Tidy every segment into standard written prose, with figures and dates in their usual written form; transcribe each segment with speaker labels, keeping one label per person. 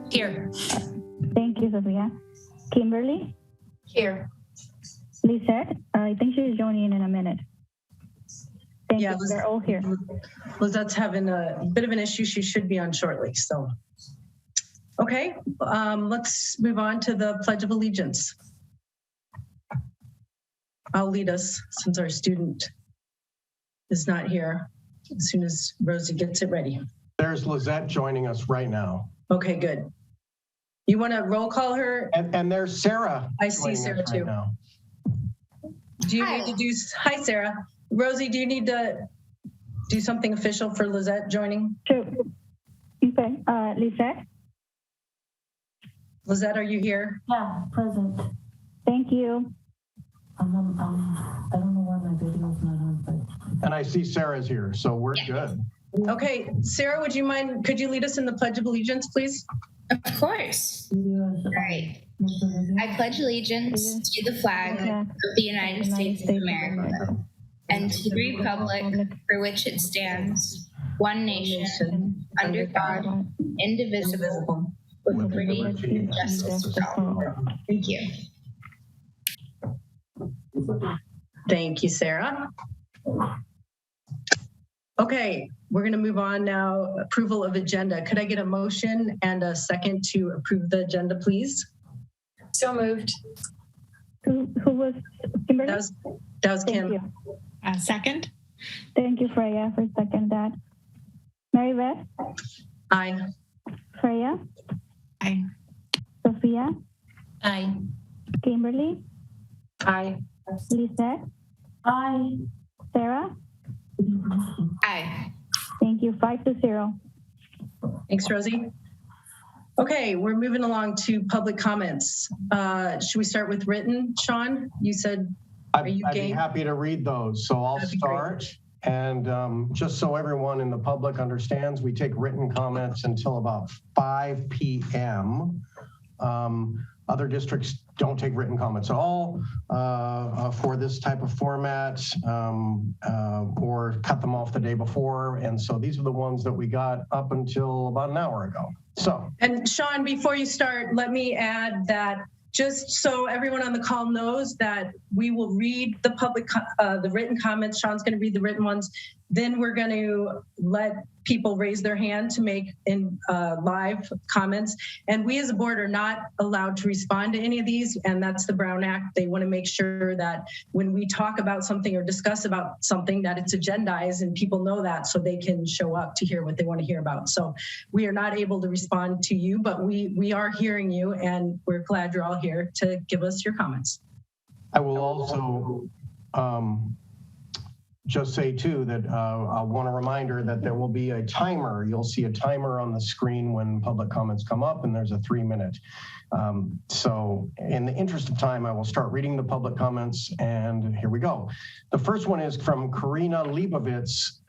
Speaker 1: Here.
Speaker 2: Thank you, Sophia. Kimberly?
Speaker 1: Here.
Speaker 2: Lisette? I think she's joining in a minute. Thank you. They're all here.
Speaker 3: Lizette's having a bit of an issue. She should be on shortly. So, okay, let's move on to the Pledge of Allegiance. I'll lead us since our student is not here as soon as Rosie gets it ready.
Speaker 4: There's Lizette joining us right now.
Speaker 3: Okay, good. You want to roll call her?
Speaker 4: And there's Sarah.
Speaker 3: I see Sarah too.
Speaker 4: Right now.
Speaker 3: Do you need to do, hi Sarah. Rosie, do you need to do something official for Lizette joining?
Speaker 2: Sure. Okay, Lisette?
Speaker 3: Lizette, are you here?
Speaker 5: Yeah, present.
Speaker 2: Thank you.
Speaker 5: I don't know why my video's not on, but.
Speaker 4: And I see Sarah's here, so we're good.
Speaker 3: Okay, Sarah, would you mind, could you lead us in the Pledge of Allegiance, please?
Speaker 6: Of course. All right. I pledge allegiance to the flag of the United States of America and to the republic for which it stands, one nation, under God, indivisible, with liberty and justice for all. Thank you.
Speaker 3: Thank you, Sarah. Okay, we're going to move on now. Approval of agenda. Could I get a motion and a second to approve the agenda, please?
Speaker 1: So moved.
Speaker 2: Who was Kimberly?
Speaker 3: That was
Speaker 2: Thank
Speaker 3: Kim.
Speaker 2: you.
Speaker 1: Second.
Speaker 2: Thank you, Freya, for second that. Mary Beth?
Speaker 3: Aye.
Speaker 2: Freya?
Speaker 1: Aye.
Speaker 2: Sophia?
Speaker 1: Aye.
Speaker 2: Kimberly?
Speaker 3: Aye.
Speaker 2: Lisette?
Speaker 5: Aye.
Speaker 2: Sarah?
Speaker 6: Aye.
Speaker 2: Thank you. 5-0.
Speaker 3: Thanks, Rosie. Okay, we're moving along to public comments. Should we start with written? Sean, you said, are you
Speaker 4: I'd be
Speaker 3: game?
Speaker 4: happy to read those. So I'll start. And just so everyone in the public understands, we take written comments until about 5 p.m. Other districts don't take written comments at all for this type of format or cut them off the day before. And so these are the ones that we got up until about an hour ago. So.
Speaker 3: And Sean, before you start, let me add that just so everyone on the call knows that we will read the written comments. Sean's going to read the written ones. Then we're going to let people raise their hand to make live comments. And we as a board are not allowed to respond to any of these. And that's the Brown Act. They want to make sure that when we talk about something or discuss about something that it's agendized and people know that so they can show up to hear what they want to hear about. So we are not able to respond to you, but we are hearing you and we're glad you're all here to give us your comments.
Speaker 4: I will also just say too that I want a reminder that there will be a timer. You'll see a timer on the screen when public comments come up, and there's a 3-minute. So in the interest of time, I will start reading the public comments, and here we go. The first one is from Karina Leibovitz.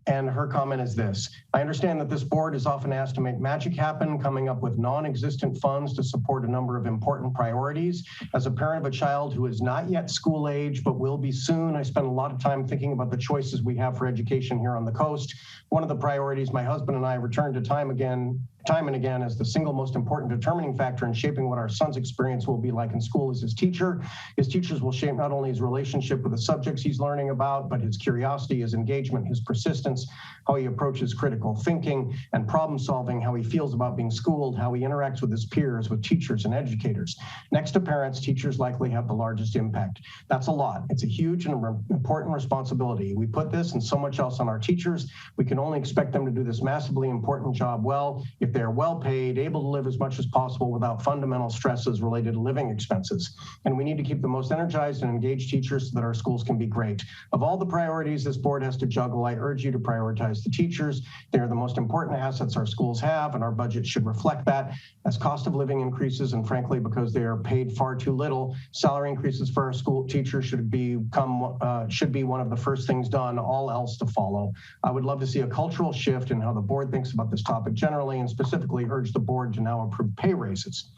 Speaker 4: And her comment is this: I understand that this board is often asked to make magic happen, coming up with non-existent funds to support a number of important priorities. As a parent of a child who is not yet school age, but will be soon, I spend a lot of time thinking about the choices we have for education here on the coast. One of the priorities my husband and I return to time and again as the single most important determining factor in shaping what our son's experience will be like in school is his teacher. His teachers will shape not only his relationship with the subjects he's learning about, but his curiosity, his engagement, his persistence, how he approaches critical thinking and problem solving, how he feels about being schooled, how he interacts with his peers, with teachers and educators. Next to parents, teachers likely have the largest impact. That's a lot. It's a huge and important responsibility. We put this and so much else on our teachers. We can only expect them to do this massively important job well if they're well paid, able to live as much as possible without fundamental stresses related to living expenses. And we need to keep the most energized and engaged teachers so that our schools can be great. Of all the priorities this board has to juggle, I urge you to prioritize the teachers. They are the most important assets our schools have, and our budget should reflect that. As cost of living increases, and frankly, because they are paid far too little, salary increases for our school teachers should be one of the first things done, all else to follow. I would love to see a cultural shift in how the board thinks about this topic generally, and specifically urge the board to now approve pay raises.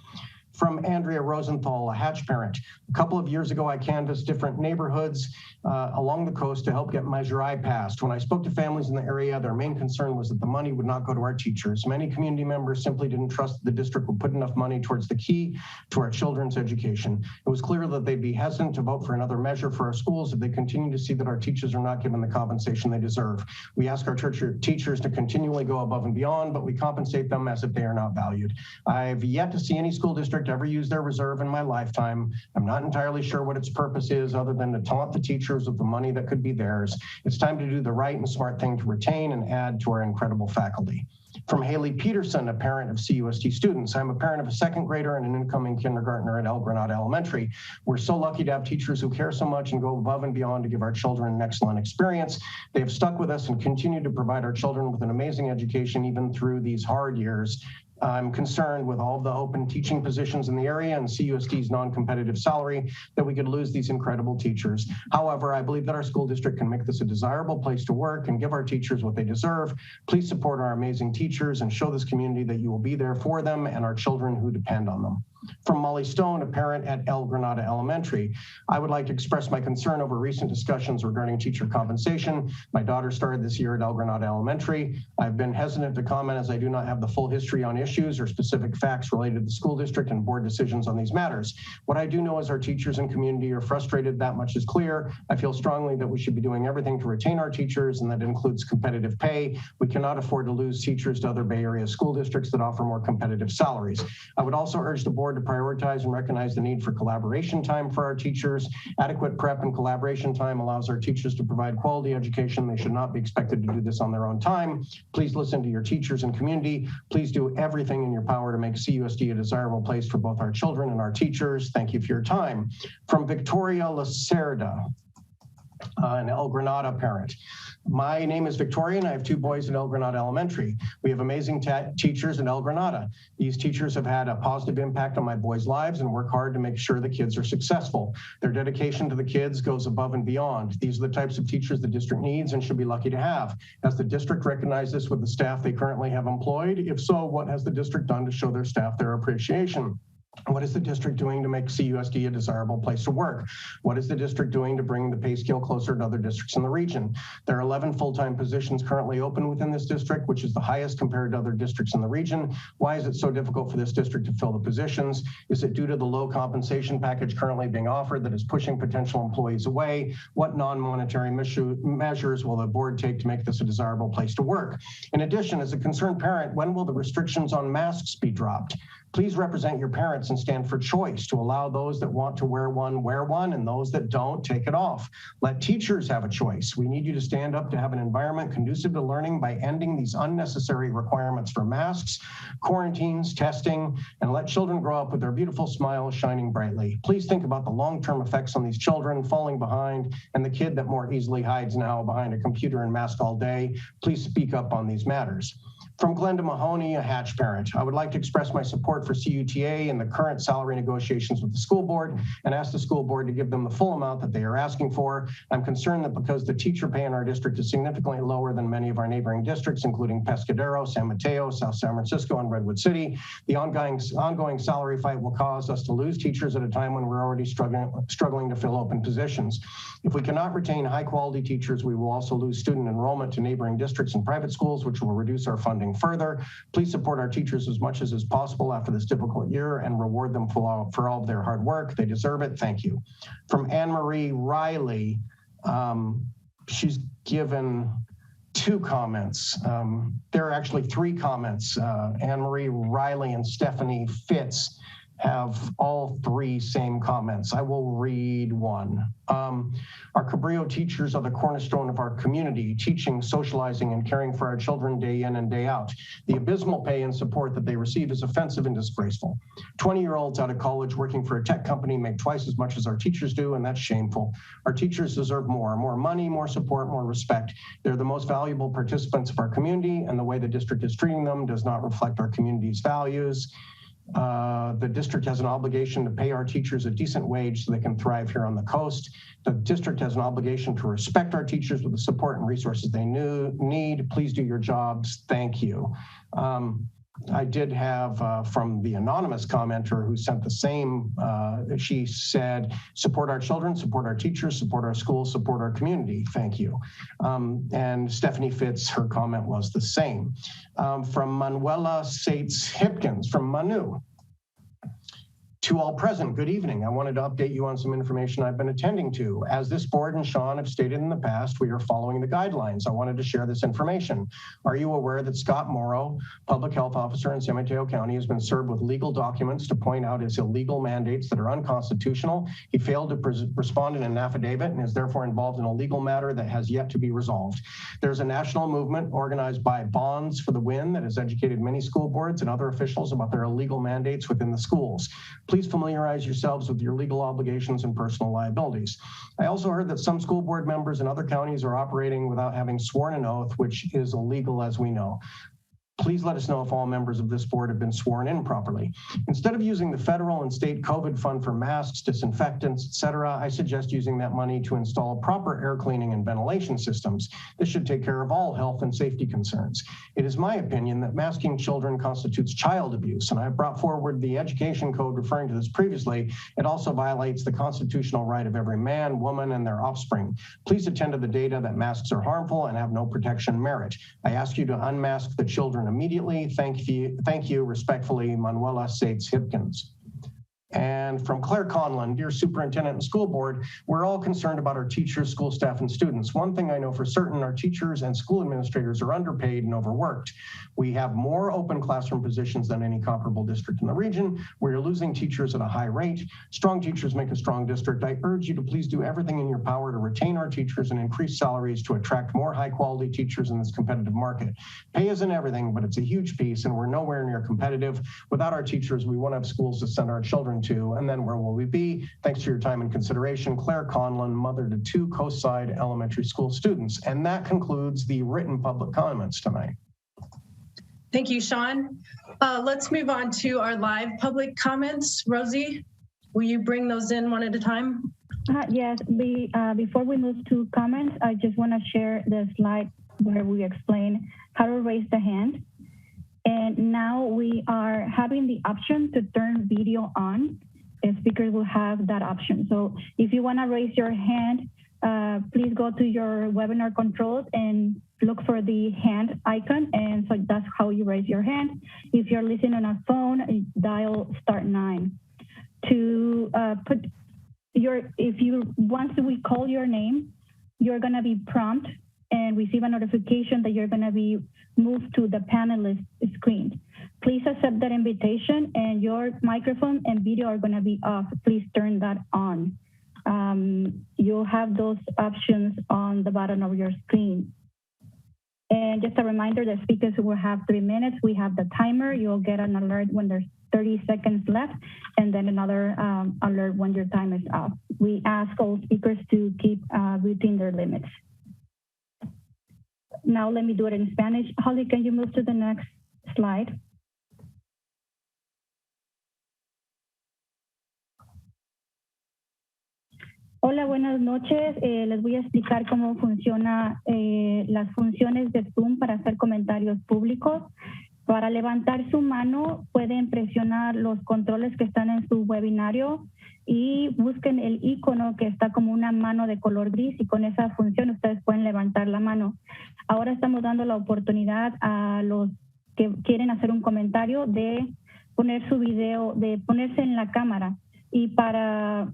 Speaker 4: From Andrea Rosenthal, a Hatch parent. A couple of years ago, I canvassed different neighborhoods along the coast to help get Measure I passed. When I spoke to families in the area, their main concern was that the money would not go to our teachers. Many community members simply didn't trust that the district would put enough money towards the key to our children's education. It was clear that they'd be hesitant to vote for another measure for our schools if they continue to see that our teachers are not given the compensation they deserve. We ask our teachers to continually go above and beyond, but we compensate them as if they are not valued. I've yet to see any school district ever use their reserve in my lifetime. I'm not entirely sure what its purpose is other than to taunt the teachers with the money that could be theirs. It's time to do the right and smart thing to retain and add to our incredible faculty. From Haley Peterson, a parent of CUSD students. I'm a parent of a second grader and an incoming kindergartner at El Granada Elementary. We're so lucky to have teachers who care so much and go above and beyond to give our children an excellent experience. They have stuck with us and continue to provide our children with an amazing education even through these hard years. I'm concerned with all of the open teaching positions in the area and CUSD's non-competitive salary that we could lose these incredible teachers. However, I believe that our school district can make this a desirable place to work and give our teachers what they deserve. Please support our amazing teachers and show this community that you will be there for them and our children who depend on them. From Molly Stone, a parent at El Granada Elementary. I would like to express my concern over recent discussions regarding teacher compensation. My daughter started this year at El Granada Elementary. I've been hesitant to comment as I do not have the full history on issues or specific facts related to the school district and board decisions on these matters. What I do know is our teachers and community are frustrated. That much is clear. I feel strongly that we should be doing everything to retain our teachers, and that includes competitive pay. We cannot afford to lose teachers to other Bay Area school districts that offer more competitive salaries. I would also urge the board to prioritize and recognize the need for collaboration time for our teachers. Adequate prep and collaboration time allows our teachers to provide quality education. They should not be expected to do this on their own time. Please listen to your teachers and community. Please do everything in your power to make CUSD a desirable place for both our children and our teachers. Thank you for your time. From Victoria Lacerda, an El Granada parent. My name is Victoria and I have two boys at El Granada Elementary. We have amazing teachers at El Granada. These teachers have had a positive impact on my boys' lives and work hard to make sure the kids are successful. Their dedication to the kids goes above and beyond. These are the types of teachers the district needs and should be lucky to have. Has the district recognized this with the staff they currently have employed? If so, what has the district done to show their staff their appreciation? What is the district doing to make CUSD a desirable place to work? What is the district doing to bring the pay scale closer to other districts in the region? There are 11 full-time positions currently open within this district, which is the highest compared to other districts in the region. Why is it so difficult for this district to fill the positions? Is it due to the low compensation package currently being offered that is pushing potential employees away? What non-monetary measures will the board take to make this a desirable place to work? In addition, as a concerned parent, when will the restrictions on masks be dropped? Please represent your parents and stand for choice to allow those that want to wear one, and those that don't, take it off. Let teachers have a choice. We need you to stand up to have an environment conducive to learning by ending these unnecessary requirements for masks, quarantines, testing, and let children grow up with their beautiful smiles shining brightly. Please think about the long-term effects on these children falling behind and the kid that more easily hides now behind a computer and mask all day. Please speak up on these matters. From Glenda Mahoney, a Hatch parent. I would like to express my support for CUTA in the current salary negotiations with the school board and ask the school board to give them the full amount that they are asking for. I'm concerned that because the teacher pay in our district is significantly lower than many of our neighboring districts, including Pescadero, San Mateo, South San Francisco, and Redwood City, the ongoing salary fight will cause us to lose teachers at a time when we're already struggling to fill open positions. If we cannot retain high quality teachers, we will also lose student enrollment to neighboring districts and private schools, which will reduce our funding further. Please support our teachers as much as is possible after this difficult year and reward them for all of their hard work. They deserve it. Thank you. From Anne-Marie Riley, she's given 2 comments. There are actually 3 comments. Anne-Marie Riley and Stephanie Fitz have all 3 same comments. I will read one. Our Cabrillo teachers are the cornerstone of our community, teaching, socializing, and caring for our children day in and day out. The abysmal pay and support that they receive is offensive and disgraceful. 20-year-olds out of college working for a tech company make twice as much as our teachers do, and that's shameful. Our teachers deserve more money, more support, more respect. They're the most valuable participants of our community, and the way the district is treating them does not reflect our community's values. The district has an obligation to pay our teachers a decent wage so they can thrive here on the coast. The district has an obligation to respect our teachers with the support and resources they need. Please do your jobs. Thank you. I did have from the anonymous commenter who sent the same, she said, support our children, support our teachers, support our schools, support our community. Thank you. And Stephanie Fitz, her comment was the same. From Manuela Sates Hipkins from Manu. To all present, good evening. I wanted to update you on some information I've been attending to. As this board and Sean have stated in the past, we are following the guidelines. I wanted to share this information. Are you aware that Scott Morrow, public health officer in San Mateo County, has been served with legal documents to point out his illegal mandates that are unconstitutional? He failed to respond in an affidavit and is therefore involved in a legal matter that has yet to be resolved. There's a national movement organized by Bonds for the Win that has educated many school boards and other officials about their illegal mandates within the schools. Please familiarize yourselves with your legal obligations and personal liabilities. I also heard that some school board members in other counties are operating without having sworn an oath, which is illegal, as we know. Please let us know if all members of this board have been sworn in properly. Instead of using the federal and state COVID fund for masks, disinfectants, etc., I suggest using that money to install proper air cleaning and ventilation systems. This should take care of all health and safety concerns. It is my opinion that masking children constitutes child abuse, and I have brought forward the education code referring to this previously. It also violates the constitutional right of every man, woman, and their offspring. Please attend to the data that masks are harmful and have no protection merit. I ask you to unmask the children immediately. Thank you, respectfully, Manuela Sates Hipkins. And from Claire Conlon, dear Superintendent and School Board, we're all concerned about our teachers, school staff, and students. One thing I know for certain, our teachers and school administrators are underpaid and overworked. We have more open classroom positions than any comparable district in the region. We're losing teachers at a high rate. Strong teachers make a strong district. I urge you to please do everything in your power to retain our teachers and increase salaries to attract more high-quality teachers in this competitive market. Pay isn't everything, but it's a huge piece, and we're nowhere near competitive. Without our teachers, we won't have schools to send our children to, and then where will we be? Thanks for your time and consideration. Claire Conlon, mother to 2 Coastside Elementary School students. And that concludes the written public comments tonight.
Speaker 3: Thank you, Sean. Let's move on to our live public comments. Rosie, will you bring those in one at a time?
Speaker 2: Yes, before we move to comments, I just want to share the slide where we explain how to raise the hand. And now we are having the option to turn video on. Speakers will have that option. So if you want to raise your hand, please go to your webinar controls and look for the hand icon. And so that's how you raise your hand. If you're listening on a phone, dial *9. To once we call your name, you're going to be prompted and receive a notification that you're going to be moved to the panelist screen. Please accept that invitation, and your microphone and video are going to be off. Please turn that on. You'll have those options on the bottom of your screen. And just a reminder that speakers will have 3 minutes. We have the timer. You'll get an alert when there's 30 seconds left, and then another alert when your time is up. We ask all speakers to keep within their limits. Now let me do it in Spanish. Holly, can you move to the next slide? Hola, buenas noches. Les voy a explicar cómo funciona las funciones de Zoom para hacer comentarios públicos. Para levantar su mano, pueden presionar los controles que están en su webinario y busquen el icono que está como una mano de color gris, y con esa función ustedes pueden levantar la mano. Ahora estamos dando la oportunidad a los que quieren hacer un comentario de poner su video, de ponerse en la cámara. Y para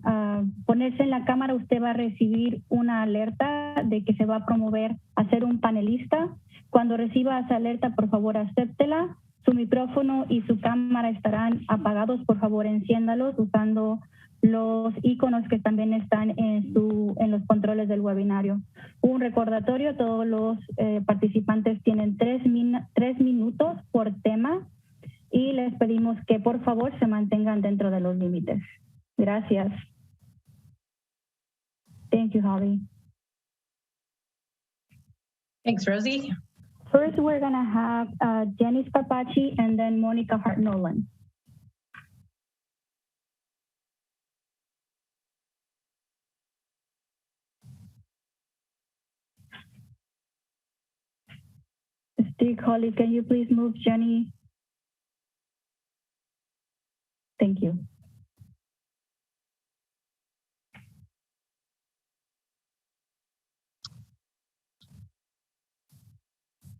Speaker 2: ponerse en la cámara, usted va a recibir una alerta de que se va a promover a ser un panelista. Cuando reciba esa alerta, por favor, acéptela. Su micrófono y su cámara estarán apagados. Por favor, enciéndalos usando los iconos que también están en los controles del webinario. Un recordatorio, todos los participantes tienen 3 minutos por tema y les pedimos que por favor se mantengan dentro de los límites. Gracias. Thank you, Holly.
Speaker 3: Thanks, Rosie.
Speaker 2: First, we're going to have Jenny Scarpacci and then Monica Hart-Nolan. Steve, Holly, can you please move Jenny Thank you.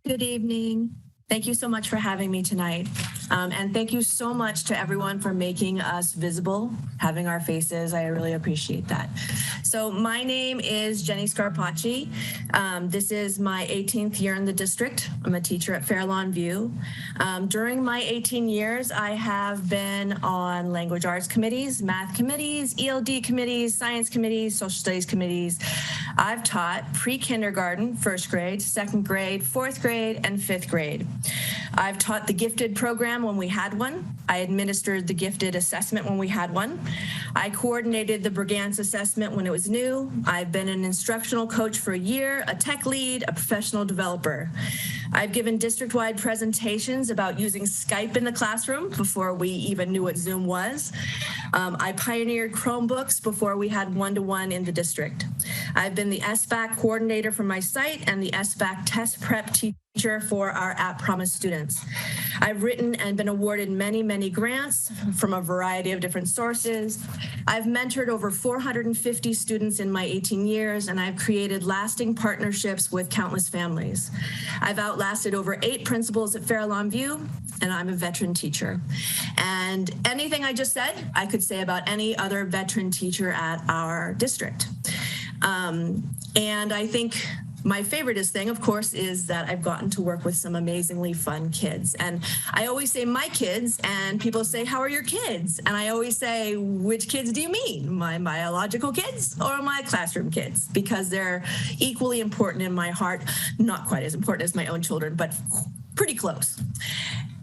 Speaker 7: Good evening. Thank you so much for having me tonight. And thank you so much to everyone for making us visible, having our faces. I really appreciate that. So my name is Jenny Scarpacci. This is my 18th year in the district. I'm a teacher at Fair Lawn View. During my 18 years, I have been on language arts committees, math committees, ELD committees, science committees, social studies committees. I've taught pre-kindergarten, first grade, second grade, fourth grade, and fifth grade. I've taught the gifted program when we had one. I administered the gifted assessment when we had one. I coordinated the Brigance assessment when it was new. I've been an instructional coach for a year, a tech lead, a professional developer. I've given district-wide presentations about using Skype in the classroom before we even knew what Zoom was. I pioneered Chromebooks before we had one-to-one in the district. I've been the SBAC coordinator for my site and the SBAC test prep teacher for our At Promise students. I've written and been awarded many grants from a variety of different sources. I've mentored over 450 students in my 18 years, and I've created lasting partnerships with countless families. I've outlasted over 8 principals at Fair Lawn View, and I'm a veteran teacher. And anything I just said, I could say about any other veteran teacher at our district. And I think my favoriteest thing, of course, is that I've gotten to work with some amazingly fun kids. And I always say my kids, and people say, how are your kids? And I always say, which kids do you mean? My biological kids or my classroom kids? Because they're equally important in my heart, not quite as important as my own children, but pretty close.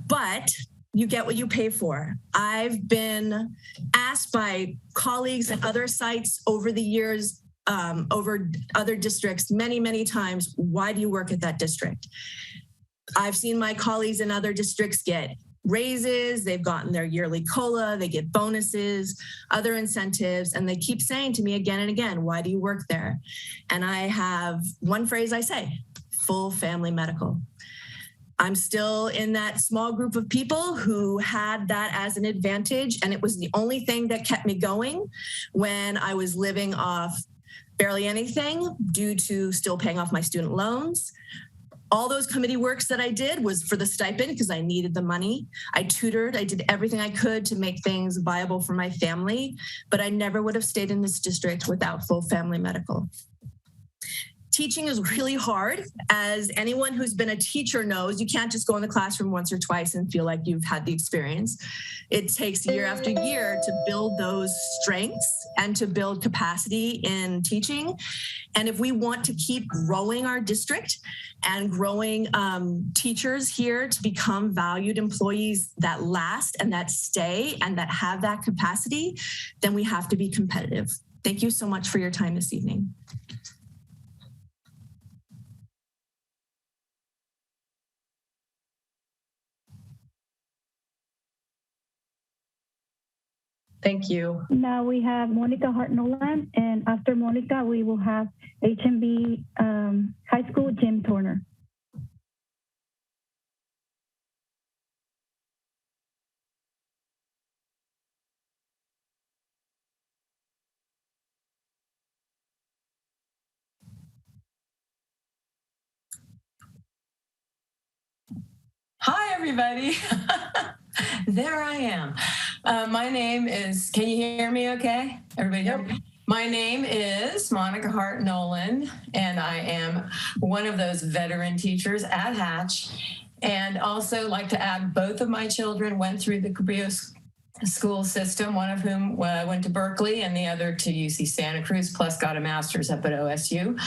Speaker 7: But you get what you pay for. I've been asked by colleagues at other sites over the years, over other districts many times, why do you work at that district? I've seen my colleagues in other districts get raises, they've gotten their yearly COLA, they get bonuses, other incentives, and they keep saying to me again and again, why do you work there? And I have one phrase I say, full family medical. I'm still in that small group of people who had that as an advantage, and it was the only thing that kept me going when I was living off barely anything due to still paying off my student loans. All those committee works that I did was for the stipend because I needed the money. I tutored, I did everything I could to make things viable for my family, but I never would have stayed in this district without full family medical. Teaching is really hard. As anyone who's been a teacher knows, you can't just go in the classroom once or twice and feel like you've had the experience. It takes year after year to build those strengths and to build capacity in teaching. And if we want to keep growing our district and growing teachers here to become valued employees that last and that stay and that have that capacity, then we have to be competitive. Thank you so much for your time this evening.
Speaker 3: Thank you.
Speaker 2: Now we have Monica Hart-Nolan, and after Monica, we will have HMB High School Jim Turner.
Speaker 8: Hi, everybody. There I am. My name is, can you hear me okay? Everybody hear me? My name is Monica Hart-Nolan, and I am one of those veteran teachers at Hatch. And also like to add, both of my children went through the Cabrillo school system, one of whom went to Berkeley and the other to UC Santa Cruz, plus got a master's up at OSU.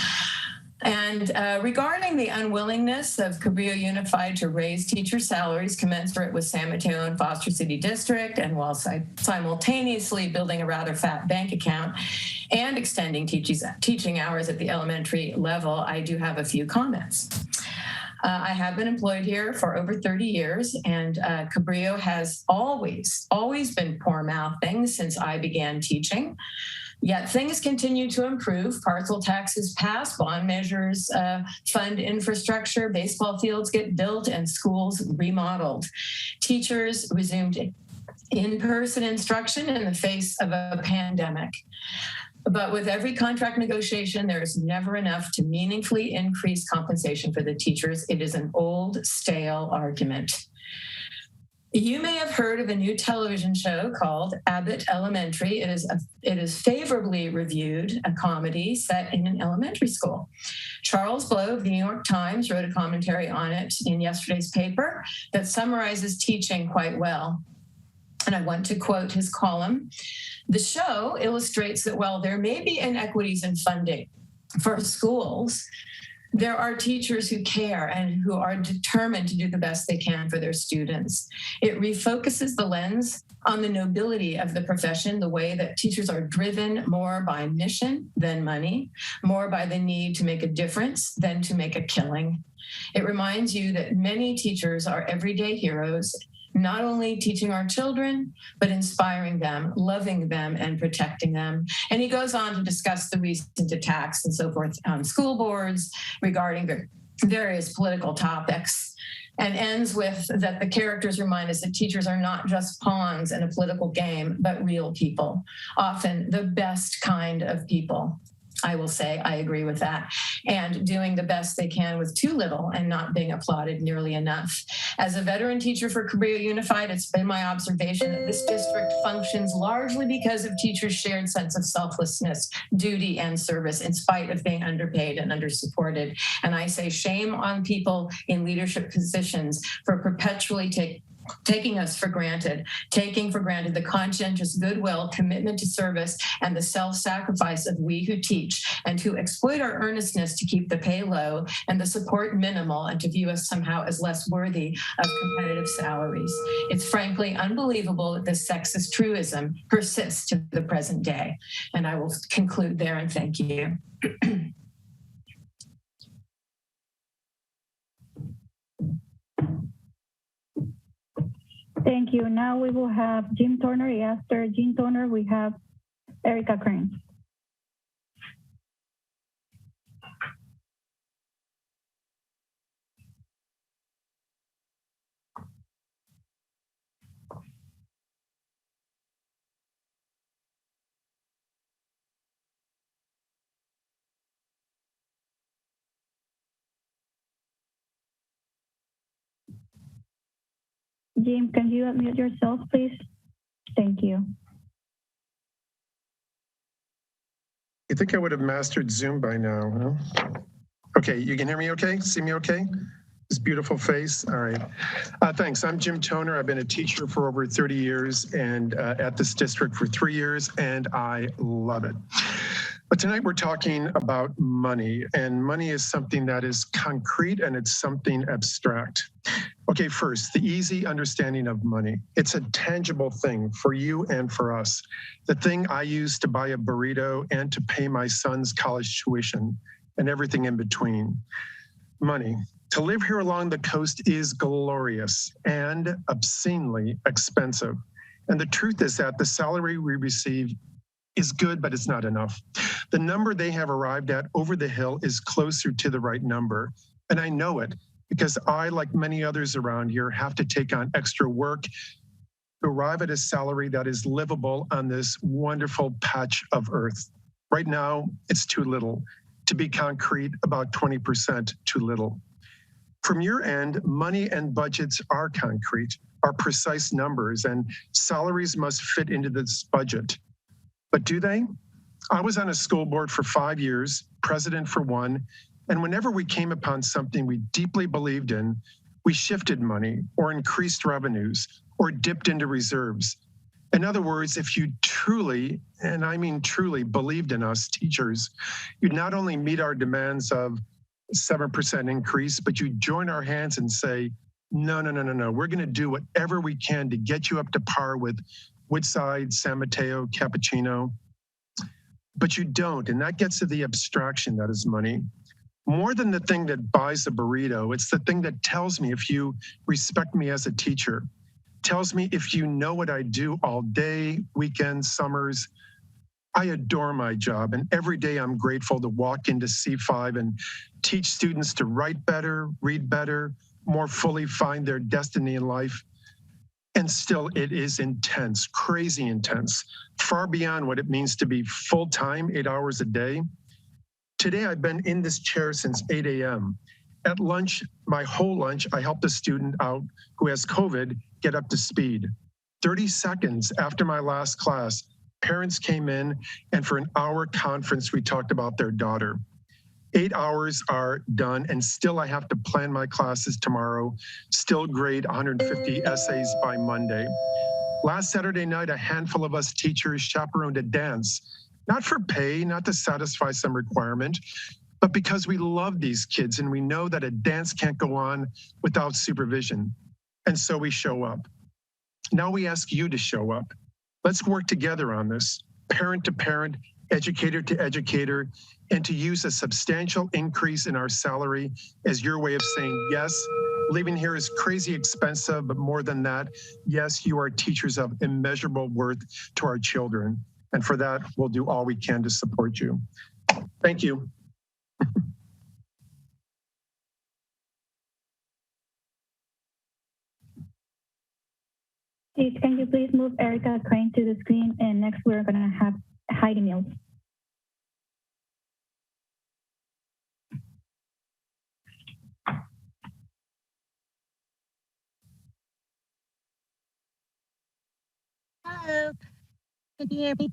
Speaker 8: And regarding the unwillingness of Cabrillo Unified to raise teacher salaries commensurate with San Mateo and Foster City District, and while simultaneously building a rather fat bank account and extending teaching hours at the elementary level, I do have a few comments. I have been employed here for over 30 years, and Cabrillo has always been poor-mouthing since I began teaching. Yet things continue to improve. Parcel taxes pass, bond measures fund infrastructure, baseball fields get built, and schools remodeled. Teachers resumed in-person instruction in the face of a pandemic. But with every contract negotiation, there is never enough to meaningfully increase compensation for the teachers. It is an old, stale argument. You may have heard of a new television show called Abbott Elementary. It is favorably reviewed, a comedy set in an elementary school. Charles Blow of the New York Times wrote a commentary on it in yesterday's paper that summarizes teaching quite well. And I want to quote his column. The show illustrates that while there may be inequities in funding for schools, there are teachers who care and who are determined to do the best they can for their students. It refocuses the lens on the nobility of the profession, the way that teachers are driven more by mission than money, more by the need to make a difference than to make a killing. It reminds you that many teachers are everyday heroes, not only teaching our children, but inspiring them, loving them, and protecting them. And he goes on to discuss the recent attacks and so forth on school boards regarding the various political topics, and ends with that the characters remind us that teachers are not just pawns in a political game, but real people, often the best kind of people. I will say I agree with that, and doing the best they can with too little and not being applauded nearly enough. As a veteran teacher for Cabrillo Unified, it's been my observation that this district functions largely because of teachers' shared sense of selflessness, duty, and service in spite of being underpaid and undersupported. And I say shame on people in leadership positions for perpetually taking us for granted, taking for granted the conscientious goodwill, commitment to service, and the self-sacrifice of we who teach, and who exploit our earnestness to keep the pay low and the support minimal and to view us somehow as less worthy of competitive salaries. It's frankly unbelievable that this sexist truism persists to the present day. And I will conclude there and thank you.
Speaker 2: Thank you. Now we will have Jim Turner. After Jim Turner, we have Erica Crane. Jim, can you unmute yourself, please? Thank you.
Speaker 9: I think I would have mastered Zoom by now. Huh? Okay, you can hear me okay? See me okay? This beautiful face. All right. Thanks. I'm Jim Toner. I've been a teacher for over 30 years and at this district for 3 years, and I love it. But tonight we're talking about money, and money is something that is concrete and it's something abstract. Okay, first, the easy understanding of money. It's a tangible thing for you and for us. The thing I use to buy a burrito and to pay my son's college tuition and everything in between. Money. To live here along the coast is glorious and obscenely expensive. And the truth is that the salary we receive is good, but it's not enough. The number they have arrived at over the hill is closer to the right number. And I know it because I, like many others around here, have to take on extra work to arrive at a salary that is livable on this wonderful patch of earth. Right now, it's too little. To be concrete, about 20% too little. From your end, money and budgets are concrete, are precise numbers, and salaries must fit into this budget. But do they? I was on a school board for 5 years, president for one, and whenever we came upon something we deeply believed in, we shifted money or increased revenues or dipped into reserves. In other words, if you truly, and I mean truly, believed in us teachers, you'd not only meet our demands of 7% increase, but you join our hands and say, no, we're going to do whatever we can to get you up to par with Woodside, San Mateo, Cappuccino. But you don't, and that gets to the abstraction that is money. More than the thing that buys the burrito, it's the thing that tells me if you respect me as a teacher, tells me if you know what I do all day, weekends, summers. I adore my job, and every day I'm grateful to walk into C5 and teach students to write better, read better, more fully find their destiny in life. And still, it is intense, crazy intense, far beyond what it means to be full-time, 8 hours a day. Today, I've been in this chair since 8 a.m. At lunch, my whole lunch, I helped a student out who has COVID get up to speed. 30 seconds after my last class, parents came in, and for an hour conference, we talked about their daughter. 8 hours are done, and still I have to plan my classes tomorrow, still grade 150 essays by Monday. Last Saturday night, a handful of us teachers chaperoned a dance, not for pay, not to satisfy some requirement, but because we love these kids and we know that a dance can't go on without supervision. And so we show up. Now we ask you to show up. Let's work together on this, parent to parent, educator to educator, and to use a substantial increase in our salary as your way of saying, yes, living here is crazy expensive, but more than that, yes, you are teachers of immeasurable worth to our children. And for that, we'll do all we can to support you. Thank you.
Speaker 2: Can you please move Erica Crane to the screen? And next we're gonna have Heidi Mills.
Speaker 10: Hello, can you hear me?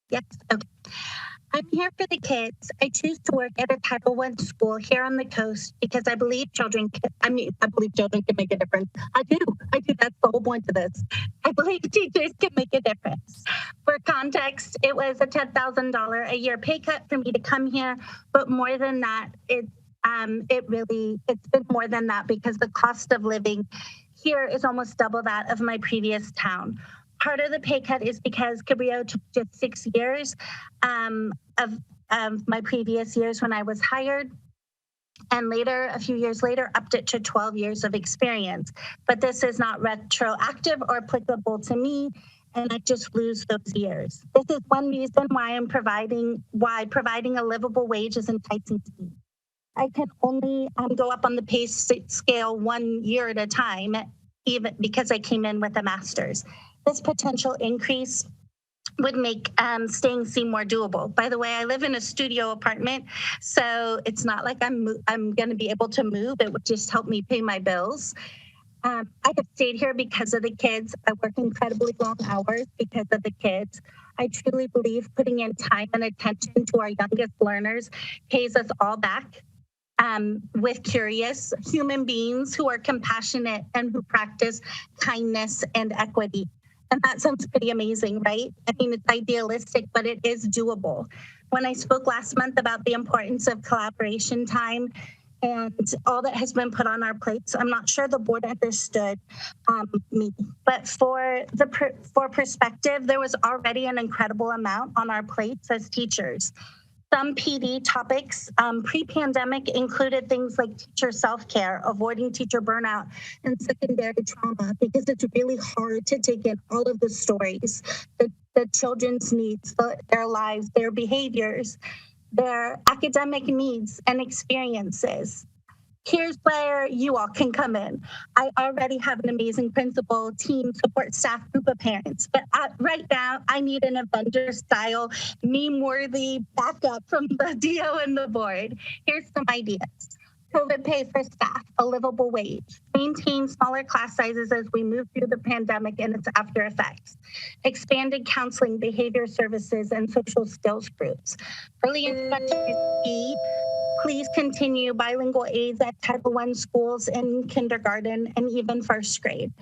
Speaker 10: Yes, okay. I'm here for the kids. I choose to work at a Title I school here on the coast because I believe children can make a difference. I do. That's the whole point of this. I believe teachers can make a difference. For context, it was a $10,000 a year pay cut for me to come here, but more than that, it's been more than that because the cost of living here is almost double that of my previous town. Part of the pay cut is because Cabrillo took just 6 years of my previous years when I was hired. And later, a few years later, upped it to 12 years of experience. But this is not retroactive or applicable to me, and I just lose those years. This is one reason why providing a livable wage is enticing to me. I can only go up on the pay scale 1 year at a time, even because I came in with a master's. This potential increase would make staying seem more doable. By the way, I live in a studio apartment, so it's not like I'm going to be able to move. It would just help me pay my bills. I have stayed here because of the kids. I work incredibly long hours because of the kids. I truly believe putting in time and attention to our youngest learners pays us all back. With curious human beings who are compassionate and who practice kindness and equity. And that sounds pretty amazing, right? I mean, it's idealistic, but it is doable. When I spoke last month about the importance of collaboration time and all that has been put on our plates, I'm not sure the board understood me. But for perspective, there was already an incredible amount on our plates as teachers. Some PD topics pre-pandemic included things like teacher self-care, avoiding teacher burnout, and secondary trauma, because it's really hard to take in all of the stories, the children's needs, their lives, their behaviors, their academic needs and experiences. Here's where you all can come in. I already have an amazing principal, team, support staff, group of parents, but right now I need an Avenger style, meme-worthy backup from the DO and the board. Here's some ideas. COVID pay for staff, a livable wage, maintain smaller class sizes as we move through the pandemic and its after effects, expanded counseling, behavior services, and social skills groups. Early intervention is key. Please continue bilingual aids at Title I schools in kindergarten and even first grade.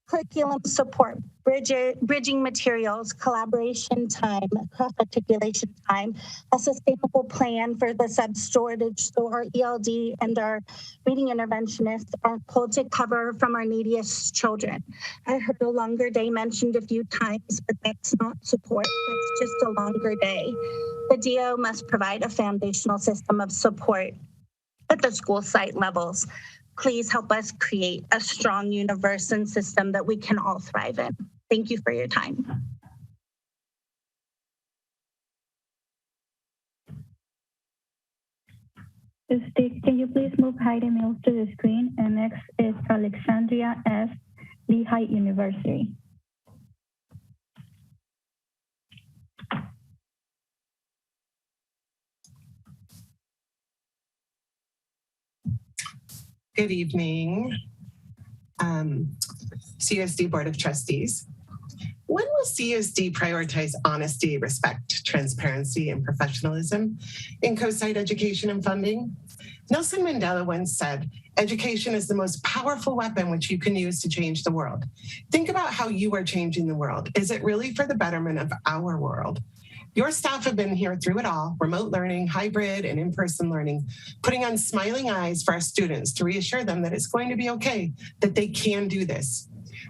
Speaker 10: Curriculum support, bridging materials, collaboration time, cross-articulation time, a sustainable plan for the sub-storage so our ELD and our reading interventionists are pulled to cover from our neediest children. I heard a longer day mentioned a few times, but that's not support, that's just a longer day. The DO must provide a foundational system of support at the school site levels. Please help us create a strong universe and system that we can all thrive in. Thank you for your time.
Speaker 2: Can you please move Heidi Mills to the screen? And next is Alexandria S. Lehigh University.
Speaker 11: Good evening, CUSD Board of Trustees. When will CUSD prioritize honesty, respect, transparency, and professionalism in co-site education and funding? Nelson Mandela once said, education is the most powerful weapon which you can use to change the world. Think about how you are changing the world. Is it really for the betterment of our world? Your staff have been here through it all, remote learning, hybrid, and in-person learning, putting on smiling eyes for our students to reassure them that it's going to be okay, that they can do this.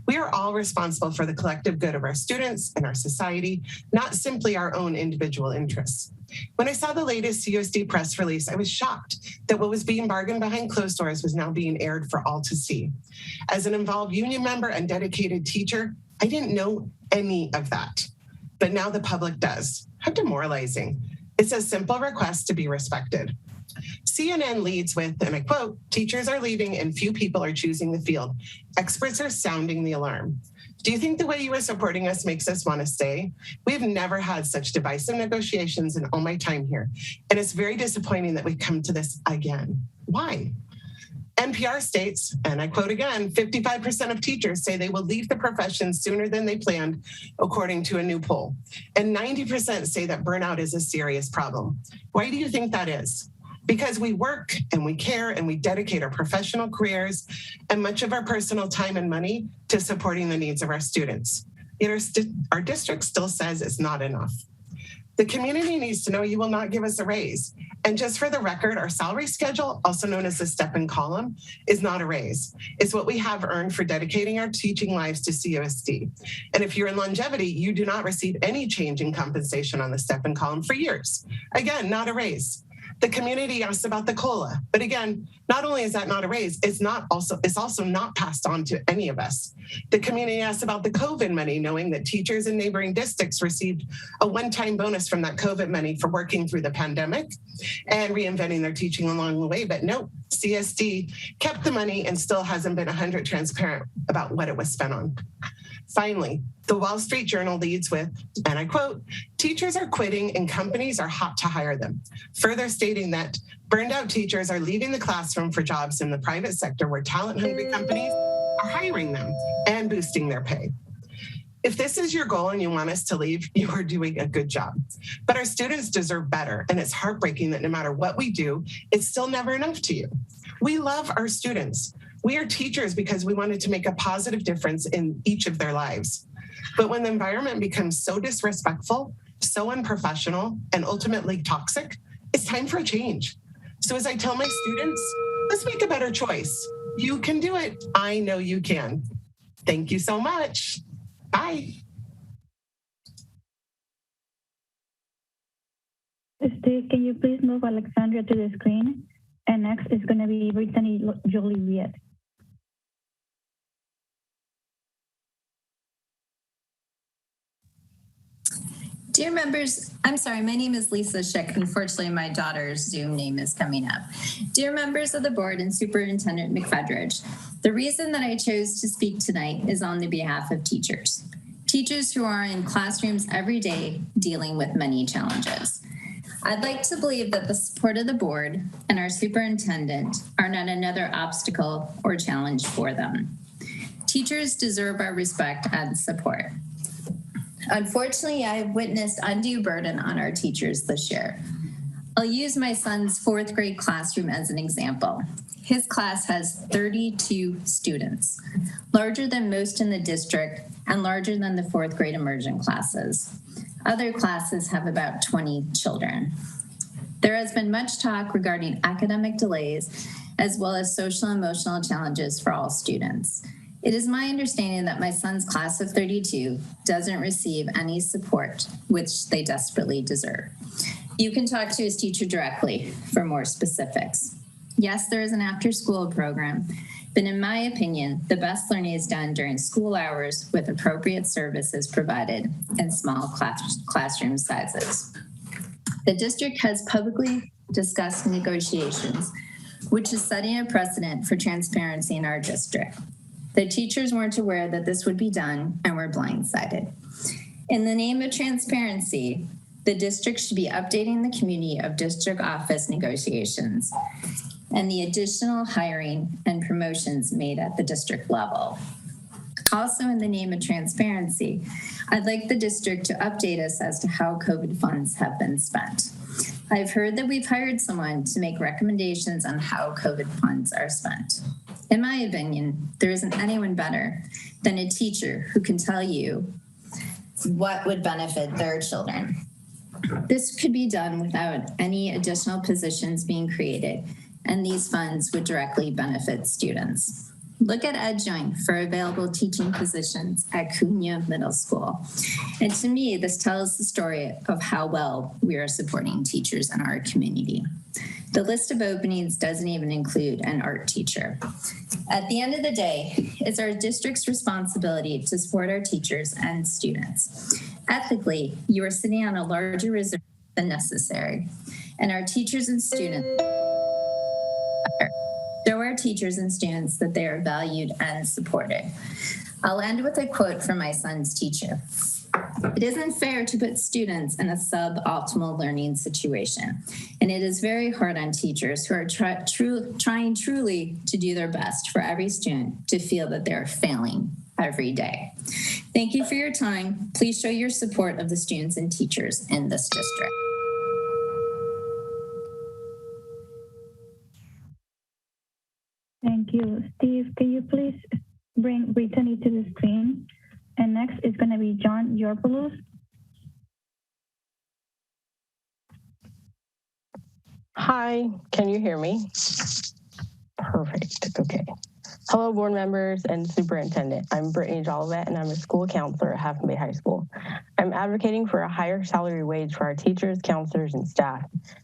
Speaker 11: We are all responsible for the collective good of our students and our society, not simply our own individual interests. When I saw the latest CUSD press release, I was shocked that what was being bargained behind closed doors was now being aired for all to see. As an involved union member and dedicated teacher, I didn't know any of that. But now the public does. How demoralizing. It's a simple request to be respected. CNN leads with, and I quote, teachers are leaving and few people are choosing the field. Experts are sounding the alarm. Do you think the way you are supporting us makes us want to stay? We've never had such divisive negotiations in all my time here. And it's very disappointing that we come to this again. Why? NPR states, and I quote again, 55% of teachers say they will leave the profession sooner than they planned, according to a new poll. And 90% say that burnout is a serious problem. Why do you think that is? Because we work and we care and we dedicate our professional careers and much of our personal time and money to supporting the needs of our students. Yet our district still says it's not enough. The community needs to know you will not give us a raise. And just for the record, our salary schedule, also known as the step-in column, is not a raise. It's what we have earned for dedicating our teaching lives to CUSD. And if you're in longevity, you do not receive any change in compensation on the step-in column for years. Again, not a raise. The community asked about the COLA, but again, not only is that not a raise, it's also not passed on to any of us. The community asked about the COVID money, knowing that teachers in neighboring districts received a one-time bonus from that COVID money for working through the pandemic and reinventing their teaching along the way. But no, CSD kept the money and still hasn't been 100% transparent about what it was spent on. Finally, the Wall Street Journal leads with, and I quote, teachers are quitting and companies are hot to hire them, further stating that burned out teachers are leaving the classroom for jobs in the private sector where talent-hungry companies are hiring them and boosting their pay. If this is your goal and you want us to leave, you are doing a good job. But our students deserve better, and it's heartbreaking that no matter what we do, it's still never enough to you. We love our students. We are teachers because we wanted to make a positive difference in each of their lives. But when the environment becomes so disrespectful, so unprofessional, and ultimately toxic, it's time for a change. So as I tell my students, let's make a better choice. You can do it. I know you can. Thank you so much. Bye.
Speaker 2: Can you please move Alexandria to the screen? And next is going to be Brittany Joliet.
Speaker 12: Dear members, I'm sorry, my name is Lisa Schick. Unfortunately, my daughter's Zoom name is coming up. Dear members of the board and Superintendent McFedridge, the reason that I chose to speak tonight is on the behalf of teachers. Teachers who are in classrooms every day dealing with many challenges. I'd like to believe that the support of the board and our superintendent are not another obstacle or challenge for them. Teachers deserve our respect and support. Unfortunately, I have witnessed undue burden on our teachers this year. I'll use my son's fourth grade classroom as an example. His class has 32 students, larger than most in the district and larger than the fourth grade immersion classes. Other classes have about 20 children. There has been much talk regarding academic delays as well as social and emotional challenges for all students. It is my understanding that my son's class of 32 doesn't receive any support, which they desperately deserve. You can talk to his teacher directly for more specifics. Yes, there is an after-school program, but in my opinion, the best learning is done during school hours with appropriate services provided in small classroom sizes. The district has publicly discussed negotiations, which is setting a precedent for transparency in our district. The teachers weren't aware that this would be done and were blindsided. In the name of transparency, the district should be updating the community of district office negotiations and the additional hiring and promotions made at the district level. Also, in the name of transparency, I'd like the district to update us as to how COVID funds have been spent. I've heard that we've hired someone to make recommendations on how COVID funds are spent. In my opinion, there isn't anyone better than a teacher who can tell you what would benefit their children. This could be done without any additional positions being created, and these funds would directly benefit students. Look at EdJoin for available teaching positions at Cunha Middle School. And to me, this tells the story of how well we are supporting teachers in our community. The list of openings doesn't even include an art teacher. At the end of the day, it's our district's responsibility to support our teachers and students. Ethically, you are sitting on a larger reserve than necessary, and our teachers and students show our teachers and students that they are valued and supported. I'll end with a quote from my son's teacher. It isn't fair to put students in a suboptimal learning situation, and it is very hard on teachers who are trying truly to do their best for every student to feel that they're failing every day. Thank you for your time. Please show your support of the students and teachers in this district.
Speaker 2: Thank you. Steve, can you please bring Brittany to the screen? And next is going to be John Yorpoulos.
Speaker 13: Hi, can you hear me? Perfect, okay. Hello, board members and superintendent. I'm Brittany Jolivet, and I'm a school counselor at Half Bay High School. I'm advocating for a higher salary wage for our teachers, counselors, and staff.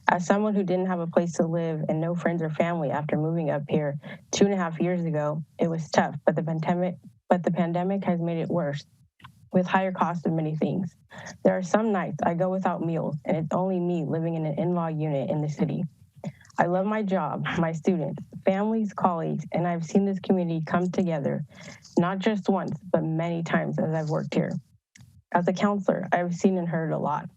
Speaker 13: As someone who didn't have a place to live and no friends or family after moving up here 2.5 years ago, it was tough, but the pandemic has made it worse with higher costs of many things. There are some nights I go without meals, and it's only me living in an in-law unit in the city. I love my job, my students, families, colleagues, and I've seen this community come together, not just once, but many times as I've worked here. As a counselor, I've seen and heard a lot.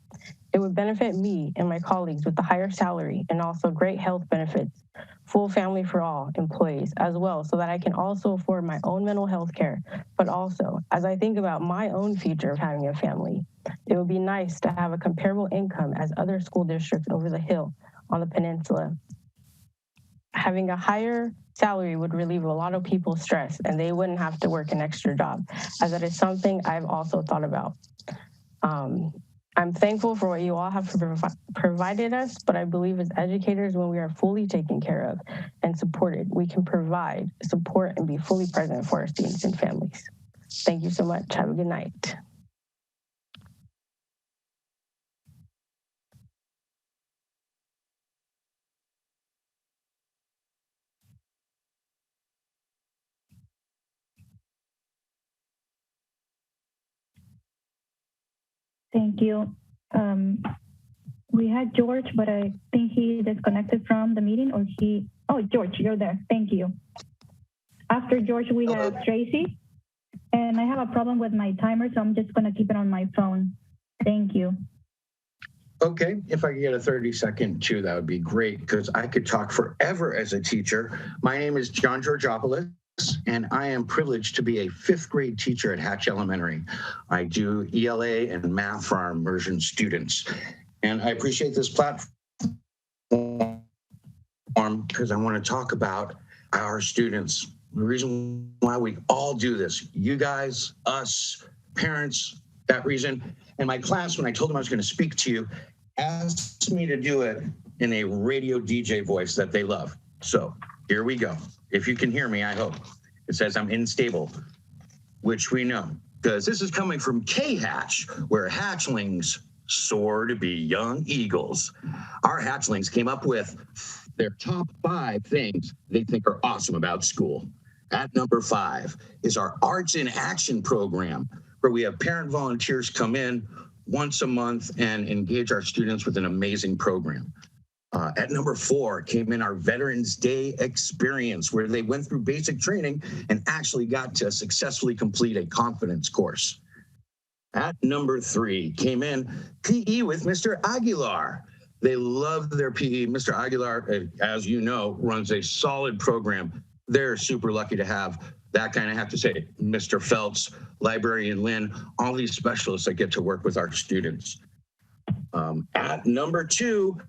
Speaker 13: It would benefit me and my colleagues with the higher salary and also great health benefits, full family for all employees as well, so that I can also afford my own mental health care. But also, as I think about my own future of having a family, it would be nice to have a comparable income as other school districts over the hill on the peninsula. Having a higher salary would relieve a lot of people's stress, and they wouldn't have to work an extra job, as that is something I've also thought about. I'm thankful for what you all have provided us, but I believe as educators, when we are fully taken care of and supported, we can provide support and be fully present for our students and families. Thank you so much. Have a good night.
Speaker 2: Thank you. We had George, but I think he disconnected from the meeting, or oh, George, you're there. Thank you. After George, we have Tracy, and I have a problem with my timer, so I'm just gonna keep it on my phone. Thank you.
Speaker 14: Okay, if I could get a 30-second too, that would be great, because I could talk forever as a teacher. My name is John Georgopoulos, and I am privileged to be a 5th grade teacher at Hatch Elementary. I do ELA and math for our immersion students. And I appreciate this platform because I want to talk about our students. The reason why we all do this, you guys, us, parents, that reason. And my class, when I told them I was going to speak to you, asked me to do it in a radio DJ voice that they love. So here we go. If you can hear me, I hope. It says I'm unstable, which we know, because this is coming from K-Hatch, where hatchlings soar to be young eagles. Our hatchlings came up with their top 5 things they think are awesome about school. At number 5 is our Arts in Action program, where we have parent volunteers come in once a month and engage our students with an amazing program. At number 4 came in our Veterans Day experience, where they went through basic training and actually got to successfully complete a confidence course. At number 3 came in PE with Mr. Aguilar. They love their PE. Mr. Aguilar, as you know, runs a solid program. They're super lucky to have that kind of, have to say, Mr. Phelps, Librarian Lynn, all these specialists that get to work with our students. At number 2,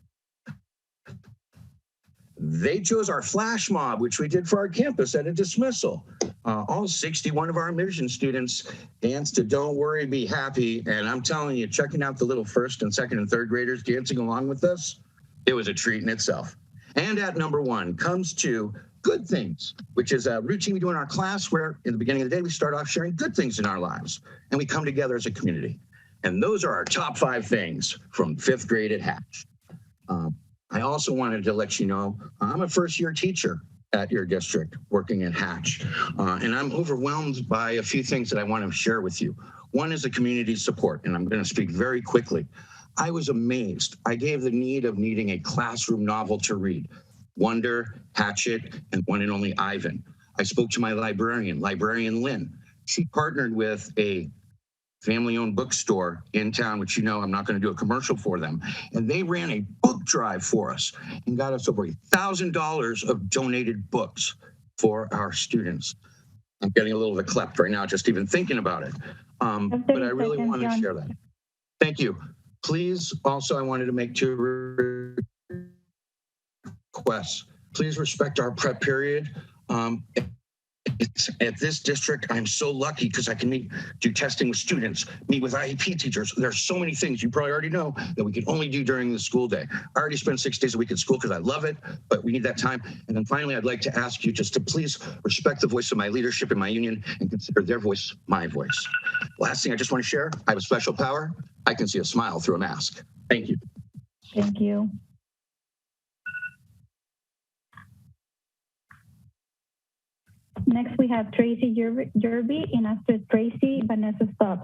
Speaker 14: they chose our flash mob, which we did for our campus at a dismissal. All 61 of our admission students danced to Don't Worry, Be Happy. And I'm telling you, checking out the little first and second and third graders dancing along with us, it was a treat in itself. And at number 1 comes to Good Things, which is a routine we do in our class where in the beginning of the day, we start off sharing good things in our lives and we come together as a community. And those are our top 5 things from 5th grade at Hatch. I also wanted to let you know, I'm a first-year teacher at your district working at Hatch, and I'm overwhelmed by a few things that I want to share with you. One is the community support, and I'm going to speak very quickly. I was amazed. I gave the need of needing a classroom novel to read, Wonder, Hatchet, and One and Only Ivan. I spoke to my librarian Lynn. She partnered with a family-owned bookstore in town, which you know I'm not going to do a commercial for them. And they ran a book drive for us and got us over $1,000 of donated books for our students. I'm getting a little bit clept right now, just even thinking about it. But I really want to share that. Thank you. Please, also, I wanted to make 2 requests. Please respect our prep period. At this district, I'm so lucky because I can do testing with students, meet with IEP teachers. There's so many things you probably already know that we can only do during the school day. I already spend 6 days a week at school because I love it, but we need that time. And then finally, I'd like to ask you just to please respect the voice of my leadership in my union and consider their voice my voice. Last thing I just want to share, I have a special power. I can see a smile through a mask. Thank you.
Speaker 2: Thank you. Next, we have Tracy Yerby, and after Tracy, Vanessa Stubbs.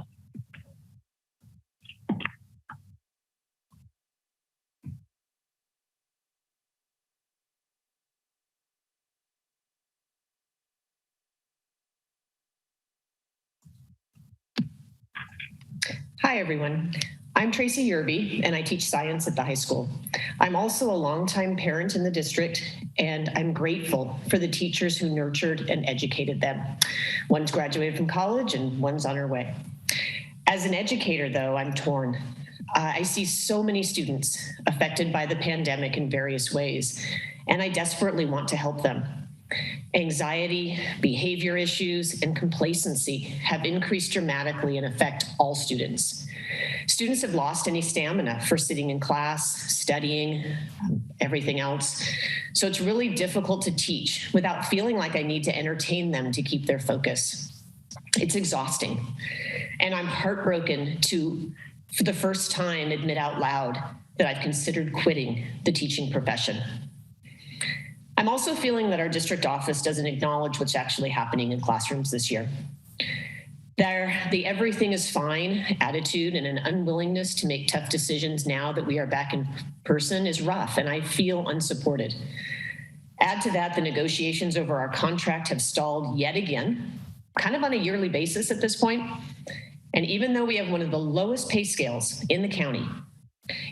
Speaker 15: Hi, everyone. I'm Tracy Yerby, and I teach science at the high school. I'm also a longtime parent in the district, and I'm grateful for the teachers who nurtured and educated them. One's graduated from college, and one's on her way. As an educator, though, I'm torn. I see so many students affected by the pandemic in various ways, and I desperately want to help them. Anxiety, behavior issues, and complacency have increased dramatically and affect all students. Students have lost any stamina for sitting in class, studying, everything else. So it's really difficult to teach without feeling like I need to entertain them to keep their focus. It's exhausting. And I'm heartbroken to, for the first time, admit out loud that I've considered quitting the teaching profession. I'm also feeling that our district office doesn't acknowledge what's actually happening in classrooms this year. The everything is fine attitude and an unwillingness to make tough decisions now that we are back in person is rough, and I feel unsupported. Add to that, the negotiations over our contract have stalled yet again, kind of on a yearly basis at this point. And even though we have one of the lowest pay scales in the county,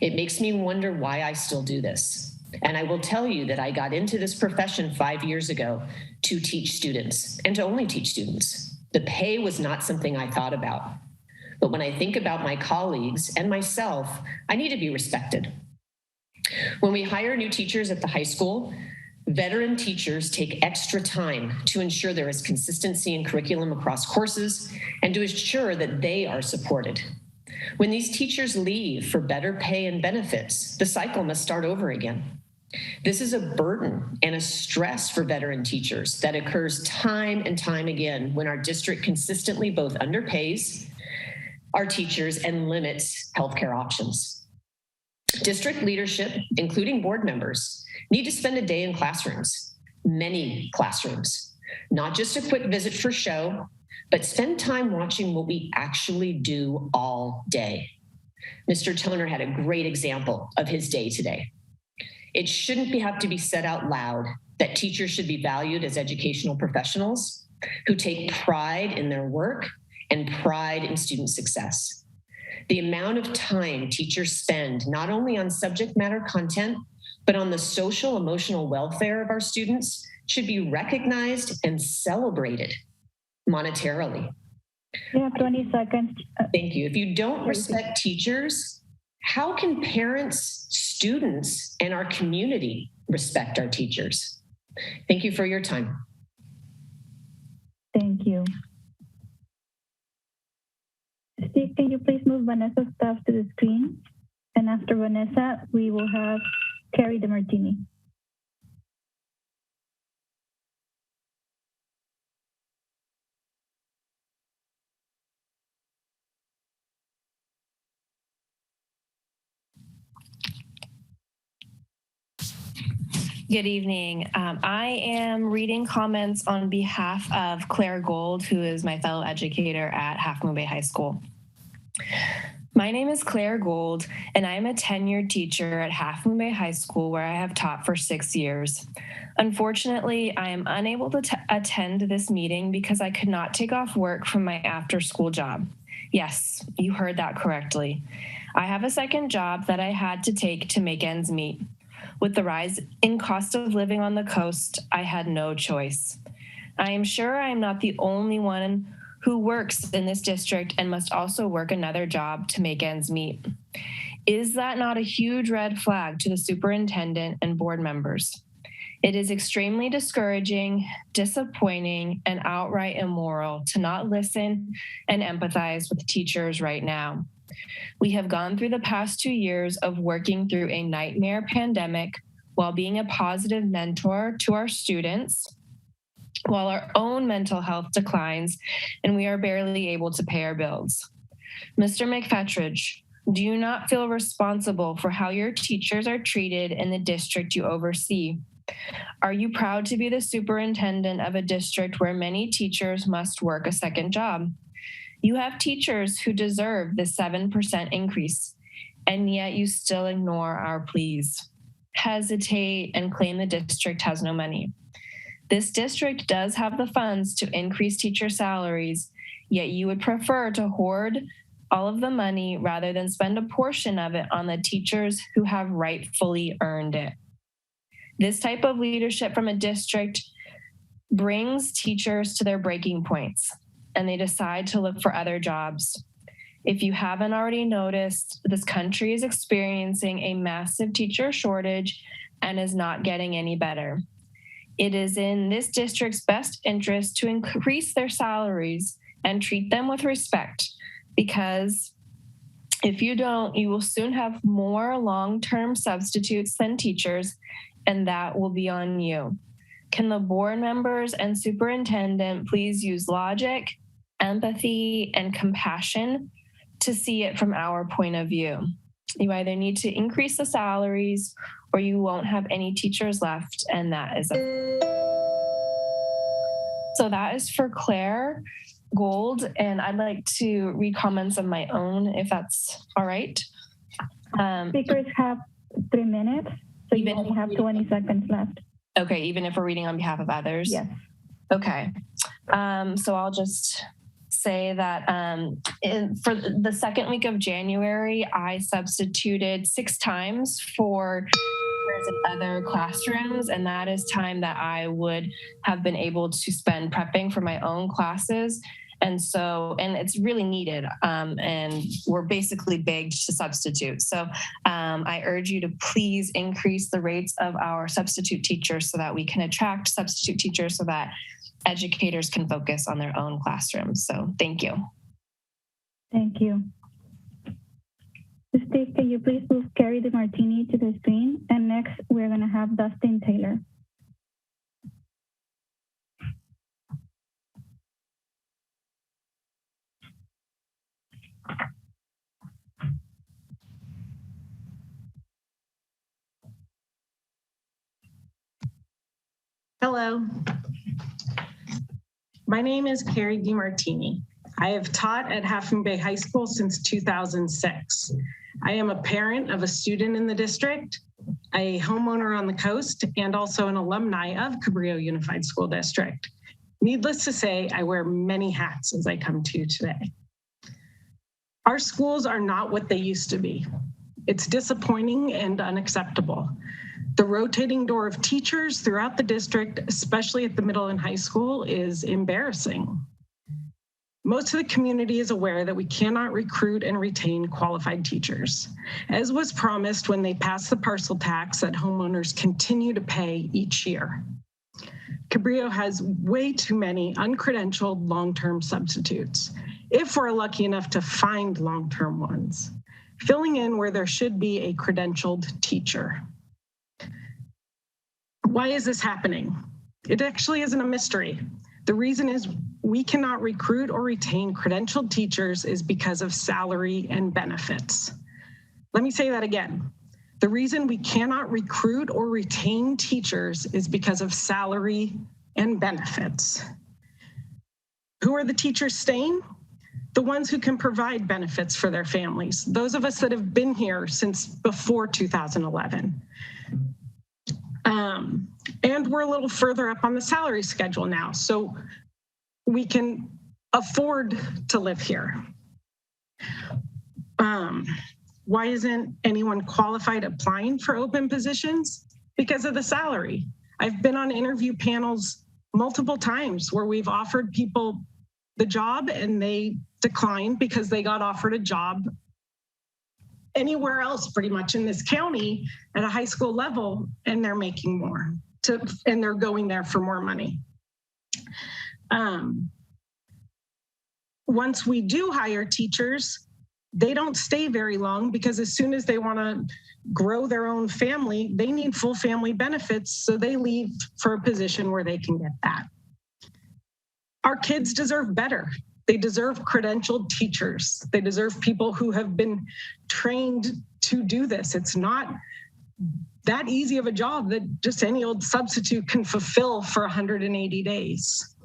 Speaker 15: it makes me wonder why I still do this. And I will tell you that I got into this profession 5 years ago to teach students and to only teach students. The pay was not something I thought about. But when I think about my colleagues and myself, I need to be respected. When we hire new teachers at the high school, veteran teachers take extra time to ensure there is consistency in curriculum across courses and to ensure that they are supported. When these teachers leave for better pay and benefits, the cycle must start over again. This is a burden and a stress for veteran teachers that occurs time and time again when our district consistently both underpays our teachers and limits healthcare options. District leadership, including board members, need to spend a day in classrooms, many classrooms, not just a quick visit for show, but spend time watching what we actually do all day. Mr. Toner had a great example of his day today. It shouldn't have to be said out loud that teachers should be valued as educational professionals who take pride in their work and pride in student success. The amount of time teachers spend not only on subject matter content, but on the social emotional welfare of our students should be recognized and celebrated monetarily.
Speaker 2: You have 20 seconds.
Speaker 15: Thank you. If you don't respect teachers, how can parents, students, and our community respect our teachers? Thank you for your time.
Speaker 2: Thank you. Steve, can you please move Vanessa's stuff to the screen? And after Vanessa, we will have Carrie DeMartini.
Speaker 16: Good evening. I am reading comments on behalf of Claire Gold, who is my fellow educator at Half Moon Bay High School. My name is Claire Gold, and I am a tenured teacher at Half Moon Bay High School, where I have taught for 6 years. Unfortunately, I am unable to attend this meeting because I could not take off work from my after-school job. Yes, you heard that correctly. I have a second job that I had to take to make ends meet. With the rise in cost of living on the coast, I had no choice. I am sure I am not the only one who works in this district and must also work another job to make ends meet. Is that not a huge red flag to the superintendent and board members? It is extremely discouraging, disappointing, and outright immoral to not listen and empathize with teachers right now. We have gone through the past 2 years of working through a nightmare pandemic while being a positive mentor to our students, while our own mental health declines and we are barely able to pay our bills. Mr. McFetridge, do you not feel responsible for how your teachers are treated in the district you oversee? Are you proud to be the superintendent of a district where many teachers must work a second job? You have teachers who deserve the 7% increase, and yet you still ignore our pleas, hesitate, and claim the district has no money. This district does have the funds to increase teacher salaries, yet you would prefer to hoard all of the money rather than spend a portion of it on the teachers who have rightfully earned it. This type of leadership from a district brings teachers to their breaking points, and they decide to look for other jobs. If you haven't already noticed, this country is experiencing a massive teacher shortage and is not getting any better. It is in this district's best interest to increase their salaries and treat them with respect, because if you don't, you will soon have more long-term substitutes than teachers, and that will be on you. Can the board members and superintendent please use logic, empathy, and compassion to see it from our point of view? You either need to increase the salaries or you won't have any teachers left, and that is So that is for Claire Gold, and I'd like to read comments of my own, if that's all right.
Speaker 2: Speakers have 3 minutes, so you only have 20 seconds left.
Speaker 16: Okay, even if we're reading on behalf of others?
Speaker 2: Yes.
Speaker 16: Okay. So I'll just say that for the second week of January, I substituted 6 times for teachers in other classrooms, and that is time that I would have been able to spend prepping for my own classes. And it's really needed, and we're basically begged to substitute. So I urge you to please increase the rates of our substitute teachers so that we can attract substitute teachers so that educators can focus on their own classrooms. So thank you.
Speaker 2: Thank you. Steve, can you please move Carrie DeMartini to the screen? And next, we're going to have Dustin Taylor.
Speaker 17: Hello. My name is Carrie DeMartini. I have taught at Half Moon Bay High School since 2006. I am a parent of a student in the district, a homeowner on the coast, and also an alumni of Cabrillo Unified School District. Needless to say, I wear many hats as I come to you today. Our schools are not what they used to be. It's disappointing and unacceptable. The rotating door of teachers throughout the district, especially at the middle and high school, is embarrassing. Most of the community is aware that we cannot recruit and retain qualified teachers, as was promised when they passed the parcel tax that homeowners continue to pay each year. Cabrillo has way too many uncredentialed long-term substitutes, if we're lucky enough to find long-term ones, filling in where there should be a credentialed teacher. Why is this happening? It actually isn't a mystery. The reason is we cannot recruit or retain credentialed teachers is because of salary and benefits. Let me say that again. The reason we cannot recruit or retain teachers is because of salary and benefits. Who are the teachers staying? The ones who can provide benefits for their families. Those of us that have been here since before 2011. And we're a little further up on the salary schedule now, so we can afford to live here. Why isn't anyone qualified applying for open positions? Because of the salary. I've been on interview panels multiple times where we've offered people the job and they declined because they got offered a job anywhere else pretty much in this county at a high school level, and they're making more, and they're going there for more money. Once we do hire teachers, they don't stay very long because as soon as they want to grow their own family, they need full family benefits, so they leave for a position where they can get that. Our kids deserve better. They deserve credentialed teachers. They deserve people who have been trained to do this. It's not that easy of a job that just any old substitute can fulfill for 180 days.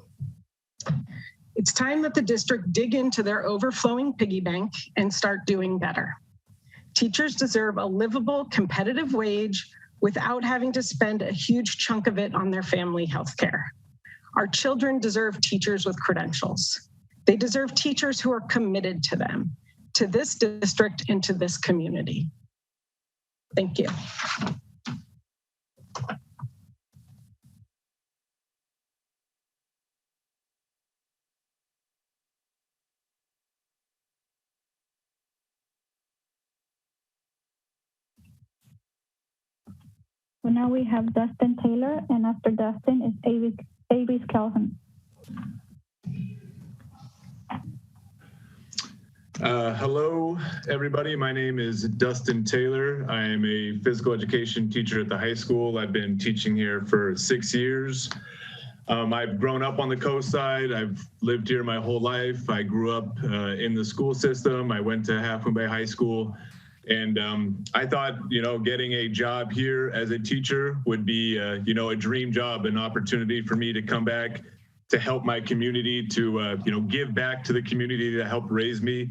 Speaker 17: It's time that the district dig into their overflowing piggy bank and start doing better. Teachers deserve a livable, competitive wage without having to spend a huge chunk of it on their family health care. Our children deserve teachers with credentials. They deserve teachers who are committed to them, to this district, and to this community. Thank you.
Speaker 2: Well, now we have Dustin Taylor, and after Dustin is Avis Calhoun.
Speaker 18: Hello, everybody. My name is Dustin Taylor. I am a physical education teacher at the high school. I've been teaching here for 6 years. I've grown up on the coast side. I've lived here my whole life. I grew up in the school system. I went to Half Moon Bay High School. And I thought, getting a job here as a teacher would be, a dream job, an opportunity for me to come back to help my community, to, give back to the community that helped raise me.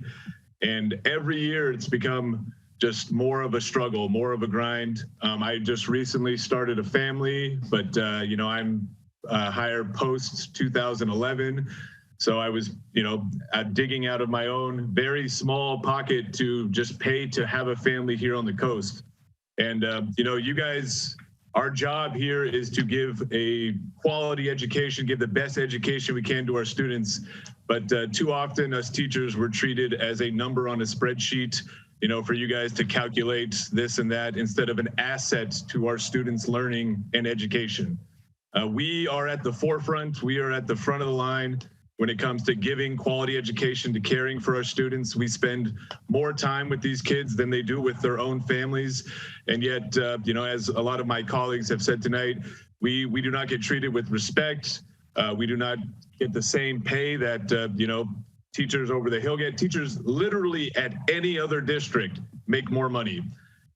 Speaker 18: And every year it's become just more of a struggle, more of a grind. I just recently started a family, but, I'm hired post 2011. So I was, digging out of my own very small pocket to just pay to have a family here on the coast. And, you guys, our job here is to give a quality education, give the best education we can to our students. But too often us teachers were treated as a number on a spreadsheet, for you guys to calculate this and that instead of an asset to our students' learning and education. We are at the forefront. We are at the front of the line when it comes to giving quality education, to caring for our students. We spend more time with these kids than they do with their own families. And yet, as a lot of my colleagues have said tonight, we do not get treated with respect. We do not get the same pay that, teachers over the hill get. Teachers literally at any other district make more money.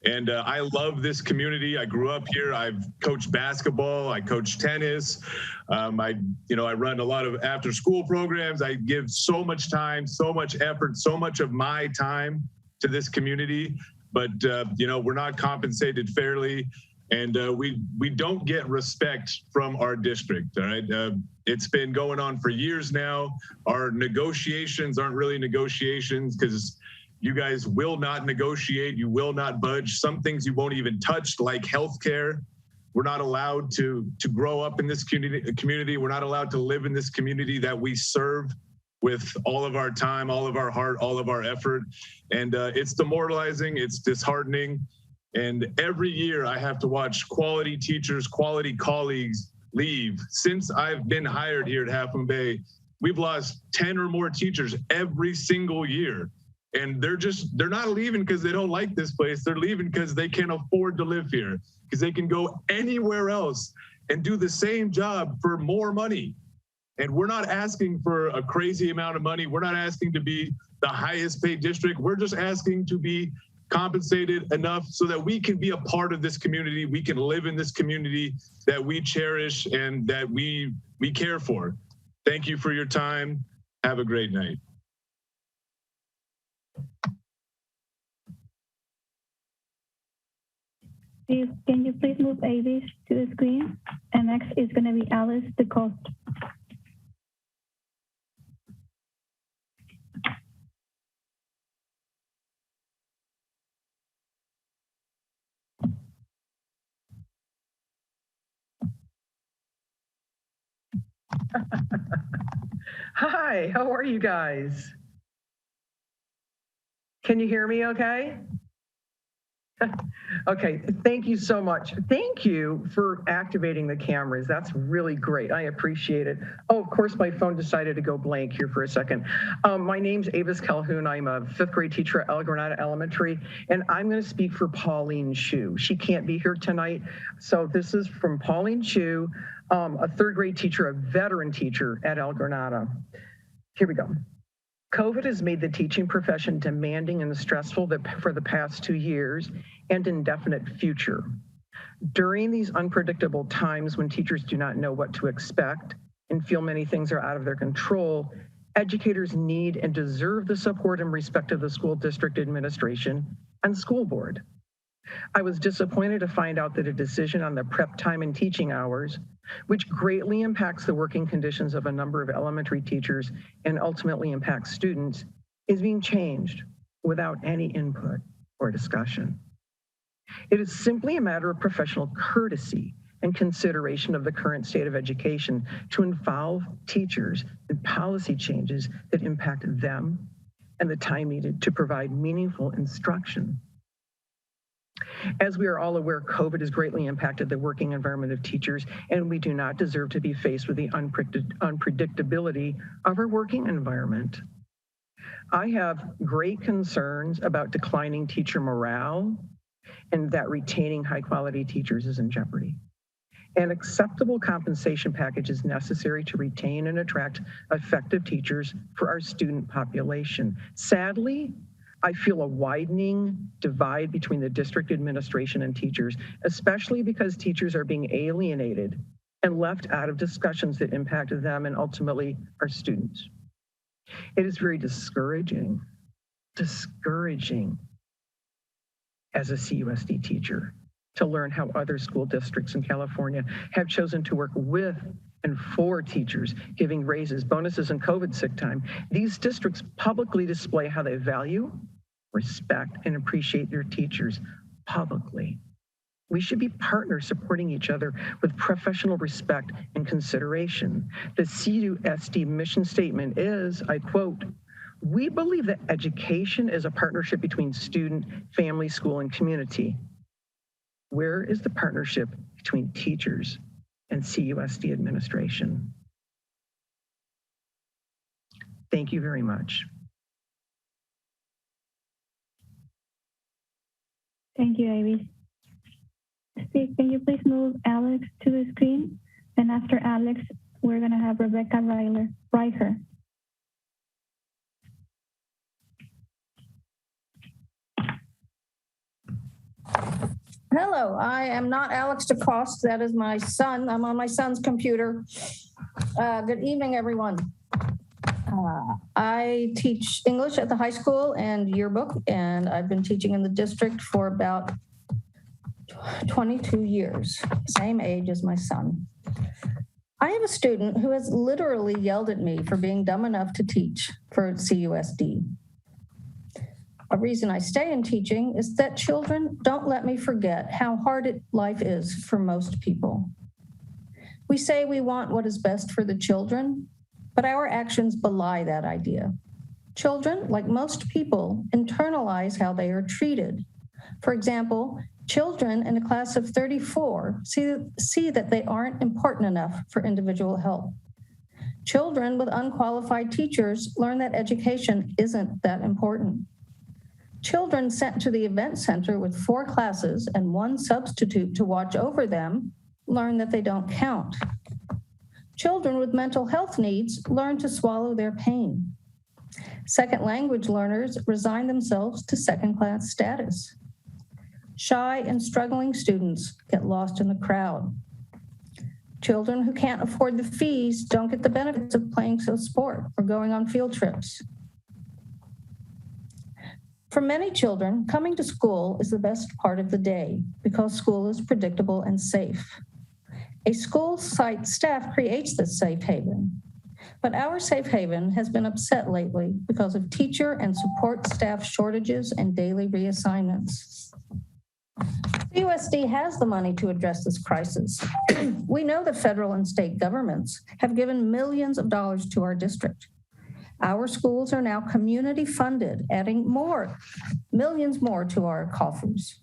Speaker 18: And I love this community. I grew up here. I've coached basketball. I coach tennis. I run a lot of after school programs. I give so much time, so much effort, so much of my time to this community. but we're not compensated fairly, and we don't get respect from our district. All right, it's been going on for years now. Our negotiations aren't really negotiations because you guys will not negotiate. You will not budge. Some things you won't even touch, like healthcare. We're not allowed to grow up in this community. We're not allowed to live in this community that we serve with all of our time, all of our heart, all of our effort. And it's demoralizing, it's disheartening. And every year I have to watch quality teachers, quality colleagues leave. Since I've been hired here at Half Moon Bay, we've lost 10 or more teachers every single year. And they're not leaving because they don't like this place. They're leaving because they can't afford to live here, because they can go anywhere else and do the same job for more money. And we're not asking for a crazy amount of money. We're not asking to be the highest paid district. We're just asking to be compensated enough so that we can be a part of this community. We can live in this community that we cherish and that we care for. Thank you for your time. Have a great night.
Speaker 2: Can you please move Avis to the screen? And next is going to be Alice DeCoste.
Speaker 19: Hi, how are you guys? Can you hear me okay? Okay, thank you so much. Thank you for activating the cameras. That's really great. I appreciate it. Oh, of course, my phone decided to go blank here for a second. My name's Avis Calhoun. I'm a 5th grade teacher at El Granada Elementary, and I'm going to speak for Pauline Chu. She can't be here tonight, so this is from Pauline Chu, a 3rd grade teacher, a veteran teacher at El Granada. Here we go. COVID has made the teaching profession demanding and stressful for the past 2 years and indefinite future. During these unpredictable times when teachers do not know what to expect and feel many things are out of their control, educators need and deserve the support and respect of the school district administration and school board. I was disappointed to find out that a decision on the prep time and teaching hours, which greatly impacts the working conditions of a number of elementary teachers and ultimately impacts students, is being changed without any input or discussion. It is simply a matter of professional courtesy and consideration of the current state of education to involve teachers in policy changes that impact them and the time needed to provide meaningful instruction. As we are all aware, COVID has greatly impacted the working environment of teachers, and we do not deserve to be faced with the unpredictability of our working environment. I have great concerns about declining teacher morale and that retaining high-quality teachers is in jeopardy. An acceptable compensation package is necessary to retain and attract effective teachers for our student population. Sadly, I feel a widening divide between the district administration and teachers, especially because teachers are being alienated and left out of discussions that impact them and ultimately our students. It is very discouraging as a CUSD teacher to learn how other school districts in California have chosen to work with and for teachers, giving raises, bonuses, and COVID sick time. These districts publicly display how they value, respect, and appreciate their teachers publicly. We should be partners supporting each other with professional respect and consideration. The CUSD mission statement is, I quote, "We believe that education is a partnership between student, family, school, and community." Where is the partnership between teachers and CUSD administration? Thank you very much.
Speaker 2: Thank you, Ivy. Steve, can you please move Alex to the screen? And after Alex, we're going to have Rebecca Reicher.
Speaker 20: Hello, I am not Alex DeCoste. That is my son. I'm on my son's computer. Good evening, everyone. I teach English at the high school and yearbook, and I've been teaching in the district for about 22 years, same age as my son. I have a student who has literally yelled at me for being dumb enough to teach for CUSD. A reason I stay in teaching is that children don't let me forget how hard life is for most people. We say we want what is best for the children, but our actions belie that idea. Children, like most people, internalize how they are treated. For example, children in a class of 34 see that they aren't important enough for individual help. Children with unqualified teachers learn that education isn't that important. Children sent to the event center with 4 classes and 1 substitute to watch over them learn that they don't count. Children with mental health needs learn to swallow their pain. Second language learners resign themselves to second-class status. Shy and struggling students get lost in the crowd. Children who can't afford the fees don't get the benefits of playing sport or going on field trips. For many children, coming to school is the best part of the day because school is predictable and safe. A school site staff creates this safe haven, but our safe haven has been upset lately because of teacher and support staff shortages and daily reassignments. CUSD has the money to address this crisis. We know the federal and state governments have given millions of dollars to our district. Our schools are now community funded, adding millions more to our coffers.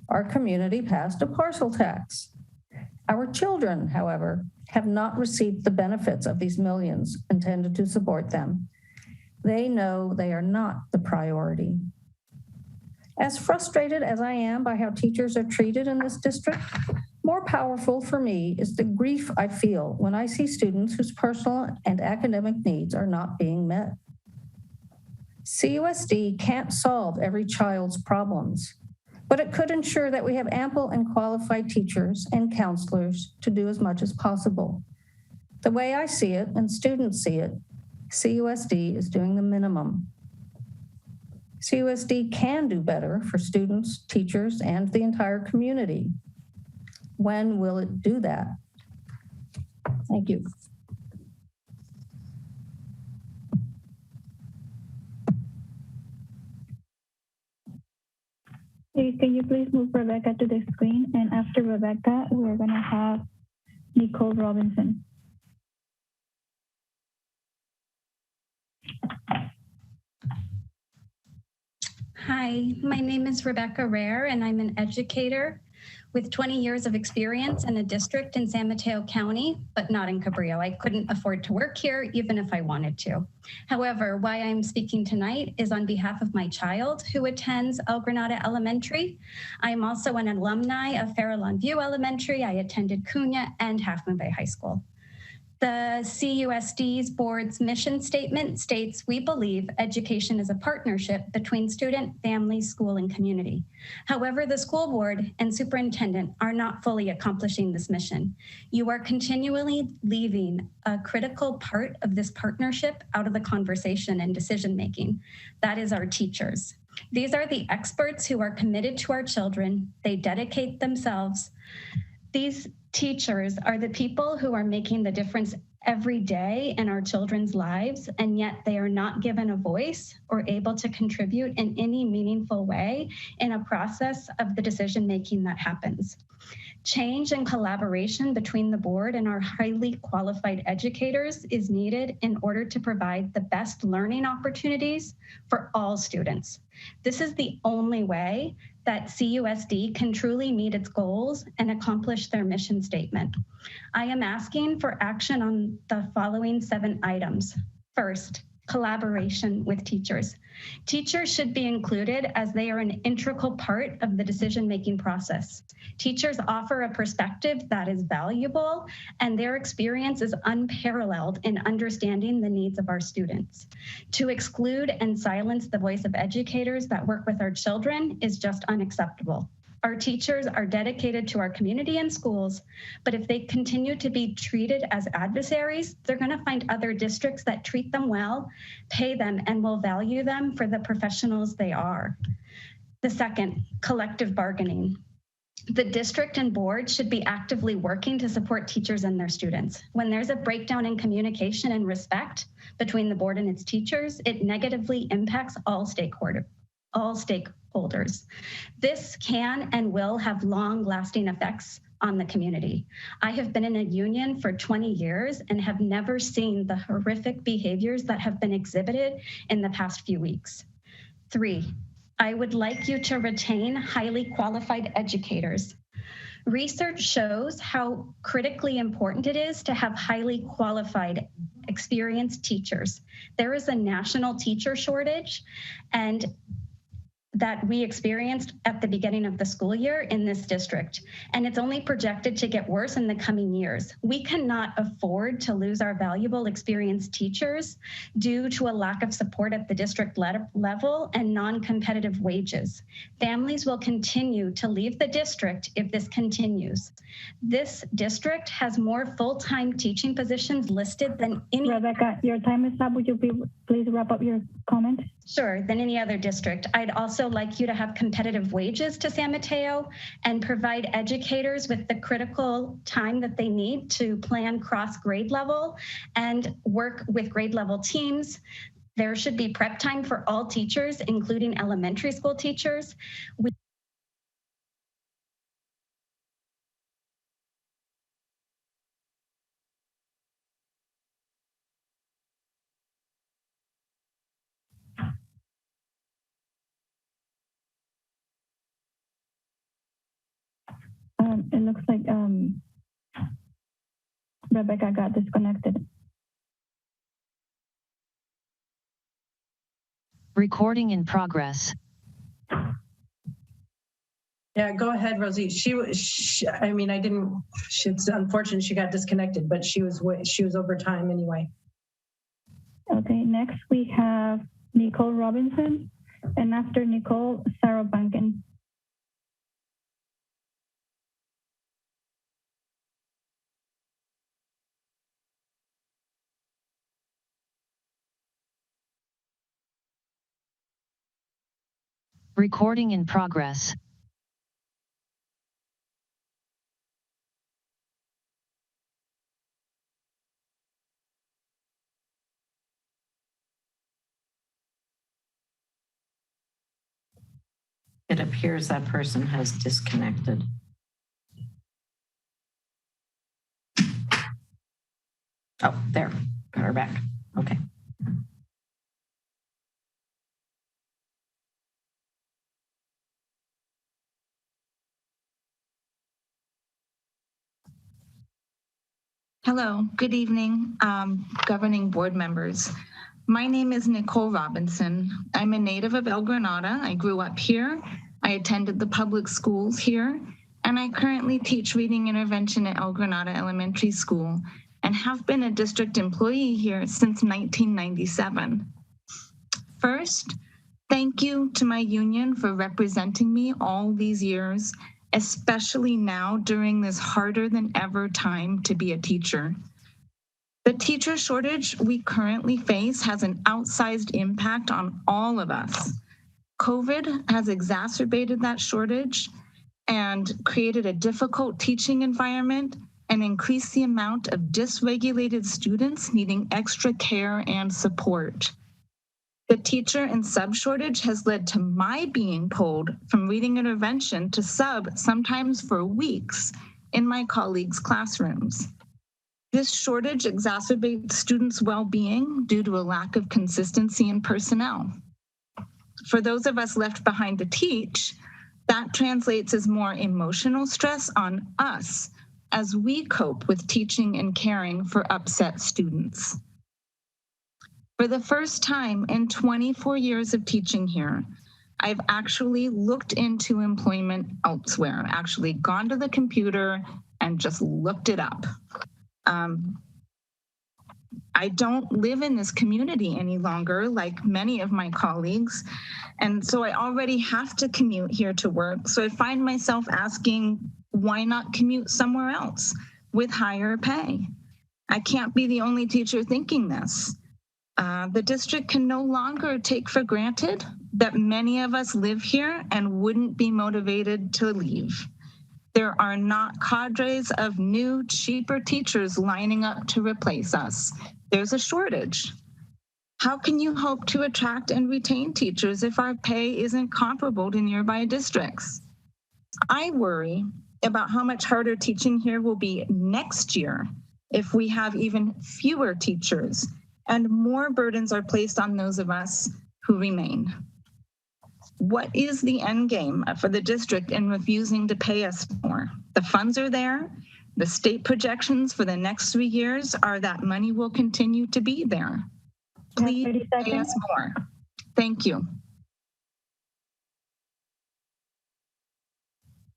Speaker 20: Our community passed a parcel tax. Our children, however, have not received the benefits of these millions intended to support them. They know they are not the priority. As frustrated as I am by how teachers are treated in this district, more powerful for me is the grief I feel when I see students whose personal and academic needs are not being met. CUSD can't solve every child's problems, but it could ensure that we have ample and qualified teachers and counselors to do as much as possible. The way I see it and students see it, CUSD is doing the minimum. CUSD can do better for students, teachers, and the entire community. When will it do that? Thank you.
Speaker 2: Can you please move Rebecca to the screen? And after Rebecca, we're going to have Nicole Robinson.
Speaker 21: Hi, my name is Rebecca Rare, and I'm an educator with 20 years of experience in a district in San Mateo County, but not in Cabrillo. I couldn't afford to work here even if I wanted to. However, why I'm speaking tonight is on behalf of my child who attends El Granada Elementary. I'm also an alumni of Farallon View Elementary. I attended Cunha and Half Moon Bay High School. The CUSD's board's mission statement states, we believe education is a partnership between student, family, school, and community. However, the school board and superintendent are not fully accomplishing this mission. You are continually leaving a critical part of this partnership out of the conversation and decision-making. That is our teachers. These are the experts who are committed to our children. They dedicate themselves. These teachers are the people who are making the difference every day in our children's lives, and yet they are not given a voice or able to contribute in any meaningful way in a process of the decision-making that happens. Change and collaboration between the board and our highly qualified educators is needed in order to provide the best learning opportunities for all students. This is the only way that CUSD can truly meet its goals and accomplish their mission statement. I am asking for action on the following 7 items. First, collaboration with teachers. Teachers should be included as they are an integral part of the decision-making process. Teachers offer a perspective that is valuable, and their experience is unparalleled in understanding the needs of our students. To exclude and silence the voice of educators that work with our children is just unacceptable. Our teachers are dedicated to our community and schools, but if they continue to be treated as adversaries, they're going to find other districts that treat them well, pay them, and will value them for the professionals they are. The second, collective bargaining. The district and board should be actively working to support teachers and their students. When there's a breakdown in communication and respect between the board and its teachers, it negatively impacts all stakeholders. This can and will have long-lasting effects on the community. I have been in a union for 20 years and have never seen the horrific behaviors that have been exhibited in the past few weeks. 3, I would like you to retain highly qualified educators. Research shows how critically important it is to have highly qualified, experienced teachers. There is a national teacher shortage, and that we experienced at the beginning of the school year in this district. And it's only projected to get worse in the coming years. We cannot afford to lose our valuable experienced teachers due to a lack of support at the district level and non-competitive wages. Families will continue to leave the district if this continues. This district has more full-time teaching positions listed than any—
Speaker 2: Rebecca, your time is up. Would you please wrap up your comment?
Speaker 21: Sure, than any other district. I'd also like you to have competitive wages to San Mateo and provide educators with the critical time that they need to plan cross grade level and work with grade level teams. There should be prep time for all teachers, including elementary school teachers.
Speaker 2: It looks like Rebecca got disconnected.
Speaker 1: Recording in progress.
Speaker 3: Yeah, go ahead, Rosie. It's unfortunate she got disconnected, but she was over time anyway.
Speaker 2: Okay, next we have Nicole Robinson, and after Nicole, Sarah Bunkin.
Speaker 1: Recording in progress.
Speaker 5: It appears that person has disconnected. Oh, there, got her back. Okay.
Speaker 22: Hello, good evening, governing board members. My name is Nicole Robinson. I'm a native of El Granada. I grew up here. I attended the public schools here, and I currently teach reading intervention at El Granada Elementary School and have been a district employee here since 1997. First, thank you to my union for representing me all these years, especially now during this harder than ever time to be a teacher. The teacher shortage we currently face has an outsized impact on all of us. COVID has exacerbated that shortage and created a difficult teaching environment and increased the amount of dysregulated students needing extra care and support. The teacher and sub shortage has led to my being pulled from reading intervention to sub, sometimes for weeks, in my colleagues' classrooms. This shortage exacerbates students' well-being due to a lack of consistency in personnel. For those of us left behind to teach, that translates as more emotional stress on us as we cope with teaching and caring for upset students. For the first time in 24 years of teaching here, I've actually looked into employment elsewhere, actually gone to the computer and just looked it up. I don't live in this community any longer, like many of my colleagues. And so I already have to commute here to work. So I find myself asking, why not commute somewhere else with higher pay? I can't be the only teacher thinking this. The district can no longer take for granted that many of us live here and wouldn't be motivated to leave. There are not cadres of new, cheaper teachers lining up to replace us. There's a shortage. How can you hope to attract and retain teachers if our pay isn't comparable to nearby districts? I worry about how much harder teaching here will be next year if we have even fewer teachers and more burdens are placed on those of us who remain. What is the end game for the district in refusing to pay us more? The funds are there. The state projections for the next 3 years are that money will continue to be there. Please pay us more. Thank you.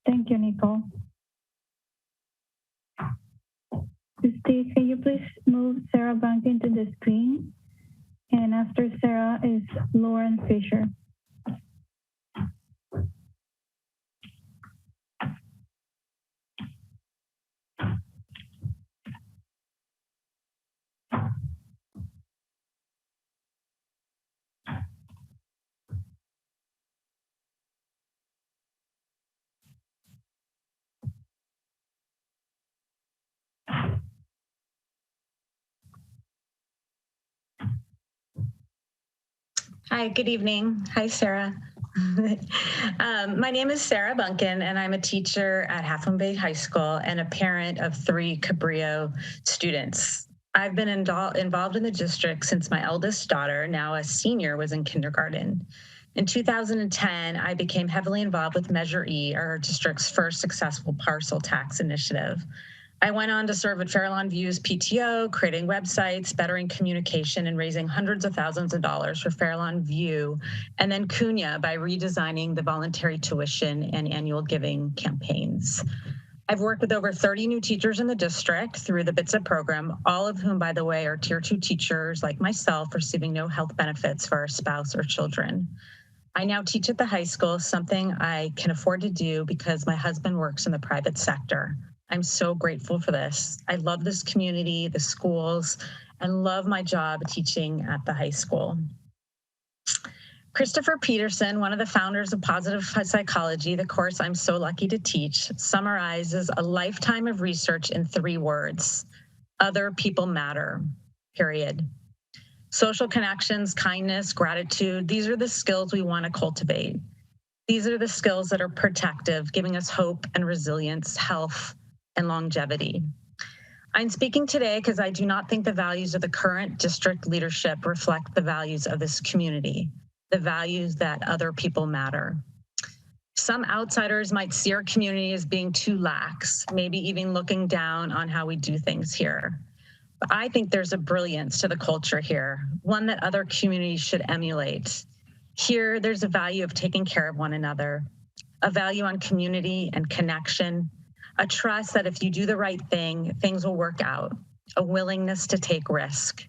Speaker 2: Thank you, Nicole. Steve, can you please move Sarah Bunkin to the screen? And after Sarah is Lauren Fisher.
Speaker 4: Hi, good evening. Hi, Sarah. My name is Sarah Bunkin, and I'm a teacher at Half Moon Bay High School and a parent of 3 Cabrillo students. I've been involved in the district since my eldest daughter, now a senior, was in kindergarten. In 2010, I became heavily involved with Measure E, our district's first successful parcel tax initiative. I went on to serve at Fairlawn View's PTO, creating websites, bettering communication, and raising hundreds of thousands of dollars for Fairlawn View, and then CUNA by redesigning the voluntary tuition and annual giving campaigns. I've worked with over 30 new teachers in the district through the BITSA program, all of whom, by the way, are Tier 2 teachers like myself, receiving no health benefits for our spouse or children. I now teach at the high school, something I can afford to do because my husband works in the private sector. I'm so grateful for this. I love this community, the schools, and love my job teaching at the high school. Christopher Peterson, one of the founders of Positive Psychology, the course I'm so lucky to teach, summarizes a lifetime of research in 3 words: other people matter, period. Social connections, kindness, gratitude, these are the skills we want to cultivate. These are the skills that are protective, giving us hope and resilience, health, and longevity. I'm speaking today because I do not think the values of the current district leadership reflect the values of this community, the values that other people matter. Some outsiders might see our community as being too lax, maybe even looking down on how we do things here. But I think there's a brilliance to the culture here, one that other communities should emulate. Here, there's a value of taking care of one another, a value on community and connection, a trust that if you do the right thing, things will work out, a willingness to take risk.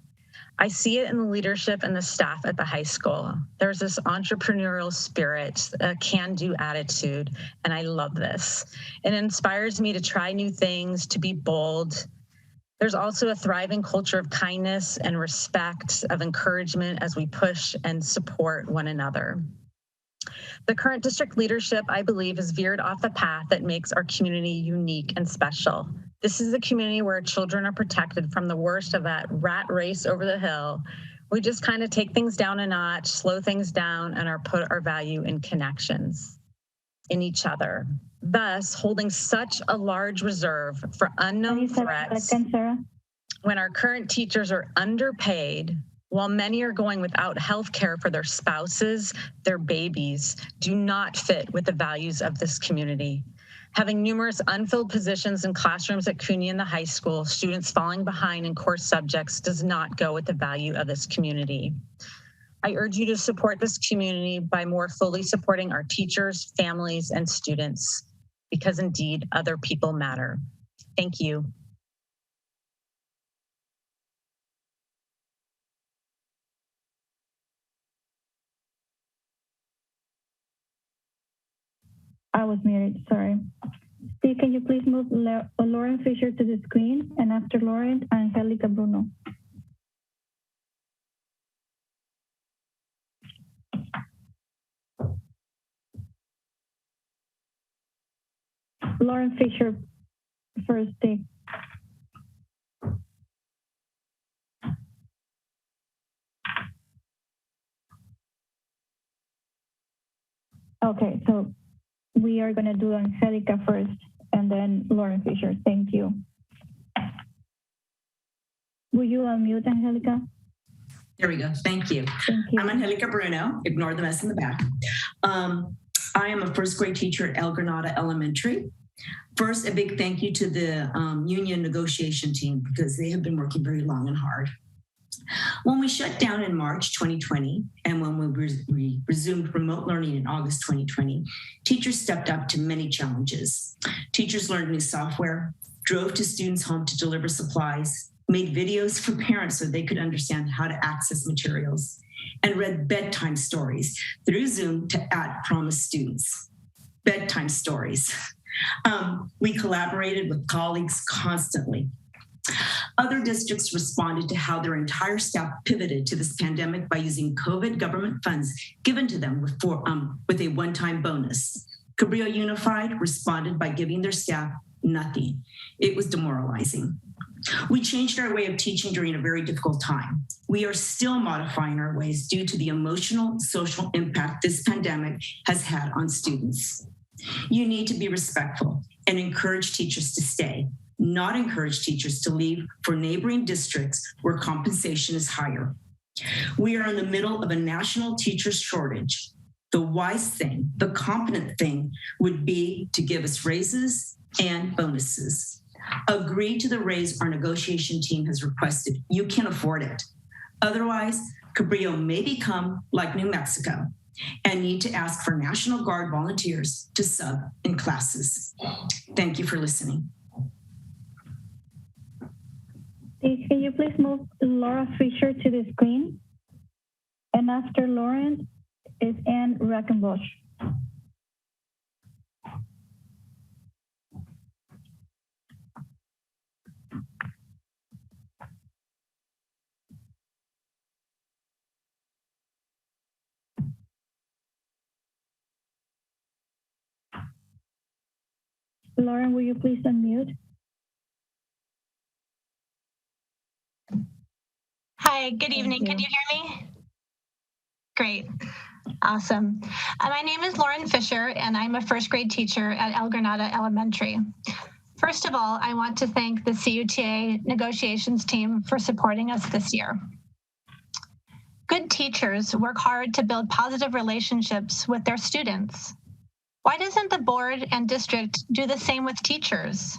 Speaker 4: I see it in the leadership and the staff at the high school. There's this entrepreneurial spirit, a can-do attitude, and I love this. It inspires me to try new things, to be bold. There's also a thriving culture of kindness and respect, of encouragement as we push and support one another. The current district leadership, I believe, has veered off the path that makes our community unique and special. This is a community where children are protected from the worst of that rat race over the hill. We just kind of take things down a notch, slow things down, and put our value in connections, in each other, thus holding such a large reserve for unknown threats. When our current teachers are underpaid, while many are going without health care for their spouses, their babies do not fit with the values of this community. Having numerous unfilled positions in classrooms at CUNY and the high school, students falling behind in core subjects does not go with the value of this community. I urge you to support this community by more fully supporting our teachers, families, and students, because indeed, other people matter. Thank you.
Speaker 2: I was muted, sorry. Steve, can you please move Lauren Fisher to the screen? And after Lauren, Angelica Bruno. Lauren Fisher first, Steve. Okay, so we are going to do Angelica first and then Lauren Fisher. Thank you. Will you unmute Angelica?
Speaker 6: There we go. Thank you. I'm Angelica Bruno. Ignore the mess in the back. I am a first grade teacher at El Granada Elementary. First, a big thank you to the union negotiation team because they have been working very long and hard. When we shut down in March 2020 and when we resumed remote learning in August 2020, teachers stepped up to many challenges. Teachers learned new software, drove to students' home to deliver supplies, made videos for parents so they could understand how to access materials, and read bedtime stories through Zoom to at-promise students. Bedtime stories. We collaborated with colleagues constantly. Other districts responded to how their entire staff pivoted to this pandemic by using COVID government funds given to them with a one-time bonus. Cabrillo Unified responded by giving their staff nothing. It was demoralizing. We changed our way of teaching during a very difficult time. We are still modifying our ways due to the emotional, social impact this pandemic has had on students. You need to be respectful and encourage teachers to stay, not encourage teachers to leave for neighboring districts where compensation is higher. We are in the middle of a national teacher shortage. The wise thing, the competent thing would be to give us raises and bonuses. Agree to the raise our negotiation team has requested. You can afford it. Otherwise, Cabrillo may become like New Mexico and need to ask for National Guard volunteers to sub in classes. Thank you for listening.
Speaker 2: Can you please move Laura Fisher to the screen? And after Lauren is Anne Rackenbosch. Lauren, will you please unmute?
Speaker 7: Hi, good evening. Can you hear me? Great. Awesome. My name is Lauren Fisher, and I'm a first grade teacher at El Granada Elementary. First of all, I want to thank the CUTA negotiations team for supporting us this year. Good teachers work hard to build positive relationships with their students. Why doesn't the board and district do the same with teachers?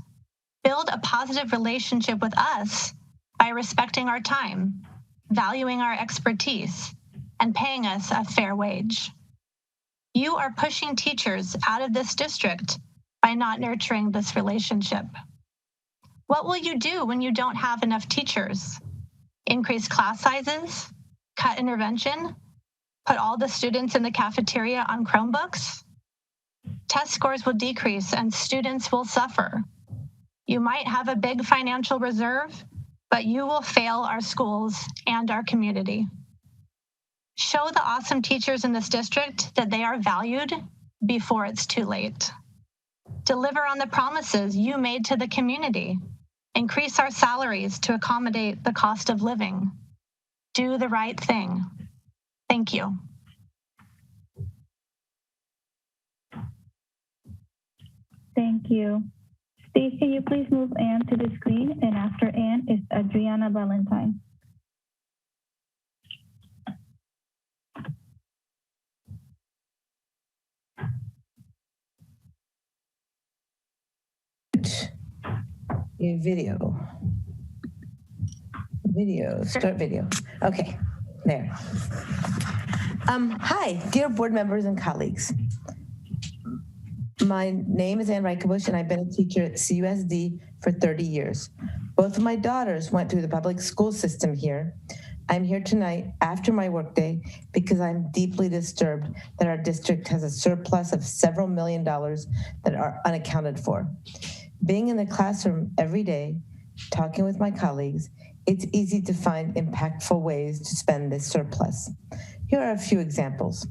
Speaker 7: Build a positive relationship with us by respecting our time, valuing our expertise, and paying us a fair wage. You are pushing teachers out of this district by not nurturing this relationship. What will you do when you don't have enough teachers? Increase class sizes? Cut intervention? Put all the students in the cafeteria on Chromebooks? Test scores will decrease and students will suffer. You might have a big financial reserve, but you will fail our schools and our community. Show the awesome teachers in this district that they are valued before it's too late. Deliver on the promises you made to the community. Increase our salaries to accommodate the cost of living. Do the right thing. Thank you.
Speaker 2: Thank you. Steve, can you please move Anne to the screen? And after Anne is Adriana Valentine.
Speaker 23: Video, start video. Okay, there. Hi, dear board members and colleagues. My name is Anne Reichenbusch, and I've been a teacher at CUSD for 30 years. Both of my daughters went through the public school system here.
Speaker 8: I'm here tonight after my workday because I'm deeply disturbed that our district has a surplus of several $1 million that are unaccounted for. Being in the classroom every day, talking with my colleagues, it's easy to find impactful ways to spend this surplus. Here are a few examples.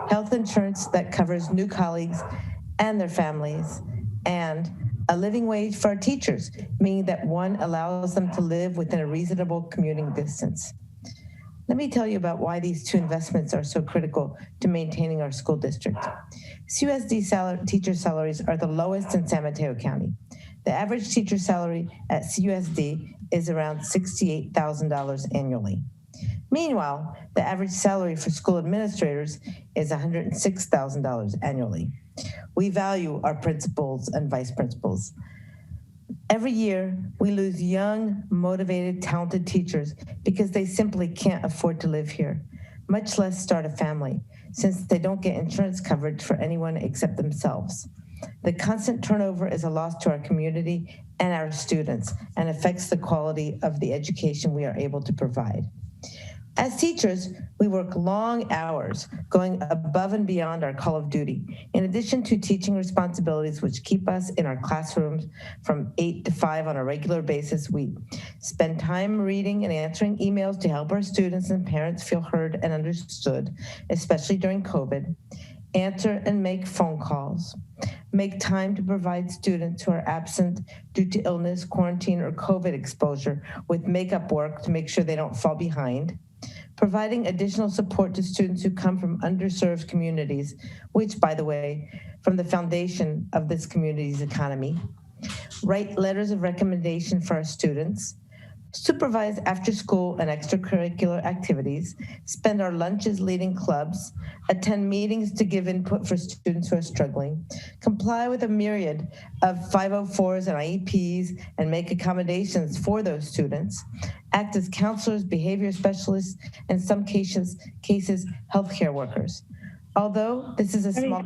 Speaker 8: Health insurance that covers new colleagues and their families, and a living wage for our teachers, meaning that one allows them to live within a reasonable commuting distance. Let me tell you about why these two investments are so critical to maintaining our school district. CUSD teacher salaries are the lowest in San Mateo County. The average teacher salary at CUSD is around $68,000 annually. Meanwhile, the average salary for school administrators is $106,000 annually. We value our principals and vice principals. Every year, we lose young, motivated, talented teachers because they simply can't afford to live here, much less start a family, since they don't get insurance coverage for anyone except themselves. The constant turnover is a loss to our community and our students and affects the quality of the education we are able to provide. As teachers, we work long hours, going above and beyond our call of duty. In addition to teaching responsibilities, which keep us in our classrooms from 8 to 5 on a regular basis, we spend time reading and answering emails to help our students and parents feel heard and understood, especially during COVID, answer and make phone calls, make time to provide students who are absent due to illness, quarantine, or COVID exposure with makeup work to make sure they don't fall behind, providing additional support to students who come from underserved communities, which, by the way, from the foundation of this community's economy, write letters of recommendation for our students, supervise after-school and extracurricular activities, spend our lunches leading clubs, attend meetings to give input for students who are struggling, comply with a myriad of 504s and IEPs and make accommodations for those students, act as counselors, behavior specialists, and in some cases healthcare workers. Although this is a small...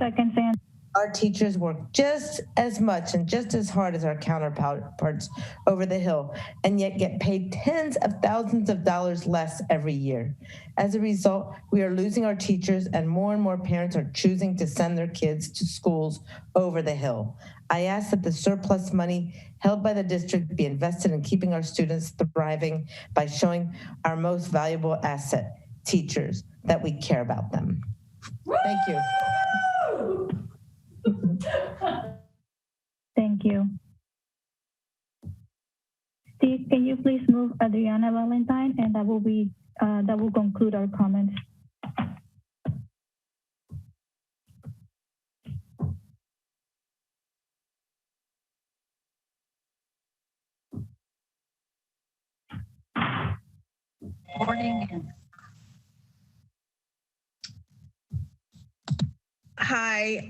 Speaker 8: Our teachers work just as much and just as hard as our counterparts over the hill, and yet get paid tens of thousands of dollars less every year. As a result, we are losing our teachers, and more parents are choosing to send their kids to schools over the hill. I ask that the surplus money held by the district be invested in keeping our students thriving by showing our most valuable asset, teachers, that we care about them. Thank you.
Speaker 2: Thank you. Steve, can you please move Adriana Valentine, and that will conclude our comments.
Speaker 1: Morning.
Speaker 9: Hi,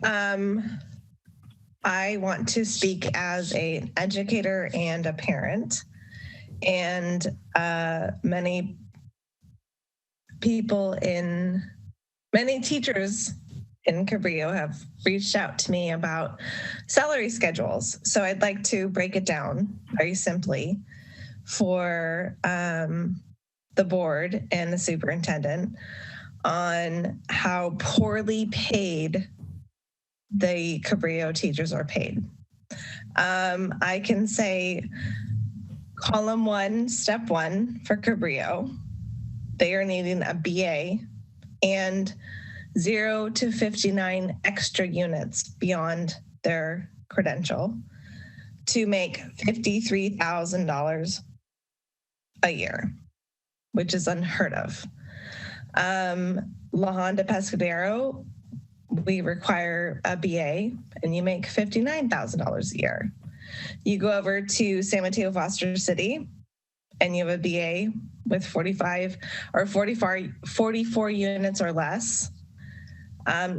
Speaker 9: I want to speak as an educator and a parent, and many teachers in Cabrillo have reached out to me about salary schedules. So I'd like to break it down very simply for the board and the superintendent on how poorly paid the Cabrillo teachers are paid. I can say column 1, step 1 for Cabrillo, they are needing a BA and 0 to 59 extra units beyond their credential to make $53,000 a year, which is unheard of. La Honda Pescadero, we require a BA and you make $59,000 a year. You go over to San Mateo Foster City and you have a BA with 44 units or less.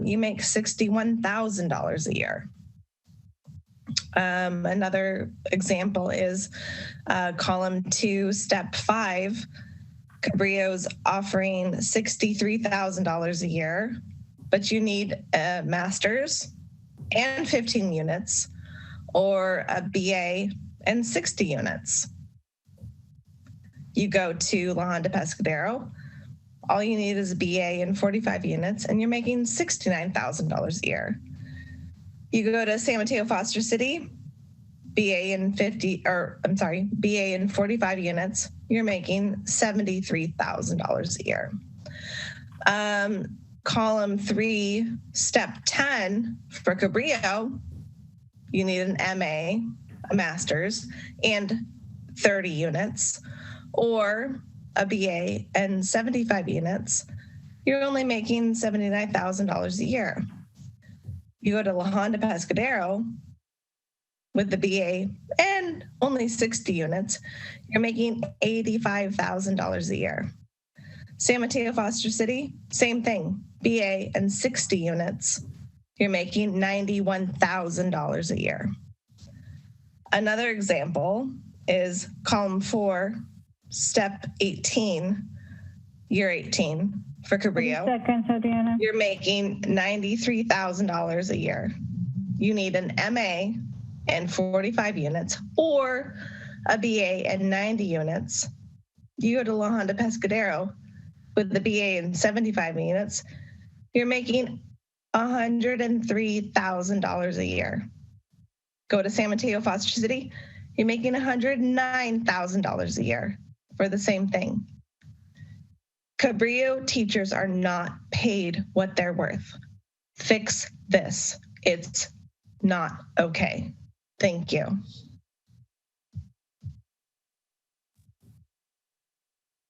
Speaker 9: You make $61,000 a year. Another example is column 2, step 5. Cabrillo's offering $63,000 a year, but you need a master's and 15 units or a BA and 60 units. You go to La Honda Pescadero, all you need is a BA in 45 units, and you're making $69,000 a year. You go to San Mateo Foster City, BA in 45 units, you're making $73,000 a year. Column 3, step 10 for Cabrillo, you need an MA, a master's, and 30 units, or a BA and 75 units, you're only making $79,000 a year. You go to La Honda Pescadero with the BA and only 60 units, you're making $85,000 a year. San Mateo Foster City, same thing, BA and 60 units, you're making $91,000 a year. Another example is column 4, step 18, year 18 for Cabrillo.
Speaker 2: Seconds, Adriana.
Speaker 9: You're making $93,000 a year. You need an MA and 45 units or a BA and 90 units. You go to La Honda Pescadero with the BA and 75 units, you're making $103,000 a year. Go to San Mateo Foster City, you're making $109,000 a year for the same thing. Cabrillo teachers are not paid what they're worth. Fix this. It's not okay. Thank you.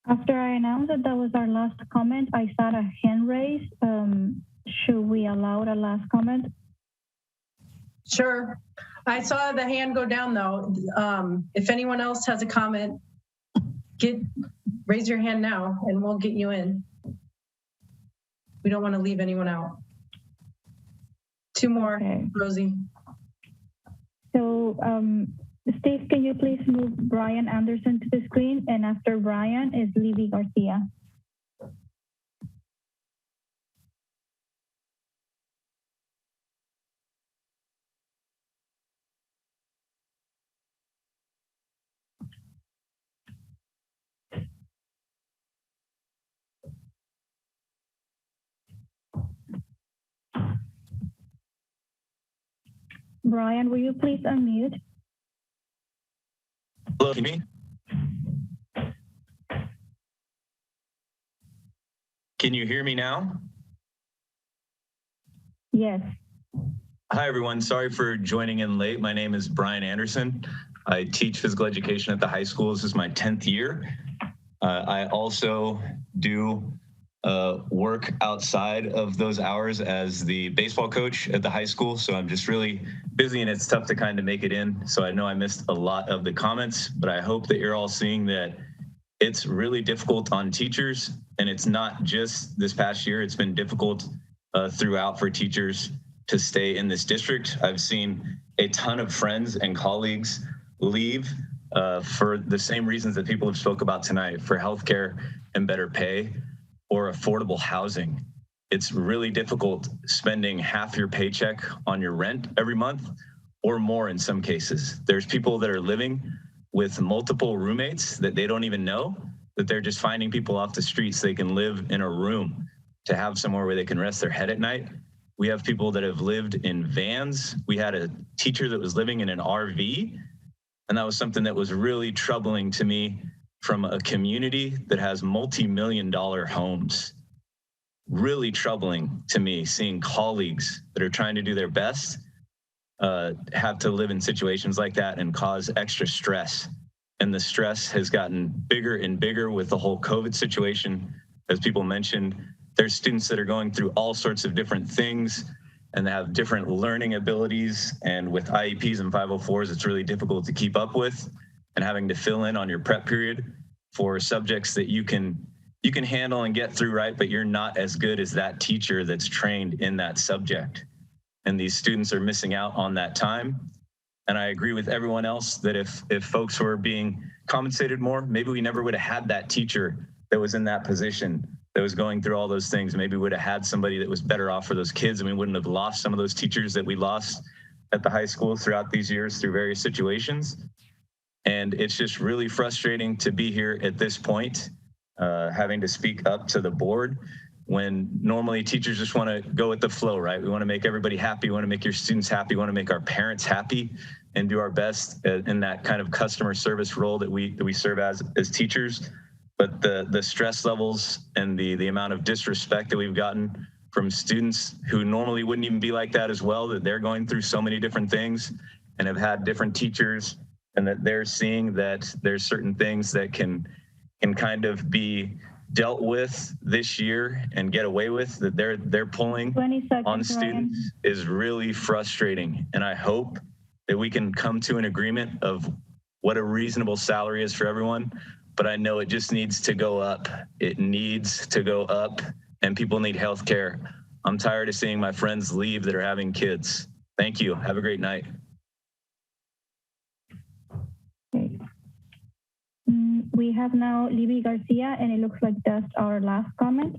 Speaker 2: After I announced that was our last comment, I saw a hand raised. Should we allow the last comment?
Speaker 3: Sure. I saw the hand go down though. If anyone else has a comment, raise your hand now and we'll get you in. We don't want to leave anyone out. 2 more, okay. Rosie.
Speaker 2: So Steve, can you please move Brian Anderson to the screen? And after Brian is Livy Garcia. Brian, will you please unmute?
Speaker 10: Hello, can you hear me? Can you hear me now?
Speaker 2: Yes.
Speaker 10: Hi, everyone. Sorry for joining in late. My name is Brian Anderson. I teach physical education at the high school. This is my 10th year. I also do work outside of those hours as the baseball coach at the high school. So I'm just really busy and it's tough to kind of make it in. So I know I missed a lot of the comments, but I hope that you're all seeing that it's really difficult on teachers. And it's not just this past year, it's been difficult throughout for teachers to stay in this district. I've seen a ton of friends and colleagues leave for the same reasons that people have spoke about tonight, for healthcare and better pay or affordable housing. It's really difficult spending half your paycheck on your rent every month or more in some cases. There's people that are living with multiple roommates that they don't even know, that they're just finding people off the streets so they can live in a room to have somewhere where they can rest their head at night. We have people that have lived in vans. We had a teacher that was living in an RV, and that was something that was really troubling to me from a community that has multi-million-dollar homes. Really troubling to me seeing colleagues that are trying to do their best have to live in situations like that and cause extra stress. And the stress has gotten bigger and bigger with the whole COVID situation. As people mentioned, there's students that are going through all sorts of different things and they have different learning abilities. And with IEPs and 504s, it's really difficult to keep up with, and having to fill in on your prep period for subjects that you can handle and get through, right? But you're not as good as that teacher that's trained in that subject. And these students are missing out on that time. And I agree with everyone else that if folks were being compensated more, maybe we never would have had that teacher that was in that position, that was going through all those things. Maybe we would have had somebody that was better off for those kids, and we wouldn't have lost some of those teachers that we lost at the high school throughout these years through various situations. And it's just really frustrating to be here at this point, having to speak up to the board when normally teachers just want to go with the flow, right? We want to make everybody happy. We want to make your students happy. We want to make our parents happy and do our best in that kind of customer service role that we serve as teachers. But the stress levels and the amount of disrespect that we've gotten from students who normally wouldn't even be like that as well, that they're going through so many different things and have had different teachers, and that they're seeing that there's certain things that can kind of be dealt with this year and get away with, that they're pulling on students is really frustrating. And I hope that we can come to an agreement of what a reasonable salary is for everyone. But I know it just needs to go up. It needs to go up, and people need health care. I'm tired of seeing my friends leave that are having kids. Thank you. Have a great night.
Speaker 2: Okay. We have now Libby Garcia, and it looks like that's our last comment.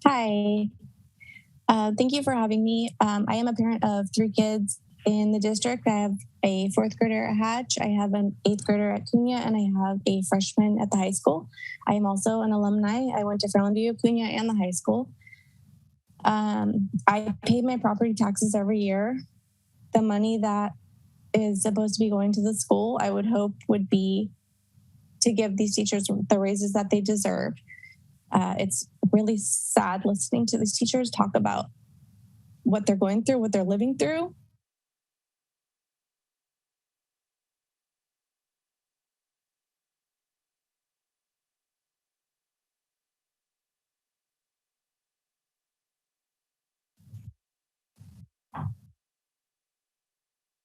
Speaker 11: Hi, thank you for having me. I am a parent of 3 kids in the district. I have a 4th grader at Hatch, I have an 8th grader at Cunha, and I have a freshman at the high school. I am also an alumni. I went to Fairland View, Cunha, and the high school. I pay my property taxes every year. The money that is supposed to be going to the school, I would hope would be to give these teachers the raises that they deserve. It's really sad listening to these teachers talk about what they're going through, what they're living through.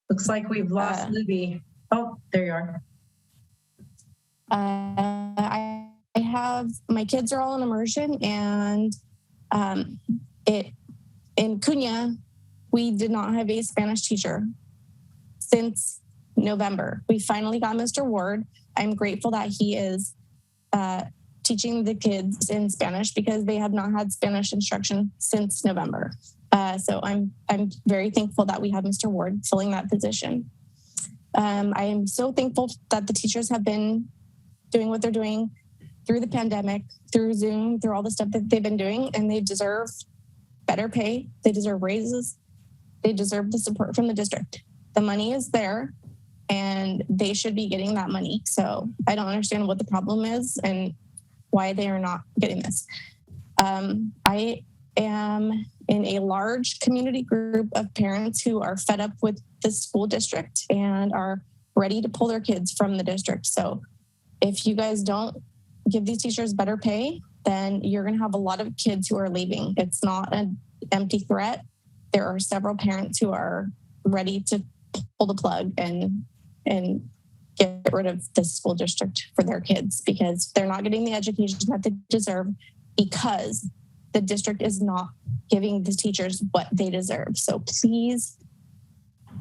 Speaker 3: Looks like we've lost Libby. Oh, there you are.
Speaker 11: I have, my kids are all in immersion, and in Cunha, we did not have a Spanish teacher since November. We finally got Mr. Ward. I'm grateful that he is teaching the kids in Spanish because they have not had Spanish instruction since November. So I'm very thankful that we have Mr. Ward filling that position. I am so thankful that the teachers have been doing what they're doing through the pandemic, through Zoom, through all the stuff that they've been doing, and they deserve better pay. They deserve raises. They deserve the support from the district. The money is there, and they should be getting that money. So I don't understand what the problem is and why they are not getting this. I am in a large community group of parents who are fed up with the school district and are ready to pull their kids from the district. So if you guys don't give these teachers better pay, then you're going to have a lot of kids who are leaving. It's not an empty threat. There are several parents who are ready to pull the plug and get rid of the school district for their kids because they're not getting the education that they deserve because the district is not giving the teachers what they deserve. So please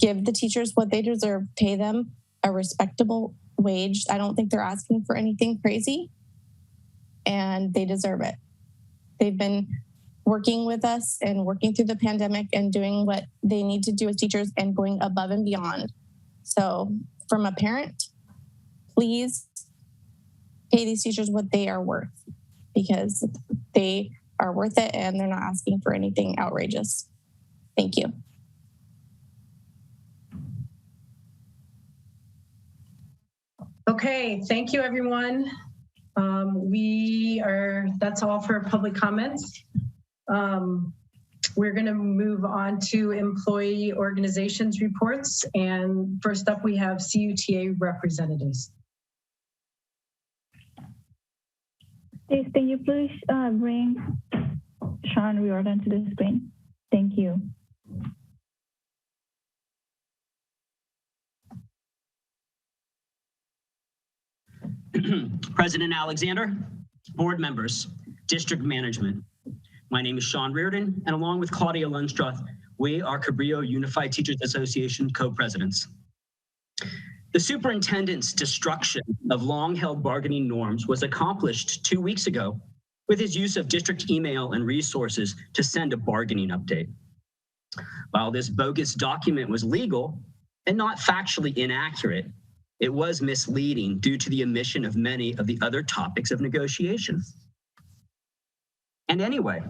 Speaker 11: give the teachers what they deserve, pay them a respectable wage. I don't think they're asking for anything crazy, and they deserve it. They've been working with us and working through the pandemic and doing what they need to do as teachers and going above and beyond. So from a parent, please pay these teachers what they are worth because they are worth it and they're not asking for anything outrageous. Thank you.
Speaker 3: Okay, thank you, everyone. That's all for public comments. We're gonna move on to employee organizations reports. And first up, we have CUTA representatives.
Speaker 2: Can you please bring Sean Riordan to the screen? Thank you.
Speaker 12: President Alexander, board members, district management. My name is Sean Reardon, and along with Claudia Lundstrath, we are Cabrillo Unified Teachers Association co-presidents. The superintendent's destruction of long-held bargaining norms was accomplished 2 weeks ago with his use of district email and resources to send a bargaining update. While this bogus document was legal and not factually inaccurate, it was misleading due to the omission of many of the other topics of negotiation. And anyway,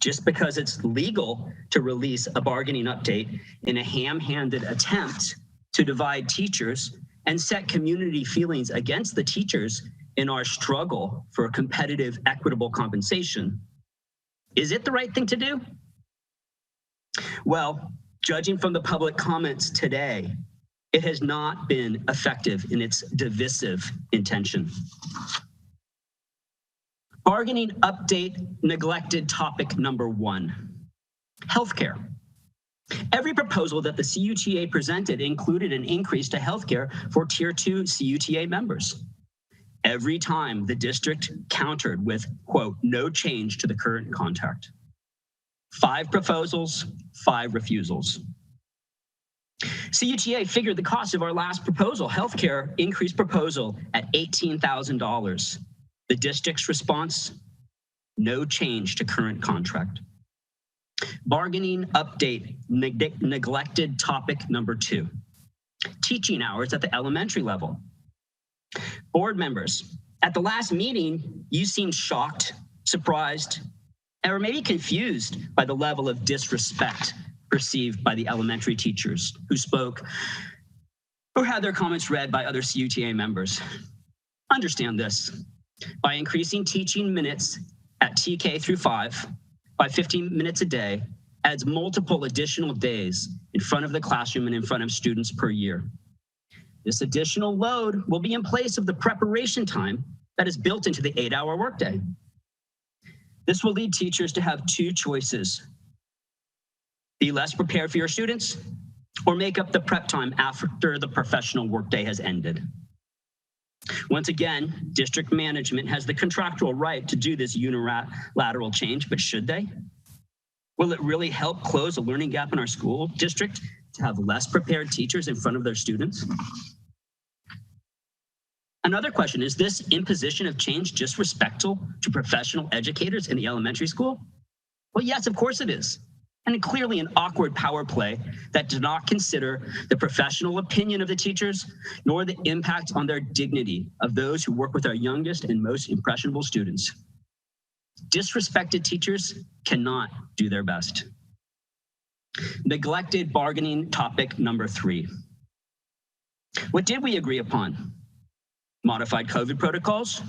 Speaker 12: just because it's legal to release a bargaining update in a ham-handed attempt to divide teachers and set community feelings against the teachers in our struggle for competitive, equitable compensation, is it the right thing to do? Well, judging from the public comments today, it has not been effective in its divisive intention. Bargaining update neglected topic number 1, healthcare. Every proposal that the CUTA presented included an increase to healthcare for Tier 2 CUTA members. Every time the district countered with, quote, no change to the current contract. 5 proposals, 5 refusals. CUTA figured the cost of our last proposal, healthcare increase proposal, at $18,000. The district's response, no change to current contract. Bargaining update neglected topic number 2, teaching hours at the elementary level. Board members, at the last meeting, you seemed shocked, surprised, or maybe confused by the level of disrespect perceived by the elementary teachers who spoke or had their comments read by other CUTA members. Understand this. By increasing teaching minutes at TK through 5 by 15 minutes a day adds multiple additional days in front of the classroom and in front of students per year. This additional load will be in place of the preparation time that is built into the 8-hour workday. This will lead teachers to have 2 choices: be less prepared for your students or make up the prep time after the professional workday has ended. Once again, district management has the contractual right to do this unilateral change, but should they? Will it really help close a learning gap in our school district to have less prepared teachers in front of their students? Another question, is this imposition of change disrespectful to professional educators in the elementary school? Well, yes, of course it is. And clearly an awkward power play that does not consider the professional opinion of the teachers, nor the impact on their dignity of those who work with our youngest and most impressionable students. Disrespected teachers cannot do their best. Neglected bargaining topic number 3. What did we agree upon? Modified COVID protocols,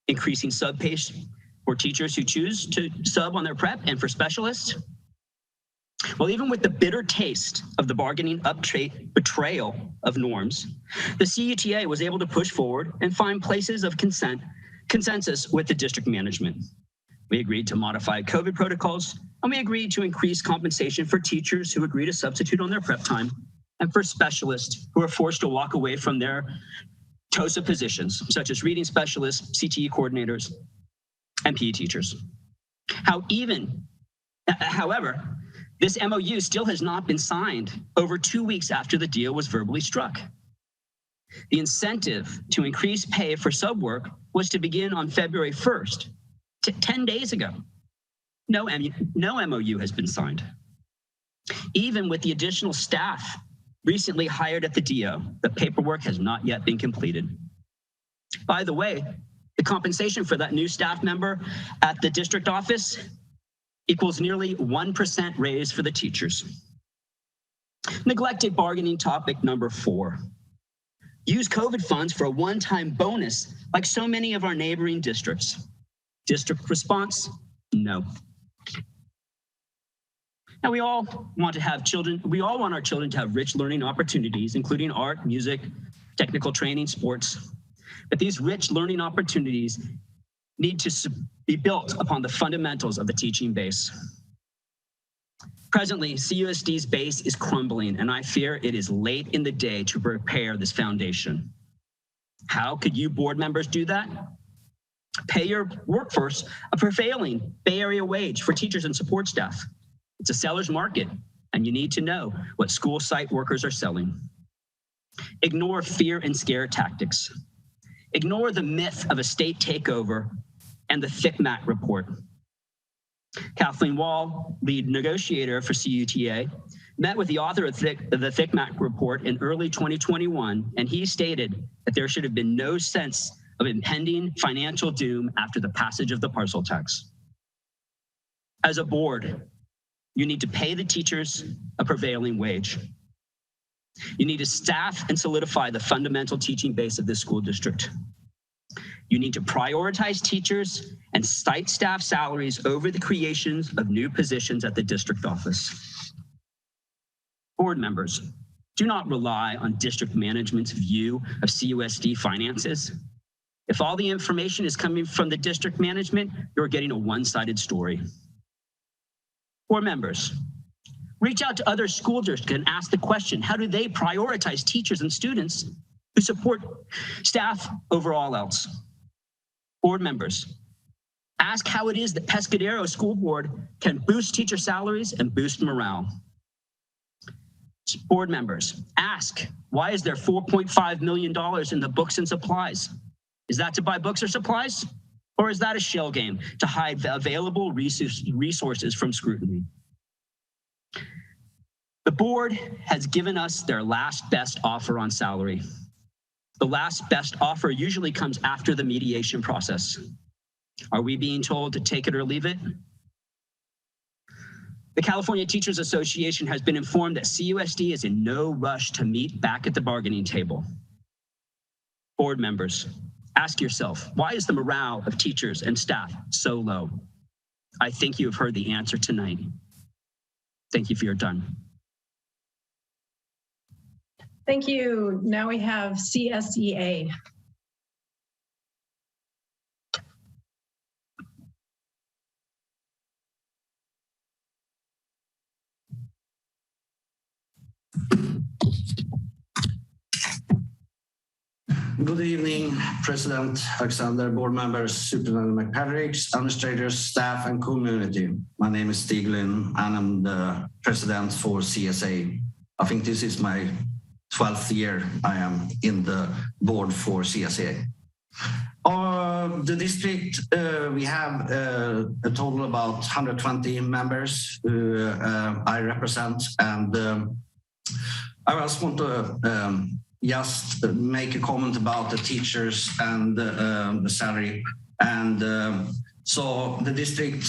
Speaker 12: increasing sub pay for teachers who choose to sub on their prep and for specialists. Well, even with the bitter taste of the bargaining update betrayal of norms, the CUTA was able to push forward and find places of consensus with the district management. We agreed to modify COVID protocols, and we agreed to increase compensation for teachers who agree to substitute on their prep time and for specialists who are forced to walk away from their TOSA positions, such as reading specialists, CTE coordinators, and PE teachers. However, this MOU still has not been signed over 2 weeks after the deal was verbally struck. The incentive to increase pay for sub work was to begin on February 1st, 10 days ago. No MOU has been signed. Even with the additional staff recently hired at the DO, the paperwork has not yet been completed. By the way, the compensation for that new staff member at the district office equals nearly 1% raise for the teachers. Neglected bargaining topic number 4. Use COVID funds for a one-time bonus like so many of our neighboring districts. District response, no. Now we all want our children to have rich learning opportunities, including art, music, technical training, sports. But these rich learning opportunities need to be built upon the fundamentals of the teaching base. Presently, CUSD's base is crumbling, and I fear it is late in the day to repair this foundation. How could you board members do that? Pay your workforce a prevailing Bay Area wage for teachers and support staff. It's a seller's market, and you need to know what school site workers are selling. Ignore fear and scare tactics. Ignore the myth of a state takeover and the THICMAC report. Kathleen Wall, lead negotiator for CUTA, met with the author of the THICMAC report in early 2021, and he stated that there should have been no sense of impending financial doom after the passage of the parcel tax. As a board, you need to pay the teachers a prevailing wage. You need to staff and solidify the fundamental teaching base of this school district. You need to prioritize teachers and site staff salaries over the creations of new positions at the district office. Board members, do not rely on district management's view of CUSD finances. If all the information is coming from the district management, you're getting a one-sided story. Board members, reach out to other school districts and ask the question, how do they prioritize teachers and students who support staff over all else? Board members, ask how it is that Pescadero School Board can boost teacher salaries and boost morale. Board members, ask, why is there $4.5 million in the books and supplies? Is that to buy books or supplies? Or is that a shell game to hide the available resources from scrutiny? The board has given us their last best offer on salary. The last best offer usually comes after the mediation process. Are we being told to take it or leave it? The California Teachers Association has been informed that CUSD is in no rush to meet back at the bargaining table. Board members, ask yourself, why is the morale of teachers and staff so low? I think you have heard the answer tonight. Thank you for your time.
Speaker 3: Thank you. Now we have CSEA.
Speaker 13: Good evening, President Alexander, board members, Superintendent McPatrick, administrators, staff, and community. My name is Stig Lynn, and I'm the president for CSA. I think this is my 12th year I am in the board for CSA. The district, we have a total about 120 members who I represent, and I just want to just make a comment about the teachers and the salary. And so the district,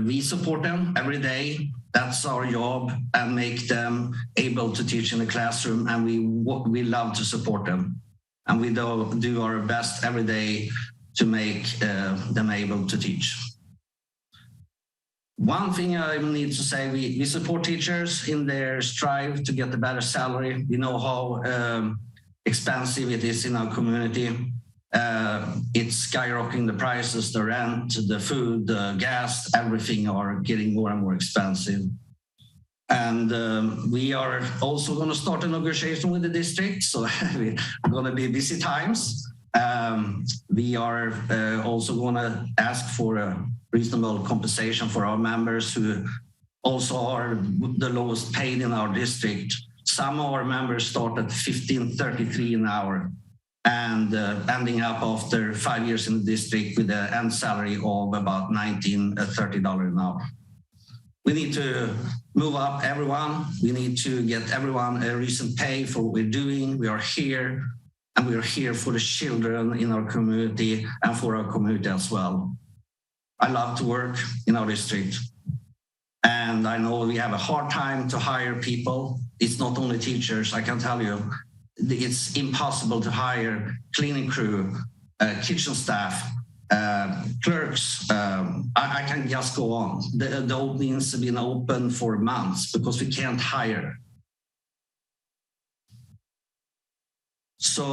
Speaker 13: we support them every day. That's our job, and make them able to teach in the classroom. And we love to support them. And we do our best every day to make them able to teach. One thing I need to say, we support teachers in their strive to get a better salary. We know how expensive it is in our community. It's skyrocketing the prices, the rent, the food, the gas, everything are getting more and more expensive. And we are also going to start a negotiation with the district. So we're going to be busy times. We are also going to ask for a reasonable compensation for our members who also are the lowest paid in our district. Some of our members start at $15.33 an hour and ending up after 5 years in the district with an end salary of about $19.30 an hour. We need to move up everyone. We need to get everyone a recent pay for what we're doing. We are here, and we are here for the children in our community and for our community as well. I love to work in our district, and I know we have a hard time to hire people. It's not only teachers, I can tell you. It's impossible to hire cleaning crew, kitchen staff, clerks. I can just go on. The openings have been open for months because we can't hire. So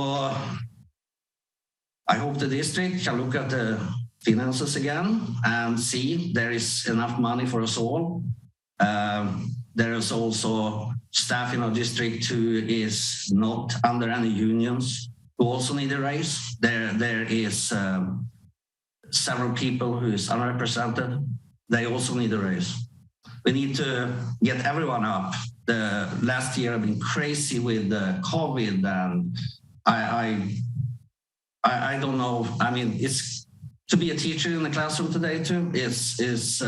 Speaker 13: I hope the district can look at the finances again and see there is enough money for us all. There is also staff in our district who is not under any unions who also need a raise. There is several people who is unrepresented, they also need a raise. We need to get everyone up. The last year I've been crazy with the COVID, and I don't know. I mean, it's to be a teacher in the classroom today too. Is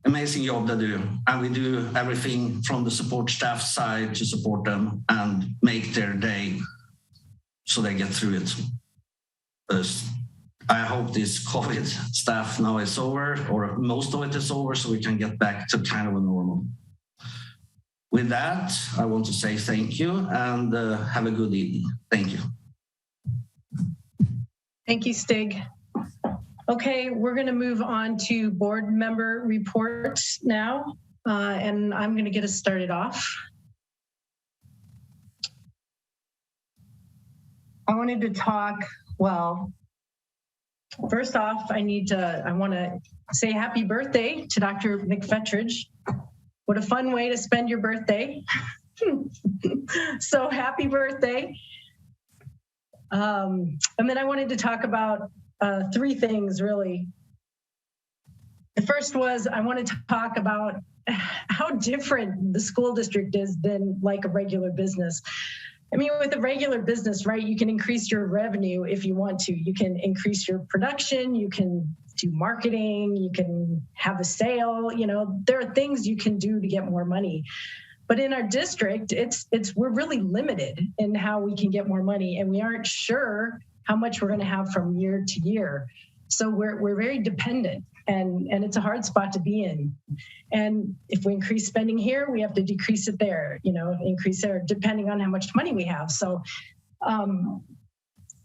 Speaker 13: amazing job they do, and we do everything from the support staff side to support them and make their day so they get through it. I hope this COVID stuff now is over, or most of it is over, so we can get back to kind of a normal. With that, I want to say thank you and have a good evening. Thank you.
Speaker 3: Thank you, Stig. Okay, we're going to move on to board member reports now, and I'm going to get us started off. I wanted to talk, well, first off, I want to say happy birthday to Dr. McFetridge. What a fun way to spend your birthday. So happy birthday. And then I wanted to talk about three things, really. The first was I wanted to talk about how different the school district is than like a regular business. I mean, with a regular business, right, you can increase your revenue if you want to. You can increase your production, you can do marketing, you can have a sale, you know, there are things you can do to get more money. But in our district, we're really limited in how we can get more money, and we aren't sure how much we're going to have from year to year. So we're very dependent, and it's a hard spot to be in. And if we increase spending here, we have to decrease it there, you know, increase there depending on how much money we have. So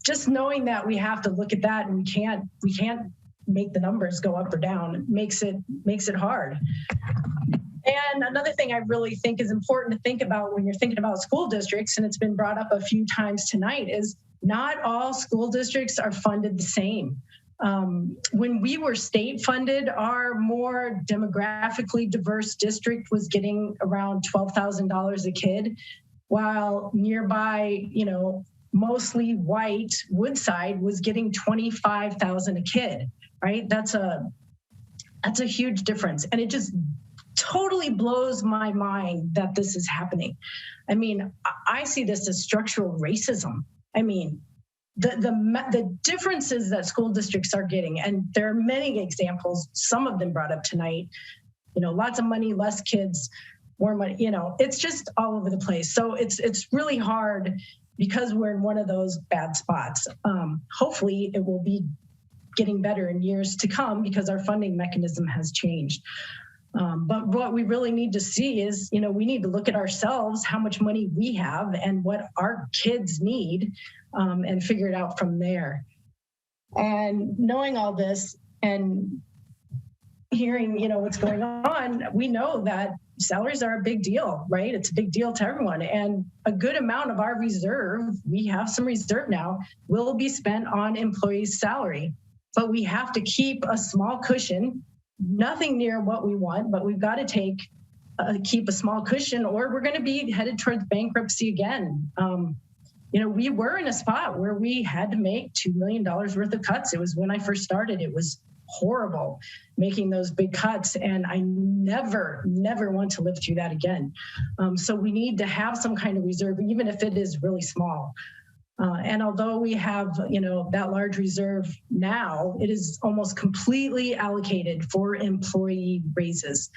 Speaker 3: just knowing that we have to look at that, and we can't make the numbers go up or down makes it hard. And another thing I really think is important to think about when you're thinking about school districts, and it's been brought up a few times tonight, is not all school districts are funded the same. When we were state funded, our more demographically diverse district was getting around $12,000 a kid, while nearby, you know, mostly white Woodside was getting $25,000 a kid, right? That's a huge difference. And it just totally blows my mind that this is happening. I mean, I see this as structural racism. I mean, the differences that school districts are getting, and there are many examples, some of them brought up tonight, you know, lots of money, less kids, more money, you know, it's just all over the place. So it's really hard because we're in one of those bad spots. Hopefully it will be getting better in years to come because our funding mechanism has changed. But what we really need to see is, you know, we need to look at ourselves, how much money we have and what our kids need, and figure it out from there. And knowing all this and hearing, you know, what's going on, we know that salaries are a big deal, right? It's a big deal to everyone. And a good amount of our reserve, we have some reserve now, will be spent on employees' salary. But we have to keep a small cushion, nothing near what we want, but we've got to keep a small cushion, or we're going to be headed towards bankruptcy again. You know, we were in a spot where we had to make $2 million worth of cuts. It was when I first started, it was horrible making those big cuts. And I never want to live through that again. So we need to have some kind of reserve, even if it is really small. And although we have, you know, that large reserve now, it is almost completely allocated for employee raises.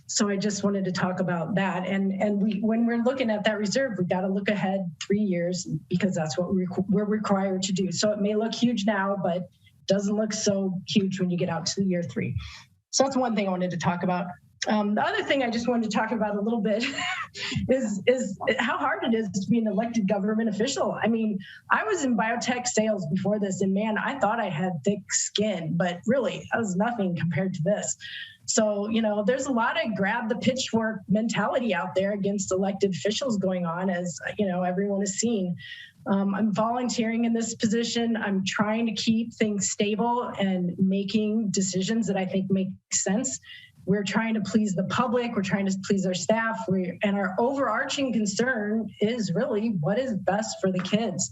Speaker 3: So I just wanted to talk about that. And when we're looking at that reserve, we got to look ahead 3 years because that's what we're required to do. So it may look huge now, but doesn't look so huge when you get out to the year 3. So that's one thing I wanted to talk about. The other thing I just wanted to talk about a little bit is how hard it is to be an elected government official. I mean, I was in biotech sales before this, and man, I thought I had thick skin, but really, I was nothing compared to this. So, you know, there's a lot of grab the pitchfork mentality out there against elected officials going on, as, you know, everyone has seen. I'm volunteering in this position. I'm trying to keep things stable and making decisions that I think make sense. We're trying to please the public. We're trying to please our staff. And our overarching concern is really what is best for the kids.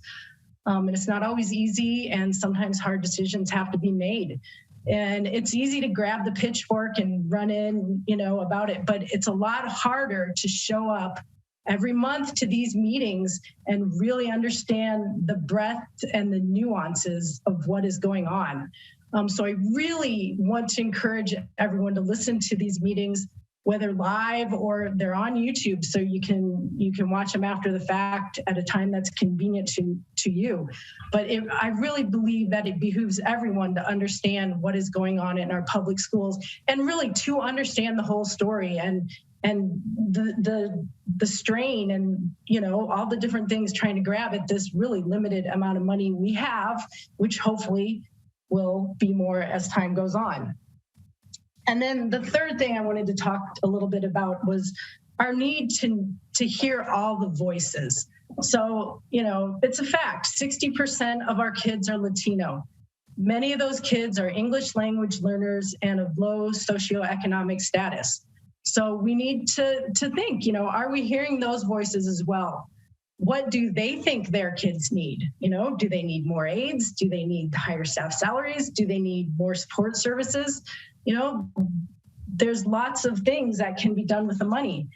Speaker 3: And it's not always easy, and sometimes hard decisions have to be made. And it's easy to grab the pitchfork and run in, about it, but it's a lot harder to show up every month to these meetings and really understand the breadth and the nuances of what is going on. So I really want to encourage everyone to listen to these meetings, whether live or they're on YouTube, so you can watch them after the fact at a time that's convenient to you. But I really believe that it behooves everyone to understand what is going on in our public schools, and really to understand the whole story and the strain and all the different things trying to grab at this really limited amount of money we have, which hopefully will be more as time goes on. And then the third thing I wanted to talk a little bit about was our need to hear all the voices. So, it's a fact, 60% of our kids are Latino. Many of those kids are English language learners and of low socioeconomic status. So we need to think, are we hearing those voices as well? What do they think their kids need? Do they need more aides? Do they need higher staff salaries? Do they need more support services? There's lots of things that can be done with the money.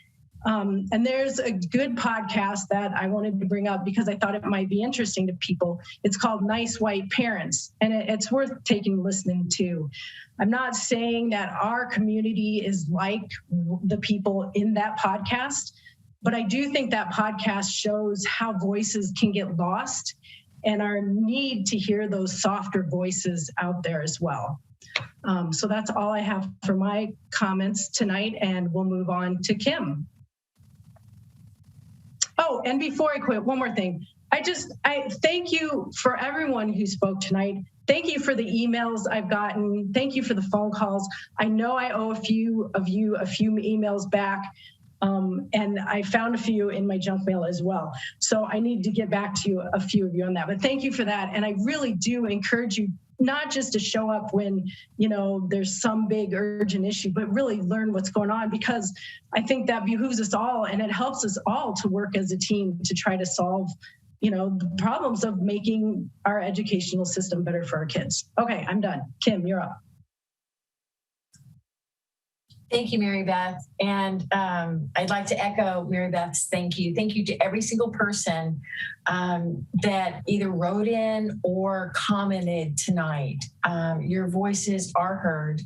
Speaker 3: And there's a good podcast that I wanted to bring up because I thought it might be interesting to people. It's called Nice White Parents, and it's worth listening to. I'm not saying that our community is like the people in that podcast, but I do think that podcast shows how voices can get lost and our need to hear those softer voices out there as well. So that's all I have for my comments tonight, and we'll move on to Kim. Oh, and before I quit, one more thing. I thank you for everyone who spoke tonight. Thank you for the emails I've gotten. Thank you for the phone calls. I know I owe a few of you a few emails back. And I found a few in my junk mail as well. So I need to get back to a few of you on that, but thank you for that. And I really do encourage you not just to show up when, there's some big urgent issue, but really learn what's going on, because I think that behooves us all, and it helps us all to work as a team to try to solve, the problems of making our educational system better for our kids. Okay, I'm done. Kim, you're up.
Speaker 14: Thank you, Mary Beth. And I'd like to echo Mary Beth's thank you. Thank you to every single person that either wrote in or commented tonight. Your voices are heard.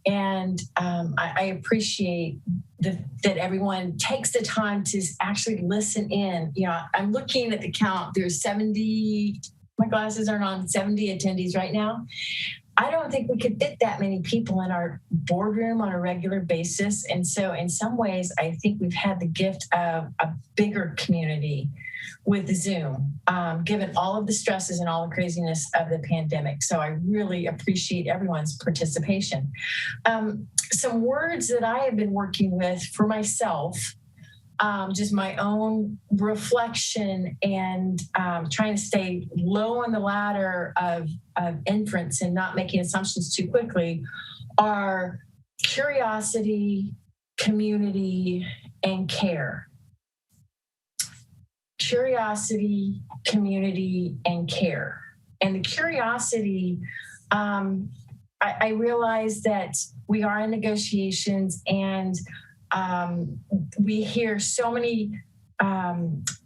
Speaker 14: And I appreciate that everyone takes the time to actually listen in. I'm looking at the count. There's 70, my glasses aren't on, 70 attendees right now. I don't think we could fit that many people in our boardroom on a regular basis. And so in some ways, I think we've had the gift of a bigger community with Zoom, given all of the stresses and all the craziness of the pandemic. So I really appreciate everyone's participation. Some words that I have been working with for myself, just my own reflection and trying to stay low on the ladder of inference and not making assumptions too quickly, are curiosity, community, and care. Curiosity, community, and care. And the curiosity, I realize that we are in negotiations, and we hear so many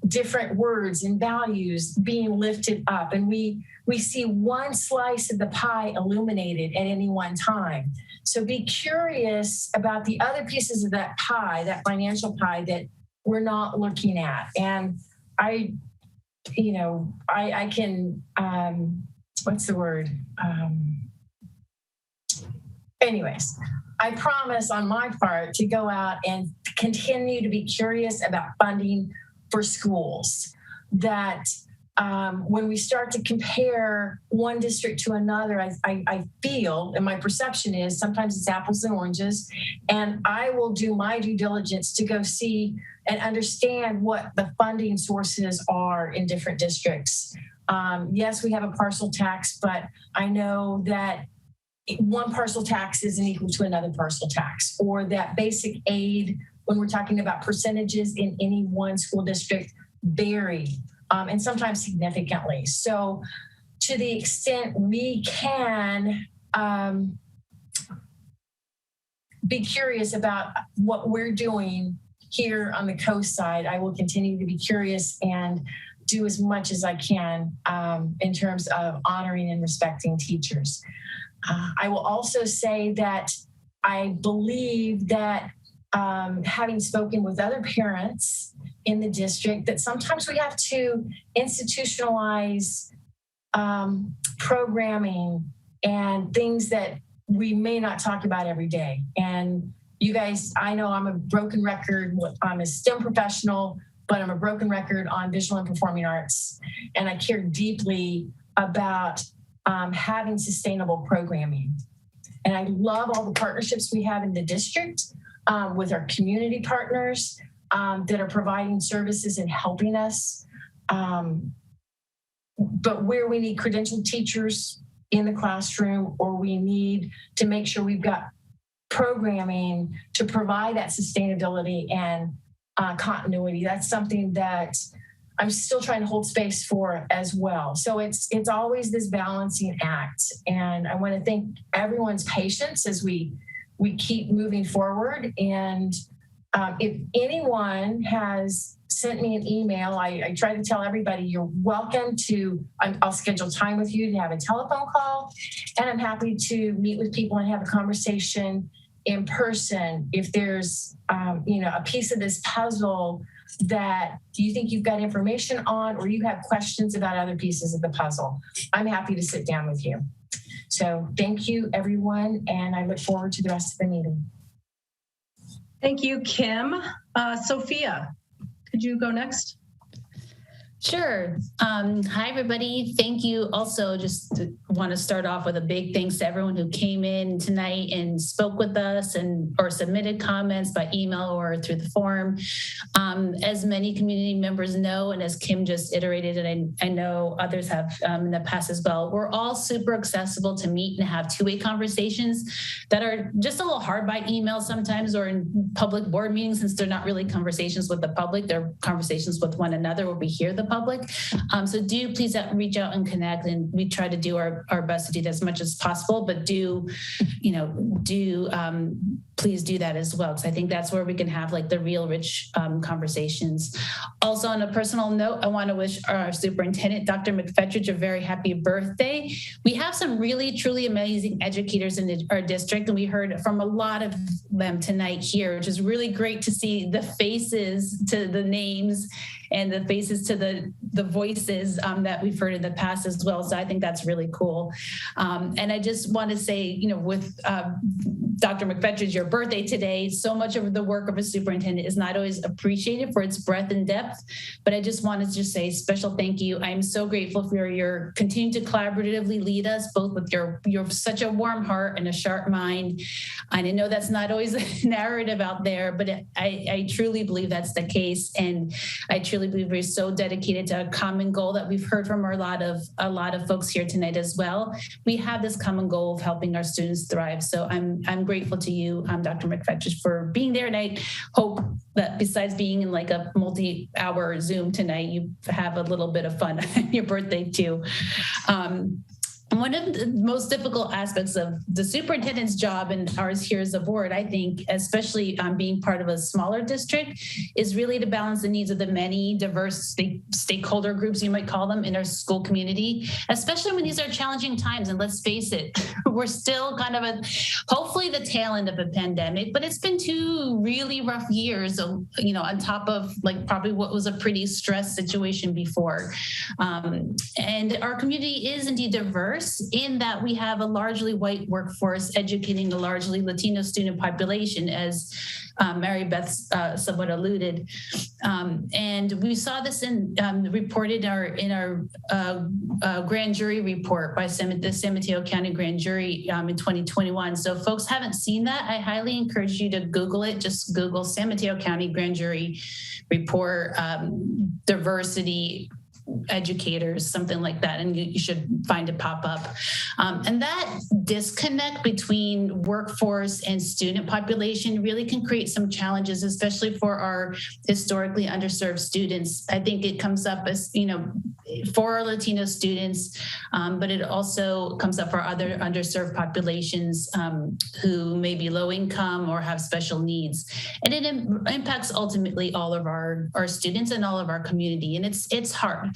Speaker 14: different words and values being lifted up, and we see one slice of the pie illuminated at any one time. So be curious about the other pieces of that pie, that financial pie that we're not looking at. And I can, what's the word? Anyways, I promise on my part to go out and continue to be curious about funding for schools. That when we start to compare one district to another, I feel, and my perception is sometimes it's apples and oranges, and I will do my due diligence to go see and understand what the funding sources are in different districts. Yes, we have a parcel tax, but I know that one parcel tax isn't equal to another parcel tax, or that basic aid, when we're talking about percentages in any one school district, vary and sometimes significantly. So to the extent we can be curious about what we're doing here on the coast side, I will continue to be curious and do as much as I can in terms of honoring and respecting teachers. I will also say that I believe that having spoken with other parents in the district, that sometimes we have to institutionalize programming and things that we may not talk about every day. And you guys, I know I'm a broken record. I'm a STEM professional, but I'm a broken record on visual and performing arts. And I care deeply about having sustainable programming. And I love all the partnerships we have in the district with our community partners that are providing services and helping us. But where we need credentialed teachers in the classroom, or we need to make sure we've got programming to provide that sustainability and continuity, that's something that I'm still trying to hold space for as well. So it's always this balancing act. And I want to thank everyone's patience as we keep moving forward. And if anyone has sent me an email, I try to tell everybody you're welcome to, I'll schedule time with you to have a telephone call. And I'm happy to meet with people and have a conversation in person. If there's a piece of this puzzle that you think you've got information on, or you have questions about other pieces of the puzzle, I'm happy to sit down with you. So thank you, everyone, and I look forward to the rest of the meeting.
Speaker 3: Thank you, Kim. Sophia, could you go next?
Speaker 15: Sure. Hi, everybody. Thank you. Also, just want to start off with a big thanks to everyone who came in tonight and spoke with us or submitted comments by email or through the forum. As many community members know, and as Kim just iterated, and I know others have in the past as well, we're all super accessible to meet and have two-way conversations that are just a little hard by email sometimes, or in public board meetings, since they're not really conversations with the public, they're conversations with one another where we hear the public. So do please reach out and connect, and we try to do our best to do that as much as possible, but please do that as well, because I think that's where we can have like the real rich conversations. Also, on a personal note, I want to wish our superintendent, Dr. McFetridge, a very happy birthday. We have some really, truly amazing educators in our district, and we heard from a lot of them tonight here, which is really great to see the faces to the names and the faces to the voices that we've heard in the past as well. So I think that's really cool. And I just want to say, with Dr. McFetridge, your birthday today, so much of the work of a superintendent is not always appreciated for its breadth and depth, but I just wanted to say special thank you. I'm so grateful for your continuing to collaboratively lead us, both with your such a warm heart and a sharp mind. And I know that's not always a narrative out there, but I truly believe that's the case. And I truly believe we're so dedicated to a common goal that we've heard from a lot of folks here tonight as well. We have this common goal of helping our students thrive. So I'm grateful to you, Dr. McFetridge, for being there. And I hope that besides being in like a multi-hour Zoom tonight, you have a little bit of fun on your birthday too. One of the most difficult aspects of the superintendent's job and ours here as a board, I think, especially being part of a smaller district, is really to balance the needs of the many diverse stakeholder groups, you might call them, in our school community, especially when these are challenging times. And let's face it, we're still kind of hopefully the tail end of a pandemic, but it's been 2 really rough years, on top of like probably what was a pretty stressed situation before. And our community is indeed diverse, in that we have a largely white workforce educating a largely Latino student population, as Mary Beth somewhat alluded. And we saw this reported in our grand jury report by the San Mateo County Grand Jury in 2021. So if folks haven't seen that, I highly encourage you to Google it. Just Google San Mateo County Grand Jury report, diversity educators, something like that, and you should find it pop up. And that disconnect between workforce and student population really can create some challenges, especially for our historically underserved students. I think it comes up as, for our Latino students, but it also comes up for other underserved populations who may be low income or have special needs. And it impacts ultimately all of our students and all of our community. And it's hard.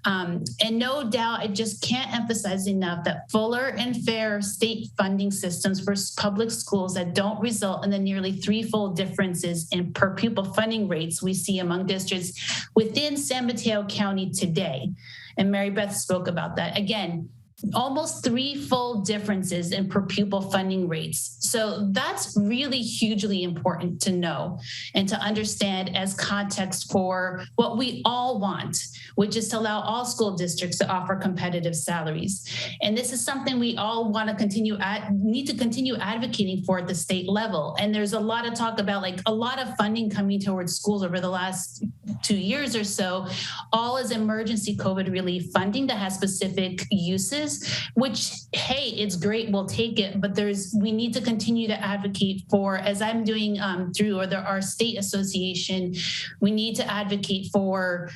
Speaker 15: And no doubt, I just can't emphasize enough that fuller and fair state funding systems for public schools that don't result in the nearly threefold differences in per pupil funding rates we see among districts within San Mateo County today. And Mary Beth spoke about that. Again, almost threefold differences in per pupil funding rates. So that's really hugely important to know and to understand as context for what we all want, which is to allow all school districts to offer competitive salaries. And this is something we all want to need to continue advocating for at the state level. And there's a lot of talk about a lot of funding coming towards schools over the last 2 years or so, all as emergency COVID relief funding that has specific uses, which, hey, it's great, we'll take it, but we need to continue to advocate for, as I'm doing through our state association, we need to advocate for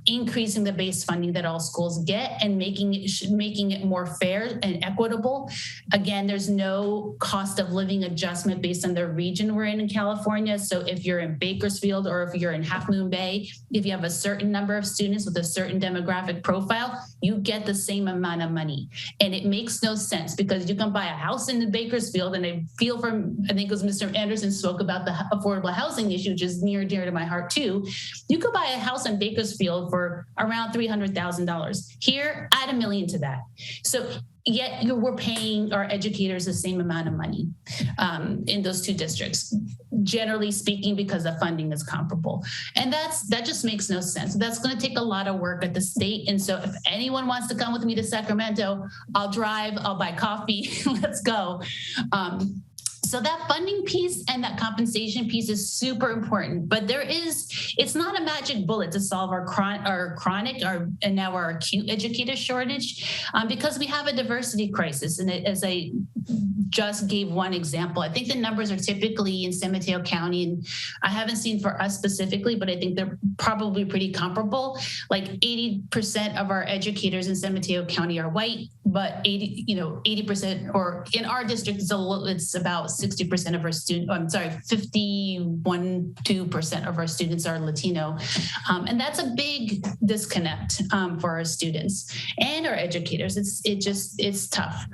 Speaker 15: increasing the base funding that all schools get and making it more fair and equitable. Again, there's no cost of living adjustment based on the region we're in California. So if you're in Bakersfield or if you're in Half Moon Bay, if you have a certain number of students with a certain demographic profile, you get the same amount of money. And it makes no sense because you can buy a house in the Bakersfield, and I think it was Mr. Anderson spoke about the affordable housing issue, which is near and dear to my heart too. You could buy a house in Bakersfield for around $300,000. Here, add $1 million to that. So yet we're paying our educators the same amount of money in those two districts, generally speaking, because the funding is comparable. And that just makes no sense. That's going to take a lot of work at the state. And so if anyone wants to come with me to Sacramento, I'll drive, I'll buy coffee, let's go. So that funding piece and that compensation piece is super important, but it's not a magic bullet to solve our chronic and now our acute educator shortage, because we have a diversity crisis. And as I just gave one example, I think the numbers are typically in San Mateo County, and I haven't seen for us specifically, but I think they're probably pretty comparable. 80% of our educators in San Mateo County are white, but 80%, or in our district, it's about 60% of our students, 2% of our students are Latino. And that's a big disconnect for our students and our educators. It's tough.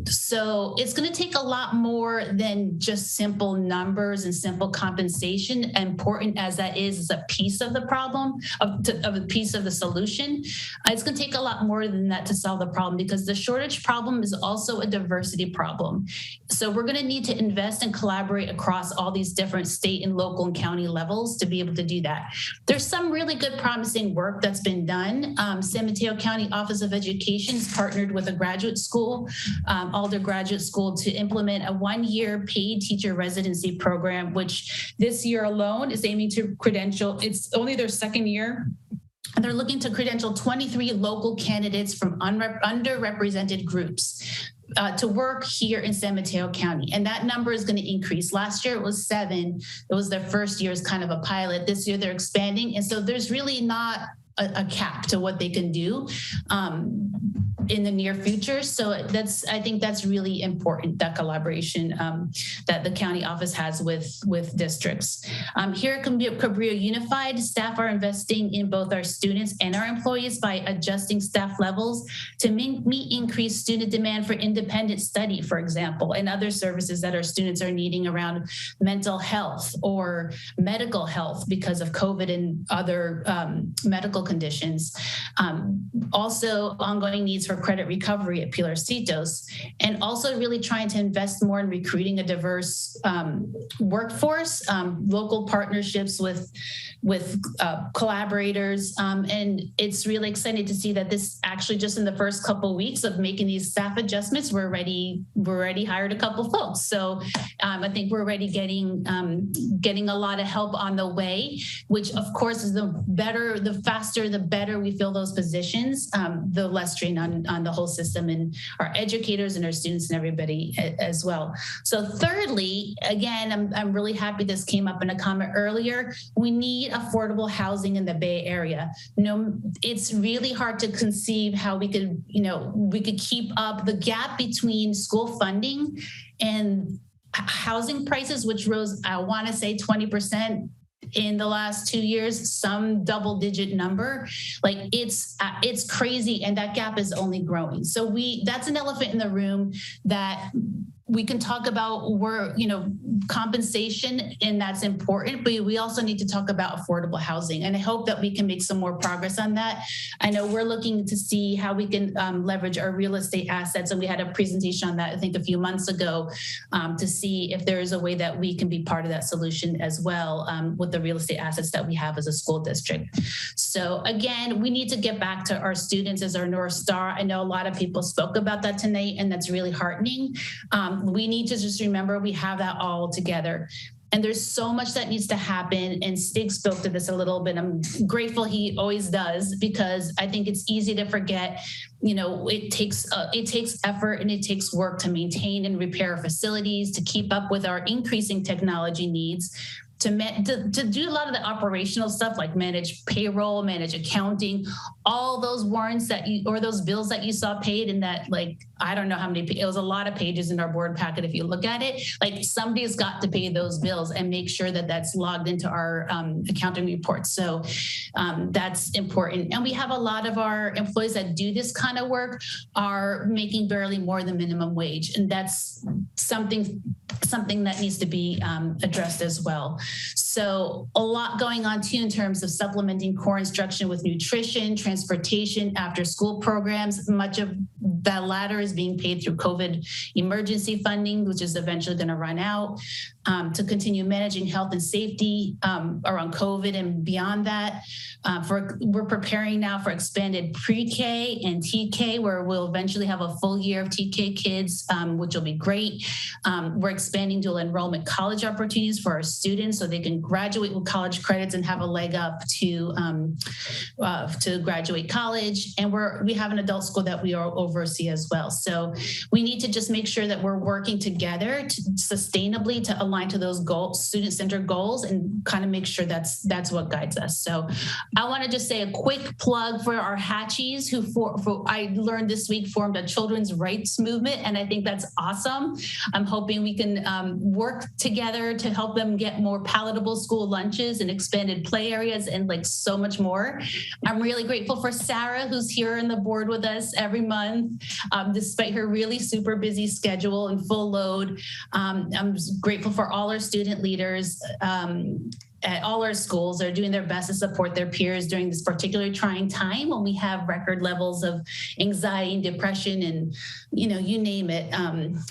Speaker 15: So it's going to take a lot more than just simple numbers and simple compensation, important as that is a piece of the problem, of a piece of the solution. It's going to take a lot more than that to solve the problem, because the shortage problem is also a diversity problem. So we're going to need to invest and collaborate across all these different state and local and county levels to be able to do that. There's some really good promising work that's been done. San Mateo County Office of Education has partnered with a graduate school, Alder Graduate School, to implement a 1-year paid teacher residency program, which this year alone is aiming to credential. It's only their second year. And they're looking to credential 23 local candidates from underrepresented groups to work here in San Mateo County. And that number is going to increase. Last year it was 7. It was their first year as kind of a pilot. This year they're expanding. And so there's really not a cap to what they can do in the near future. So I think that's really important, that collaboration that the county office has with districts. Here at Cabrillo Unified, staff are investing in both our students and our employees by adjusting staff levels to meet increased student demand for independent study, for example, and other services that our students are needing around mental health or medical health because of COVID and other medical conditions. Also, ongoing needs for credit recovery at Pilarcitos, and also really trying to invest more in recruiting a diverse workforce, local partnerships with collaborators. And it's really exciting to see that this actually just in the first couple of weeks of making these staff adjustments, we're already hired a couple folks. So I think we're already getting a lot of help on the way, which of course is the faster, the better we fill those positions, the less strain on on the whole system and our educators and our students and everybody as well. So thirdly, again, I'm really happy this came up in a comment earlier. We need affordable housing in the Bay Area. It's really hard to conceive how we could keep up the gap between school funding and housing prices, which rose, I want to say 20% in the last 2 years, some double-digit number. Like it's crazy, and that gap is only growing. So that's an elephant in the room that we can talk about compensation, and that's important, but we also need to talk about affordable housing. And I hope that we can make some more progress on that. I know we're looking to see how we can leverage our real estate assets. And we had a presentation on that, I think a few months ago, to see if there is a way that we can be part of that solution as well with the real estate assets that we have as a school district. So again, we need to get back to our students as our North Star. I know a lot of people spoke about that tonight, and that's really heartening. We need to just remember we have that all together. And there's so much that needs to happen. And Stig spoke to this a little bit. I'm grateful he always does, because I think it's easy to forget, it takes effort and it takes work to maintain and repair facilities, to keep up with our increasing technology needs, to do a lot of the operational stuff like manage payroll, manage accounting, all those warrants or those bills that you saw paid in that, I don't know how many, it was a lot of pages in our board packet. If you look at it, somebody's got to pay those bills and make sure that that's logged into our accounting reports. So that's important. And we have a lot of our employees that do this kind of work are making barely more than minimum wage. And that's something that needs to be addressed as well. So a lot going on too in terms of supplementing core instruction with nutrition, transportation, after school programs. Much of that latter is being paid through COVID emergency funding, which is eventually going to run out, to continue managing health and safety around COVID and beyond that. We're preparing now for expanded pre-K and TK, where we'll eventually have a full year of TK kids, which will be great. We're expanding dual enrollment college opportunities for our students so they can graduate with college credits and have a leg up to graduate college. And we have an adult school that we oversee as well. So we need to just make sure that we're working together sustainably to align to those goals, student-centered goals, and kind of make sure that's what guides us. So I want to just say a quick plug for our Hatchies, who I learned this week formed a children's rights movement, and I think that's awesome. I'm hoping we can work together to help them get more palatable school lunches and expanded play areas and so much more. I'm really grateful for Sarah, who's here on the board with us every month, despite her really super busy schedule and full load. I'm grateful for all our student leaders at all our schools. They're doing their best to support their peers during this particularly trying time when we have record levels of anxiety and depression and, you name it.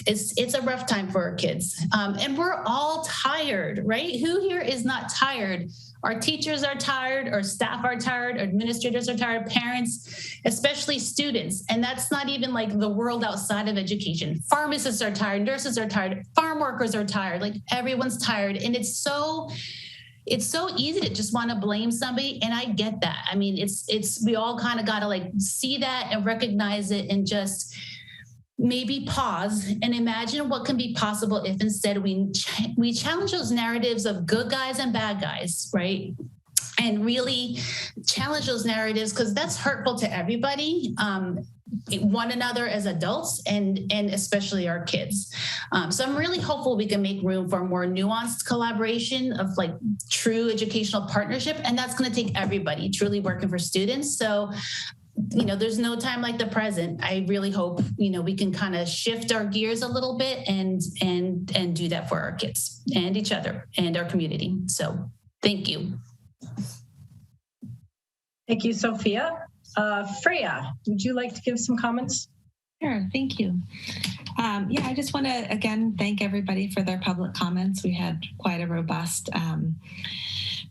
Speaker 15: It's a rough time for our kids. And we're all tired, right? Who here is not tired? Our teachers are tired, our staff are tired, our administrators are tired, parents, especially students. And that's not even the world outside of education. Pharmacists are tired, nurses are tired, farm workers are tired, everyone's tired. And it's so easy to just want to blame somebody. And I get that. I mean, we all kind of got to see that and recognize it and just maybe pause and imagine what can be possible if instead we challenge those narratives of good guys and bad guys, right? And really challenge those narratives, because that's hurtful to everybody, one another as adults and especially our kids. So I'm really hopeful we can make room for more nuanced collaboration of true educational partnership. And that's going to take everybody truly working for students. So there's no time like the present. I really hope, we can kind of shift our gears a little bit and do that for our kids and each other and our community. So thank you.
Speaker 3: Thank you, Sophia. Freya, would you like to give some comments?
Speaker 16: Sure, thank you. I just want to, again, thank everybody for their public comments. We had quite a robust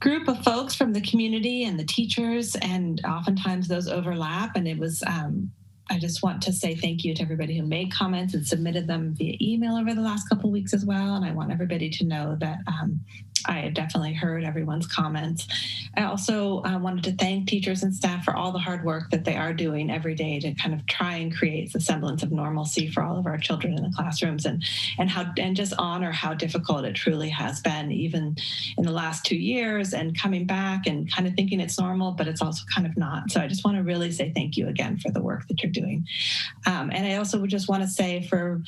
Speaker 16: group of folks from the community and the teachers, and oftentimes those overlap. And it was, I just want to say thank you to everybody who made comments and submitted them via email over the last couple of weeks as well. And I want everybody to know that I definitely heard everyone's comments. I also wanted to thank teachers and staff for all the hard work that they are doing every day to kind of try and create the semblance of normalcy for all of our children in the classrooms, and just honor how difficult it truly has been, even in the last 2 years, and coming back and kind of thinking it's normal, but it's also kind of not. So I just want to really say thank you again for the work that you're doing. And I also would just want to say, for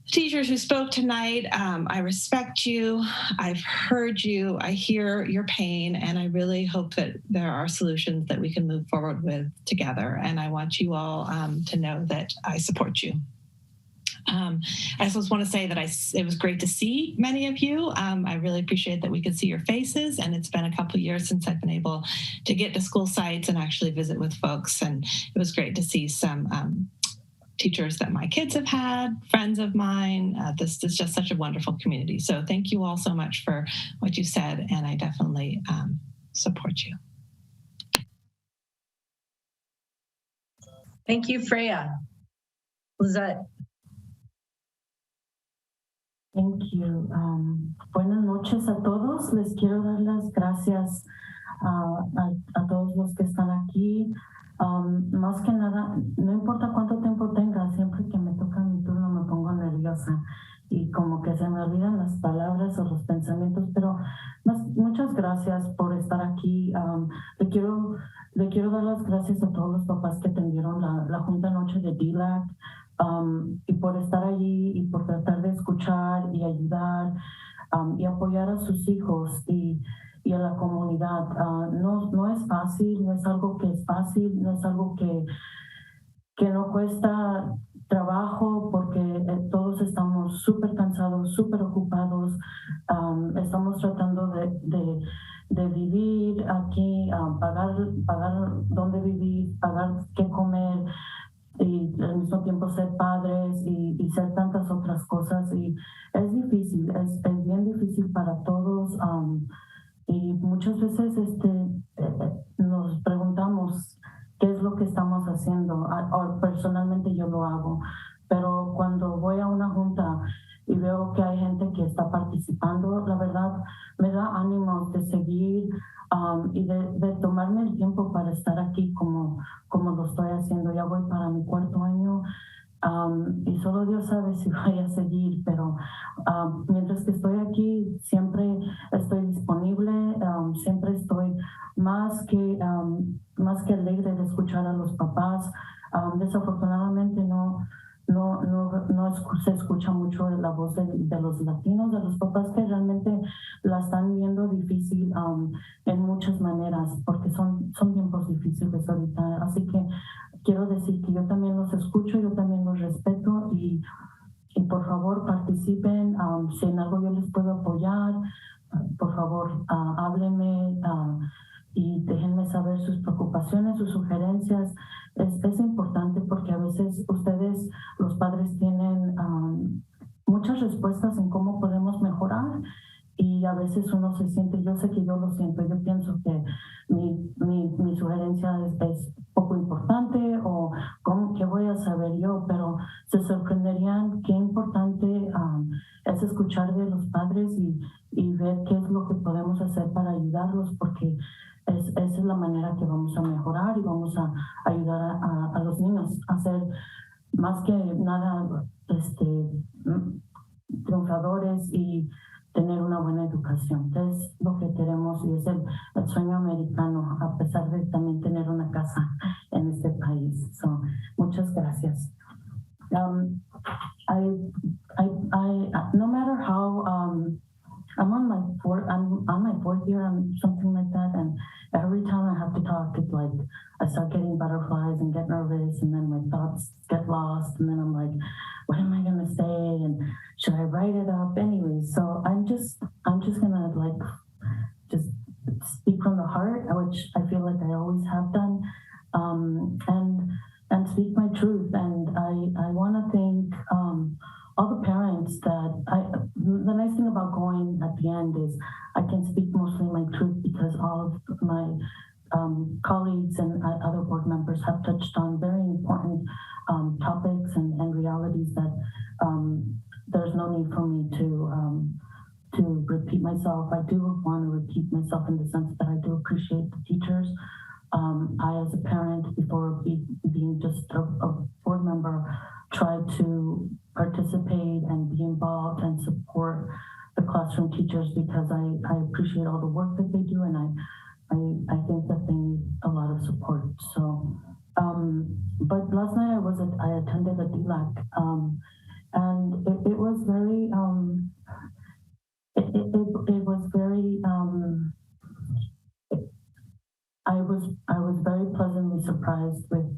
Speaker 16: teachers who spoke tonight, I respect you. I've heard you. I hear your pain, and I really hope that there are solutions that we can move forward with together. And I want you all to know that I support you. I also just want to say that it was great to see many of you. I really appreciate that we could see your faces, and it's been a couple of years since I've been able to get to school sites and actually visit with folks. And it was great to see some teachers that my kids have had, friends of mine. This is just such a wonderful community. So thank you all so much for what you said, and I definitely support you.
Speaker 3: Thank you, Freya. Lizette.
Speaker 5: Thank you. Buenas noches a todos. Les quiero dar las gracias a todos los que están aquí. Más que nada, no importa cuánto tiempo tenga, siempre que me toca mi turno me pongo nerviosa y como que se me olvidan las palabras o los pensamientos, pero muchas gracias por estar aquí. Le quiero dar las gracias a todos los papás que atendieron la Junta Noche de DLAC, y por estar allí y por tratar de escuchar y ayudar y apoyar a sus hijos y a la comunidad. No es fácil, no es algo que es fácil, no es algo que no cuesta trabajo, porque todos estamos súper cansados, súper ocupados. Estamos tratando de vivir aquí, pagar dónde vivir, pagar qué comer, y al mismo tiempo ser padres y ser tantas otras cosas. Y es difícil, es bien difícil para todos. Y muchas veces nos preguntamos qué es lo que estamos haciendo. O personalmente yo lo hago, pero cuando voy a una junta y veo que hay gente que está participando, la verdad me da ánimo de seguir y de tomarme el tiempo para estar aquí como lo estoy haciendo. Ya voy para mi 4º año. Y solo Dios sabe si voy a seguir, pero mientras que estoy aquí siempre estoy disponible, siempre estoy más que alegre de escuchar a los papás. Desafortunadamente no se escucha mucho la voz de los latinos, de los papás que realmente la están viendo difícil en muchas maneras, porque son tiempos difíciles ahorita. Así que quiero decir que yo también los escucho, yo también los respeto, y por favor participen. Si en algo yo les puedo apoyar, por favor háblenme y déjenme saber sus preocupaciones, sus sugerencias. Es importante, porque a veces ustedes, los padres, tienen muchas respuestas en cómo podemos mejorar, y a veces uno se siente, yo sé que yo lo siento, yo pienso que mi sugerencia es poco importante, o qué voy a saber yo, pero se sorprenderían qué importante es escuchar de los padres y ver qué es lo que podemos hacer para ayudarlos, porque esa es la manera que vamos a mejorar y vamos a ayudar a los niños a ser más que nada triunfadores y tener una buena educación, que es lo que queremos y es el sueño americano, a pesar de también tener una casa en este país. So, muchas gracias. No matter how I'm on my 4th year, something like that, and every time I have to talk, it's like I start getting butterflies and get nervous, and then my thoughts get lost, and then I'm like, what am I gonna say, and should I write it up? Anyway, so I'm just gonna just speak from the heart, which I feel like I always have done, and speak my truth. And I want to thank all the parents the nice thing about going at the end is I can speak mostly my truth, because all of my colleagues and other board members have touched on very important topics and realities that there's no need for me to repeat myself. I myself in the sense that I do appreciate the teachers. I, as a parent, before being just a board member, tried to participate and be involved and support the classroom teachers because I appreciate all the work that they do, and I think that they need a lot of support. So, but last night I attended a DLAC, and it was very it was very I was very pleasantly surprised with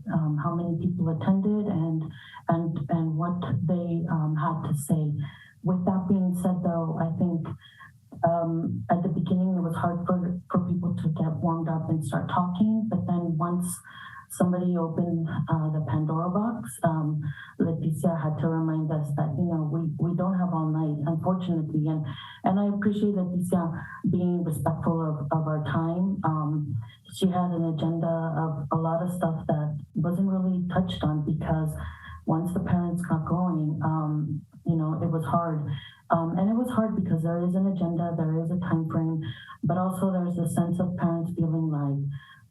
Speaker 5: how many people attended and what they had to say. With that being said, though, I think at the beginning it was hard for people to get warmed up and start talking, but then once somebody opened the Pandora box, Leticia had to remind us that, you know, we don't have all night, unfortunately, and I appreciate Leticia being respectful of our time. She had an agenda of a lot of stuff that wasn't really touched on because once the parents got going, you know, it was hard. And it was hard because there is an agenda, there is a time frame, but also there's a sense of parents feeling like,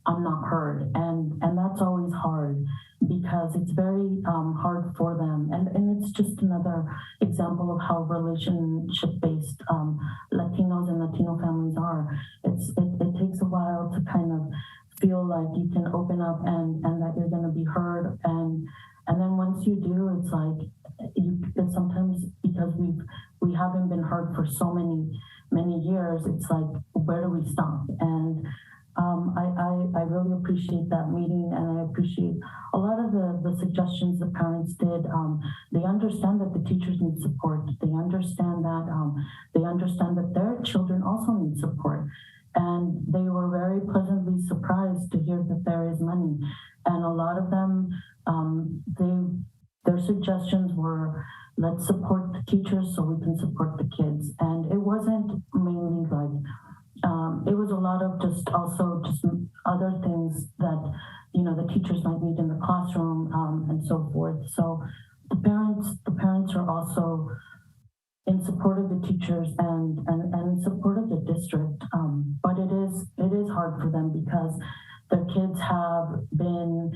Speaker 5: I'm not heard. And that's always hard because it's very hard for them. And it's just another example of how relationship-based Latinos and Latino families are. It takes a while to kind of feel like you can open up and that you're gonna be heard. And then once you do, it's like, it's sometimes because we haven't been heard for so many years, it's like, where do we stop? And I really appreciate that meeting, and I appreciate a lot of the suggestions the parents did. They understand that the teachers need support. They understand that their children also need support. And they were very pleasantly surprised to hear that there is money. And a lot of them, their suggestions were, let's support the teachers so we can support the kids. And it wasn't mainly like, it was a lot of just other things that, you know, the teachers might need in the classroom and so forth. So the parents are also in support of the teachers and in support of the district. But it is hard for them because their kids have been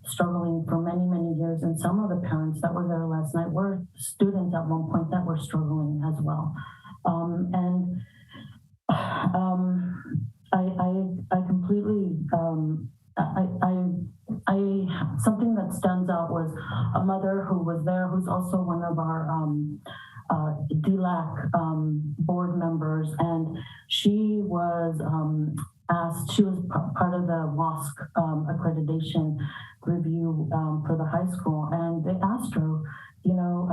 Speaker 5: struggling for many, many years. And some of the parents that were there last night were students at one point that were struggling as well. I completely, something that stands out was a mother who was there, who's also one of our DLAC board members, and she was asked, she was part of the WASC accreditation review for the high school, and they asked her, you know,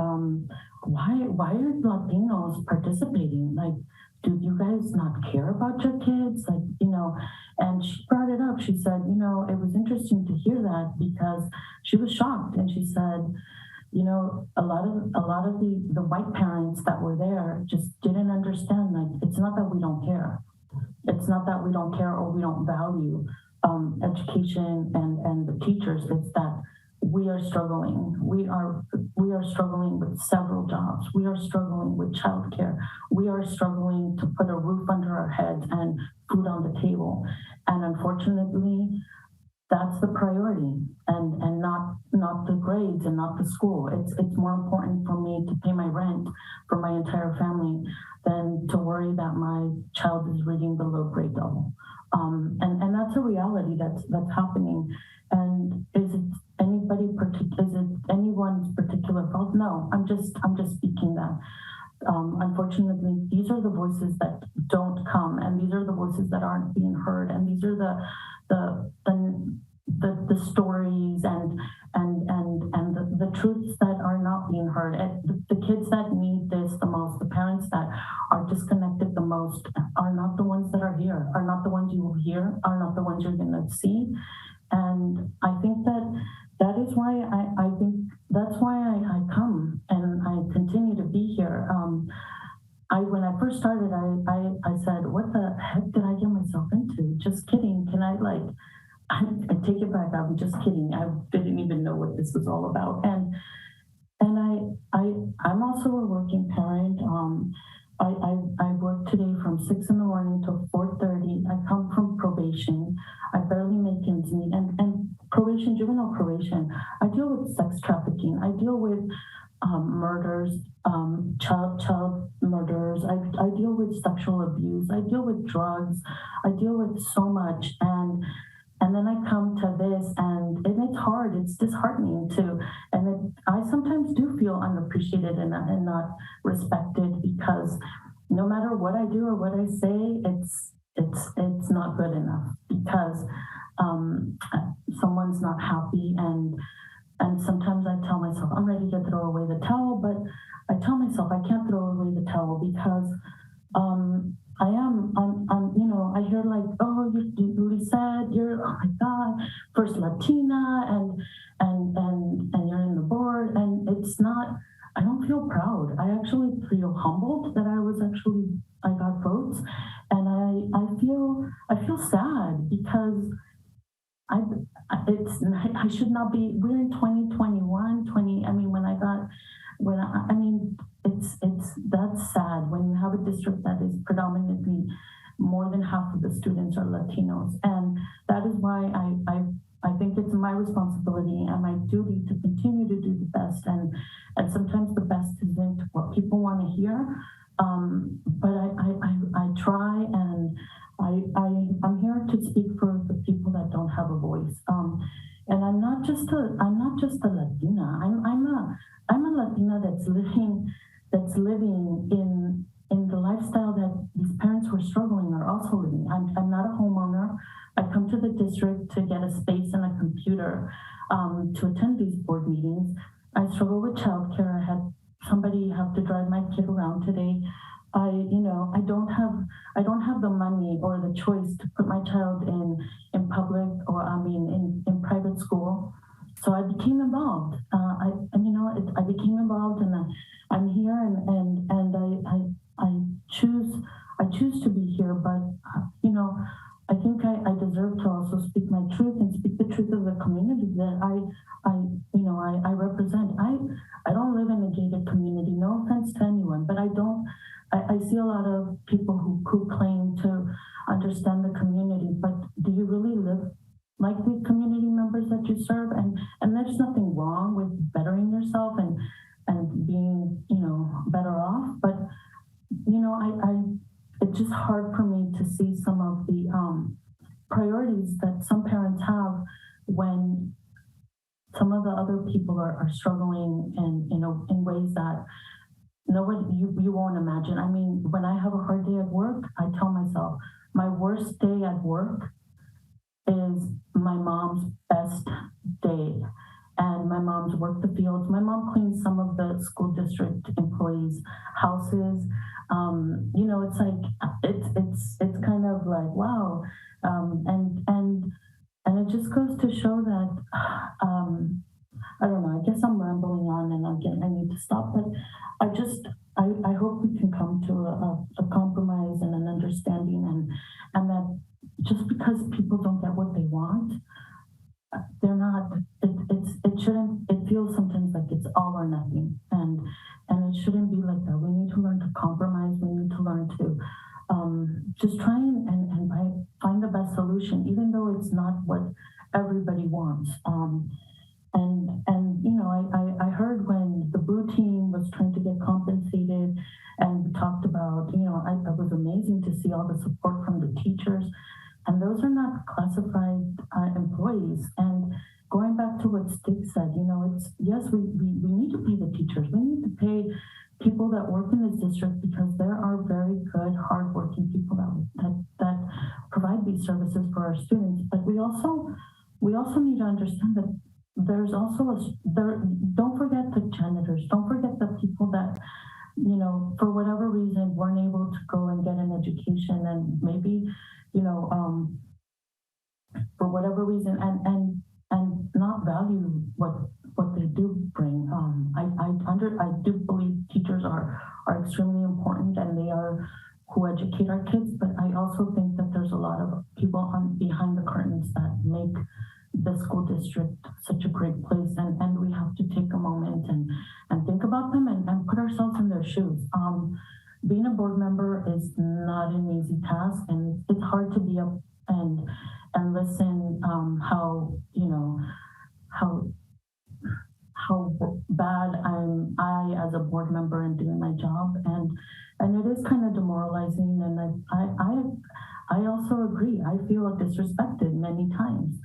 Speaker 5: why are Latinos participating? Like, do you guys not care about your kids? Like, you know, and she brought it up. She said, you know, it was interesting to hear that because she was shocked. And she said, you know, a lot of the white parents that were there just didn't understand. Like, it's not that we don't care. It's not that we don't care or we don't value education and the teachers. It's that we are struggling. We are struggling with several jobs. We are struggling with childcare. We are struggling to put a roof under our heads and food on the table. And unfortunately, that's the priority, and not the grades and not the school. It's more important for me to pay my rent for my entire family than to worry that my child is reading below grade level. And that's a reality that's happening. And is it anyone's particular fault? No, I'm just speaking that. Unfortunately, these are the voices that don't come, and these are the voices that aren't being heard, and these are the stories and the truths that are not being heard. The kids that need this the most, the parents that are disconnected the most, are not the ones that are here, are not the ones you will hear, are not the ones you're going to see. And I think that is why I think that's why I come and I continue to be here. When I first started, I said, what the heck did I get myself into? Just kidding. Can I take it back. I'm just kidding. I didn't even know what this was all about. And I'm also a working parent. I work today from 6 in the morning till 4:30. I come from probation. I barely make ends meet. And probation, juvenile probation, I deal with sex trafficking. I deal with murders, child murders. I deal with sexual abuse. I deal with drugs. I deal with so much. And then I come to this, and it's hard. It's disheartening too. And I sometimes do feel unappreciated and not respected, because no matter what I do or what I say, it's not good enough, because someone's not happy. And sometimes I tell myself I'm ready to throw away the towel, but I tell myself I can't throw away the towel, because I hear like, oh, Lisette, you're, oh my God, first Latina, and you're in the board, and it's not, I don't feel proud. I actually feel humbled that I got votes, and I feel sad, because I should not be. We're in 2021, that's sad when you have a district that is predominantly more than half of the students are Latinos. And that is why I think it's my responsibility and my duty to continue to do the best. And sometimes the best isn't what people want to hear. But I try, and I'm here to speak for the people that don't have a voice. And I'm not just a Latina. I'm a Latina that's living in the lifestyle that these parents who are struggling are also living. I'm not a homeowner. I come to the district to get a space and a computer to attend these board meetings. I struggle with childcare. I had somebody have to drive my kid around today. I don't have the money or the choice to put my child in public, or in private school. So I became involved. I became involved, and I'm here, and I choose to be here. But I think I deserve to also speak my truth and speak the truth of the community that I represent. I don't live in a gated community. No offense to anyone, but I see a lot of people who claim to understand the community, but do you really live like the community members that you serve? And there's nothing wrong with bettering yourself and being, better off. But, it's just hard for me to see some of the priorities that some parents have when some of the other people are struggling in ways that you won't imagine. I mean, when I have a hard day at work, I tell myself my worst day at work is my mom's best day. And my mom's worked the fields. My mom cleans some of the school district employees' houses. It's like it's kind of like, wow. And it just goes to show that I don't know. I guess I'm rambling on, and I need to stop. But I hope we can come to a compromise and an understanding, and that just because people don't get what they want, they're not. It shouldn't. It feels sometimes like it's all or nothing, and it shouldn't be like that. We need to learn to compromise. We need to learn to just try and find the best solution, even though it's not what everybody wants. I heard when the Boo team was trying to get compensated, and we talked about, it was amazing to see all the support from the teachers, and those are not classified employees. And going back to what Stig said, it's, yes, we need to pay the teachers. We need to pay people that work in this district, because there are very good, hardworking people that provide these services for our students. But we also need to understand that there's also don't forget the janitors, don't forget the people that, for whatever reason weren't able to go and get an education, and maybe, for whatever reason, and not value what they do bring. I do believe teachers are extremely important, and they are who educate our kids, but I also think that there's a lot of people behind the curtains that make the school district such a great place, and we have to take a moment and think about them and put ourselves in their shoes. being a board member is not an easy task, and it's hard to be up and listen how, you know, how bad I as a board member am doing my job, and it is kind of demoralizing. And I also agree. I feel disrespected many times.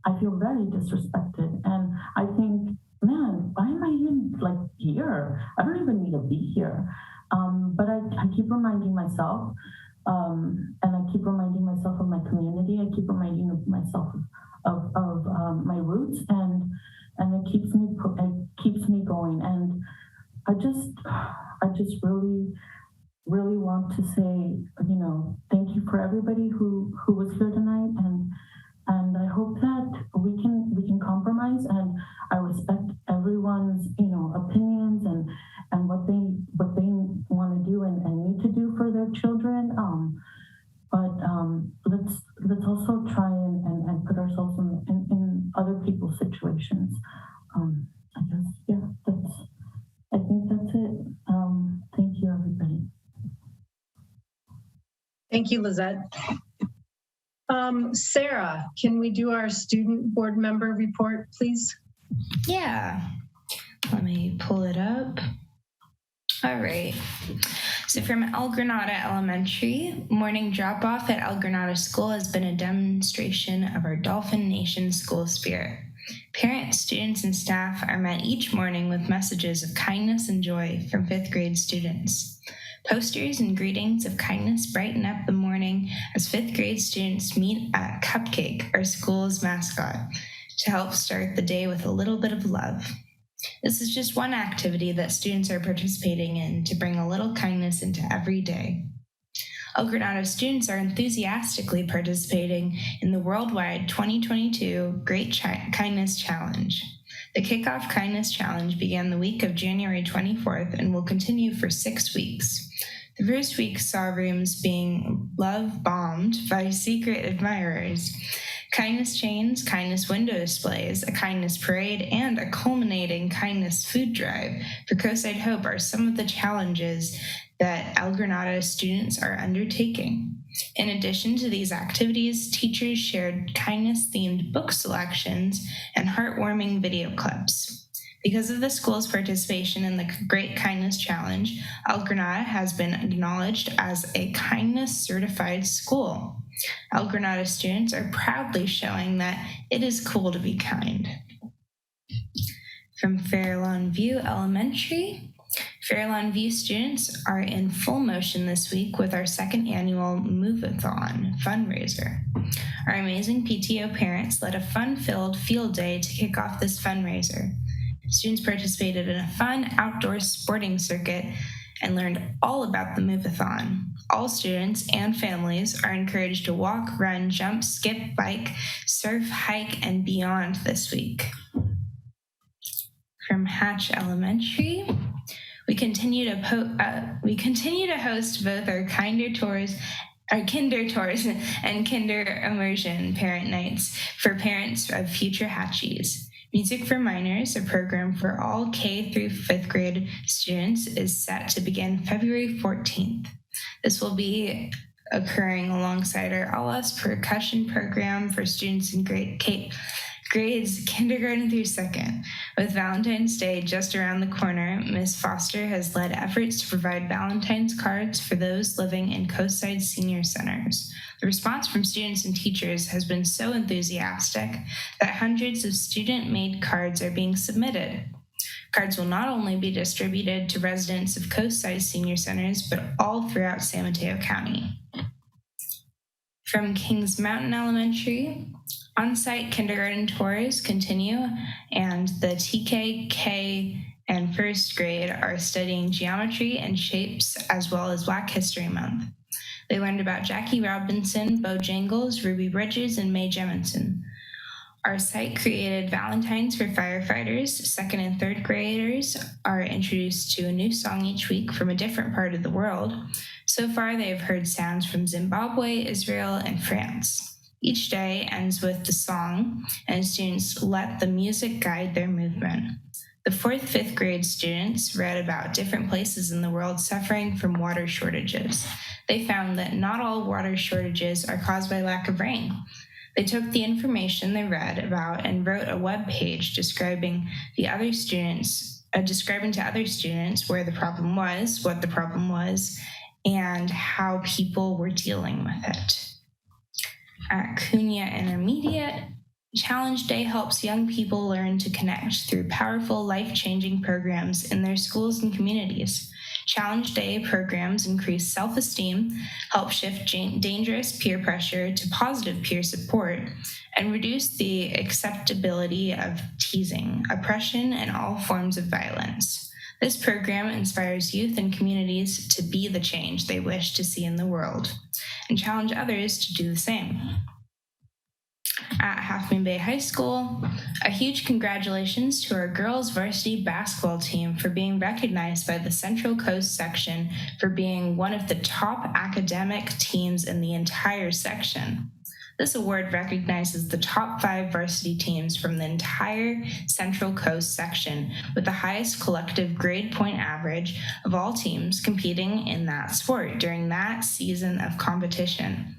Speaker 5: I feel very disrespected, and I think, man, why am I even like here? I don't even need to be here. But I keep reminding myself, and I keep reminding myself of my community. I keep reminding myself of my roots, and it keeps me going. And I just really want to say, you know, thank you for everybody who was here tonight, and I hope that we can compromise, and I respect everyone's, you know, opinions and what they want to do and need to do for their children. But let's also try and put ourselves in other people's situations. I guess, yeah, I think that's it. Thank you, everybody.
Speaker 3: Thank you, Lizette. Sarah, can we do our student board member report, please?
Speaker 17: Yeah, let me pull it up. All right. So from El Granada Elementary, morning drop-off at El Granada School has been a demonstration of our Dolphin Nation school spirit. Parents, students, and staff are met each morning with messages of kindness and joy from 5th grade students. Posters and greetings of kindness brighten up the morning as 5th grade students meet at Cupcake, our school's mascot, to help start the day with a little bit of love. This is just one activity that students are participating in to bring a little kindness into every day. El Granada students are enthusiastically participating in the worldwide 2022 Great Kindness Challenge. The Kickoff Kindness Challenge began the week of January 24th and will continue for 6 weeks. The first week saw rooms being love-bombed by secret admirers, kindness chains, kindness window displays, a kindness parade, and a culminating kindness food drive for Coastside Hope are some of the challenges that El Granada students are undertaking. In addition to these activities, teachers shared kindness-themed book selections and heartwarming video clips. Because of the school's participation in the Great Kindness Challenge, El Granada has been acknowledged as a kindness certified school. El Granada students are proudly showing that it is cool to be kind. From Fairlawn View Elementary, Fairlawn View students are in full motion this week with our 2nd annual Move-a-thon fundraiser. Our amazing PTO parents led a fun-filled field day to kick off this fundraiser. Students participated in a fun outdoor sporting circuit and learned all about the Move-a-thon. All students and families are encouraged to walk, run, jump, skip, bike, surf, hike, and beyond this week. From Hatch Elementary, we continue to host both our Kinder Tours and Kinder Immersion parent nights for parents of future Hatchies. Music for Minors, a program for all K through 5th grade students, is set to begin February 14th. This will be occurring alongside our LS percussion program for students in grades kindergarten through 2nd. With Valentine's Day just around the corner, Ms. Foster has led efforts to provide Valentine's cards for those living in Coastside senior centers. The response from students and teachers has been so enthusiastic that hundreds of student-made cards are being submitted. Cards will not only be distributed to residents of Coastside senior centers, but all throughout San Mateo County. From Kings Mountain Elementary, on-site kindergarten tours continue, and the TK, K, and 1st grade are studying geometry and shapes, as well as Black History Month. They learned about Jackie Robinson, Bojangles, Ruby Bridges, and Mae Jemison. Our site created Valentines for firefighters. 2nd and 3rd graders are introduced to a new song each week from a different part of the world. So far, they have heard sounds from Zimbabwe, Israel, and France. Each day ends with the song, and students let the music guide their movement. The 4th, 5th grade students read about different places in the world suffering from water shortages. They found that not all water shortages are caused by lack of rain. They took the information they read about and wrote a web page describing to other students where the problem was, what the problem was, and how people were dealing with it. At Cunha Intermediate, Challenge Day helps young people learn to connect through powerful, life-changing programs in their schools and communities. Challenge Day programs increase self-esteem, help shift dangerous peer pressure to positive peer support, and reduce the acceptability of teasing, oppression, and all forms of violence. This program inspires youth and communities to be the change they wish to see in the world, and challenge others to do the same. At Half Moon Bay High School, a huge congratulations to our girls varsity basketball team for being recognized by the Central Coast section for being one of the top academic teams in the entire section. This award recognizes the top 5 varsity teams from the entire Central Coast section with the highest collective grade point average of all teams competing in that sport during that season of competition.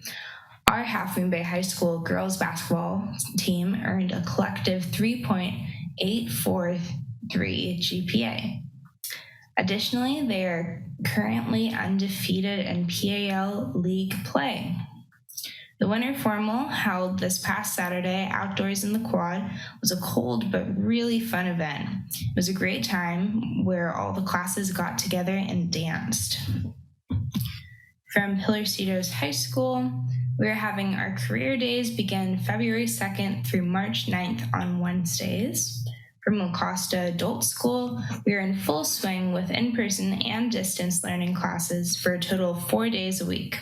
Speaker 17: Our Half Moon Bay High School girls basketball team earned a collective 3.843 GPA. Additionally, they are currently undefeated in PAL League play. The winter formal, held this past Saturday outdoors in the quad, was a cold but really fun event. It was a great time where all the classes got together and danced. From Pillarcitos High School, we are having our career days begin February 2nd through March 9th on Wednesdays. From La Costa Adult School, we are in full swing with in-person and distance learning classes for a total of 4 days a week.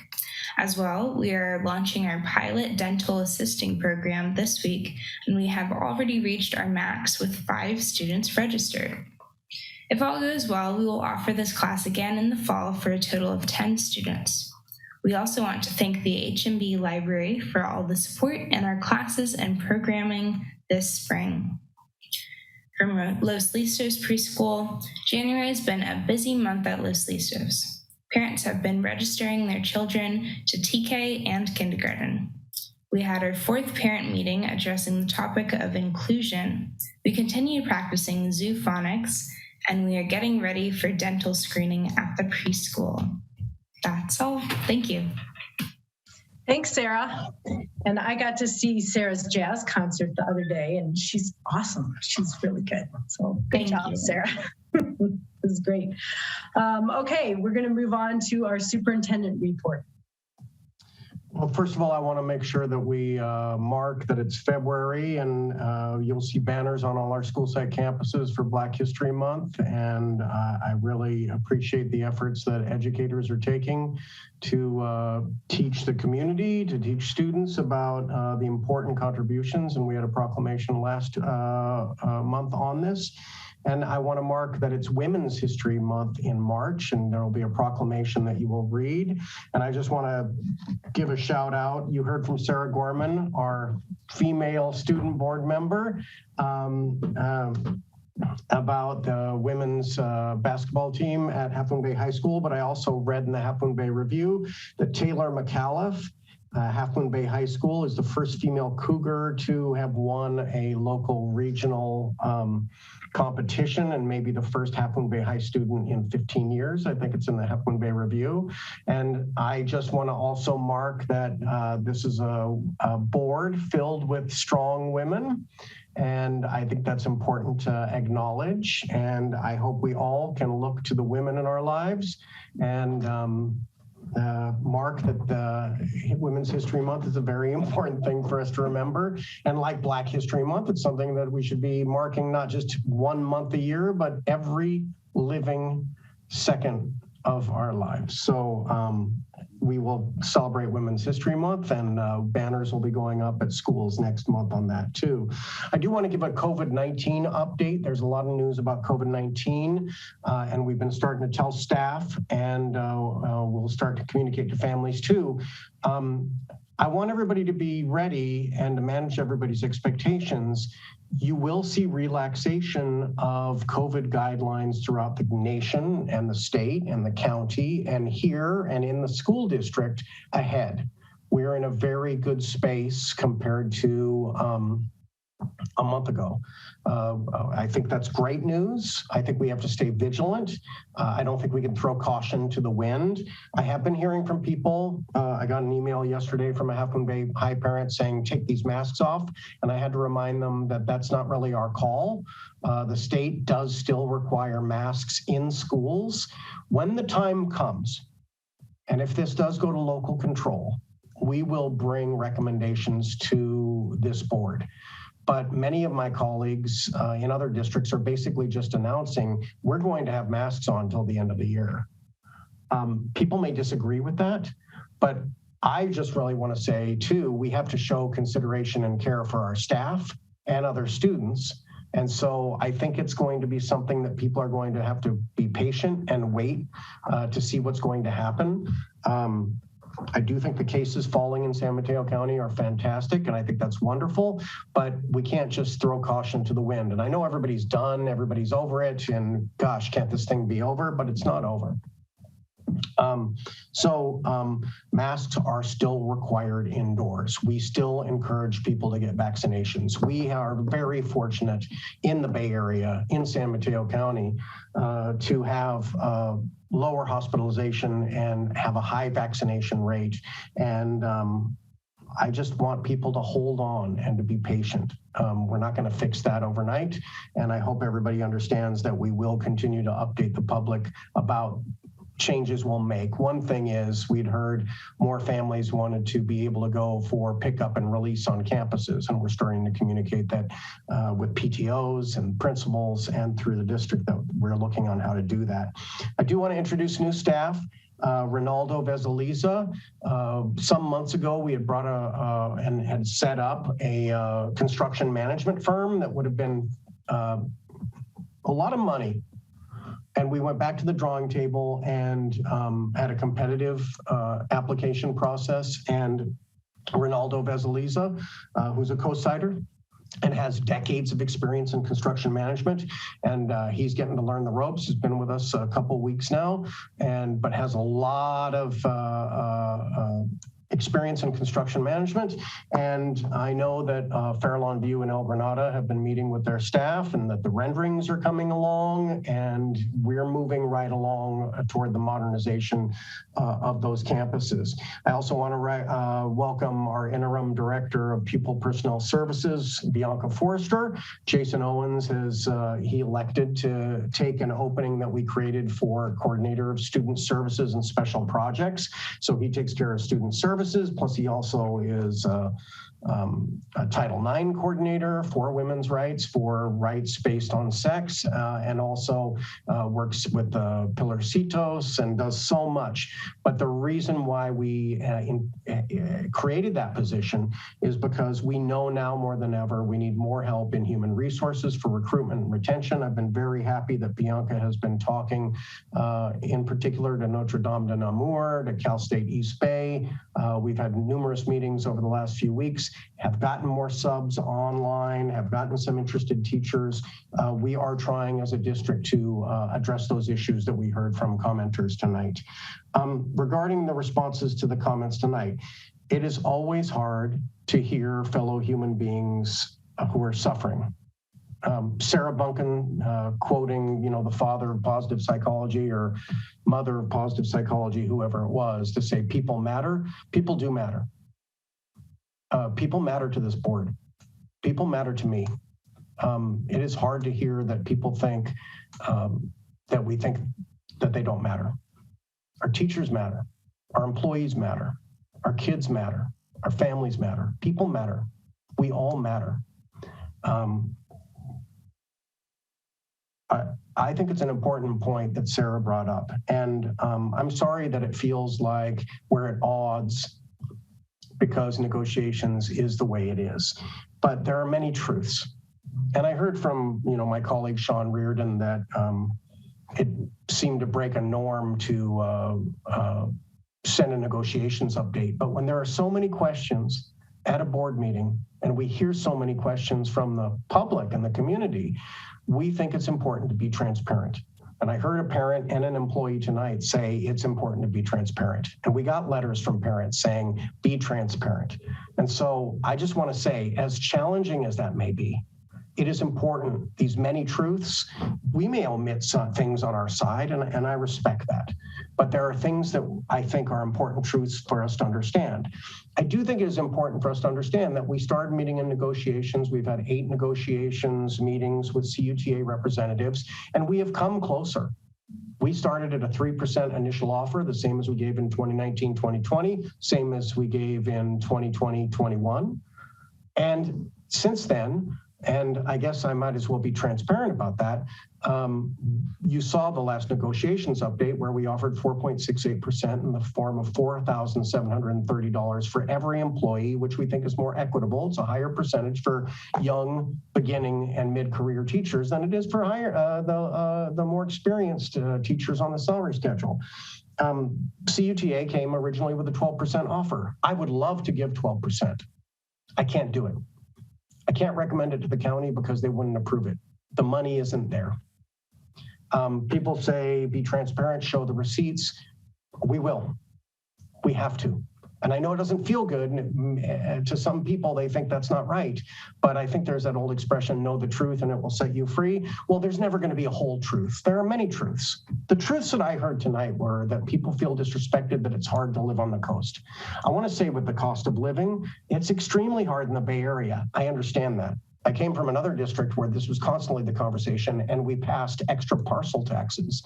Speaker 17: As well, we are launching our pilot dental assisting program this week, and we have already reached our max with 5 students registered. If all goes well, we will offer this class again in the fall for a total of 10 students. We also want to thank the HMB Library for all the support in our classes and programming this spring. From Los Listos Preschool, January has been a busy month at Los Listos. Parents have been registering their children to TK and kindergarten. We had our 4th parent meeting addressing the topic of inclusion. We continue practicing zoophonics, and we are getting ready for dental screening at the preschool. That's all. Thank you.
Speaker 3: Thanks, Sarah. And I got to see Sarah's jazz concert the other day, and she's awesome. She's really good. So good job, Sarah. This is great. Okay, we're going to move on to our superintendent report.
Speaker 18: Well, first of all, I want to make sure that we mark that it's February, and you'll see banners on all our school site campuses for Black History Month. And I really appreciate the efforts that educators are taking to teach the community, to teach students about the important contributions. And we had a proclamation last month on this. And I want to mark that it's Women's History Month in March, and there will be a proclamation that you will read. And I just want to give a shout out. You heard from Sarah Gorman, our female student board member, about the women's basketball team at Half Moon Bay High School, but I also read in the Half Moon Bay Review that Taylor McAuliffe, Half Moon Bay High School, is the first female Cougar to have won a local regional competition, and maybe the first Half Moon Bay High student in 15 years. I think it's in the Half Moon Bay Review. And I just want to also mark that this is a board filled with strong women. And I think that's important to acknowledge. And I hope we all can look to the women in our lives and mark that Women's History Month is a very important thing for us to remember. And like Black History Month, it's something that we should be marking not just 1 month a year, but every living second of our lives. So we will celebrate Women's History Month, and banners will be going up at schools next month on that too. I do want to give a COVID-19 update. There's a lot of news about COVID-19, and we've been starting to tell staff, and we'll start to communicate to families too. I want everybody to be ready and to manage everybody's expectations. You will see relaxation of COVID guidelines throughout the nation and the state and the county and here and in the school district ahead. We're in a very good space compared to a month ago. I think that's great news. I think we have to stay vigilant. I don't think we can throw caution to the wind. I have been hearing from people. I got an email yesterday from a Half Moon Bay High parent saying, take these masks off. And I had to remind them that that's not really our call. The state does still require masks in schools. When the time comes, and if this does go to local control, we will bring recommendations to this board. But many of my colleagues in other districts are basically just announcing we're going to have masks on until the end of the year. People may disagree with that, but I just really want to say too, we have to show consideration and care for our staff and other students. And so I think it's going to be something that people are going to have to be patient and wait to see what's going to happen. I do think the cases falling in San Mateo County are fantastic, and I think that's wonderful, but we can't just throw caution to the wind. And I know everybody's done, everybody's over it, and gosh, can't this thing be over? But it's not over. Masks are still required indoors. We still encourage people to get vaccinations. We are very fortunate in the Bay Area, in San Mateo County, to have lower hospitalization and have a high vaccination rate. And I just want people to hold on and to be patient. We're not going to fix that overnight. And I hope everybody understands that we will continue to update the public about changes we'll make. One thing is we'd heard more families wanted to be able to go for pickup and release on campuses, and we're starting to communicate that with PTOs and principals and through the district that we're looking on how to do that. I do want to introduce new staff. Ronaldo Vezaliza. Some months ago, we had brought and had set up a construction management firm that would have been a lot of money. And we went back to the drawing table and had a competitive application process. And Ronaldo Vezaliza, who's a co-sider and has decades of experience in construction management, and he's getting to learn the ropes. He's been with us a couple weeks now, but has a lot of experience in construction management. And I know that Fairlawn View and El Granada have been meeting with their staff and that the renderings are coming along, and we're moving right along toward the modernization of those campuses. I also want to welcome our interim director of pupil personnel services, Bianca Forrester. Jason Owens he elected to take an opening that we created for coordinator of student services and special projects. So he takes care of student services, plus he also is a Title IX coordinator for women's rights, for rights based on sex, and also works with Pilarcitos and does so much. But the reason why we created that position is because we know now more than ever we need more help in human resources for recruitment and retention. I've been very happy that Bianca has been talking in particular to Notre Dame de Namur, to Cal State East Bay. We've had numerous meetings over the last few weeks, have gotten more subs online, have gotten some interested teachers. We are trying as a district to address those issues that we heard from commenters tonight. Regarding the responses to the comments tonight, it is always hard to hear fellow human beings who are suffering. Sarah Bunkin quoting, the father of positive psychology or mother of positive psychology, whoever it was, to say people matter. People do matter. People matter to this board. People matter to me. It is hard to hear that people think that we think that they don't matter. Our teachers matter. Our employees matter. Our kids matter. Our families matter. People matter. We all matter. I think it's an important point that Sarah brought up. And I'm sorry that it feels like we're at odds because negotiations is the way it is. But there are many truths. And I heard from my colleague Sean Reardon that it seemed to break a norm to send a negotiations update. But when there are so many questions at a board meeting and we hear so many questions from the public and the community, we think it's important to be transparent. And I heard a parent and an employee tonight say it's important to be transparent. And we got letters from parents saying, be transparent. And so I just want to say, as challenging as that may be, it is important, these many truths, we may omit some things on our side, and I respect that. But there are things that I think are important truths for us to understand. I do think it is important for us to understand that we started meeting in negotiations. We've had 8 negotiations, meetings with CUTA representatives, and we have come closer. We started at a 3% initial offer, the same as we gave in 2019, 2020, same as we gave in 2020, 21. And since then, and I guess I might as well be transparent about that. You saw the last negotiations update where we offered 4.68% in the form of $4,730 for every employee, which we think is more equitable. It's a higher percentage for young, beginning, and mid-career teachers than it is for higher the more experienced teachers on the salary schedule. CUTA came originally with a 12% offer. I would love to give 12%. I can't do it. I can't recommend it to the county because they wouldn't approve it. The money isn't there. People say, be transparent, show the receipts. We will. We have to. And I know it doesn't feel good. To some people, they think that's not right. But I think there's that old expression, know the truth and it will set you free. Well, there's never going to be a whole truth. There are many truths. The truths that I heard tonight were that people feel disrespected, that it's hard to live on the coast. I want to say with the cost of living, it's extremely hard in the Bay Area. I understand that. I came from another district where this was constantly the conversation, and we passed extra parcel taxes.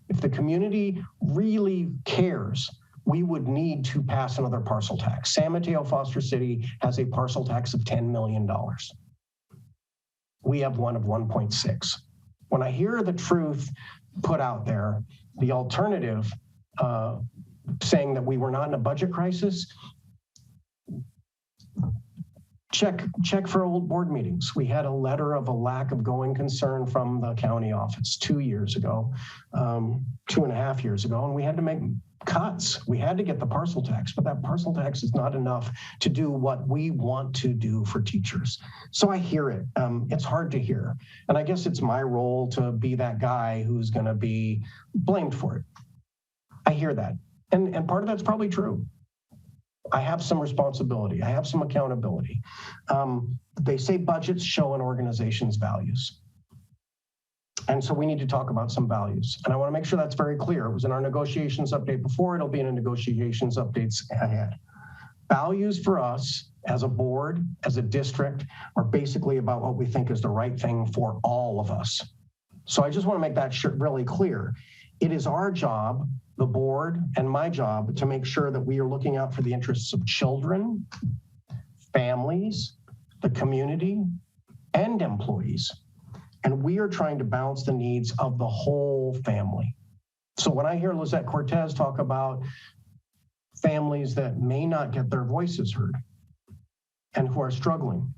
Speaker 18: If the community really cares, we would need to pass another parcel tax. San Mateo Foster City has a parcel tax of $10 million. We have one of 1.6. When I hear the truth put out there, the alternative saying that we were not in a budget crisis, check for old board meetings. We had a letter of a lack of going concern from the county office 2 years ago, 2.5 years ago, and we had to make cuts. We had to get the parcel tax, but that parcel tax is not enough to do what we want to do for teachers. So I hear it. It's hard to hear. And I guess it's my role to be that guy who's going to be blamed for it. I hear that. And part of that's probably true. I have some responsibility. I have some accountability. They say budgets show an organization's values. And so we need to talk about some values. And I want to make sure that's very clear. It was in our negotiations update before, it'll be in the negotiations updates ahead. Values for us as a board, as a district, are basically about what we think is the right thing for all of us. So I just want to make that really clear. It is our job, the board, and my job to make sure that we are looking out for the interests of children, families, the community, and employees. And we are trying to balance the needs of the whole family. So when I hear Lizette Cortez talk about families that may not get their voices heard and who are struggling,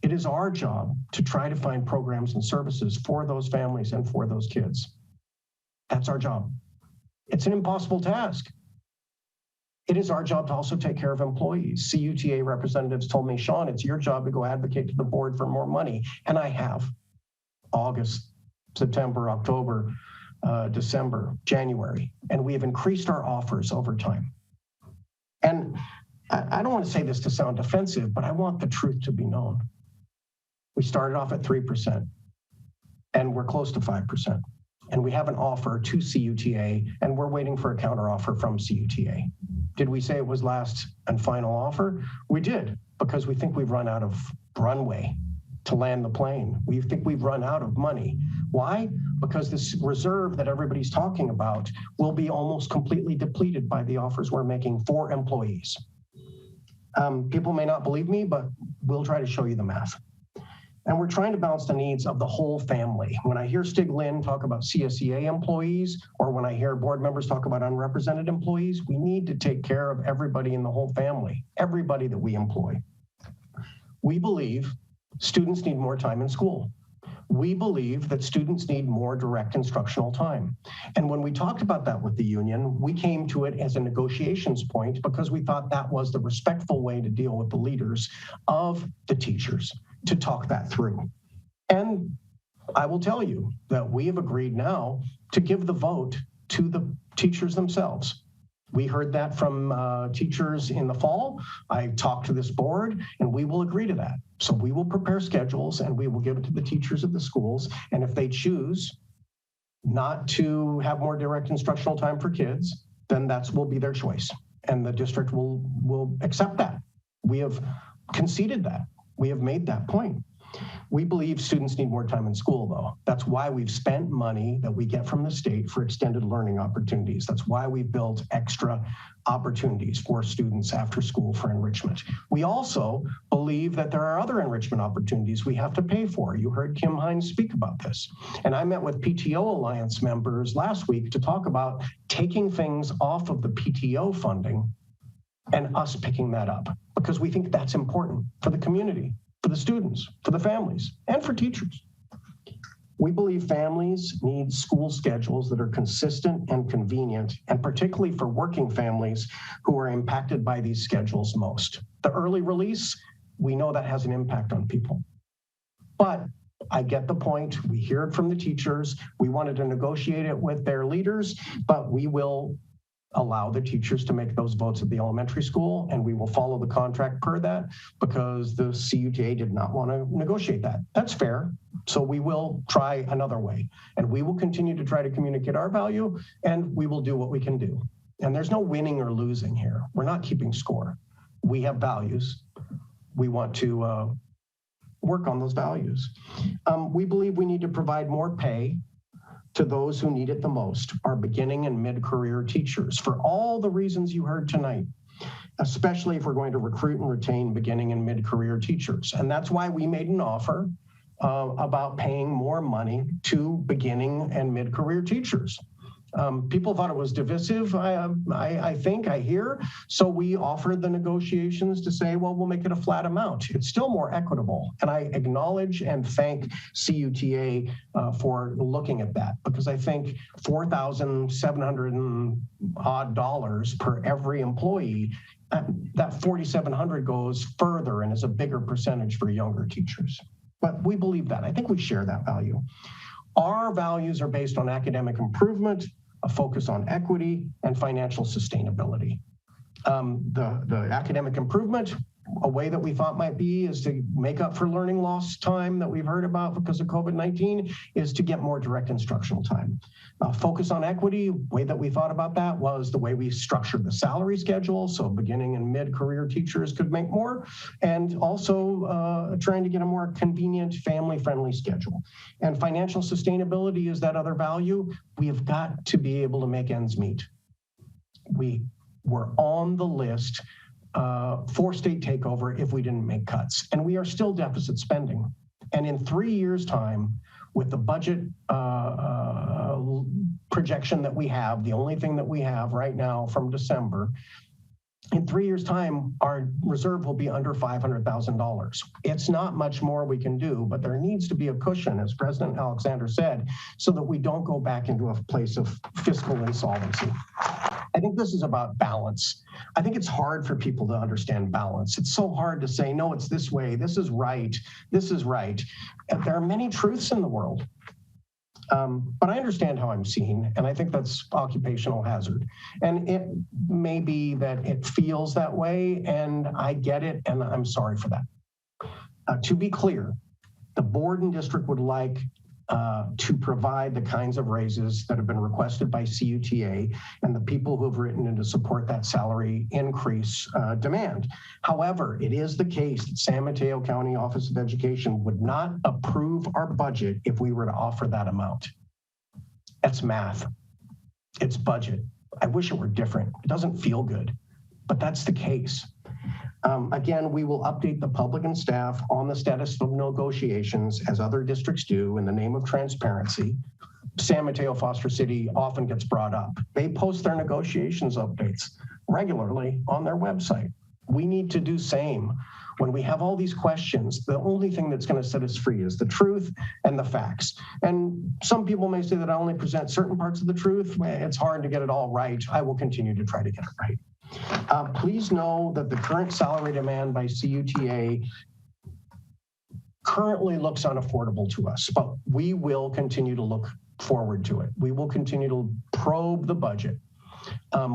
Speaker 18: it is our job to try to find programs and services for those families and for those kids. That's our job. It's an impossible task. It is our job to also take care of employees. CUTA representatives told me, Sean, it's your job to go advocate to the board for more money. And I have. August, September, October, December, January. And we have increased our offers over time. And I don't want to say this to sound offensive, but I want the truth to be known. We started off at 3%, and we're close to 5%. And we have an offer to CUTA, and we're waiting for a counteroffer from CUTA. Did we say it was last and final offer? We did, because we think we've run out of runway to land the plane. We think we've run out of money. Why? Because this reserve that everybody's talking about will be almost completely depleted by the offers we're making for employees. People may not believe me, but we'll try to show you the math. And we're trying to balance the needs of the whole family. When I hear Stig Lynn talk about CSEA employees, or when I hear board members talk about unrepresented employees, we need to take care of everybody in the whole family, everybody that we employ. We believe students need more time in school. We believe that students need more direct instructional time. And when we talked about that with the union, we came to it as a negotiations point because we thought that was the respectful way to deal with the leaders of the teachers to talk that through. And I will tell you that we have agreed now to give the vote to the teachers themselves. We heard that from teachers in the fall. I talked to this board and we will agree to that. So we will prepare schedules and we will give it to the teachers of the schools. And if they choose not to have more direct instructional time for kids, then that will be their choice. And the district will accept that. We have conceded that. We have made that point. We believe students need more time in school, though. That's why we've spent money that we get from the state for extended learning opportunities. That's why we built extra opportunities for students after school for enrichment. We also believe that there are other enrichment opportunities we have to pay for. You heard Kim Hines speak about this. And I met with PTO Alliance members last week to talk about taking things off of the PTO funding and us picking that up, because we think that's important for the community, for the students, for the families, and for teachers. We believe families need school schedules that are consistent and convenient, and particularly for working families who are impacted by these schedules most. The early release, we know that has an impact on people. But I get the point. We hear it from the teachers. We wanted to negotiate it with their leaders, but we will allow the teachers to make those votes at the elementary school, and we will follow the contract per that because the CUTA did not want to negotiate that. That's fair. So we will try another way, and we will continue to try to communicate our value, and we will do what we can do. And there's no winning or losing here. We're not keeping score. We have values. We want to work on those values. We believe we need to provide more pay to those who need it the most, our beginning and mid-career teachers, for all the reasons you heard tonight, especially if we're going to recruit and retain beginning and mid-career teachers. And that's why we made an offer about paying more money to beginning and mid-career teachers. People thought it was divisive, I think, I hear. So we offered the negotiations to say, well, we'll make it a flat amount. It's still more equitable. And I acknowledge and thank CUTA for looking at that, because I think $4,700 and odd per every employee, that $4,700 goes further and is a bigger percentage for younger teachers. But we believe that. I think we share that value. Our values are based on academic improvement, a focus on equity, and financial sustainability. The academic improvement, a way that we thought might be is to make up for learning loss time that we've heard about because of COVID-19, is to get more direct instructional time. Focus on equity, way that we thought about that was the way we structured the salary schedule, so beginning and mid-career teachers could make more, and also trying to get a more convenient, family-friendly schedule. And financial sustainability is that other value. We have got to be able to make ends meet. We were on the list for state takeover if we didn't make cuts. And we are still deficit spending. And in 3 years' time, with the budget projection that we have, the only thing that we have right now from December, in 3 years' time, our reserve will be under $500,000. It's not much more we can do, but there needs to be a cushion, as President Alexander said, so that we don't go back into a place of fiscal insolvency. I think this is about balance. I think it's hard for people to understand balance. It's so hard to say, no, it's this way, this is right, this is right. And there are many truths in the world. But I understand how I'm seen, and I think that's occupational hazard. And it may be that it feels that way, and I get it, and I'm sorry for that. To be clear, the board and district would like to provide the kinds of raises that have been requested by CUTA and the people who have written in to support that salary increase demand. However, it is the case that San Mateo County Office of Education would not approve our budget if we were to offer that amount. That's math. It's budget. I wish it were different. It doesn't feel good, but that's the case. Again, we will update the public and staff on the status of negotiations as other districts do in the name of transparency. San Mateo Foster City often gets brought up. They post their negotiations updates regularly on their website. We need to do same When we have all these questions, the only thing that's going to set us free is the truth and the facts. And some people may say that I only present certain parts of the truth. It's hard to get it all right. I will continue to try to get it right. Please know that the current salary demand by CUTA currently looks unaffordable to us, but we will continue to look forward to it. We will continue to probe the budget.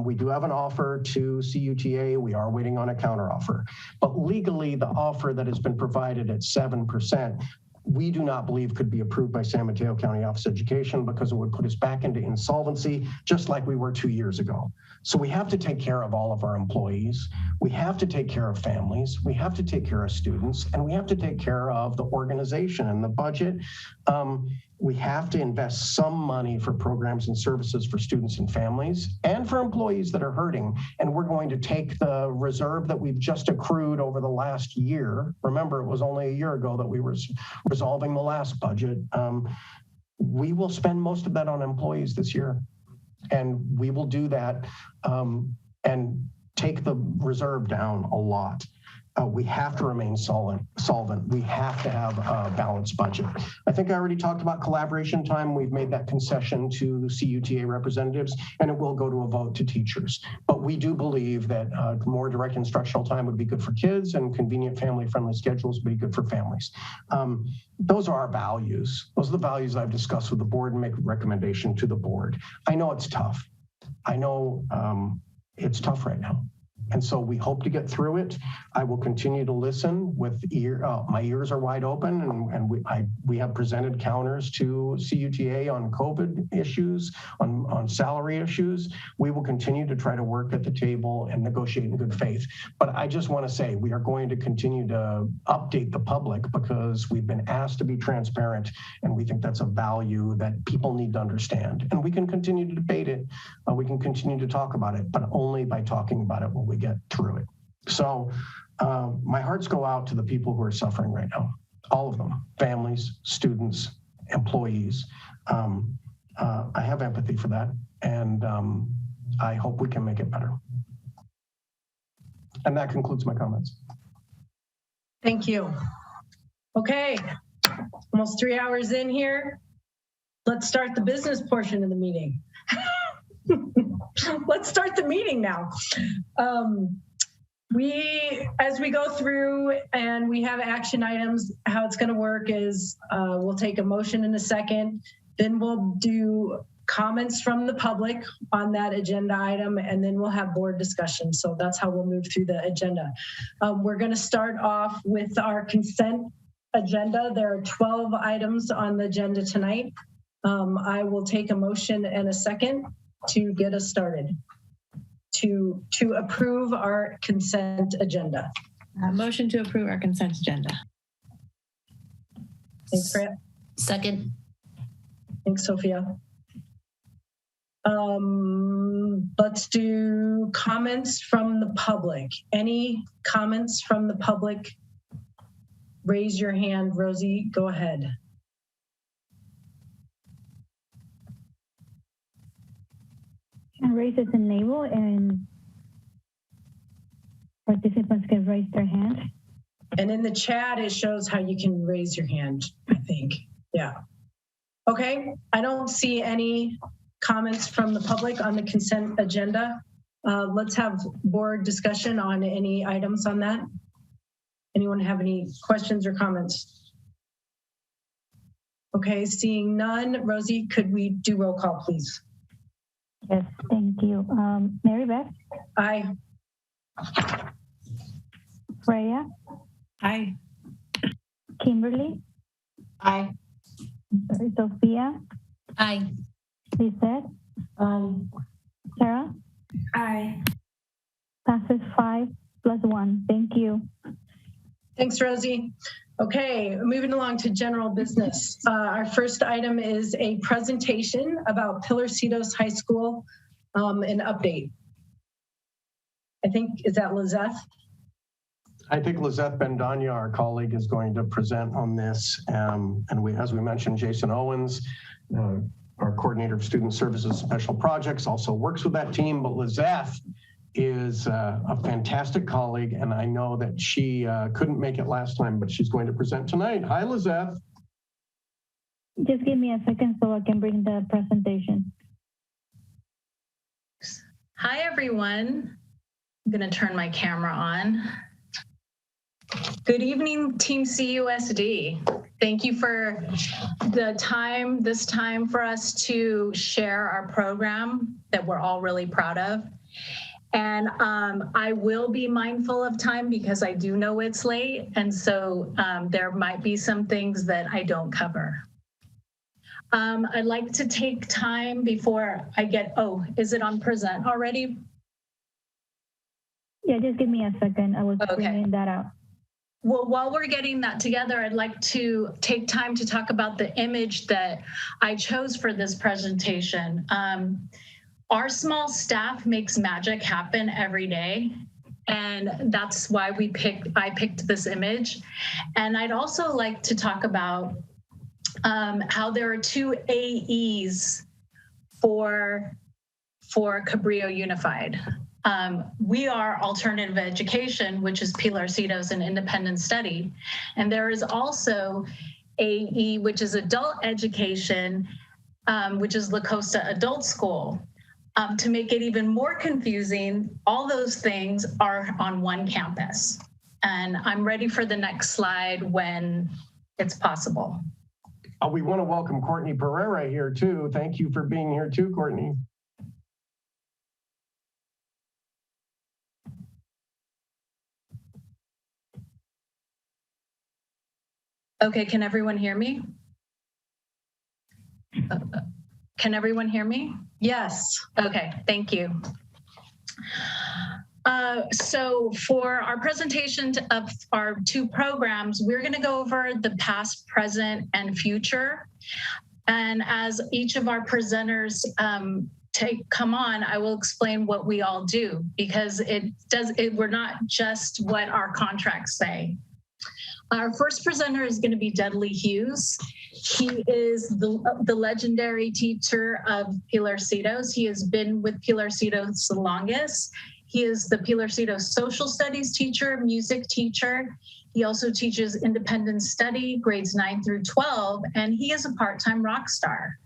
Speaker 18: We do have an offer to CUTA. We are waiting on a counteroffer. But legally, the offer that has been provided at 7%, we do not believe could be approved by San Mateo County Office of Education because it would put us back into insolvency, just like we were 2 years ago. So we have to take care of all of our employees. We have to take care of families. We have to take care of students, and we have to take care of the organization and the budget. We have to invest some money for programs and services for students and families and for employees that are hurting. And we're going to take the reserve that we've just accrued over the last year. Remember, it was only a year ago that we were resolving the last budget. We will spend most of that on employees this year. And we will do that and take the reserve down a lot. We have to remain solvent. We have to have a balanced budget. I think I already talked about collaboration time. We've made that concession to the CUTA representatives, and it will go to a vote to teachers. But we do believe that more direct instructional time would be good for kids, and convenient family-friendly schedules would be good for families. Those are our values. Those are the values I've discussed with the board and make a recommendation to the board. I know it's tough. I know it's tough right now. And so we hope to get through it. I will continue to listen with my ears are wide open, and we have presented counters to CUTA on COVID issues, on salary issues. We will continue to try to work at the table and negotiate in good faith. But I just want to say we are going to continue to update the public because we've been asked to be transparent, and we think that's a value that people need to understand. And we can continue to debate it. We can continue to talk about it, but only by talking about it will we get through it. So my hearts go out to the people who are suffering right now, all of them, families, students, employees. I have empathy for that, and I hope we can make it better. And that concludes my comments.
Speaker 3: Thank you. Okay, almost 3 hours in here. Let's start the business portion of the meeting. Let's start the meeting now. As we go through and we have action items, how it's going to work is we'll take a motion in a second, then we'll do comments from the public on that agenda item, and then we'll have board discussion. So that's how we'll move through the agenda. We're going to start off with our consent agenda. There are 12 items on the agenda tonight. I will take a motion and a second to get us started, to approve our consent agenda.
Speaker 16: Motion to approve our consent agenda.
Speaker 3: Thanks, Fran.
Speaker 15: Second.
Speaker 3: Thanks, Sophia. Let's do comments from the public. Any comments from the public? Raise your hand, Rosie, go ahead.
Speaker 2: And raise it enable, and participants can raise their hand.
Speaker 3: And in the chat, it shows how you can raise your hand, I think. Yeah. Okay, I don't see any comments from the public on the consent agenda. Let's have board discussion on any items on that. Anyone have any questions or comments? Okay, seeing none. Rosie, could we do roll call, please?
Speaker 2: Yes, thank you. Mary Beth?
Speaker 3: Aye.
Speaker 2: Freya?
Speaker 16: Aye.
Speaker 2: Kimberly?
Speaker 14: Aye.
Speaker 2: Sophia?
Speaker 15: Aye.
Speaker 2: Lisette?
Speaker 5: Aye.
Speaker 2: Sarah?
Speaker 17: Aye.
Speaker 2: Passes 5+1. Thank you.
Speaker 3: Thanks, Rosie. Okay, moving along to general business. Our first item is a presentation about Pillarcitos High School, an update. I think, is that Lizeth?
Speaker 18: I think Lizeth Bendanya, our colleague, is going to present on this. And as we mentioned, Jason Owens, our coordinator of student services special projects, also works with that team, but Lizeth is a fantastic colleague, and I know that she couldn't make it last time, but she's going to present tonight. Hi, Lizeth.
Speaker 2: Just give me a second so I can bring the presentation.
Speaker 4: Hi, everyone. I'm going to turn my camera on. Good evening, Team CUSD. Thank you for this time for us to share our program that we're all really proud of. And I will be mindful of time because I do know it's late. And so there might be some things that I don't cover. I'd like to take time before I get, is it on present already?
Speaker 2: Yeah, just give me a second. I was bringing that out.
Speaker 4: Well, while we're getting that together, I'd like to take time to talk about the image that I chose for this presentation. Our small staff makes magic happen every day. And that's why I picked this image. And I'd also like to talk about how there are 2 AEs for Cabrillo Unified. We are alternative education, which is Pilarcito's an independent study. And there is also AE, which is adult education, which is La Costa Adult School. To make it even more confusing, all those things are on one campus. And I'm ready for the next slide when it's possible.
Speaker 18: We want to welcome Courtney Pereira here too. Thank you for being here too, Courtney.
Speaker 4: Okay, can everyone hear me? Can everyone hear me?
Speaker 3: Yes.
Speaker 4: Okay, thank you. So for our presentation of our 2 programs, we're going to go over the past, present, and future. And as each of our presenters come on, I will explain what we all do, because we're not just what our contracts say. Our first presenter is going to be Dudley Hughes. He is the legendary teacher of Pilarcito's. He has been with Pilarcito's the longest. He is the Pilarcito's social studies teacher, music teacher. He also teaches independent study, grades 9 through 12, and he is a part-time rock star.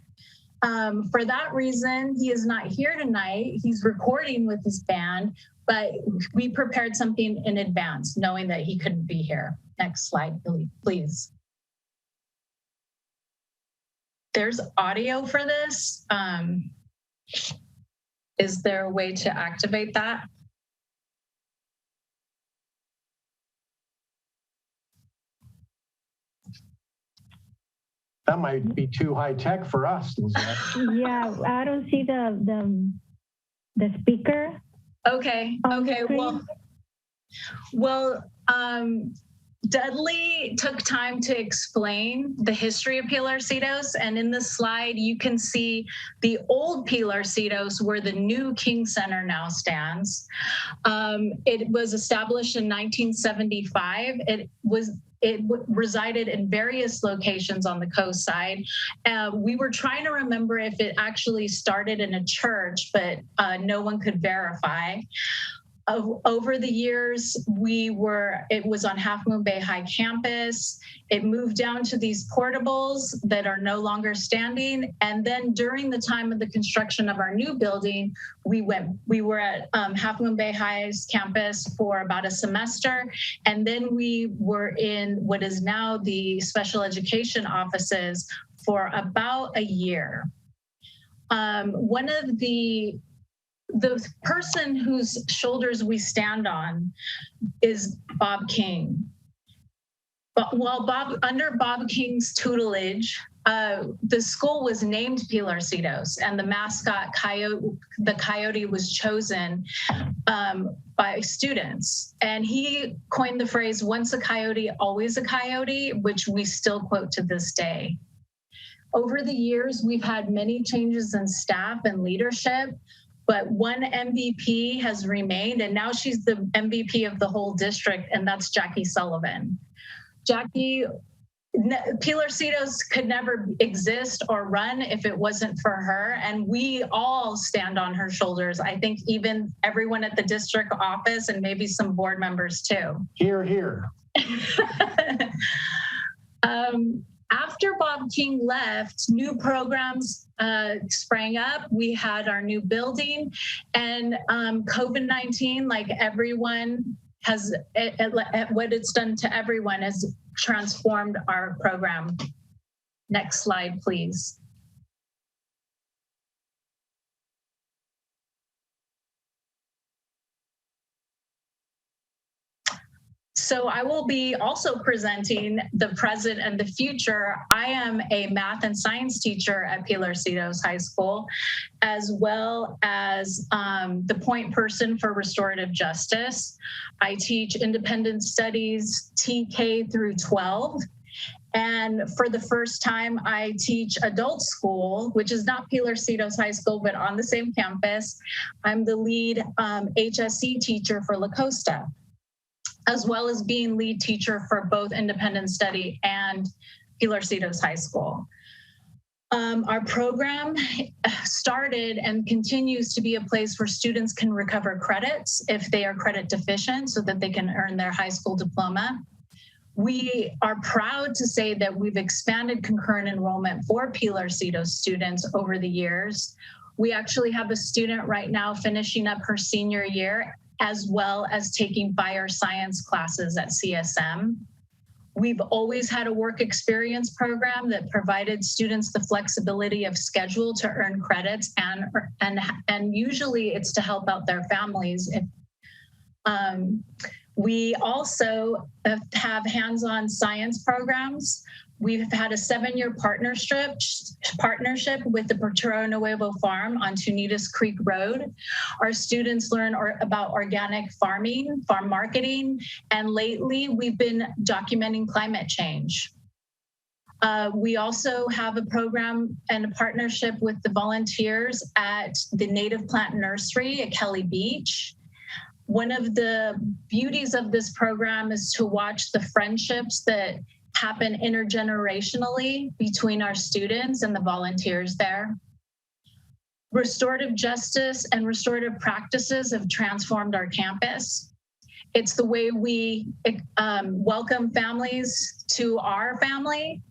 Speaker 4: For that reason, he is not here tonight. He's recording with his band, but we prepared something in advance, knowing that he couldn't be here. Next slide, please. There's audio for this. Is there a way to activate that?
Speaker 18: That might be too high tech for us, Lizette.
Speaker 2: Yeah, I don't see the speaker.
Speaker 4: Okay. Okay. Well, Dudley took time to explain the history of Pilarcito's, and in this slide you can see the old Pilarcito's where the new King Center now stands. It was established in 1975. It resided in various locations on the coast side. We were trying to remember if it actually started in a church, but no one could verify. Over the years, it was on Half Moon Bay High campus. It moved down to these portables that are no longer standing. And then during the time of the construction of our new building, we were at Half Moon Bay High's campus for about a semester. And then we were in what is now the special education offices for about a year. The person whose shoulders we stand on is Bob King. But while under Bob King's tutelage, the school was named Pilarcito's, and the mascot the coyote was chosen by students. And he coined the phrase, "Once a coyote, always a coyote," which we still quote to this day. Over the years, we've had many changes in staff and leadership, but one MVP has remained, and now she's the MVP of the whole district, and that's Jackie Sullivan. Jackie Pilar Citos could never exist or run if it wasn't for her. And we all stand on her shoulders. I think even everyone at the district office and maybe some board members too.
Speaker 18: Here, here.
Speaker 4: After Bob King left, new programs sprang up. We had our new building, and COVID-19, like everyone has, what it's done to everyone has transformed our program. Next slide, please. So I will be also presenting the present and the future. I am a math and science teacher at Pilar Citos High School, as well as the point person for restorative justice. I teach independent studies, TK through 12. And for the first time, I teach adult school, which is not Pilar Citos High School, but on the same campus. I'm the lead HSC teacher for La Costa, as well as being lead teacher for both independent study and Pilar Citos High School. Our program started and continues to be a place where students can recover credits if they are credit deficient so that they can earn their high school diploma. We are proud to say that we've expanded concurrent enrollment for Pilar Citos students over the years. We actually have a student right now finishing up her senior year, as well as taking fire science classes at CSM. We've always had a work experience program that provided students the flexibility of schedule to earn credits, and usually it's to help out their families. We also have hands-on science programs. We've had a 7-year partnership with the Portero Nuevo Farm on Tunitas Creek Road. Our students learn about organic farming, farm marketing, and lately we've been documenting climate change. We also have a program and a partnership with the volunteers at the Native Plant Nursery at Kelly Beach. One of the beauties of this program is to watch the friendships that happen intergenerationally between our students and the volunteers there. Restorative justice and restorative practices have transformed our campus. It's the way we welcome families to our family.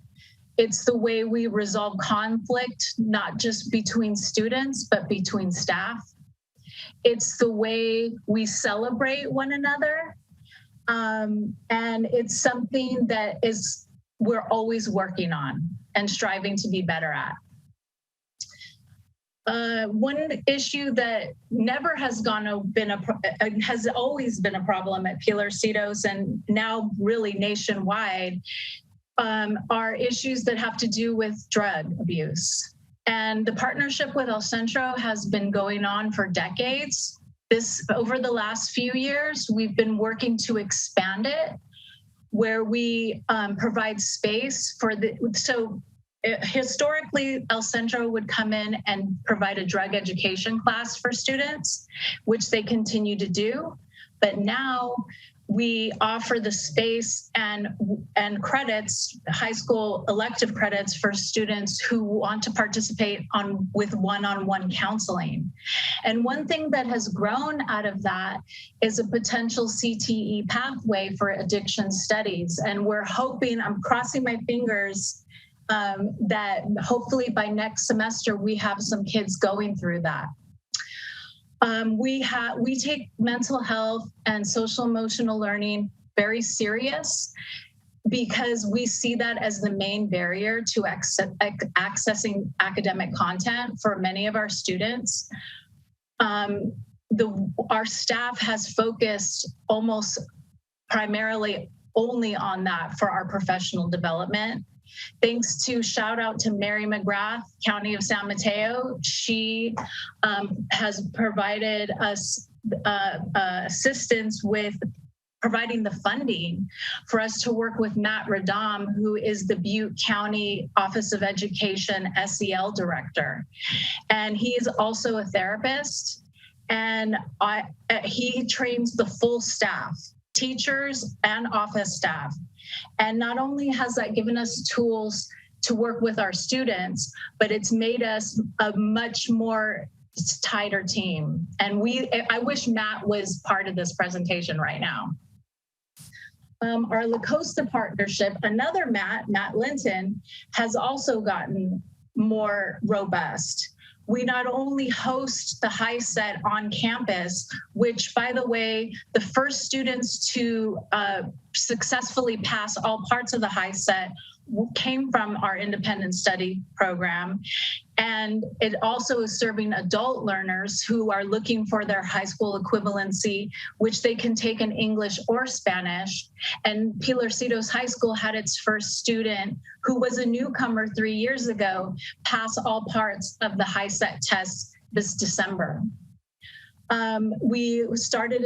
Speaker 4: It's the way we resolve conflict, not just between students, but between staff. It's the way we celebrate one another. And it's something that we're always working on and striving to be better at. One issue that never has has always been a problem at Pilar Citos and now really nationwide are issues that have to do with drug abuse. And the partnership with El Centro has been going on for decades. Over the last few years, we've been working to expand it, where we provide space for historically, El Centro would come in and provide a drug education class for students, which they continue to do. But now we offer the space and credits, high school elective credits for students who want to participate with one-on-one counseling. And one thing that has grown out of that is a potential CTE pathway for addiction studies. And we're hoping, I'm crossing my fingers, that hopefully by next semester, we have some kids going through that. We take mental health and social emotional learning very serious because we see that as the main barrier to accessing academic content for many of our students. Our staff has focused almost primarily only on that for our professional development. Thanks to shout out to Mary McGrath, County of San Mateo. She has provided us assistance with providing the funding for us to work with Matt Radam, who is the Butte County Office of Education SEL director. And he is also a therapist, and he trains the full staff, teachers and office staff.
Speaker 19: And not only has that given us tools to work with our students, but it's made us a much more tighter team. And I wish Matt was part of this presentation right now. Our La Costa partnership, another Matt Linton, has also gotten more robust. We not only host the HiSET on campus, which, by the way, the first students to successfully pass all parts of the HiSET came from our independent study program. And it also is serving adult learners who are looking for their high school equivalency, which they can take in English or Spanish. And Pilarcitos High School had its first student, who was a newcomer 3 years ago, pass all parts of the HiSET test this December. We started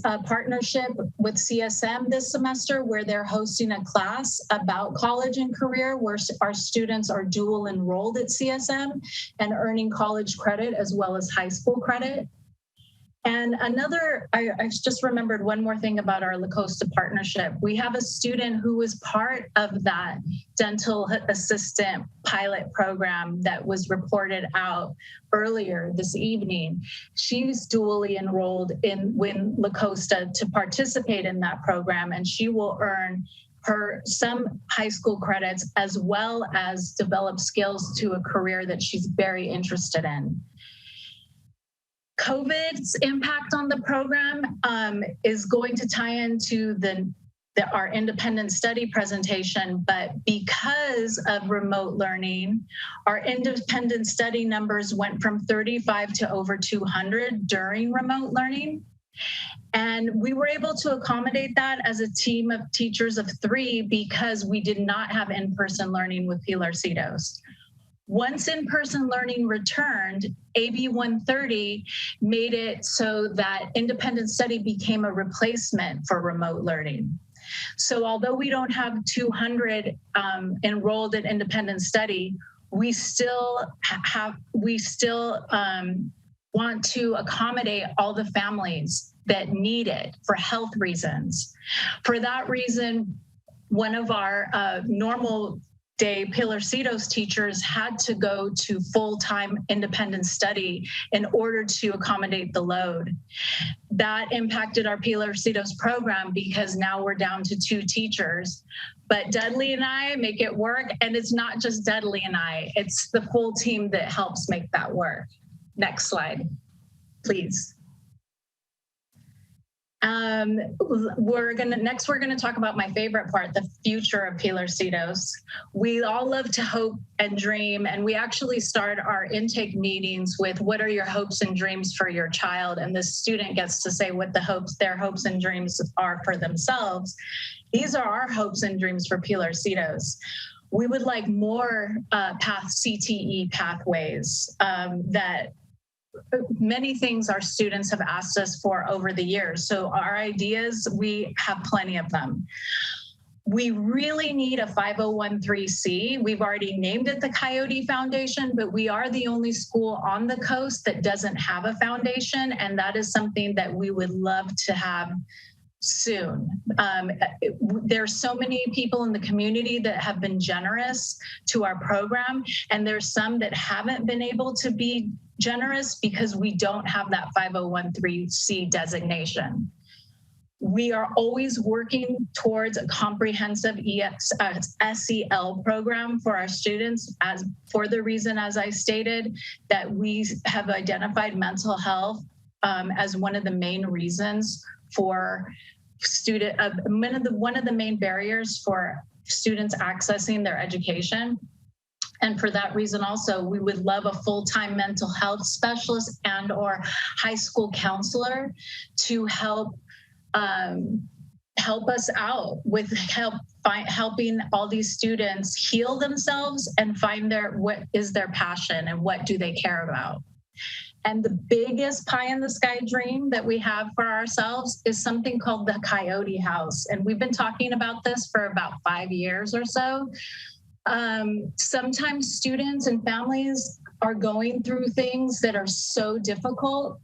Speaker 19: a partnership with CSM this semester, where they're hosting a class about college and career, where our students are dual enrolled at CSM and earning college credit as well as high school credit. And I just remembered one more thing about our La Costa partnership. We have a student who was part of that dental assistant pilot program that was reported out earlier this evening. She's dually enrolled in La Costa to participate in that program, and she will earn some high school credits as well as develop skills to a career that she's very interested in. COVID's impact on the program is going to tie into our independent study presentation, but because of remote learning, our independent study numbers went from 35 to over 200 during remote learning. And we were able to accommodate that as a team of teachers of 3 because we did not have in-person learning with Pilarcitos. Once in-person learning returned, AB 130 made it so that independent study became a replacement for remote learning. So although we don't have 200 enrolled in independent study, we still want to accommodate all the families that need it for health reasons. For that reason, one of our normal day Pilarcitos teachers had to go to full-time independent study in order to accommodate the load. That impacted our Pilarcitos program because now we're down to 2 teachers. But Dudley and I make it work, and it's not just Dudley and I, it's the full team that helps make that work. Next slide, please. We're gonna talk about my favorite part, the future of Pilarcitos. We all love to hope and dream, and we actually start our intake meetings with what are your hopes and dreams for your child, and the student gets to say what their hopes and dreams are for themselves. These are our hopes and dreams for Pilarcitos. We would like more CTE pathways that many things our students have asked us for over the years. So our ideas, we have plenty of them. We really need a 501(c). We've already named it the Coyote Foundation, but we are the only school on the coast that doesn't have a foundation, and that is something that we would love to have soon. There's so many people in the community that have been generous to our program, and there's some that haven't been able to be generous because we don't have that 501(c) designation. We are always working towards a comprehensive SEL program for our students, for the reason, as I stated, that we have identified mental health as one of the main reasons for one of the main barriers for students accessing their education. And for that reason also, we would love a full-time mental health specialist and or high school counselor to help us out with helping all these students heal themselves and find what is their passion and what do they care about. And the biggest pie in the sky dream that we have for ourselves is something called the Coyote House. And we've been talking about this for about 5 years or so. Sometimes students and families are going through things that are so difficult,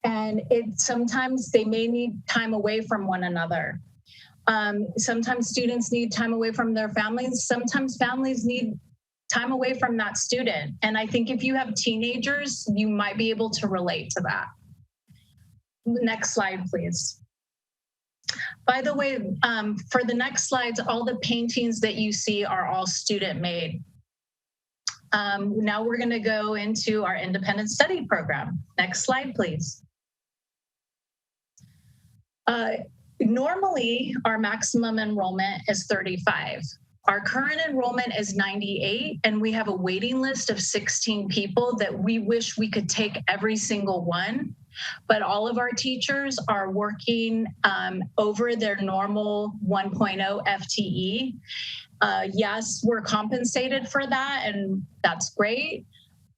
Speaker 19: and sometimes they may need time away from one another. Sometimes students need time away from their families. Sometimes families need time away from that student. And I think if you have teenagers, you might be able to relate to that. Next slide, please. By the way, for the next slides, all the paintings that you see are all student made. Now we're gonna go into our independent study program. Next slide, please. Normally, our maximum enrollment is 35. Our current enrollment is 98, and we have a waiting list of 16 people that we wish we could take every single one. But all of our teachers are working over their normal 1.0 FTE. Yes, we're compensated for that, and that's great,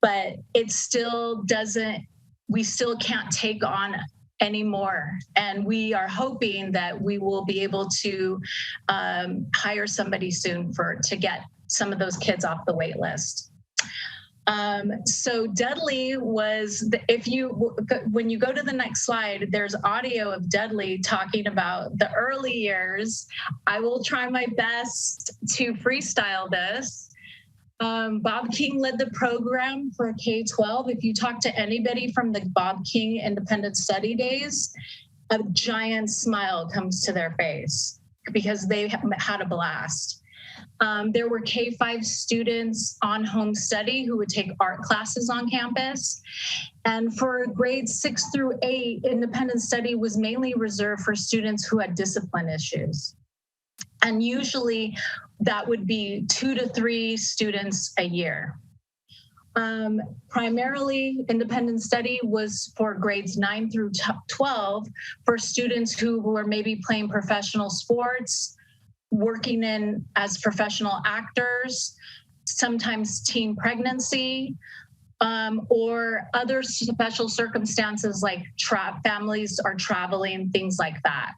Speaker 19: but it still doesn't, we still can't take on anymore. And we are hoping that we will be able to hire somebody soon to get some of those kids off the wait list. So Dudley was, when you go to the next slide, there's audio of Dudley talking about the early years. I will try my best to freestyle this. Bob King led the program for K-12. If you talk to anybody from the Bob King Independent Study Days, a giant smile comes to their face because they had a blast. There were K-5 students on home study who would take art classes on campus. And for grades 6 through 8, independent study was mainly reserved for students who had discipline issues. And usually that would be 2 to 3 students a year. Primarily, independent study was for grades 9 through 12 for students who were maybe playing professional sports, working in as professional actors, sometimes teen pregnancy, or other special circumstances like families are traveling, things like that.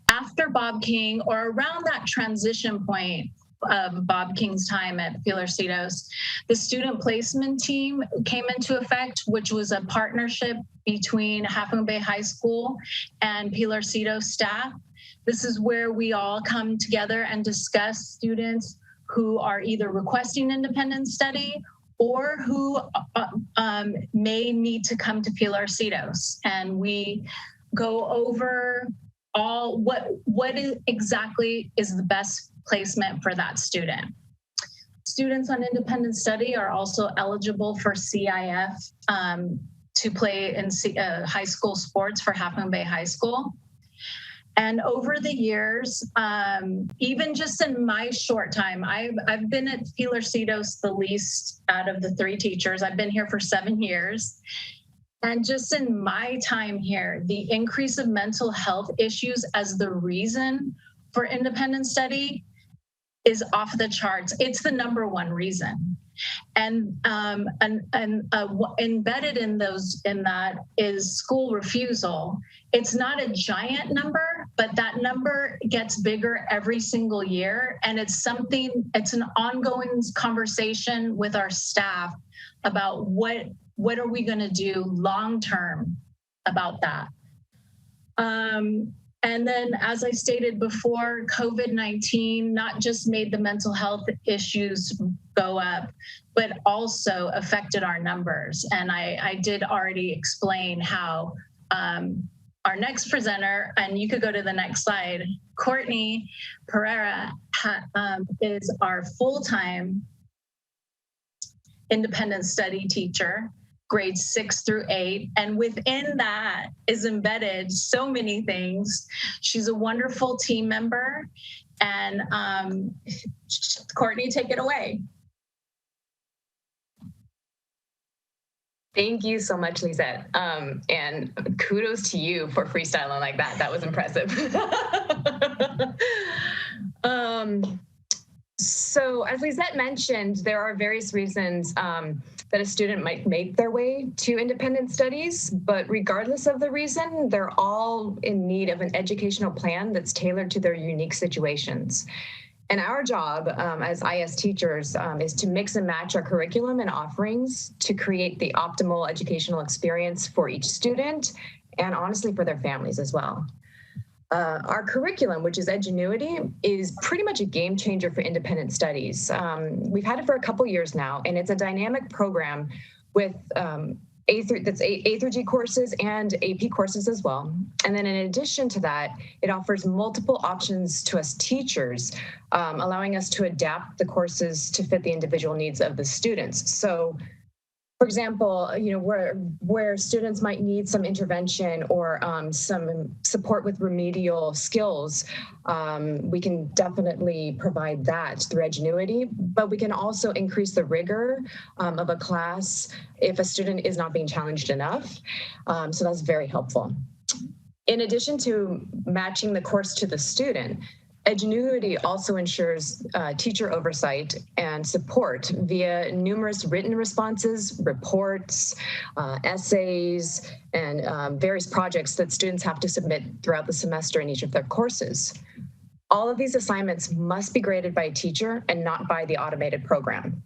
Speaker 19: After Bob King, or around that transition point of Bob King's time at Pilarcitos, the student placement team came into effect, which was a partnership between Half Moon Bay High School and Pilarcitos staff. This is where we all come together and discuss students who are either requesting independent study or who may need to come to Pilarcitos. And we go over all what exactly is the best placement for that student. Students on independent study are also eligible for CIF to play in high school sports for Half Moon Bay High School. And over the years, even just in my short time, I've been at Pilarcitos the least out of the 3 teachers. I've been here for 7 years. And just in my time here, the increase of mental health issues as the reason for independent study is off the charts. It's the #1 reason. And embedded in that is school refusal. It's not a giant number, but that number gets bigger every single year. And it's an ongoing conversation with our staff about what are we gonna do long-term about that. And then, as I stated before, COVID-19 not just made the mental health issues go up, but also affected our numbers. And I did already explain how our next presenter, and you could go to the next slide, Courtney Pereira is our full-time independent study teacher, grades 6 through 8. And within that is embedded so many things. She's a wonderful team member. And Courtney, take it away.
Speaker 20: Thank you so much, Lisette. And kudos to you for freestyling like that. That was impressive. So as Lisette mentioned, there are various reasons that a student might make their way to independent studies, but regardless of the reason, they're all in need of an educational plan that's tailored to their unique situations. And our job as IS teachers is to mix and match our curriculum and offerings to create the optimal educational experience for each student and honestly for their families as well. Our curriculum, which is Edgenuity, is pretty much a game changer for independent studies. We've had it for a couple years now, and it's a dynamic program with A through G courses and AP courses as well. And then in addition to that, it offers multiple options to us teachers, allowing us to adapt the courses to fit the individual needs of the students. So, for example, where students might need some intervention or some support with remedial skills, we can definitely provide that through Edgenuity, but we can also increase the rigor of a class if a student is not being challenged enough. So that's very helpful. In addition to matching the course to the student, Edgenuity also ensures teacher oversight and support via numerous written responses, reports, essays, and various projects that students have to submit throughout the semester in each of their courses. All of these assignments must be graded by a teacher and not by the automated program.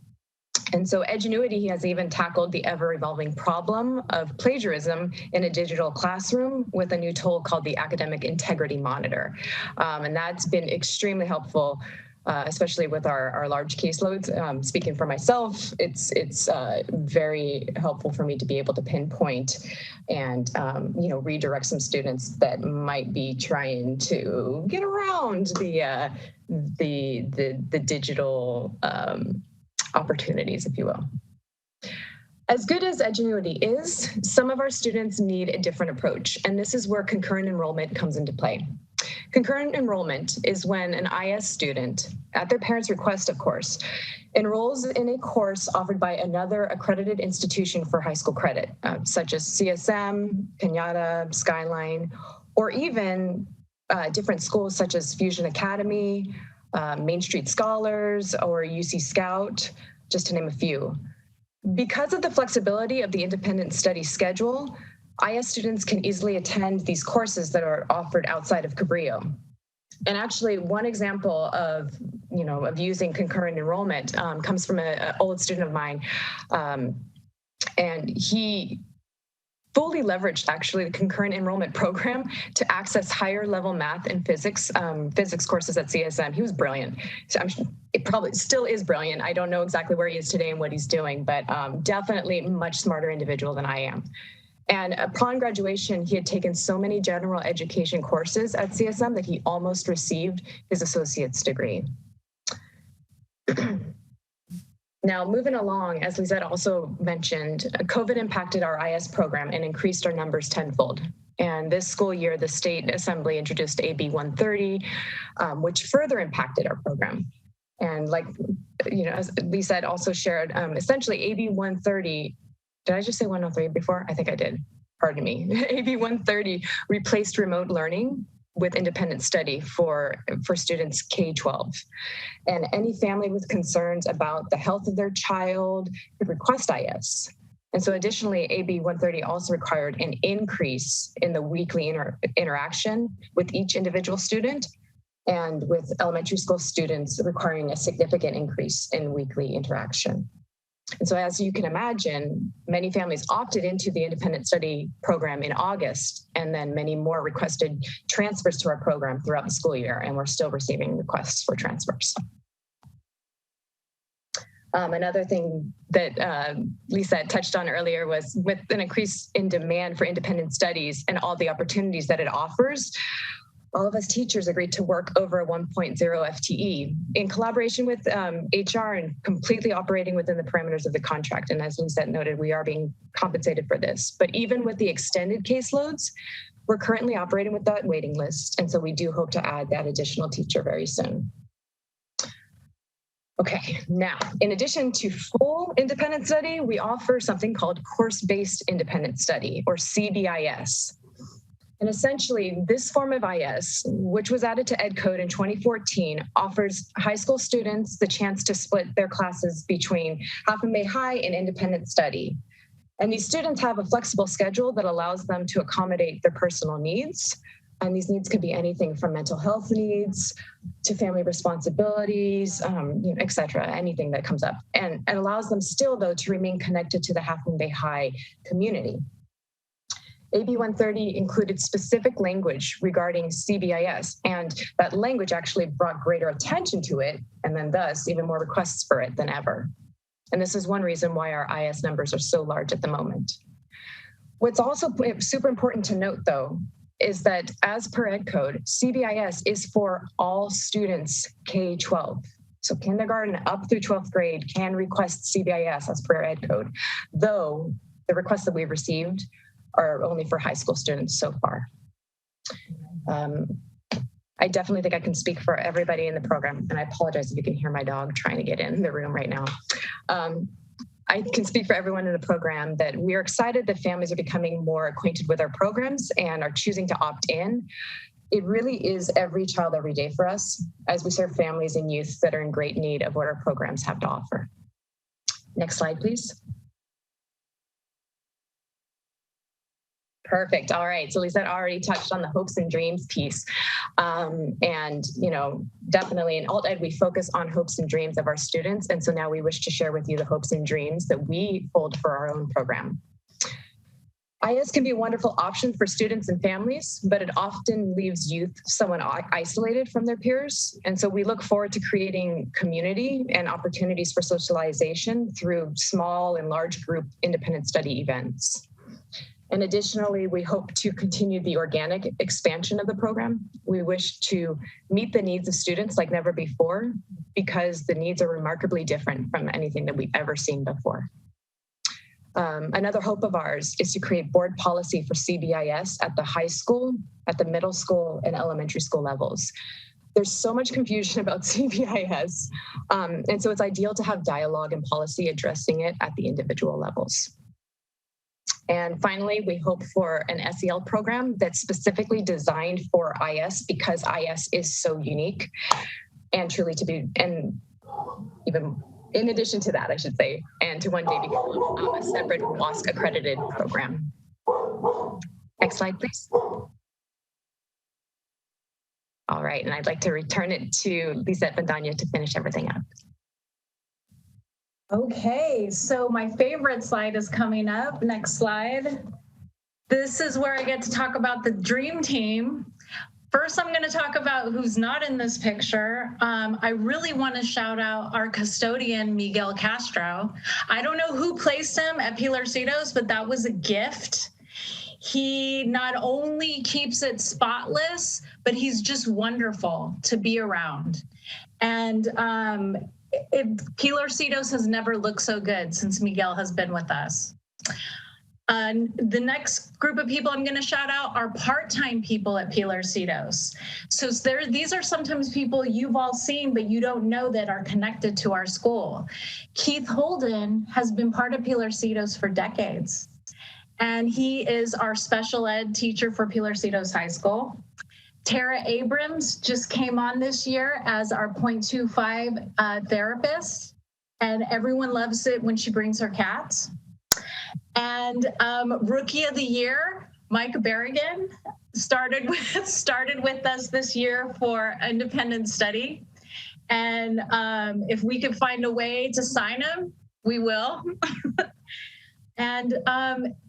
Speaker 20: And so Edgenuity has even tackled the ever-evolving problem of plagiarism in a digital classroom with a new tool called the Academic Integrity Monitor. And that's been extremely helpful, especially with our large caseloads. Speaking for myself, it's very helpful for me to be able to pinpoint and redirect some students that might be trying to get around the digital opportunities, if you will. As good as Edgenuity is, some of our students need a different approach, and this is where concurrent enrollment comes into play. Concurrent enrollment is when an IS student, at their parents' request, of course, enrolls in a course offered by another accredited institution for high school credit, such as CSM, Kenyatta, Skyline, or even different schools such as Fusion Academy, Main Street Scholars, or UC Scout, just to name a few. Because of the flexibility of the independent study schedule, IS students can easily attend these courses that are offered outside of Cabrillo. And actually, one example of using concurrent enrollment comes from an old student of mine, and he fully leveraged actually the concurrent enrollment program to access higher level math and physics courses at CSM. He was brilliant. So it probably still is brilliant. I don't know exactly where he is today and what he's doing, but definitely a much smarter individual than I am. And upon graduation, he had taken so many general education courses at CSM that he almost received his associate's degree. Now, moving along, as Lizette also mentioned, COVID impacted our IS program and increased our numbers tenfold. And this school year, the State Assembly introduced AB 130, which further impacted our program. And as Lizette also shared, essentially AB 130, did I just say 103 before? I think I did, pardon me. AB 130 replaced remote learning with independent study for students K-12. And any family with concerns about the health of their child could request IS. And so additionally, AB 130 also required an increase in the weekly interaction with each individual student, and with elementary school students requiring a significant increase in weekly interaction. And so as you can imagine, many families opted into the independent study program in August, and then many more requested transfers to our program throughout the school year, and we're still receiving requests for transfers. Another thing that Lisa touched on earlier was with an increase in demand for independent studies and all the opportunities that it offers, all of us teachers agreed to work over a 1.0 FTE in collaboration with HR and completely operating within the parameters of the contract. And as Lizette noted, we are being compensated for this. But even with the extended caseloads, we're currently operating with that waiting list. And so we do hope to add that additional teacher very soon. Okay, now, in addition to full independent study, we offer something called course-based independent study, or CBIS. And essentially, this form of IS, which was added to Ed Code in 2014, offers high school students the chance to split their classes between Half Moon Bay High and independent study. And these students have a flexible schedule that allows them to accommodate their personal needs. And these needs could be anything from mental health needs to family responsibilities, et cetera, anything that comes up. And it allows them still, though, to remain connected to the Half Moon Bay High community. AB 130 included specific language regarding CBIS, and that language actually brought greater attention to it, and then thus even more requests for it than ever. And this is one reason why our IS numbers are so large at the moment. What's also super important to note, though, is that as per Ed Code, CBIS is for all students K-12. So kindergarten up through 12th grade can request CBIS as per Ed Code, though the requests that we've received are only for high school students so far. I definitely think I can speak for everybody in the program, and I apologize if you can hear my dog trying to get in the room right now. I can speak for everyone in the program that we are excited that families are becoming more acquainted with our programs and are choosing to opt in. It really is every child, every day for us as we serve families and youth that are in great need of what our programs have to offer. Next slide, please. Perfect. All right. So Lisette already touched on the hopes and dreams piece. And, you know, definitely in alt ed, we focus on hopes and dreams of our students. And so now we wish to share with you the hopes and dreams that we hold for our own program. IS can be a wonderful option for students and families, but it often leaves youth somewhat isolated from their peers. And so we look forward to creating community and opportunities for socialization through small and large group independent study events. And additionally, we hope to continue the organic expansion of the program. We wish to meet the needs of students like never before, because the needs are remarkably different from anything that we've ever seen before. Another hope of ours is to create board policy for CBIS at the high school, at the middle school, and elementary school levels. There's so much confusion about CBIS, and so it's ideal to have dialogue and policy addressing it at the individual levels. And finally, we hope for an SEL program that's specifically designed for IS, because IS is so unique and truly to be, and even in addition to that, I should say, and to one day become a separate WASC accredited program. Next slide, please. All right, and I'd like to return it to Lisette Bandanya to finish everything up.
Speaker 19: Okay, so my favorite slide is coming up. Next slide. This is where I get to talk about the dream team. First, I'm going to talk about who's not in this picture. I really want to shout out our custodian, Miguel Castro. I don't know who placed him at Pilarcitos, but that was a gift. He not only keeps it spotless, but he's just wonderful to be around. And Pilarcitos has never looked so good since Miguel has been with us. The next group of people I'm going to shout out are part-time people at Pilarcitos. So these are sometimes people you've all seen, but you don't know that are connected to our school. Keith Holden has been part of Pilarcitos for decades, and he is our special ed teacher for Pilarcitos High School. Tara Abrams just came on this year as our 0.25 therapist, and everyone loves it when she brings her cats. And Rookie of the Year, Mike Berrigan, started with us this year for independent study. And if we could find a way to sign him, we will. And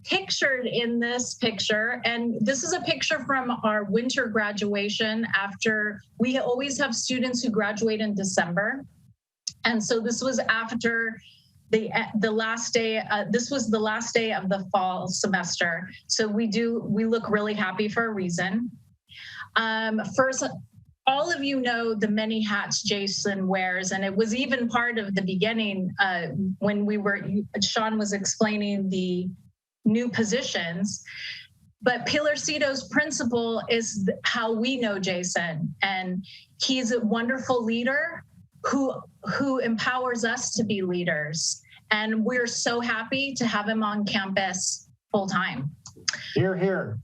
Speaker 19: pictured in this picture, and this is a picture from our winter graduation after, we always have students who graduate in December. And so this was after the last day, this was the last day of the fall semester. So we look really happy for a reason. First, all of you know the many hats Jason wears, and it was even part of the beginning when Sean was explaining the new positions. But Pilarcitos' principal is how we know Jason, and he's a wonderful leader who empowers us to be leaders. And we're so happy to have him on campus full time.
Speaker 18: Hear, hear.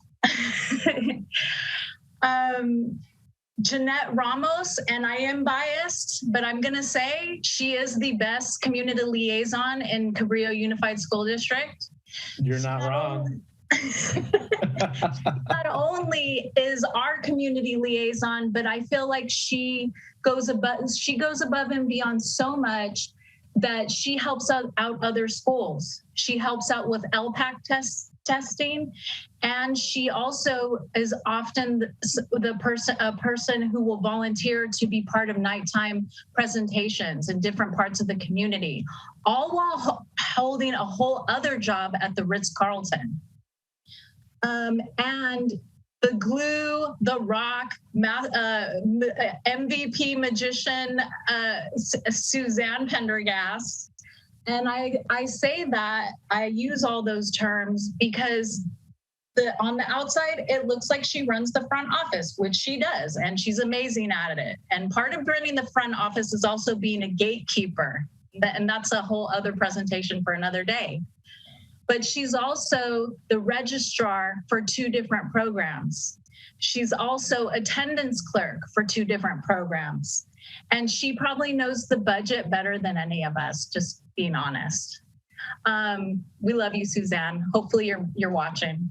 Speaker 19: Jeanette Ramos, and I am biased, but I'm going to say she is the best community liaison in Cabrillo Unified School District.
Speaker 6: You're not wrong.
Speaker 19: Not only is our community liaison, but I feel like she goes above and beyond so much that she helps out other schools. She helps out with LPAC testing. And she also is often a person who will volunteer to be part of nighttime presentations in different parts of the community, all while holding a whole other job at the Ritz-Carlton. And the glue, the rock, MVP magician, Suzanne Pendergast. And I say that, I use all those terms because on the outside, it looks like she runs the front office, which she does, and she's amazing at it. And part of running the front office is also being a gatekeeper. And that's a whole other presentation for another day. But she's also the registrar for 2 different programs. She's also attendance clerk for 2 different programs. And she probably knows the budget better than any of us, just being honest. We love you, Suzanne. Hopefully you're watching.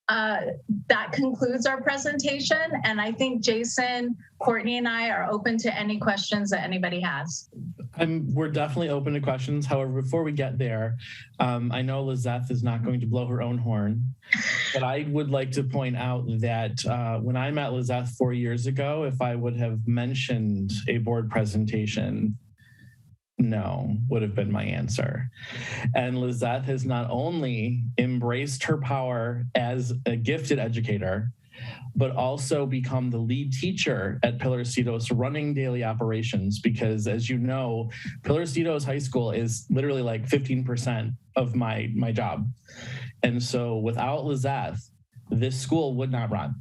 Speaker 19: That concludes our presentation. And I think Jason, Courtney, and I are open to any questions that anybody has.
Speaker 6: We're definitely open to questions. However, before we get there, I know Lizeth is not going to blow her own horn, but I would like to point out that when I met Lizeth 4 years ago, if I would have mentioned a board presentation, no would have been my answer. And Lizeth has not only embraced her power as a gifted educator, but also become the lead teacher at Pilarcitos, running daily operations, because as you know, Pilarcitos High School is literally like 15% of my job. And so without Lizeth, this school would not run.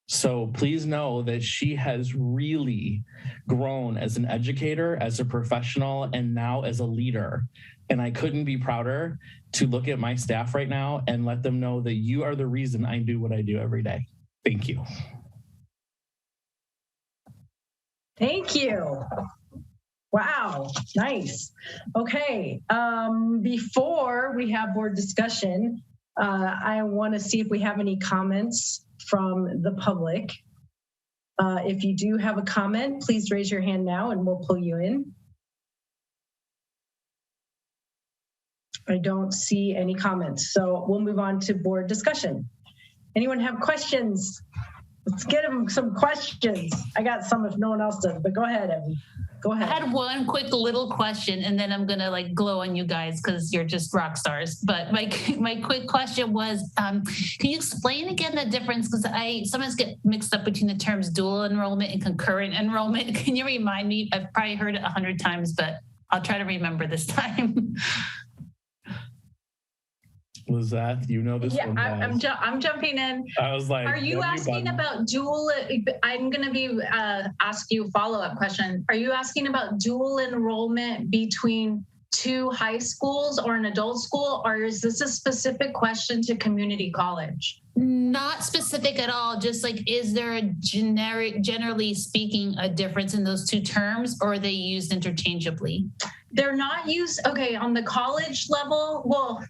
Speaker 6: So please know that she has really grown as an educator, as a professional, and now as a leader. And I couldn't be prouder to look at my staff right now and let them know that you are the reason I do what I do every day. Thank you.
Speaker 3: Thank you. Wow, nice. Okay, before we have board discussion, I want to see if we have any comments from the public. If you do have a comment, please raise your hand now and we'll pull you in. I don't see any comments, so we'll move on to board discussion. Anyone have questions? Let's get them some questions. I got some if no one else does, but go ahead, Evie. Go ahead.
Speaker 15: I had one quick little question, and then I'm gonna like glow on you guys because you're just rock stars. But my quick question was, can you explain again the difference? Because I sometimes get mixed up between the terms dual enrollment and concurrent enrollment. Can you remind me? I've probably heard it 100 times, but I'll try to remember this time.
Speaker 6: Lizeth, you know this one.
Speaker 19: I'm jumping in.
Speaker 6: I was like,
Speaker 19: are you asking about dual? I'm going to be ask you a follow-up question. Are you asking about dual enrollment between 2 high schools or an adult school, or is this a specific question to community college?
Speaker 15: Not specific at all. Just like, is there a generally speaking, a difference in those 2 terms, or are they used interchangeably?
Speaker 19: They're not used. Okay, on the college level. Well.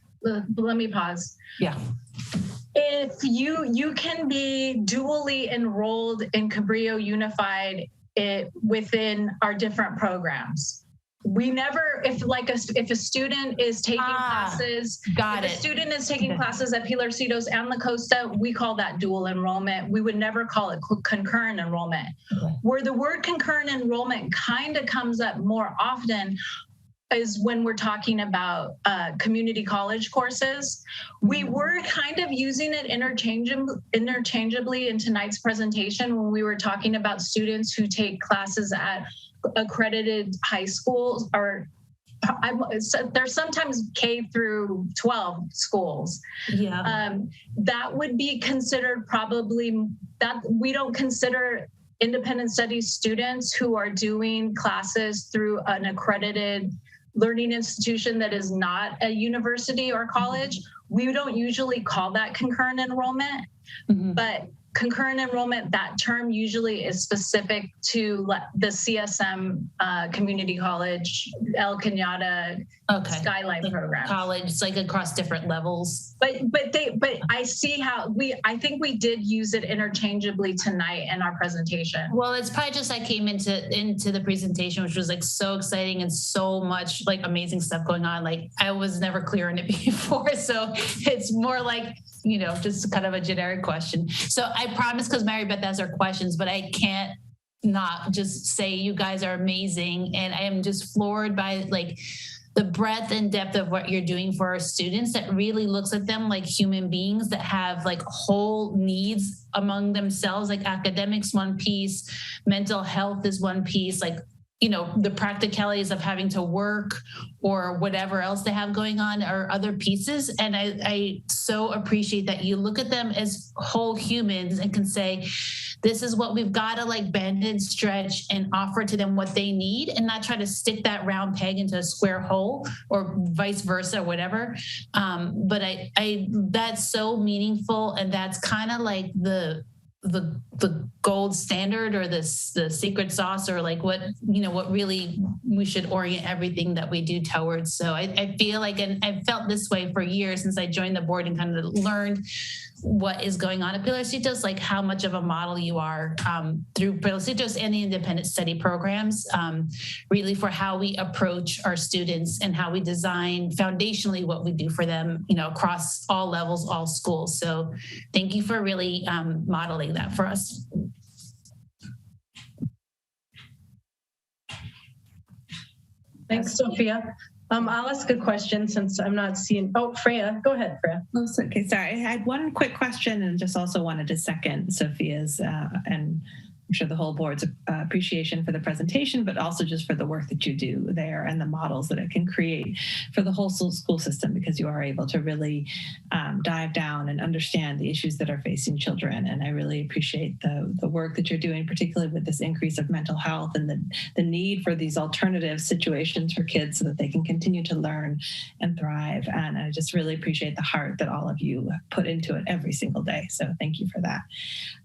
Speaker 19: Let me pause.
Speaker 15: Yeah.
Speaker 19: If you can be dually enrolled in Cabrillo Unified within our different programs. We never, if a student is taking classes, a student is taking classes at Pilarcitos and La Costa, we call that dual enrollment. We would never call it concurrent enrollment. Okay. Where the word concurrent enrollment kind of comes up more often is when we're talking about community college courses. We were kind of using it interchangeably in tonight's presentation when we were talking about students who take classes at accredited high schools, or there's sometimes K through 12 schools.
Speaker 15: Yeah.
Speaker 19: That would be considered probably, that we don't consider independent studies students who are doing classes through an accredited learning institution that is not a university or college. We don't usually call that concurrent enrollment, but concurrent enrollment, that term usually is specific to the CSM Community College, El Cañada Skyline program.
Speaker 15: College, it's like across different levels.
Speaker 19: But I see how I think we did use it interchangeably tonight in our presentation.
Speaker 15: Well, it's probably just I came into the presentation, which was like so exciting and so much like amazing stuff going on. Like I was never clear on it before. So it's more like, you know, just kind of a generic question. So I promise, because Mary Beth has her questions, but I can't not just say you guys are amazing. And I am just floored by like the breadth and depth of what you're doing for our students that really looks at them like human beings that have like whole needs among themselves, like academics, one piece, mental health is one piece, like, you know, the practicalities of having to work or whatever else they have going on are other pieces. And I so appreciate that you look at them as whole humans and can say, this is what we've got to like bend and stretch and offer to them what they need and not try to stick that round peg into a square hole or vice versa, whatever. But I that's so meaningful. And that's kind of like the gold standard or the secret sauce or like what, you know, what really we should orient everything that we do towards. So I feel like, and I've felt this way for years since I joined the board and kind of learned what is going on at Pilarcitos, like how much of a model you are through Pilarcitos and the independent study programs, really for how we approach our students and how we design foundationally what we do for them, you know, across all levels, all schools. So thank you for really modeling that for us.
Speaker 3: Thanks, Sophia. I'll ask a question since I'm not seeing. Oh, Freya, go ahead, Freya.
Speaker 16: Oh, okay, sorry. I had one quick question and just also wanted to second Sophia's and I'm sure the whole board's appreciation for the presentation, but also just for the work that you do there and the models that it can create for the whole school system, because you are able to really dive down and understand the issues that are facing children. And I really appreciate the work that you're doing, particularly with this increase of mental health and the need for these alternative situations for kids so that they can continue to learn and thrive. And I just really appreciate the heart that all of you put into it every single day. So thank you for that.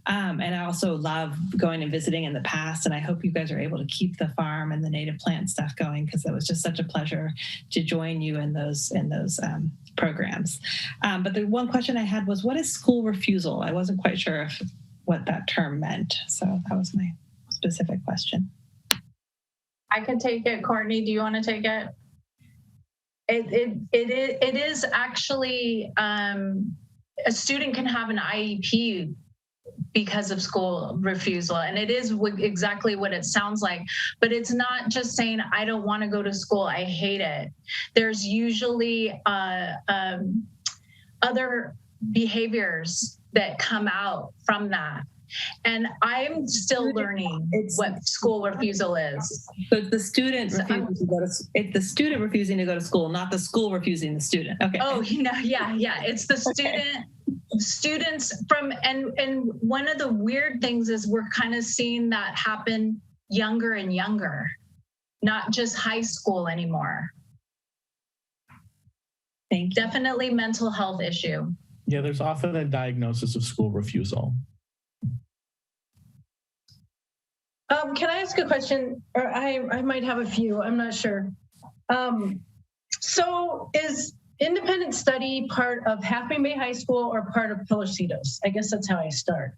Speaker 16: And I also love going and visiting in the past, and I hope you guys are able to keep the farm and the native plant stuff going, because it was just such a pleasure to join you in those programs. But the one question I had was, what is school refusal? I wasn't quite sure what that term meant, so that was my specific question.
Speaker 19: I can take it. Courtney, do you want to take it? It is actually a student can have an IEP because of school refusal. And it is exactly what it sounds like, but it's not just saying, I don't want to go to school, I hate it. There's usually other behaviors that come out from that. And I'm still learning what school refusal is.
Speaker 16: So it's the student refusing to go to. It's the student refusing to go to school, not the school refusing the student. Okay.
Speaker 19: Oh, you know, yeah. It's the student. Students from and one of the weird things is we're kind of seeing that happen younger and younger, not just high school anymore.
Speaker 16: Thank you.
Speaker 19: Definitely mental health issue.
Speaker 6: Yeah, there's often a diagnosis of school refusal.
Speaker 3: Can I ask a question? Or I might have a few, I'm not sure. So is independent study part of Half Moon Bay High School or part of Pilarcitos? I guess that's how I start.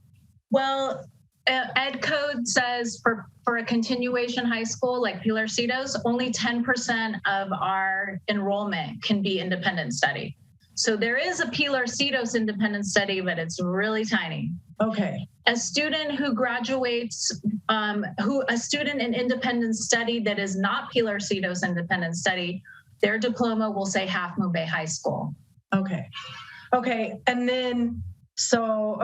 Speaker 19: Well, Ed Code says for a continuation high school like Pilarcitos, only 10% of our enrollment can be independent study. So there is a Pilarcitos independent study, but it's really tiny.
Speaker 3: Okay.
Speaker 19: A student who graduates, a student in independent study that is not Pilarcitos independent study, their diploma will say Half Moon Bay High School.
Speaker 3: Okay. And then, so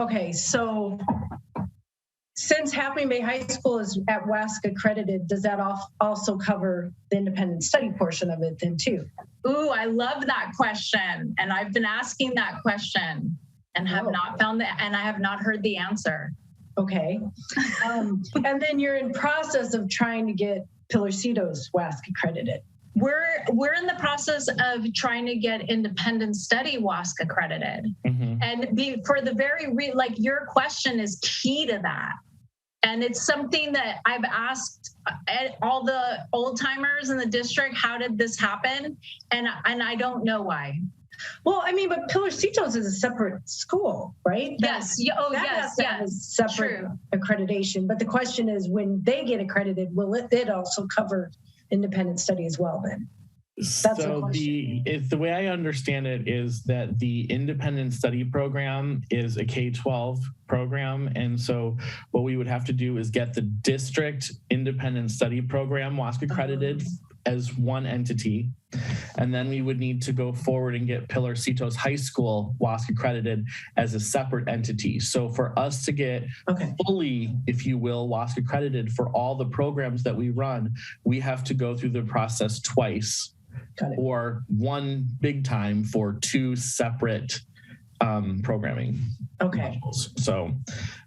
Speaker 3: since Half Moon Bay High School is at WASC accredited, does that also cover the independent study portion of it then too?
Speaker 19: Ooh, I love that question. And I've been asking that question and have not found that, and I have not heard the answer.
Speaker 3: Okay. And then you're in process of trying to get Pilarcitos WASC accredited.
Speaker 19: we're in the process of trying to get independent study WASC accredited. And for the very like your question is key to that. And it's something that I've asked all the old timers in the district, how did this happen? And I don't know why.
Speaker 3: Well, I mean, but Pilarcitos is a separate school, right?
Speaker 19: Yes. Yes.
Speaker 3: Separate accreditation. But the question is, when they get accredited, will it also cover independent study as well then? That's
Speaker 6: so the way I understand it is that the independent study program is a K-12 program. And so what we would have to do is get the district independent study program WASC accredited as one entity. And then we would need to go forward and get Pilarcitos High School WASC accredited as a separate entity. So for us to get fully, if you will, WASC accredited for all the programs that we run, we have to go through the process twice. Or one big time for two separate programming. Modules. So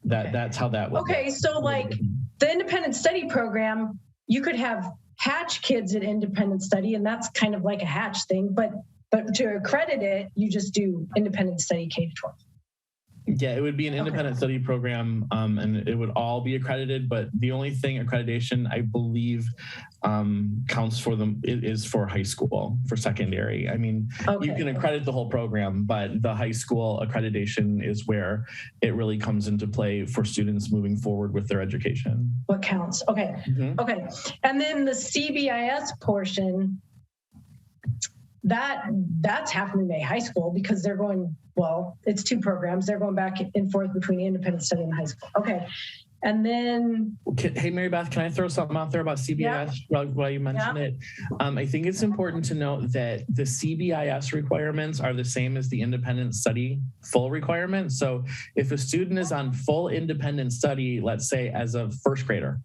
Speaker 6: that's how that would
Speaker 3: work. So like the independent study program, you could have Hatch kids at independent study, and that's kind of like a Hatch thing, but to accredit it, you just do independent study K-12.
Speaker 6: Yeah, it would be an independent study program, and it would all be accredited. But the only thing accreditation, I believe, counts for them is for high school, for secondary. I mean, you can accredit the whole program, but the high school accreditation is where it really comes into play for students moving forward with their education.
Speaker 3: What counts? Okay. And then the CBIS portion, that's Half Moon Bay High School because they're going, well, it's two programs. They're going back and forth between independent study and high school. Okay. And then...
Speaker 6: Hey, Mary Beth, can I throw something out there about CBIS while you mention it? I think it's important to note that the CBIS requirements are the same as the independent study full requirements. So if a student is on full independent study, let's say as a first grader,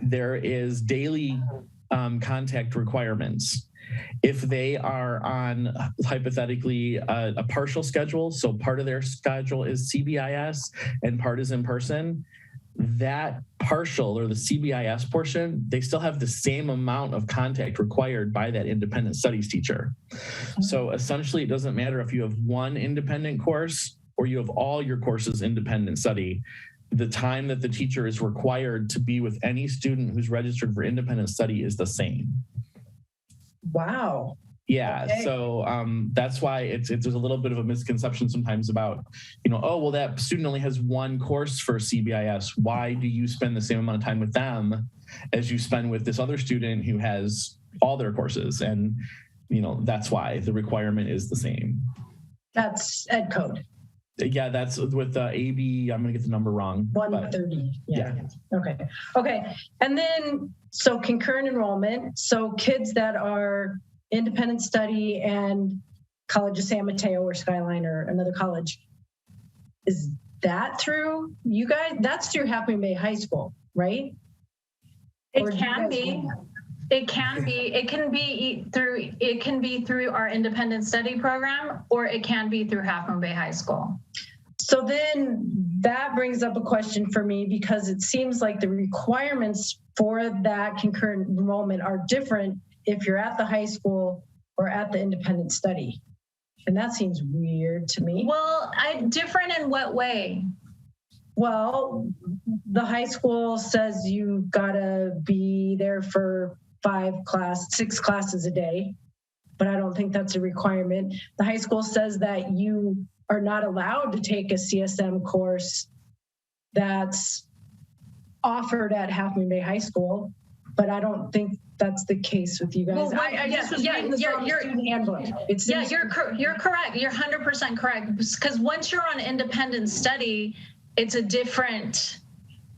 Speaker 6: there is daily contact requirements. If they are on hypothetically a partial schedule, so part of their schedule is CBIS and part is in person, that partial or the CBIS portion, they still have the same amount of contact required by that independent studies teacher. So essentially, it doesn't matter if you have one independent course or you have all your courses independent study. The time that the teacher is required to be with any student who's registered for independent study is the same.
Speaker 3: Wow.
Speaker 6: Yeah. Okay. So that's why there's a little bit of a misconception sometimes about, oh, well, that student only has one course for CBIS. Why do you spend the same amount of time with them as you spend with this other student who has all their courses? And, that's why the requirement is the same.
Speaker 3: That's ed code.
Speaker 6: Yeah, that's with the AB. I'm going to get the number wrong.
Speaker 3: 130. Yeah. Okay. And then, so concurrent enrollment. So kids that are independent study and College of San Mateo or Skyline or another college, is that through you guys? That's through Half Moon Bay High School, right?
Speaker 19: It can be. It can be through our independent study program, or it can be through Half Moon Bay High School.
Speaker 3: So then that brings up a question for me because it seems like the requirements for that concurrent enrollment are different if you're at the high school or at the independent study. And that seems weird to me.
Speaker 19: Well, different in what way?
Speaker 3: Well, the high school says you gotta be there for 6 classes a day, but I don't think that's a requirement. The high school says that you are not allowed to take a CSM course that's offered at Half Moon Bay High School, but I don't think that's the case with you guys.
Speaker 19: Well, you're correct. You're 100% correct. Because once you're on independent study, it's a different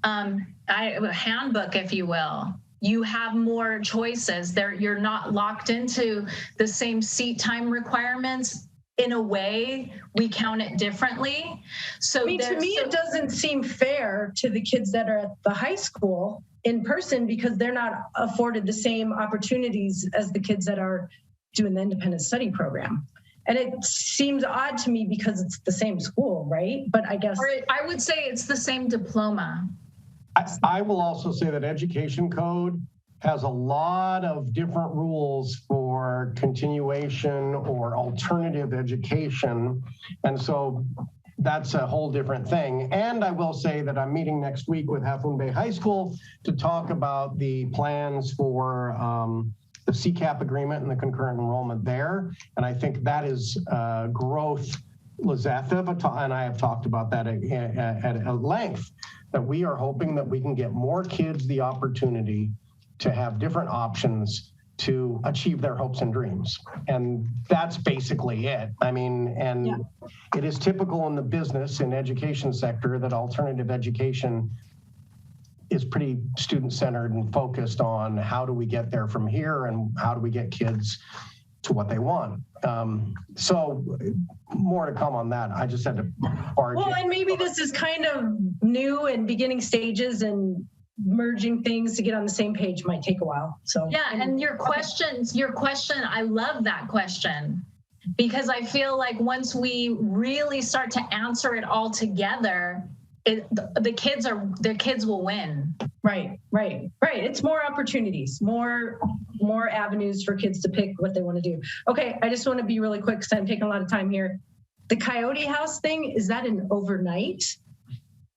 Speaker 19: handbook, if you will. You have more choices. You're not locked into the same seat time requirements. In a way, we count it differently. So
Speaker 3: to me, it doesn't seem fair to the kids that are at the high school in person because they're not afforded the same opportunities as the kids that are doing the independent study program. And it seems odd to me because it's the same school, right? But I guess...
Speaker 19: I would say it's the same diploma.
Speaker 18: I will also say that education code has a lot of different rules for continuation or alternative education. And so that's a whole different thing. And I will say that I'm meeting next week with Half Moon Bay High School to talk about the plans for the CCAP agreement and the concurrent enrollment there. And I think that is growth. Lizeth and I have talked about that at length, that we are hoping that we can get more kids the opportunity to have different options to achieve their hopes and dreams. And that's basically it. I mean, and it is typical in the business and education sector that alternative education is pretty student-centered and focused on how do we get there from here and how do we get kids to what they want. So more to come on that. I just had to barge in.
Speaker 3: Well, and maybe this is kind of new and beginning stages, and merging things to get on the same page might take a while. So
Speaker 19: yeah, and your question, I love that question, because I feel like once we really start to answer it all together, the kids will win.
Speaker 3: Right. It's more opportunities, more avenues for kids to pick what they want to do. Okay, I just want to be really quick because I'm taking a lot of time here. The Coyote House thing, is that an overnight?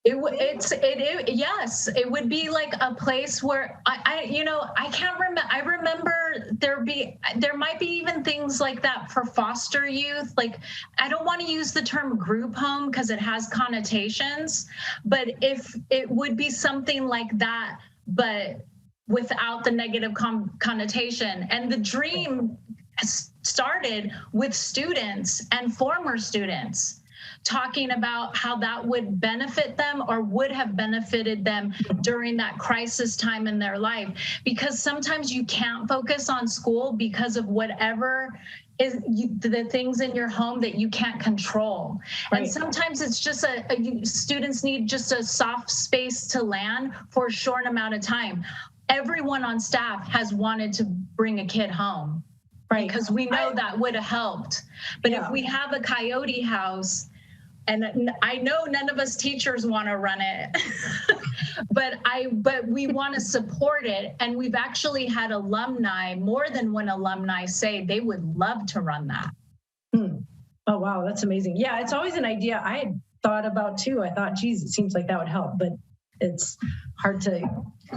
Speaker 3: Yes, it would be like a place where I can't remember. I remember there might be even things like that for foster youth. Like, I don't want to use the term group home because it has connotations, but if it would be something like that, but without the negative connotation. And the dream started with students and former students talking about how that would benefit them or would have benefited them during that crisis time in their life. Because sometimes you can't focus on school because of whatever is the things in your home that you can't control. Right. And sometimes it's just students need just a soft space to land for a short amount of time. Everyone on staff has wanted to bring a kid home, right? Because we know that would have helped. But if we have a Coyote House, and I know none of us teachers want to run it, but we want to support it. And we've actually had alumni, more than one alumni, say they would love to run that. Oh, wow, that's amazing. Yeah, it's always an idea I had thought about too. I thought, geez, it seems like that would help, but it's hard to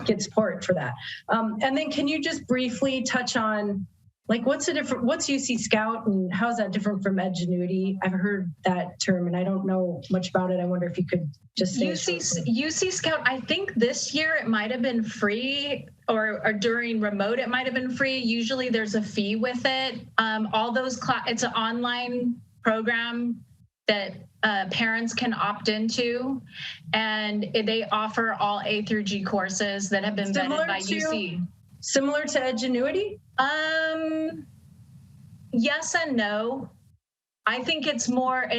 Speaker 3: get support for that. And then can you just briefly touch on, like, what's UC Scout and how is that different from Edgenuity? I've heard that term and I don't know much about it. I wonder if you could just say
Speaker 19: UC Scout, I think this year it might have been free, or during remote it might have been free. Usually there's a fee with it. All those it's an online program that parents can opt into, and they offer all A through G courses that have been vetted by UC.
Speaker 3: Similar to Edgenuity?
Speaker 19: Yes and no. I think it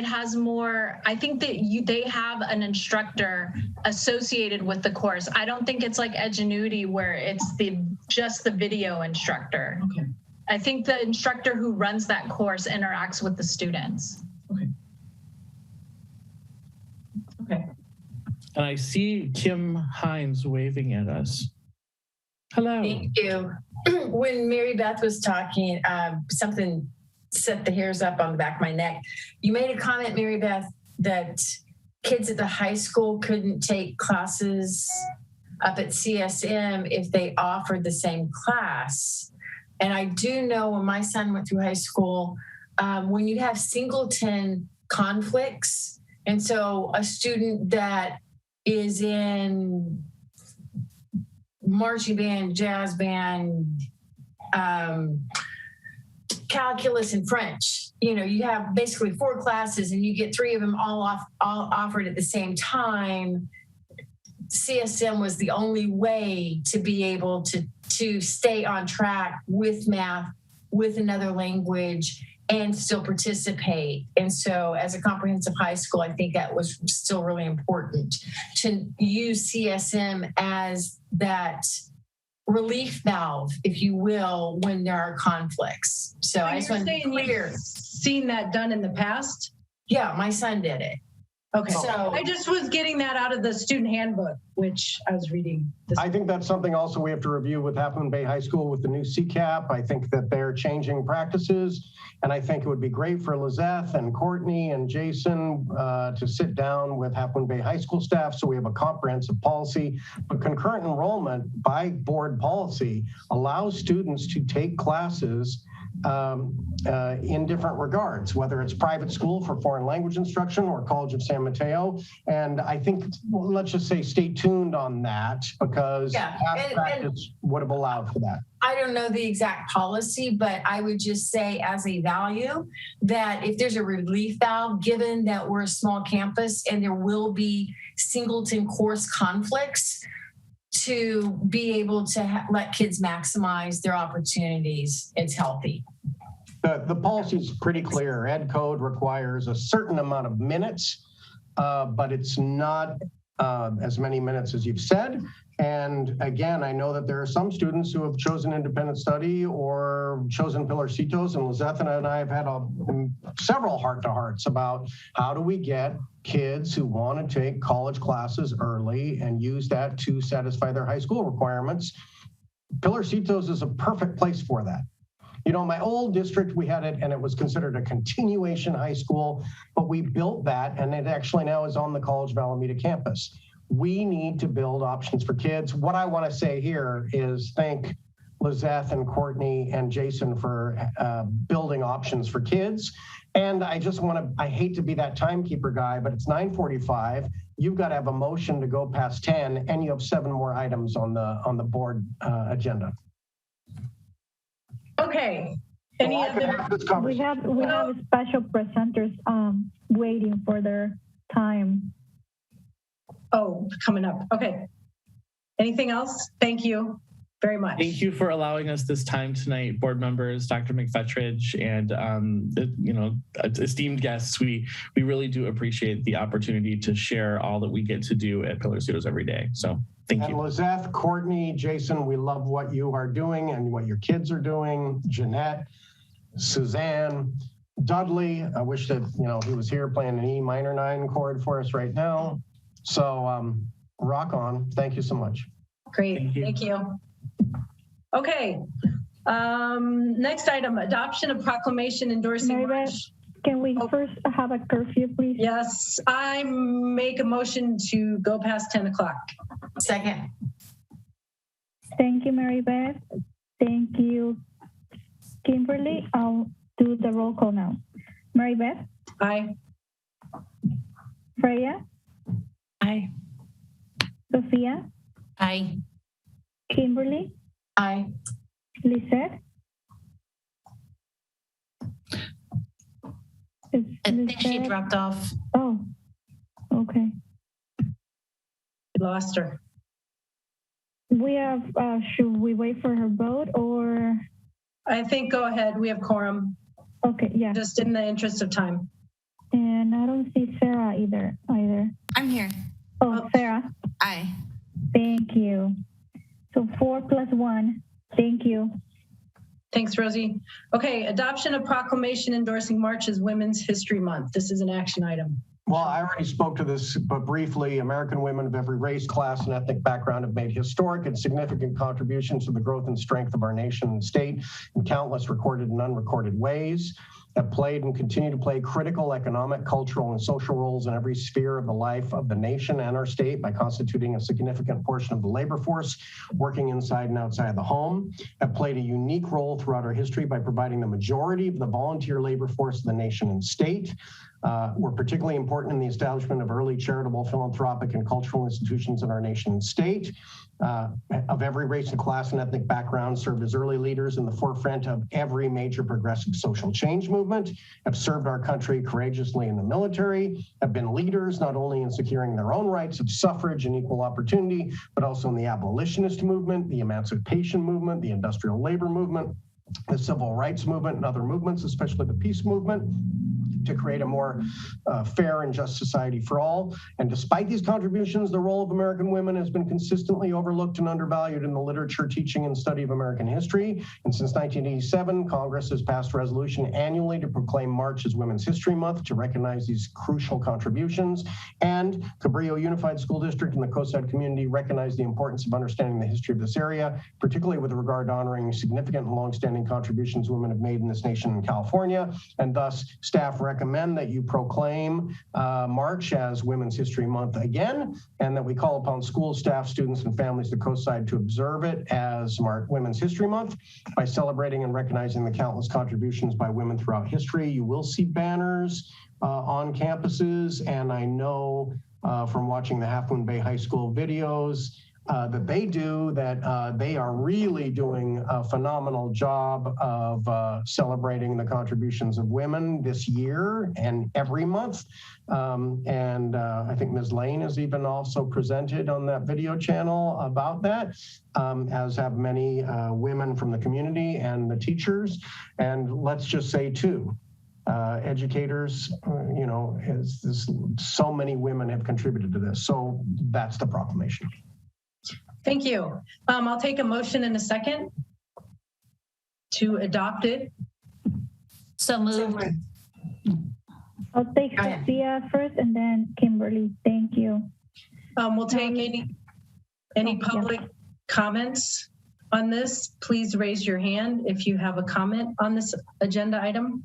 Speaker 19: has more, I think that they have an instructor associated with the course. I don't think it's like Edgenuity where it's just the video instructor.
Speaker 3: Okay.
Speaker 19: I think the instructor who runs that course interacts with the students.
Speaker 3: Okay.
Speaker 6: And I see Kim Hines waving at us. Hello.
Speaker 14: Thank you. When Mary Beth was talking, something set the hairs up on the back of my neck. You made a comment, Mary Beth, that kids at the high school couldn't take classes up at CSM if they offered the same class. And I do know when my son went through high school, when you have singleton conflicts, and so a student that is in marching band, jazz band, calculus and French, you have basically 4 classes and you get 3 of them all offered at the same time. CSM was the only way to be able to stay on track with math, with another language, and still participate. And so as a comprehensive high school, I think that was still really important to use CSM as that relief valve, if you will, when there are conflicts. So I just want to be clear.
Speaker 3: Seen that done in the past?
Speaker 14: Yeah, my son did it.
Speaker 3: Okay,
Speaker 14: So-
Speaker 3: I just was getting that out of the student handbook, which I was reading.
Speaker 18: I think that's something also we have to review with Half Moon Bay High School with the new CCAP. I think that they're changing practices, and I think it would be great for Lizeth and Courtney and Jason to sit down with Half Moon Bay High School staff so we have a comprehensive policy. But concurrent enrollment by board policy allows students to take classes in different regards, whether it's private school for foreign language instruction or College of San Mateo. And I think, well, let's just say stay tuned on that, because past practice would have allowed for that.
Speaker 14: I don't know the exact policy, but I would just say as a value that if there's a relief valve, given that we're a small campus and there will be singleton course conflicts, to be able to let kids maximize their opportunities, it's healthy.
Speaker 18: The policy is pretty clear. Ed code requires a certain amount of minutes, but it's not as many minutes as you've said. And again, I know that there are some students who have chosen independent study or chosen Pilarcitos, and Lizeth and I have had several heart-to-hearts about how do we get kids who want to take college classes early and use that to satisfy their high school requirements. Pilarcitos is a perfect place for that. You know, my old district, we had it and it was considered a continuation high school, but we built that and it actually now is on the College of Alameda campus. We need to build options for kids. What I want to say here is thank Lizeth and Courtney and Jason for building options for kids. And I just want to, I hate to be that timekeeper guy, but it's 9:45. You've got to have a motion to go past 10 and you have 7 more items on the board agenda.
Speaker 3: Okay. Any other?
Speaker 2: We have special presenters waiting for their time.
Speaker 3: Oh, coming up. Okay. Anything else? Thank you very much.
Speaker 6: Thank you for allowing us this time tonight, board members, Dr. McFetridge, and esteemed guests. We really do appreciate the opportunity to share all that we get to do at Pilarcitos every day. So thank you.
Speaker 18: And Lizeth, Courtney, Jason, we love what you are doing and what your kids are doing. Jeanette, Suzanne, Dudley, I wish that he was here playing an E minor 9 chord for us right now. So rock on. Thank you so much.
Speaker 3: Great. Thank you. Okay. Next item, adoption of proclamation endorsing March.
Speaker 2: Can we first have a curfew, please?
Speaker 3: Yes, I make a motion to go past 10 o'clock.
Speaker 14: Second.
Speaker 2: Thank you, Mary Beth. Thank you, Kimberly. I'll do the roll call now. Mary Beth?
Speaker 3: Aye.
Speaker 2: Freya?
Speaker 16: Aye.
Speaker 2: Sophia?
Speaker 15: Aye.
Speaker 2: Kimberly?
Speaker 14: Aye.
Speaker 2: Lizeth?
Speaker 15: I think she dropped off.
Speaker 2: Oh, okay.
Speaker 3: Lost her.
Speaker 2: We have, should we wait for her vote or?
Speaker 3: I think go ahead. We have quorum.
Speaker 2: Okay, yeah.
Speaker 3: Just in the interest of time.
Speaker 2: And I don't see Sarah either.
Speaker 17: I'm here.
Speaker 2: Oh, Sarah.
Speaker 17: Aye.
Speaker 2: Thank you. So 4 + 1. Thank you.
Speaker 3: Thanks, Rosie. Okay, adoption of proclamation endorsing March as Women's History Month. This is an action item.
Speaker 18: Well, I already spoke to this, but briefly, American women of every race, class, and ethnic background have made historic and significant contributions to the growth and strength of our nation and state in countless recorded and unrecorded ways, have played and continue to play critical economic, cultural, and social roles in every sphere of the life of the nation and our state by constituting a significant portion of the labor force, working inside and outside the home, have played a unique role throughout our history by providing the majority of the volunteer labor force of the nation and state, were particularly important in the establishment of early charitable, philanthropic, and cultural institutions in our nation and state. Of every race and class and ethnic background, served as early leaders in the forefront of every major progressive social change movement, have served our country courageously in the military, have been leaders not only in securing their own rights of suffrage and equal opportunity, but also in the abolitionist movement, the emancipation movement, the industrial labor movement, the civil rights movement, and other movements, especially the peace movement. to create a more fair and just society for all. And despite these contributions, the role of American women has been consistently overlooked and undervalued in the literature, teaching, and study of American history. And since 1987, Congress has passed a resolution annually to proclaim March as Women's History Month to recognize these crucial contributions. And Cabrillo Unified School District and the Coastside community recognize the importance of understanding the history of this area, particularly with regard to honoring significant and longstanding contributions women have made in this nation in California. And thus, staff recommend that you proclaim March as Women's History Month again, and that we call upon school staff, students, and families of the Coastside to observe it as Women's History Month by celebrating and recognizing the countless contributions by women throughout history. You will see banners on campuses, and I know from watching the Half Moon Bay High School videos that they do, that they are really doing a phenomenal job of celebrating the contributions of women this year and every month. I think Ms. Lane has even also presented on that video channel about that, as have many women from the community and the teachers. And let's just say too, educators, so many women have contributed to this. So that's the proclamation.
Speaker 3: Thank you. I'll take a motion in a second to adopt it.
Speaker 15: So moved.
Speaker 2: I'll take Sophia first and then Kimberly. Thank you.
Speaker 3: We'll take any public comments on this. Please raise your hand if you have a comment on this agenda item.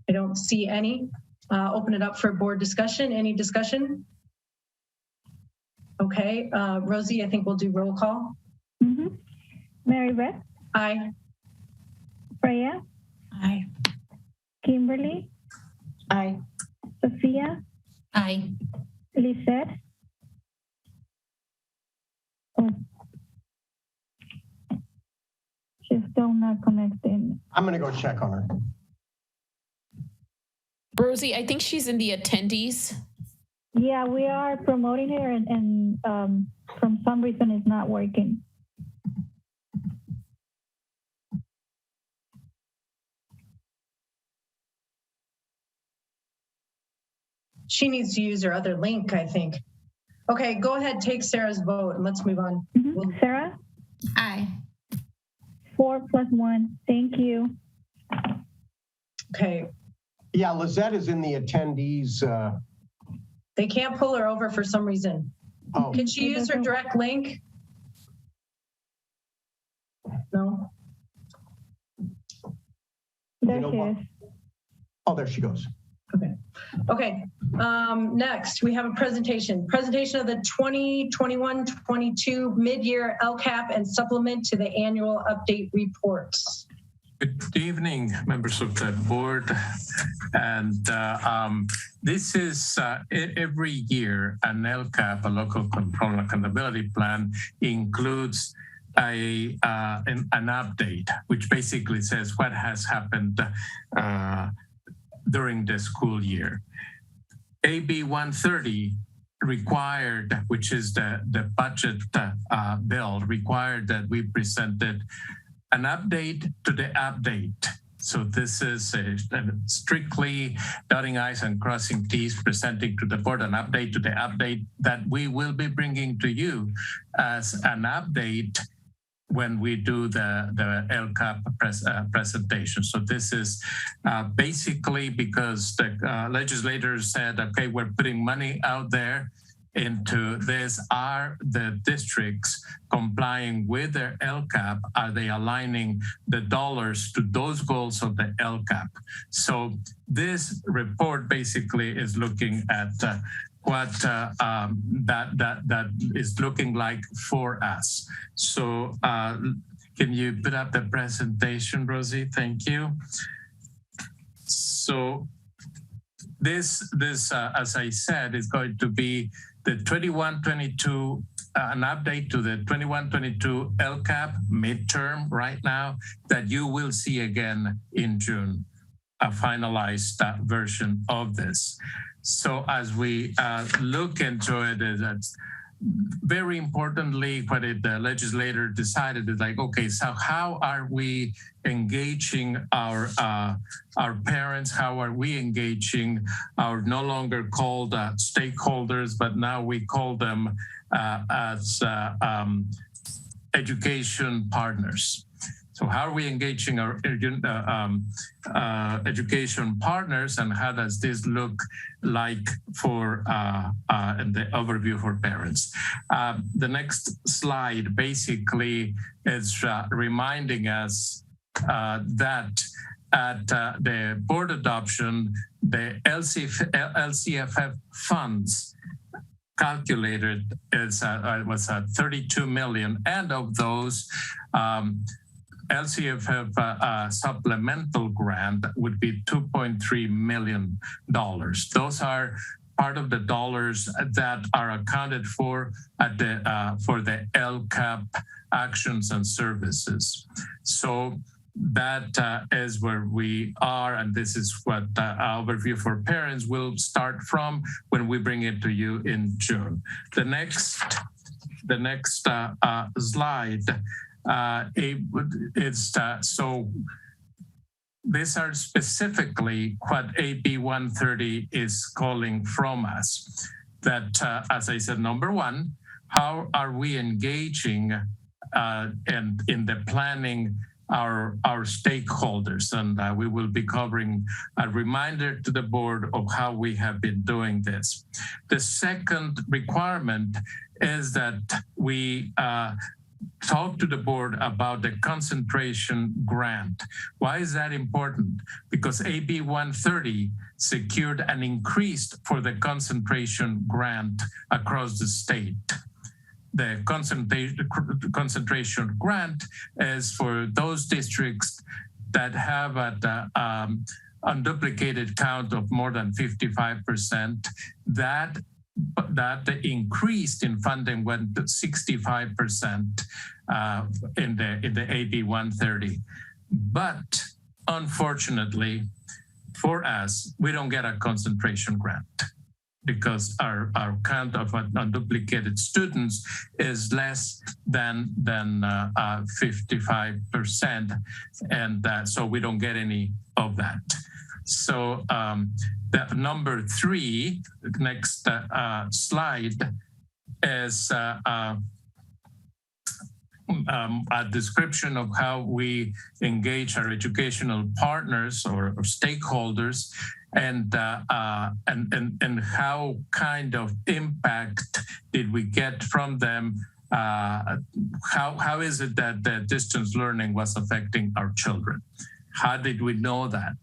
Speaker 3: I don't see any. Open it up for board discussion. Any discussion? Okay, Rosie, I think we'll do roll call.
Speaker 2: Mary Beth?
Speaker 3: Aye.
Speaker 2: Freya?
Speaker 15: Aye.
Speaker 2: Kimberly?
Speaker 14: Aye.
Speaker 2: Sophia?
Speaker 15: Aye.
Speaker 2: Lisette? Oh. She's still not connected.
Speaker 18: I'm gonna go check on her.
Speaker 7: Rosie, I think she's in the attendees.
Speaker 2: Yeah, we are promoting her and from some reason it's not working.
Speaker 3: She needs to use her other link, I think. Okay, go ahead, take Sarah's vote and let's move on.
Speaker 2: Sarah?
Speaker 15: Aye.
Speaker 2: 4 + 1. Thank you.
Speaker 3: Okay.
Speaker 18: Yeah, Lizette is in the attendees.
Speaker 3: They can't pull her over for some reason.
Speaker 18: Oh.
Speaker 3: Can she use her direct link? No.
Speaker 2: There she is.
Speaker 18: Oh, there she goes.
Speaker 3: Okay. Next, we have a presentation. Presentation of the 2021-22 mid-year LCAP and supplement to the annual update reports.
Speaker 21: Good evening, members of the board. And this is every year an LCAP, a local control and accountability plan, includes an update, which basically says what has happened during the school year. AB 130 required, which is the budget bill, required that we presented an update to the update. So this is strictly dotting I's and crossing T's, presenting to the board an update to the update that we will be bringing to you as an update when we do the LCAP presentation. So this is basically because the legislators said, okay, we're putting money out there into this. Are the districts complying with their LCAP? Are they aligning the dollars to those goals of the LCAP? So this report basically is looking at what that is looking like for us. So can you put up the presentation, Rosie? Thank you. So this as I said, is going to be the 21-22, an update to the 21-22 LCAP midterm right now that you will see again in June, a finalized version of this. So as we look into it, very importantly, what the legislator decided is like, okay, so how are we engaging our parents? How are we engaging our no longer called stakeholders, but now we call them as education partners? So how are we engaging our education partners, and how does this look like for in the overview for parents? The next slide basically is reminding us that at the board adoption, the LCFF funds calculated was at 32 million, and of those, LCFF supplemental grant would be $2.3 million. Those are part of the dollars that are accounted for at the for the LCAP actions and services. So that is where we are, and this is what our overview for parents will start from when we bring it to you in June. The next slide. So these are specifically what AB 130 is calling from us. That, as I said, number one, how are we engaging and in the planning our stakeholders? And we will be covering a reminder to the board of how we have been doing this. The second requirement is that we talk to the board about the concentration grant. Why is that important? Because AB 130 secured an increase for the concentration grant across the state. The concentration grant is for those districts that have an unduplicated count of more than 55%. That increased in funding went to 65% in the AB 130. But unfortunately for us, we don't get a concentration grant because our count of unduplicated students is less than 55%, and so we don't get any of that. So the number three, next slide, is a description of how we engage our educational partners or stakeholders, and how kind of impact did we get from them? How is it that the distance learning was affecting our children? How did we know that?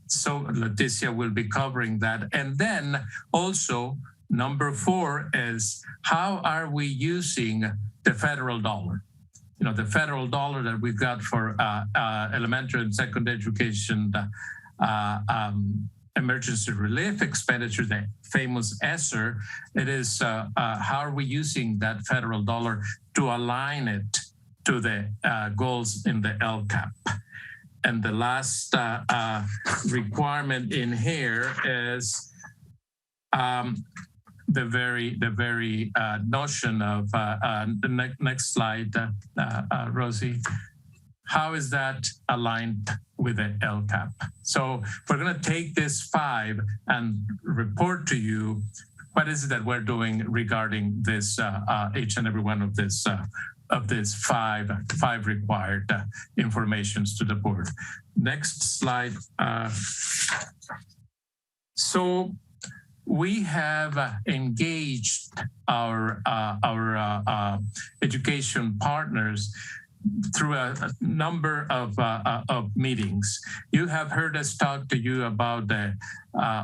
Speaker 21: So Leticia will be covering that. And then also number four is how are we using the federal dollar? You know, the federal dollar that we've got for elementary and secondary education, emergency relief expenditure, the famous ESSER. It is how are we using that federal dollar to align it to the goals in the LCAP? And the last requirement in here is the very notion of the next slide, Rosie. How is that aligned with the LCAP? So we're going to take this 5 and report to you what is it that we're doing regarding this each and every one of this five required informations to the board. Next slide. So we have engaged our education partners through a number of meetings. You have heard us talk to you about the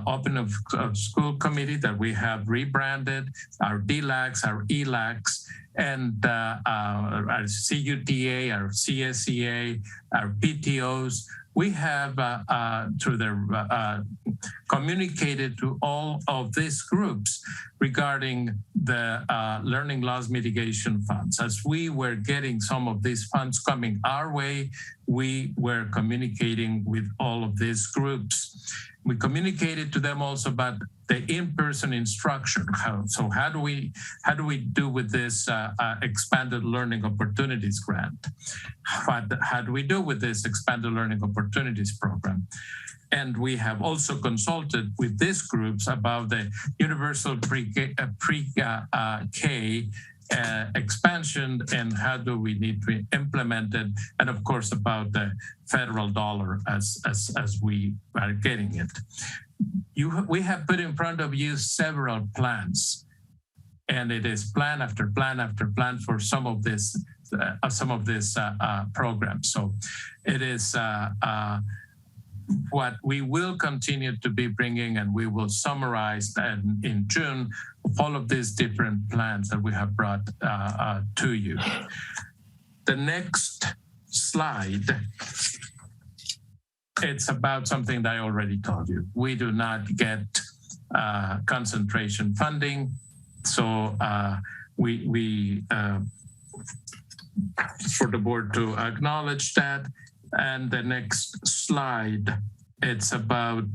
Speaker 21: Open of School Committee that we have rebranded, our DLACs, our ELACs, and our CUTA, our CSEA, our PTOs. We have through the communicated to all of these groups regarding the learning loss mitigation funds. As we were getting some of these funds coming our way, we were communicating with all of these groups. We communicated to them also about the in-person instruction. How do we do with this expanded learning opportunities grant? How do we do with this expanded learning opportunities program? And we have also consulted with these groups about the universal pre-K expansion and how do we need to implement it, and of course about the federal dollar as we are getting it. We have put in front of you several plans, and it is plan after plan after plan for some of this programs. So it is what we will continue to be bringing, and we will summarize in June all of these different plans that we have brought to you. The next slide, it's about something that I already told you. We do not get concentration funding, so we for the board to acknowledge that. And the next slide, it's about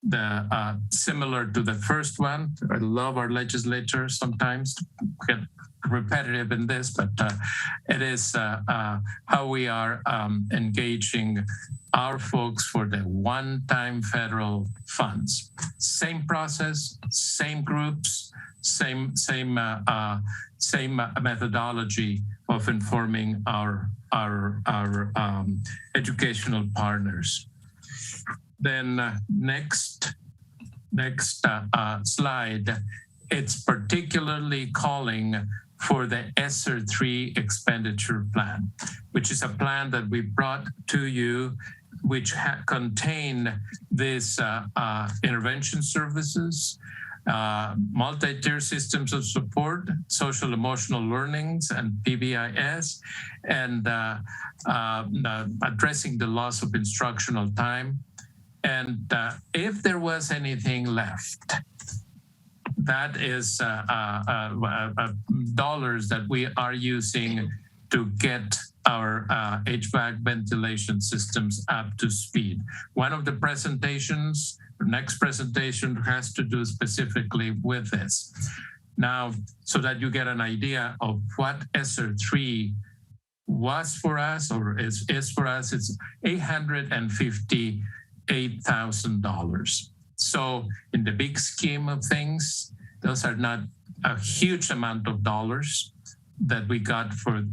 Speaker 21: the similar to the first one. I love our legislature sometimes get repetitive in this, but it is how we are engaging our folks for the one-time federal funds. Same process, same groups, same methodology of informing our educational partners. Then next slide, it's particularly calling for the ESSER 3 expenditure plan, which is a plan that we brought to you, which contain these intervention services, multi-tier systems of support, social emotional learnings and PBIS, and addressing the loss of instructional time. And if there was anything left, that is dollars that we are using to get our HVAC ventilation systems up to speed. One of the presentations, next presentation, has to do specifically with this. Now, so that you get an idea of what ESSER 3 was for us, or is for us, it's $858,000. So in the big scheme of things, those are not a huge amount of dollars that we got for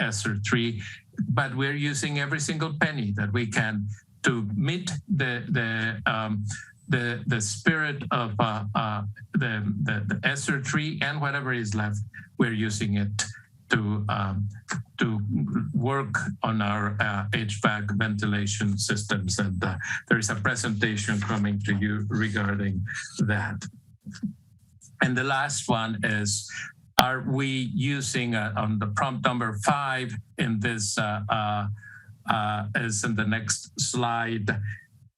Speaker 21: ESSER 3, but we're using every single penny that we can to meet the spirit of the ESSER 3, and whatever is left, we're using it to work on our HVAC ventilation systems. And there is a presentation coming to you regarding that. And the last one is, are we using on the prompt number 5 in this is in the next slide,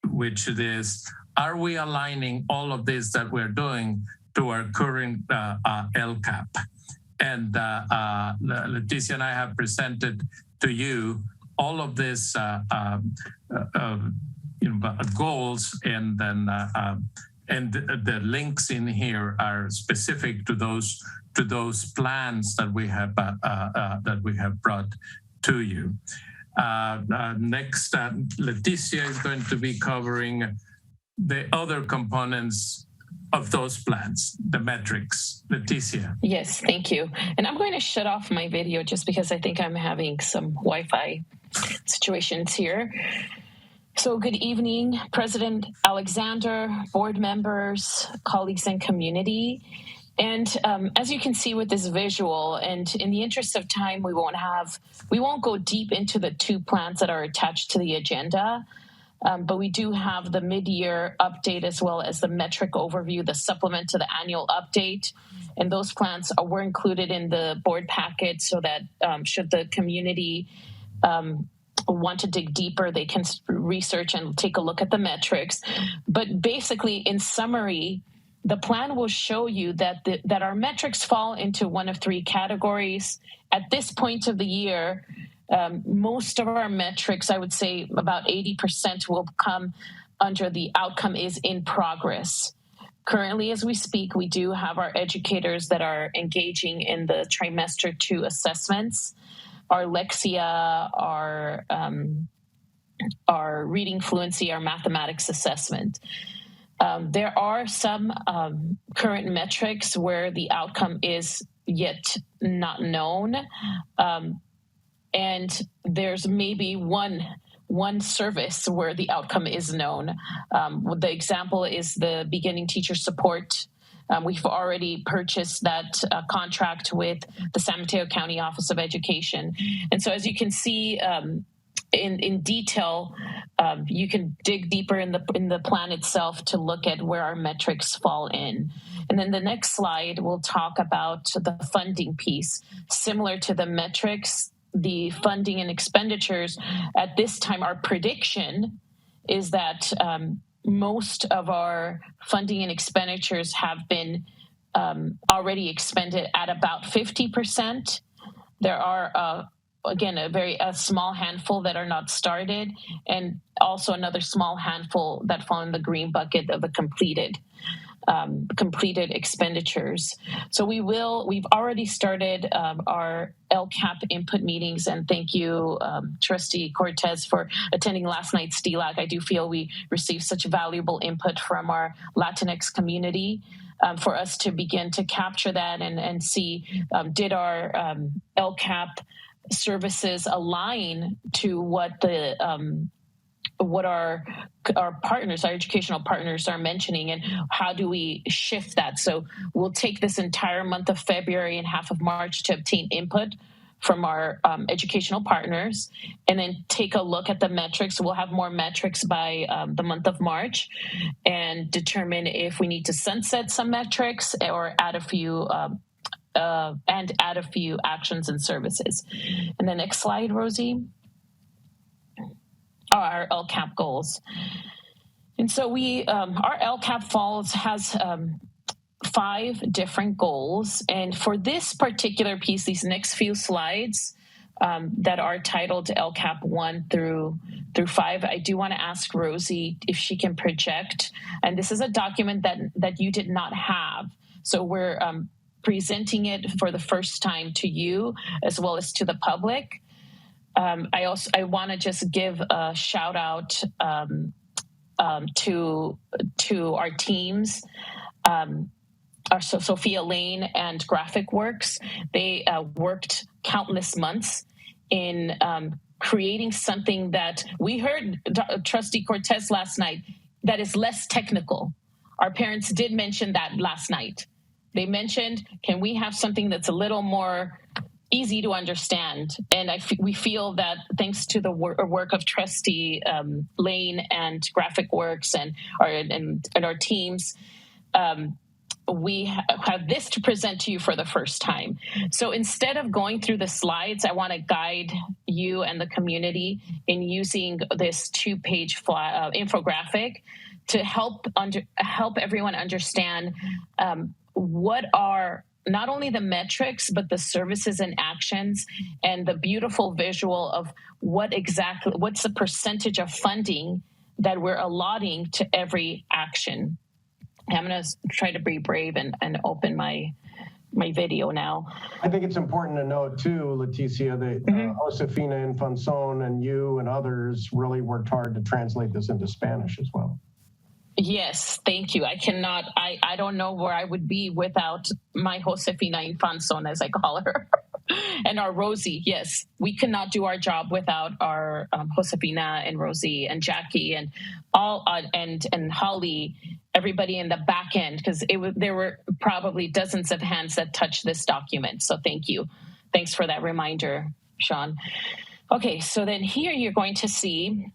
Speaker 21: which is, are we aligning all of this that we're doing to our current LCAP? And Leticia and I have presented to you all of this goals, and then and the links in here are specific to those plans that we have brought to you. Next, Leticia is going to be covering the other components of those plans, the metrics. Leticia.
Speaker 7: Yes, thank you. And I'm going to shut off my video just because I think I'm having some Wi-Fi situations here. So good evening, President Alexander, board members, colleagues, and community. And as you can see with this visual, and in the interest of time, we won't go deep into the 2 plans that are attached to the agenda. But we do have the mid-year update as well as the metric overview, the supplement to the annual update. And those plans were included in the board packet so that should the community want to dig deeper, they can research and take a look at the metrics. But basically, in summary, the plan will show you that that our metrics fall into one of 3 categories. At this point of the year, most of our metrics, I would say about 80%, will come under the outcome is in progress. Currently, as we speak, we do have our educators that are engaging in the trimester 2 assessments, our Lexia, our reading fluency, our mathematics assessment. There are some current metrics where the outcome is yet not known. And there's maybe one service where the outcome is known. The example is the beginning teacher support. We've already purchased that contract with the San Mateo County Office of Education. And so as you can see in detail, you can dig deeper in the plan itself to look at where our metrics fall in. And then the next slide will talk about the funding piece. Similar to the metrics, the funding and expenditures at this time, our prediction is that most of our funding and expenditures have been already expended at about 50%. There are, again, a small handful that are not started, and also another small handful that fall in the green bucket of the completed expenditures. So we've already started our LCAP input meetings, and thank you, Trustee Cortez, for attending last night's DLAC. I do feel we received such valuable input from our Latinx community for us to begin to capture that and see, did our LCAP services align to what our partners, our educational partners are mentioning, and how do we shift that? So we'll take this entire month of February and half of March to obtain input from our educational partners, and then take a look at the metrics. We'll have more metrics by the month of March, and determine if we need to sunset some metrics or add a few actions and services. And the next slide, Rosie. Our LCAP goals. And so our LCAP has 5 different goals. And for this particular piece, these next few slides that are titled LCAP 1 through 5, I do want to ask Rosie if she can project. And this is a document that you did not have. So we're presenting it for the first time to you as well as to the public. I want to just give a shout out to our teams, Sophia Lane and Graphic Works. They worked countless months in creating something that we heard Trustee Cortez last night that is less technical. Our parents did mention that last night. They mentioned, can we have something that's a little more easy to understand? And we feel that thanks to the work of Trustee Lane and Graphic Works and our teams, we have this to present to you for the first time. So instead of going through the slides, I want to guide you and the community in using this 2-page infographic to help everyone understand what are not only the metrics, but the services and actions, and the beautiful visual of what's the percentage of funding that we're allotting to every action. I'm going to try to be brave and open my video now.
Speaker 18: I think it's important to note too, Leticia, that Josefina Infanzon and you and others really worked hard to translate this into Spanish as well.
Speaker 7: Yes, thank you. I don't know where I would be without my Josefina Infanzon, as I call her, and our Rosie. Yes, we could not do our job without our Josefina and Rosie and Jackie and all and Holly, everybody in the back end, because there were probably dozens of hands that touched this document. So thank you. Thanks for that reminder, Sean. Okay, so then here you're going to see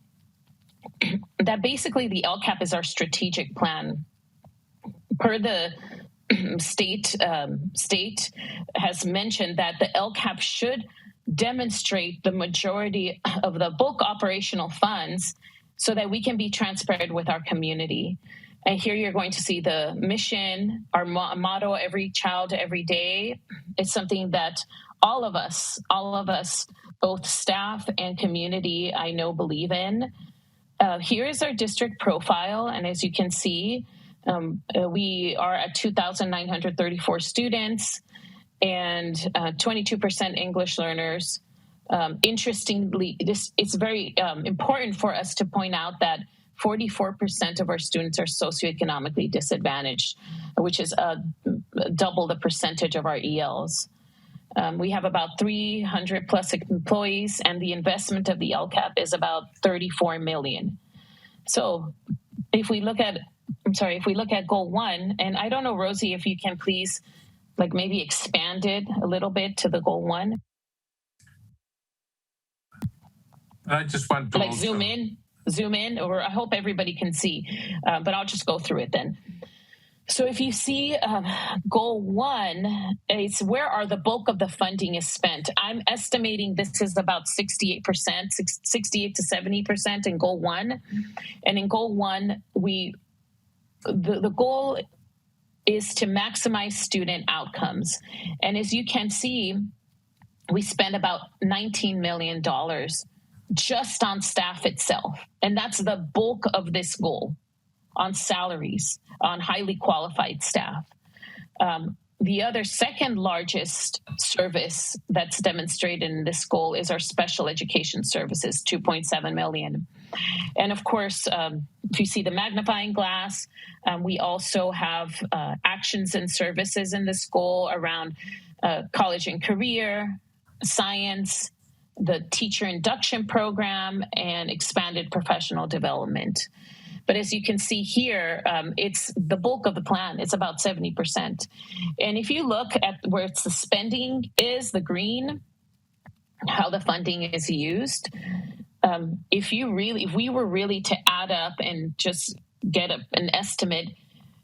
Speaker 7: that basically the LCAP is our strategic plan. Per the state has mentioned that the LCAP should demonstrate the majority of the bulk operational funds so that we can be transparent with our community. And here you're going to see the mission, our motto, every child, every day. It's something that all of us, both staff and community, I know believe in. Here is our district profile, and as you can see, we are at 2,934 students and 22% English learners. Interestingly, it's very important for us to point out that 44% of our students are socioeconomically disadvantaged, which is double the percentage of our ELs. We have about 300 plus employees, and the investment of the LCAP is about 34 million. So if we look at goal 1, and I don't know, Rosie, if you can please like maybe expand it a little bit to the goal 1.
Speaker 21: I just want to
Speaker 7: like zoom in, or I hope everybody can see, but I'll just go through it then. So if you see goal 1, it's where are the bulk of the funding is spent. I'm estimating this is about 68%, 68 to 70% in goal 1. And in goal 1, the goal is to maximize student outcomes. And as you can see, we spend about $19 million just on staff itself. And that's the bulk of this goal, on salaries, on highly qualified staff. The other second largest service that's demonstrated in this goal is our special education services, 2.7 million. And of course, if you see the magnifying glass, we also have actions and services in this goal around college and career, science, the teacher induction program, and expanded professional development. But as you can see here, it's the bulk of the plan. It's about 70%. And if you look at where it's the spending is, the green, how the funding is used, if we were really to add up and just get an estimate,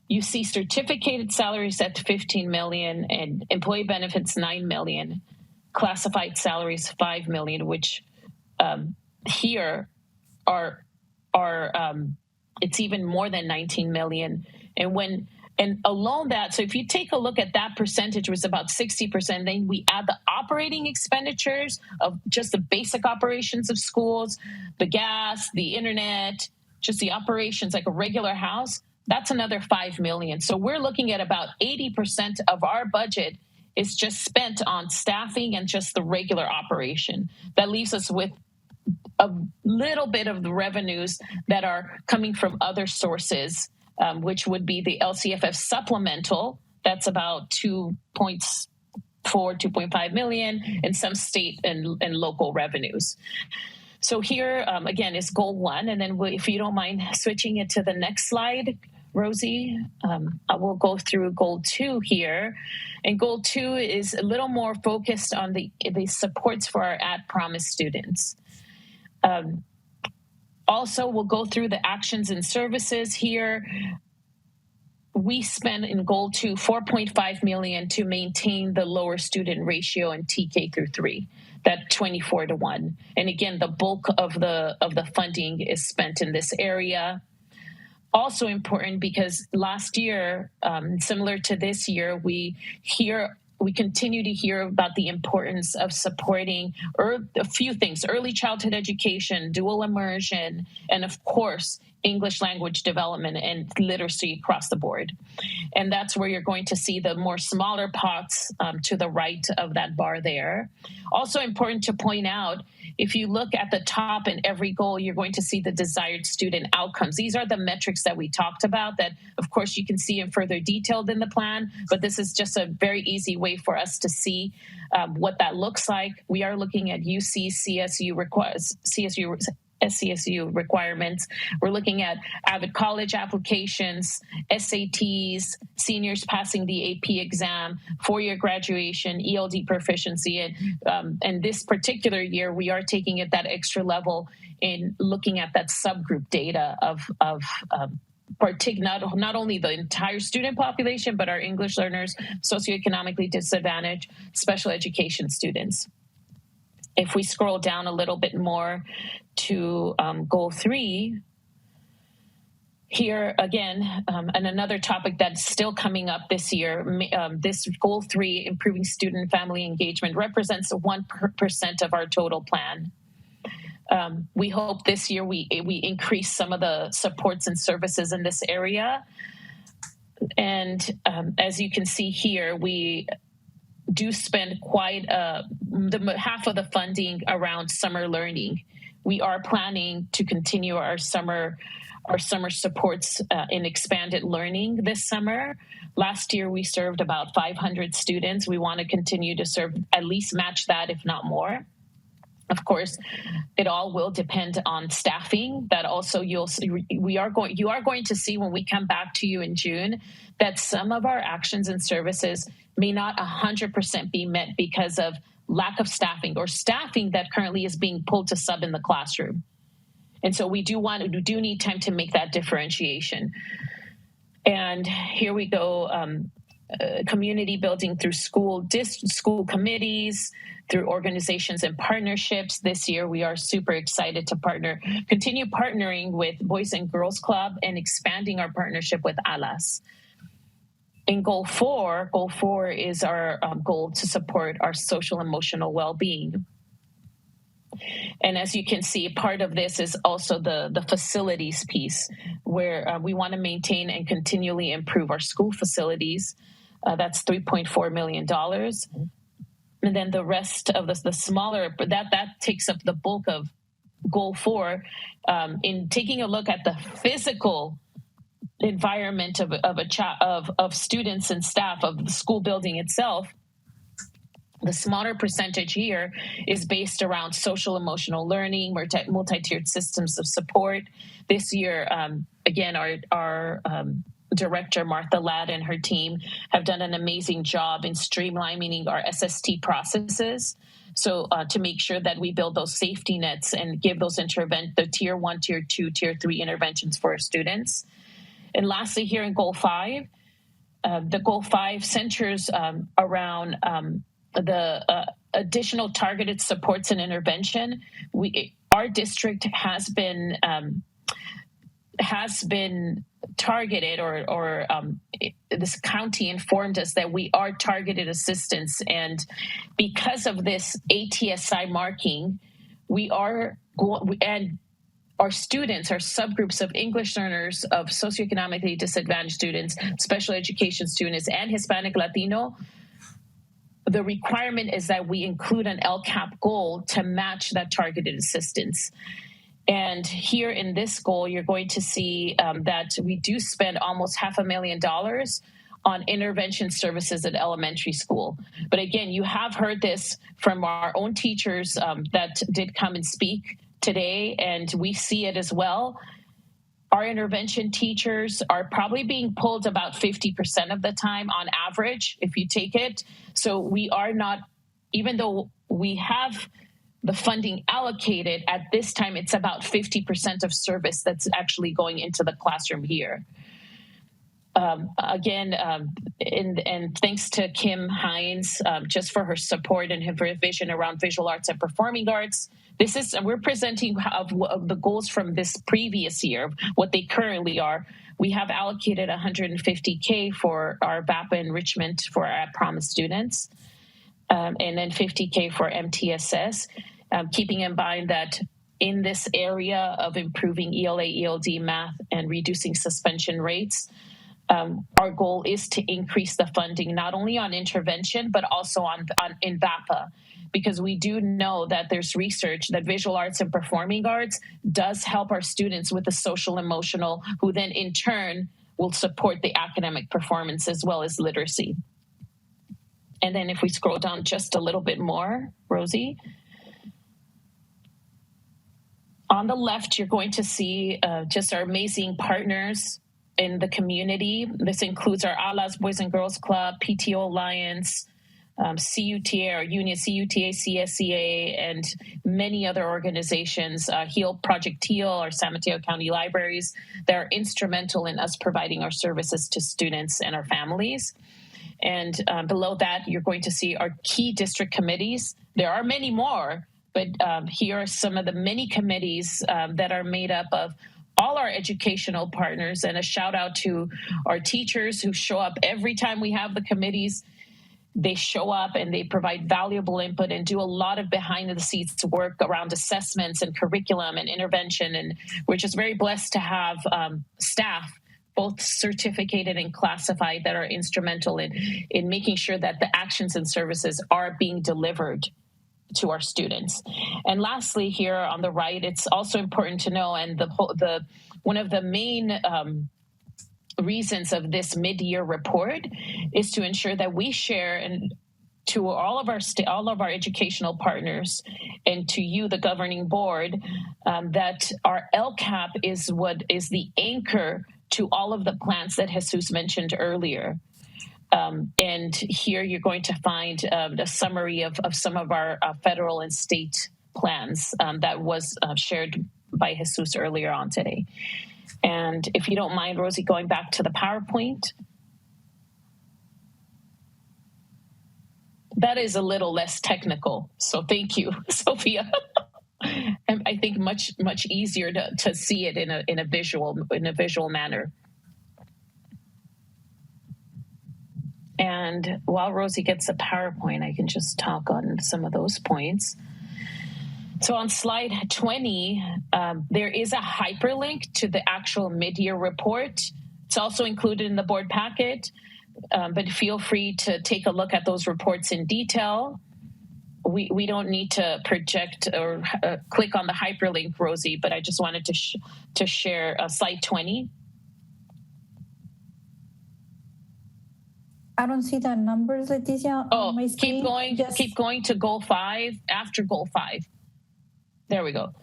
Speaker 7: you see certificated salaries at 15 million and employee benefits 9 million, classified salaries 5 million, which here are it's even more than 19 million. And alone that, so if you take a look at that percentage, was about 60%, then we add the operating expenditures of just the basic operations of schools, the gas, the internet, just the operations like a regular house, that's another 5 million. So we're looking at about 80% of our budget is just spent on staffing and just the regular operation. That leaves us with a little bit of the revenues that are coming from other sources, which would be the LCFF supplemental. That's about 2.5 million, and some state and local revenues. So here, again, is goal 1. And then if you don't mind switching it to the next slide, Rosie, I will go through goal 2 here. And goal 2 is a little more focused on the supports for our at-promise students. Also, we'll go through the actions and services here. We spend in goal 2 $4.5 million to maintain the lower student ratio in TK through 3, that 24-1. And again, the bulk of the funding is spent in this area. Also important because last year, similar to this year, we continue to hear about the importance of supporting a few things: early childhood education, dual immersion, and of course, English language development and literacy across the board. And that's where you're going to see the more smaller pots to the right of that bar there. Also important to point out, if you look at the top in every goal, you're going to see the desired student outcomes. These are the metrics that we talked about that, of course, you can see in further detailed in the plan, but this is just a very easy way for us to see what that looks like. We are looking at UC, SCSU requirements. We're looking at avid college applications, SATs, seniors passing the AP exam, 4-year graduation, ELD proficiency. And this particular year, we are taking it that extra level in looking at that subgroup data of not only the entire student population, but our English learners, socioeconomically disadvantaged, special education students. If we scroll down a little bit more to goal 3, here again, and another topic that's still coming up this year, this goal 3, improving student and family engagement, represents 1% of our total plan. We hope this year we increase some of the supports and services in this area. And as you can see here, we do spend quite half of the funding around summer learning. We are planning to continue our summer supports in expanded learning this summer. Last year, we served about 500 students. We want to continue to serve, at least match that, if not more. Of course, it all will depend on staffing. That also you are going to see when we come back to you in June that some of our actions and services may not 100% be met because of lack of staffing or staffing that currently is being pulled to sub in the classroom. And so we do need time to make that differentiation. And here we go. Community building through school committees, through organizations and partnerships. This year, we are super excited to continue partnering with Boys and Girls Club and expanding our partnership with ALAS. In goal four is our goal to support our social emotional well-being. And as you can see, part of this is also the facilities piece, where we want to maintain and continually improve our school facilities. That's $3.4 million. And then the rest of the smaller, that takes up the bulk of goal 4 in taking a look at the physical environment of students and staff of the school building itself. The smaller percentage here is based around social emotional learning, multi-tiered systems of support. This year, again, our director, Martha Ladd, and her team have done an amazing job in streamlining our SST processes. So to make sure that we build those safety nets and give those the tier 1, tier 2, tier 3 interventions for our students. And lastly, here in goal 5, the goal 5 centers around the additional targeted supports and intervention. Our district has been targeted, or this county informed us that we are targeted assistance, and because of this ATSI marking, and our students, our subgroups of English learners, of socioeconomically disadvantaged students, special education students, and Hispanic Latino, the requirement is that we include an LCAP goal to match that targeted assistance. And here in this goal, you're going to see that we do spend almost $500,000 on intervention services at elementary school. But again, you have heard this from our own teachers that did come and speak today, and we see it as well. Our intervention teachers are probably being pulled about 50% of the time on average, if you take it. So we are not, even though we have the funding allocated, at this time, it's about 50% of service that's actually going into the classroom here. Again, and thanks to Kim Hines, just for her support and her vision around visual arts and performing arts. We're presenting the goals from this previous year, what they currently are. We have allocated $150K for our VAPA enrichment for our at-promise students, and then $50K for MTSS, keeping in mind that in this area of improving ELA, ELD, math, and reducing suspension rates, our goal is to increase the funding not only on intervention, but also in VAPA, because we do know that there's research that visual arts and performing arts does help our students with the social emotional, who then in turn will support the academic performance as well as literacy. And then if we scroll down just a little bit more, Rosie. On the left, you're going to see just our amazing partners in the community. This includes our ALAS Boys and Girls Club, PTO Alliance, CUTA, our union, CUTA, CSEA, and many other organizations, Project Teal, our San Mateo County Libraries, that are instrumental in us providing our services to students and our families. And below that, you're going to see our key district committees. There are many more, but here are some of the many committees that are made up of all our educational partners, and a shout out to our teachers who show up every time we have the committees. they show up and they provide valuable input and do a lot of behind the scenes work around assessments and curriculum and intervention. And we're just very blessed to have staff, both certificated and classified, that are instrumental in making sure that the actions and services are being delivered to our students. And lastly, here on the right, it's also important to know, and one of the main reasons of this mid-year report is to ensure that we share and to all of our educational partners and to you, the governing board, that our LCAP is what is the anchor to all of the plans that Jesus mentioned earlier. And here you're going to find a summary of some of our federal and state plans that was shared by Jesus earlier on today. And if you don't mind, Rosie, going back to the PowerPoint. That is a little less technical. So thank you, Sophia. And I think much easier to see it in a visual manner. And while Rosie gets the PowerPoint, I can just talk on some of those points. So on slide 20, there is a hyperlink to the actual mid-year report. It's also included in the board packet, but feel free to take a look at those reports in detail. We don't need to project or click on the hyperlink, Rosie, but I just wanted to share slide 20.
Speaker 8: I don't see the numbers, Leticia.
Speaker 7: Oh, keep going to goal 5 after goal 5. There we go.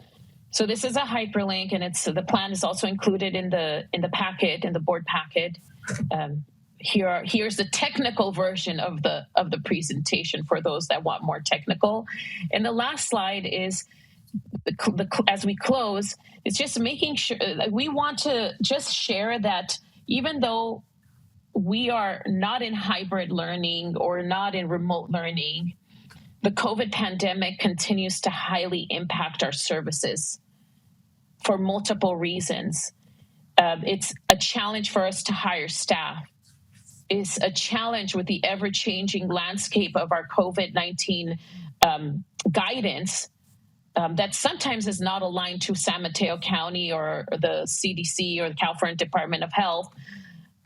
Speaker 7: So this is a hyperlink, and the plan is also included in the packet, in the board packet. Here's the technical version of the presentation for those that want more technical. And the last slide is, as we close, it's just making sure we want to just share that even though we are not in hybrid learning or not in remote learning, the COVID pandemic continues to highly impact our services for multiple reasons. It's a challenge for us to hire staff. It's a challenge with the ever-changing landscape of our COVID-19 guidance that sometimes is not aligned to San Mateo County or the CDC or the California Department of Health,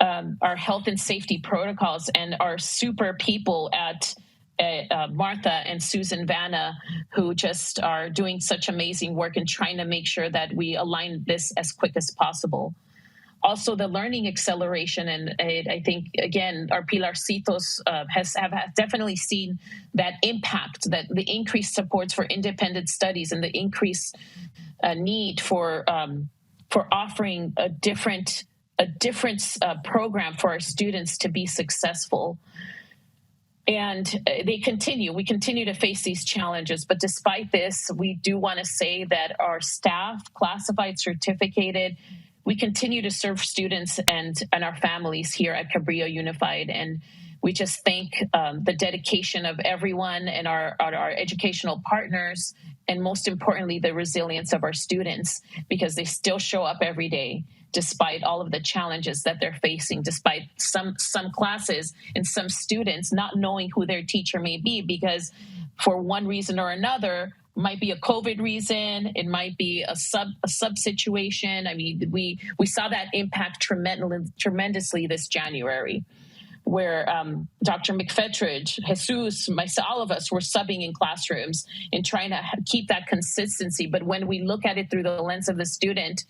Speaker 7: our health and safety protocols, and our super people at Martha and Susan Vanna, who just are doing such amazing work and trying to make sure that we align this as quick as possible. Also, the learning acceleration, and I think, again, our Pilarcitos have definitely seen that impact, that the increased supports for independent studies and the increased need for offering a different program for our students to be successful. And we continue to face these challenges. But despite this, we do want to say that our staff, classified, certificated, we continue to serve students and our families here at Cabrillo Unified. And we just thank the dedication of everyone and our educational partners, and most importantly, the resilience of our students, because they still show up every day despite all of the challenges that they're facing, despite some classes and some students not knowing who their teacher may be, because for one reason or another, might be a COVID reason, it might be a sub situation. I mean, we saw that impact tremendously this January, where Dr. McFetridge, Jesus, myself, all of us were subbing in classrooms and trying to keep that consistency. But when we look at it through the lens of the student,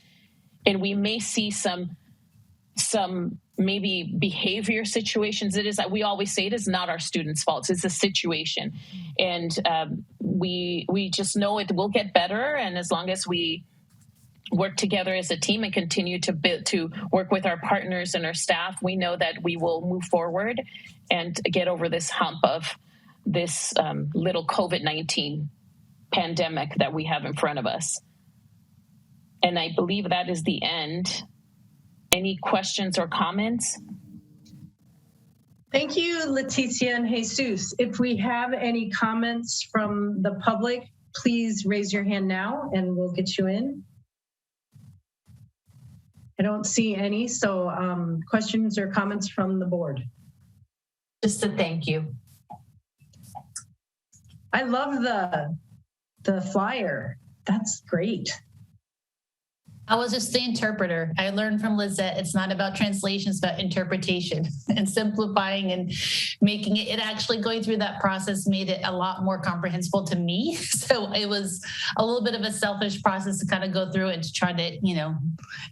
Speaker 7: and we may see some maybe behavior situations, we always say it is not our students' faults, it's a situation. And we just know it will get better. And as long as we work together as a team and continue to work with our partners and our staff, we know that we will move forward and get over this hump of this little COVID-19 pandemic that we have in front of us. And I believe that is the end. Any questions or comments?
Speaker 3: Thank you, Leticia and Jesus. If we have any comments from the public, please raise your hand now and we'll get you in. I don't see any, so questions or comments from the board?
Speaker 14: Just a thank you.
Speaker 3: I love the flyer. That's great.
Speaker 15: I was just the interpreter. I learned from Lizette, it's not about translations, but interpretation and simplifying and making it actually going through that process made it a lot more comprehensible to me. So it was a little bit of a selfish process to kind of go through it to try to,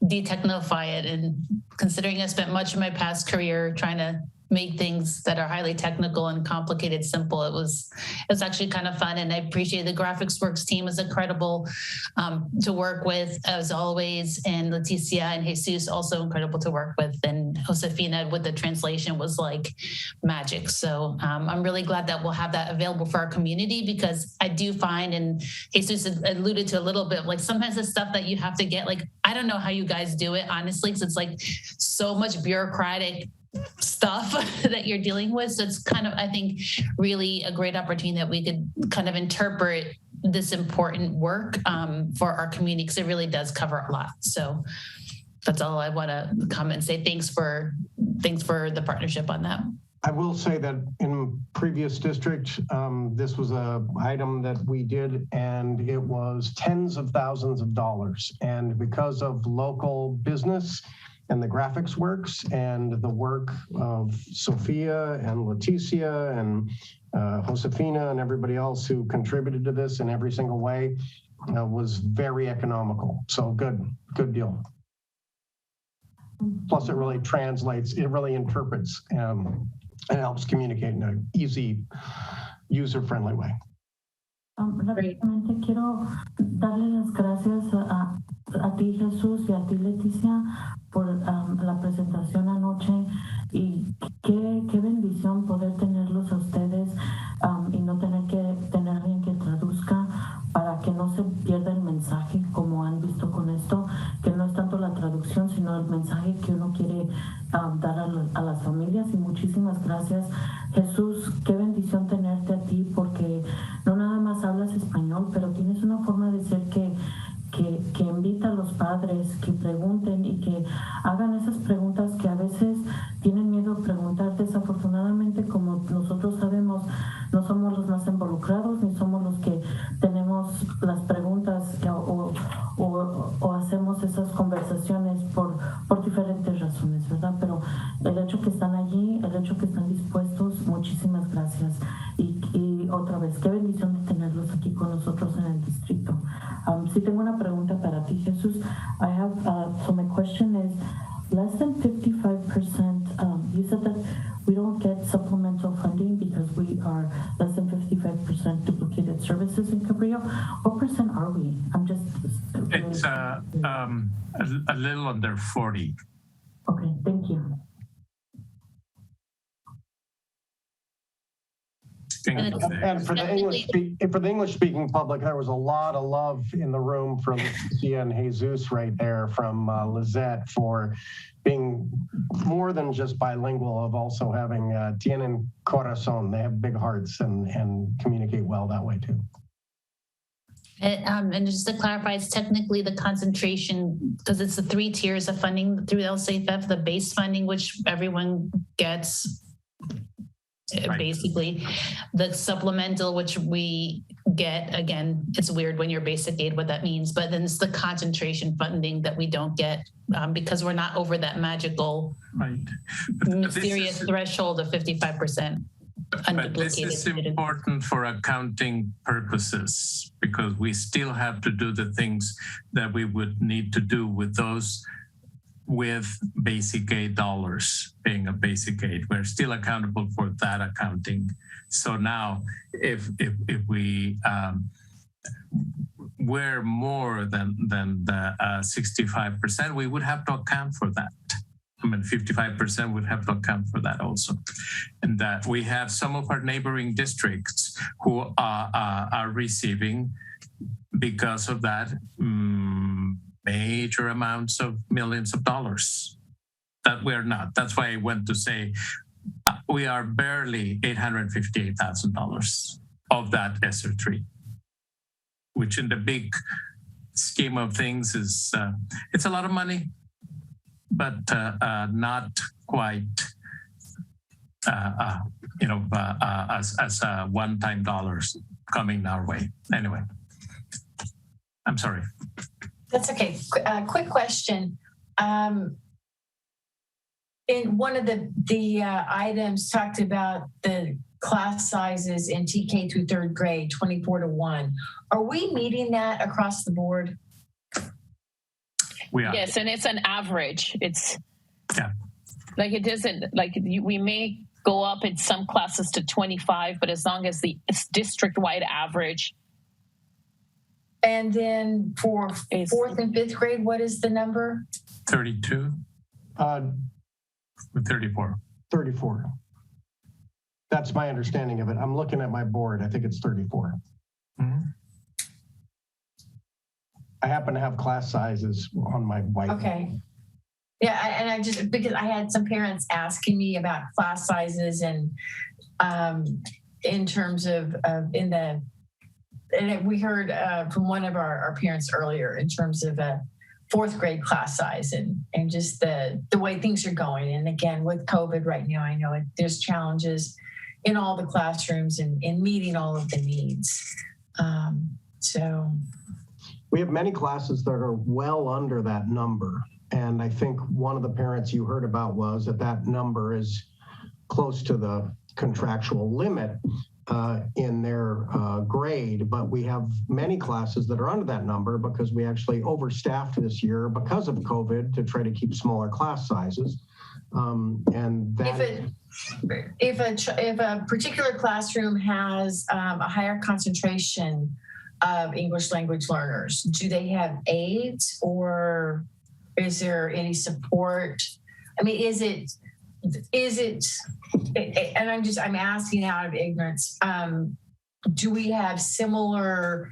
Speaker 15: de-technify it. And considering I spent much of my past career trying to make things that are highly technical and complicated simple, it was actually kind of fun. And I appreciate the graphics works team is incredible to work with as always, and Leticia and Jesus also incredible to work with, and Josefina with the translation was like magic. So I'm really glad that we'll have that available for our community, because I do find, and Jesus alluded to a little bit, like sometimes the stuff that you have to get, like I don't know how you guys do it honestly, because it's like so much bureaucratic stuff that you're dealing with. So it's kind of, I think, really a great opportunity that we could kind of interpret this important work for our community, because it really does cover a lot. So that's all I want to comment and say. Thanks for the partnership on that.
Speaker 18: I will say that in previous district, this was a item that we did, and it was tens of thousands of dollars. And because of local business and the graphics works and the work of Sophia and Leticia and Josefina and everybody else who contributed to this in every single way, was very economical. So good deal. Plus it really translates, it really interprets and helps communicate in an easy, user-friendly way.
Speaker 5: Rápidamente quiero darle las gracias a ti, Jesús, y a ti, Leticia, por la presentación anoche, y qué bendición poder tenerlos a ustedes y no tener que tener alguien que traduzca, para que no se pierda el mensaje, como han visto con esto, que no es tanto la traducción, sino el mensaje que uno quiere dar a las familias. Y muchísimas gracias, Jesús, qué bendición tenerte a ti, porque no nada más hablas español, pero tienes una forma de ser que invita a los padres que pregunten y que hagan esas preguntas que a veces tienen miedo a preguntar. Desafortunadamente, como nosotros sabemos, no somos los más involucrados ni somos los que tenemos las preguntas o hacemos esas conversaciones por diferentes razones, ¿verdad? Pero el hecho que están allí, el hecho que están dispuestos, muchísimas gracias. Y otra vez, qué bendición de tenerlos aquí con nosotros en el distrito. Sí tengo una pregunta para ti, Jesús. I have, so my question is, less than 55%, you said that we don't get supplemental funding because we are less than 55% duplicated services in Cabrillo. What percent are we? I'm just...
Speaker 21: It's a little under 40.
Speaker 5: Okay, thank you.
Speaker 18: And for the English-speaking public, there was a lot of love in the room from Lucia and Jesus right there, from Lizette, for being more than just bilingual, of also having tienen corazón. They have big hearts and communicate well that way too.
Speaker 15: And just to clarify, it's technically the concentration, because it's the 3 tiers of funding through LCFF, the base funding, which everyone gets. Right. Basically, the supplemental, which we get, again, it's weird when you're basic aid what that means, but then it's the concentration funding that we don't get because we're not over that magical, mysterious threshold of 55%.
Speaker 21: But this is important for accounting purposes, because we still have to do the things that we would need to do with those with basic aid dollars, paying a basic aid. We're still accountable for that accounting. So now if we were more than the 65%, we would have to account for that. I mean, 55% would have to account for that also. And that we have some of our neighboring districts who are receiving, because of that, major amounts of millions of dollars that we're not. That's why I went to say we are barely $858,000 of that ESSER 3, which in the big scheme of things is, it's a lot of money, but not quite, as one-time dollars coming our way. Anyway, I'm sorry.
Speaker 14: That's okay. Quick question. In one of the items talked about the class sizes in TK through third grade, 24:1. Are we meeting that across the board?
Speaker 21: We are.
Speaker 7: Yes, and it's an average. It's like it doesn't like we may go up in some classes to 25, but as long as it's district-wide average.
Speaker 14: And then for fourth and fifth grade, what is the number?
Speaker 21: 32. 34.
Speaker 18: 34. That's my understanding of it. I'm looking at my board. I think it's 34.
Speaker 21: Mm-hmm.
Speaker 18: I happen to have class sizes on my whiteboard.
Speaker 14: Okay. Yeah, and I just, because I had some parents asking me about class sizes and in terms of we heard from one of our parents earlier in terms of a fourth grade class size and just the way things are going. And again, with COVID right now, I know there's challenges in all the classrooms and in meeting all of the needs. So.
Speaker 18: We have many classes that are well under that number. And I think one of the parents you heard about was that number is close to the contractual limit in their grade, but we have many classes that are under that number because we actually overstaffed this year because of COVID to try to keep smaller class sizes. And that
Speaker 14: if a particular classroom has a higher concentration of English language learners, do they have aides or is there any support? I mean, is it, and I'm asking out of ignorance, do we have similar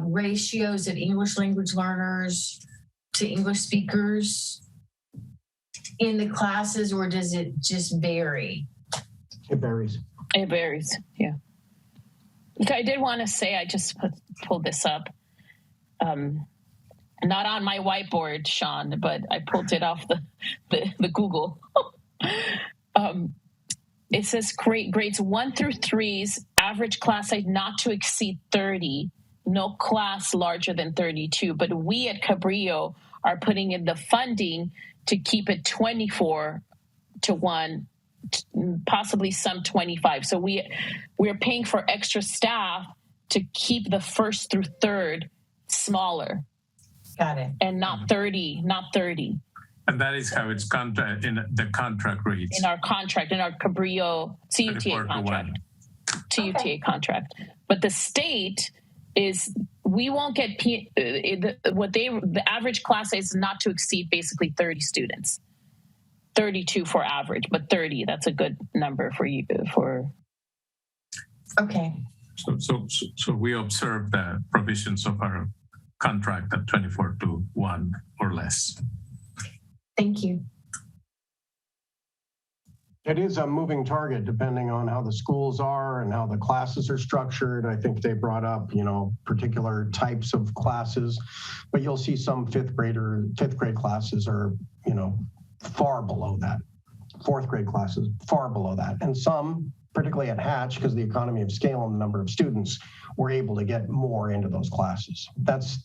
Speaker 14: ratios of English language learners to English speakers in the classes, or does it just vary?
Speaker 18: It varies.
Speaker 7: It varies, yeah. I did want to say, I just pulled this up. Not on my whiteboard, Sean, but I pulled it off the Google. It says grades 1 through 3's average class size not to exceed 30, no class larger than 32. But we at Cabrillo are putting in the funding to keep it 24:1, possibly some 25. So we're paying for extra staff to keep the first through third smaller.
Speaker 14: Got it.
Speaker 7: And not 30.
Speaker 21: And that is how it's in the contract reads.
Speaker 7: In our contract, in our Cabrillo CUTA contract. CUTA contract. But the state is, we won't get, the average class size is not to exceed basically 30 students. 32 for average, but 30, that's a good number for you.
Speaker 14: Okay.
Speaker 21: So we observe the provisions of our contract at 24:1 or less.
Speaker 14: Thank you.
Speaker 18: It is a moving target depending on how the schools are and how the classes are structured. I think they brought up, particular types of classes, but you'll see some fifth grade classes are, far below that. Fourth grade classes, far below that. And some, particularly at Hatch, because the economy of scale and the number of students, we're able to get more into those classes. That's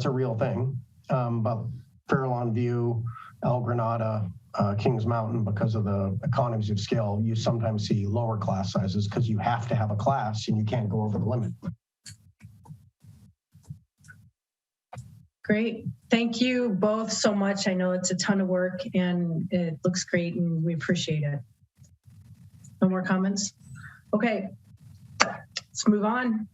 Speaker 18: a real thing. But Fairlawn View, El Granada, Kings Mountain, because of the economies of scale, you sometimes see lower class sizes because you have to have a class and you can't go over the limit.
Speaker 3: Great. Thank you both so much. I know it's a ton of work and it looks great and we appreciate it. No more comments? Okay, let's move on.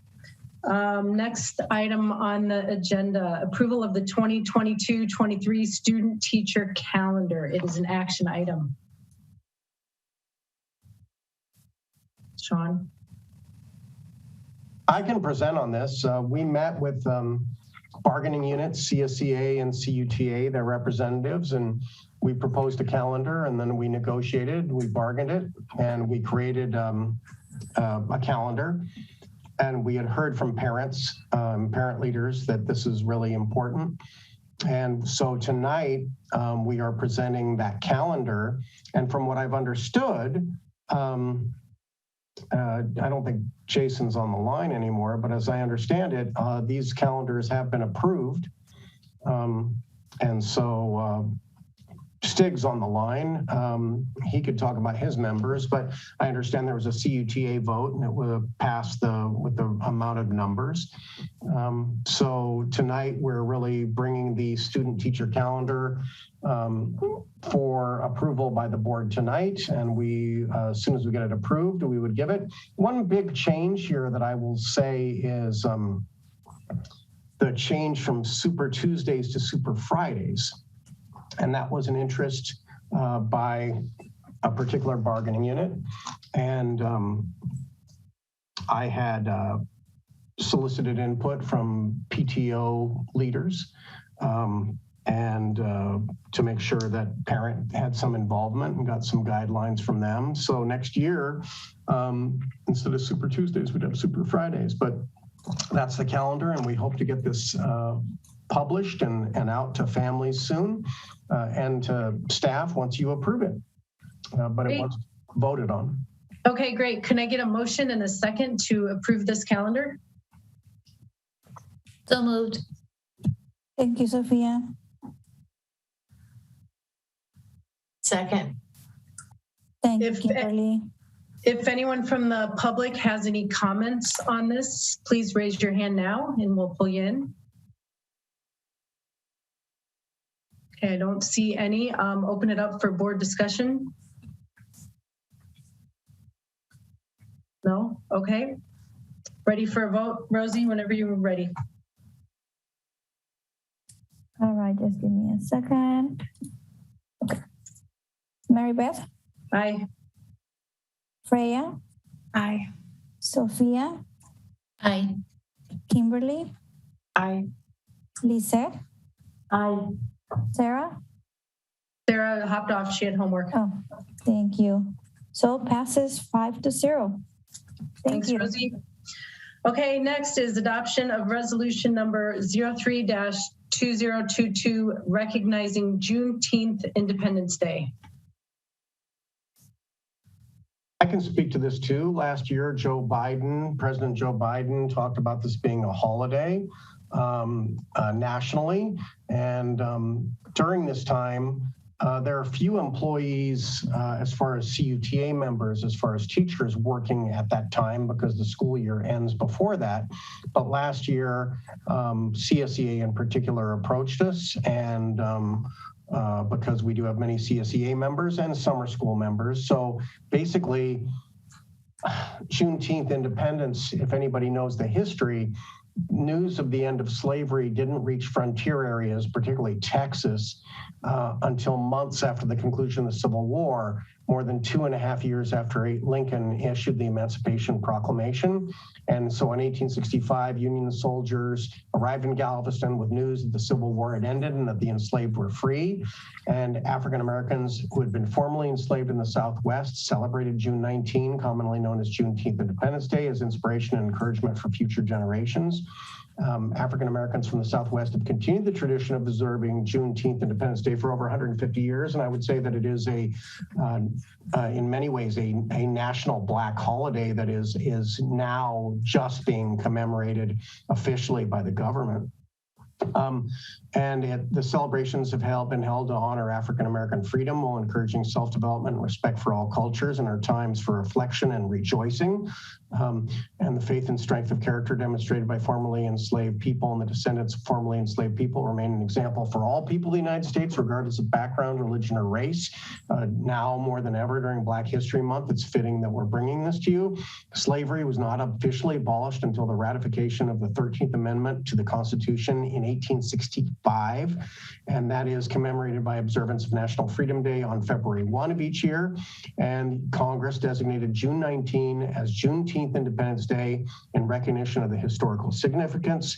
Speaker 3: Next item on the agenda, approval of the 2022-23 student teacher calendar. It is an action item. Sean?
Speaker 18: I can present on this. We met with bargaining units, CSEA and CUTA, their representatives, and we proposed a calendar and then we negotiated, we bargained it, and we created a calendar. And we had heard from parents, parent leaders, that this is really important. And so tonight we are presenting that calendar. And from what I've understood, I don't think Jason's on the line anymore, but as I understand it, these calendars have been approved. And so Stig's on the line. He could talk about his members, but I understand there was a CUTA vote and it would pass with the amount of numbers. So tonight we're really bringing the student teacher calendar for approval by the board tonight. And we, as soon as we get it approved, we would give it. One big change here that I will say is the change from Super Tuesdays to Super Fridays. And that was an interest by a particular bargaining unit. And I had solicited input from PTO leaders and to make sure that parent had some involvement and got some guidelines from them. So next year, instead of Super Tuesdays, we'd have Super Fridays. But that's the calendar, and we hope to get this published and out to families soon and to staff once you approve it. But it was voted on.
Speaker 3: Okay, great. Can I get a motion and a second to approve this calendar?
Speaker 15: So moved.
Speaker 8: Thank you, Sophia.
Speaker 14: Second.
Speaker 8: Thank you, Kimberly.
Speaker 3: If anyone from the public has any comments on this, please raise your hand now and we'll pull you in. Okay, I don't see any. Open it up for board discussion. No? Okay. Ready for a vote, Rosie, whenever you're ready.
Speaker 8: All right, just give me a second. Okay. Mary Beth?
Speaker 3: Aye.
Speaker 8: Freya?
Speaker 17: Aye.
Speaker 8: Sophia?
Speaker 15: Aye.
Speaker 8: Kimberly?
Speaker 14: Aye.
Speaker 8: Lisette?
Speaker 5: Aye.
Speaker 8: Sarah?
Speaker 3: Sarah hopped off. She had homework.
Speaker 8: Oh, thank you. So passes 5-0.
Speaker 3: Thanks, Rosie. Okay, next is adoption of resolution number 03-2022, recognizing Juneteenth Independence Day.
Speaker 18: I can speak to this too. Last year, President Joe Biden talked about this being a holiday nationally. And during this time, there are few employees as far as CUTA members, as far as teachers working at that time because the school year ends before that. But last year, CSEA in particular approached us and because we do have many CSEA members and summer school members. So basically, Juneteenth independence, if anybody knows the history, news of the end of slavery didn't reach frontier areas, particularly Texas, until months after the conclusion of the Civil War, more than 2.5 years after Lincoln issued the Emancipation Proclamation. And so in 1865, Union soldiers arrived in Galveston with news that the Civil War had ended and that the enslaved were free. And African Americans who had been formerly enslaved in the Southwest celebrated June 19, commonly known as Juneteenth Independence Day, as inspiration and encouragement for future generations. African Americans from the Southwest have continued the tradition of observing Juneteenth Independence Day for over 150 years, and I would say that it is in many ways, a national Black holiday that is now just being commemorated officially by the government. The celebrations have been held to honor African American freedom while encouraging self-development and respect for all cultures, and are times for reflection and rejoicing. And the faith and strength of character demonstrated by formerly enslaved people and the descendants of formerly enslaved people remain an example for all people of the United States, regardless of background, religion, or race. Now more than ever during Black History Month, it's fitting that we're bringing this to you. Slavery was not officially abolished until the ratification of the 13th Amendment to the Constitution in 1865, and that is commemorated by observance of National Freedom Day on February 1 of each year. And Congress designated June 19 as Juneteenth Independence Day in recognition of the historical significance,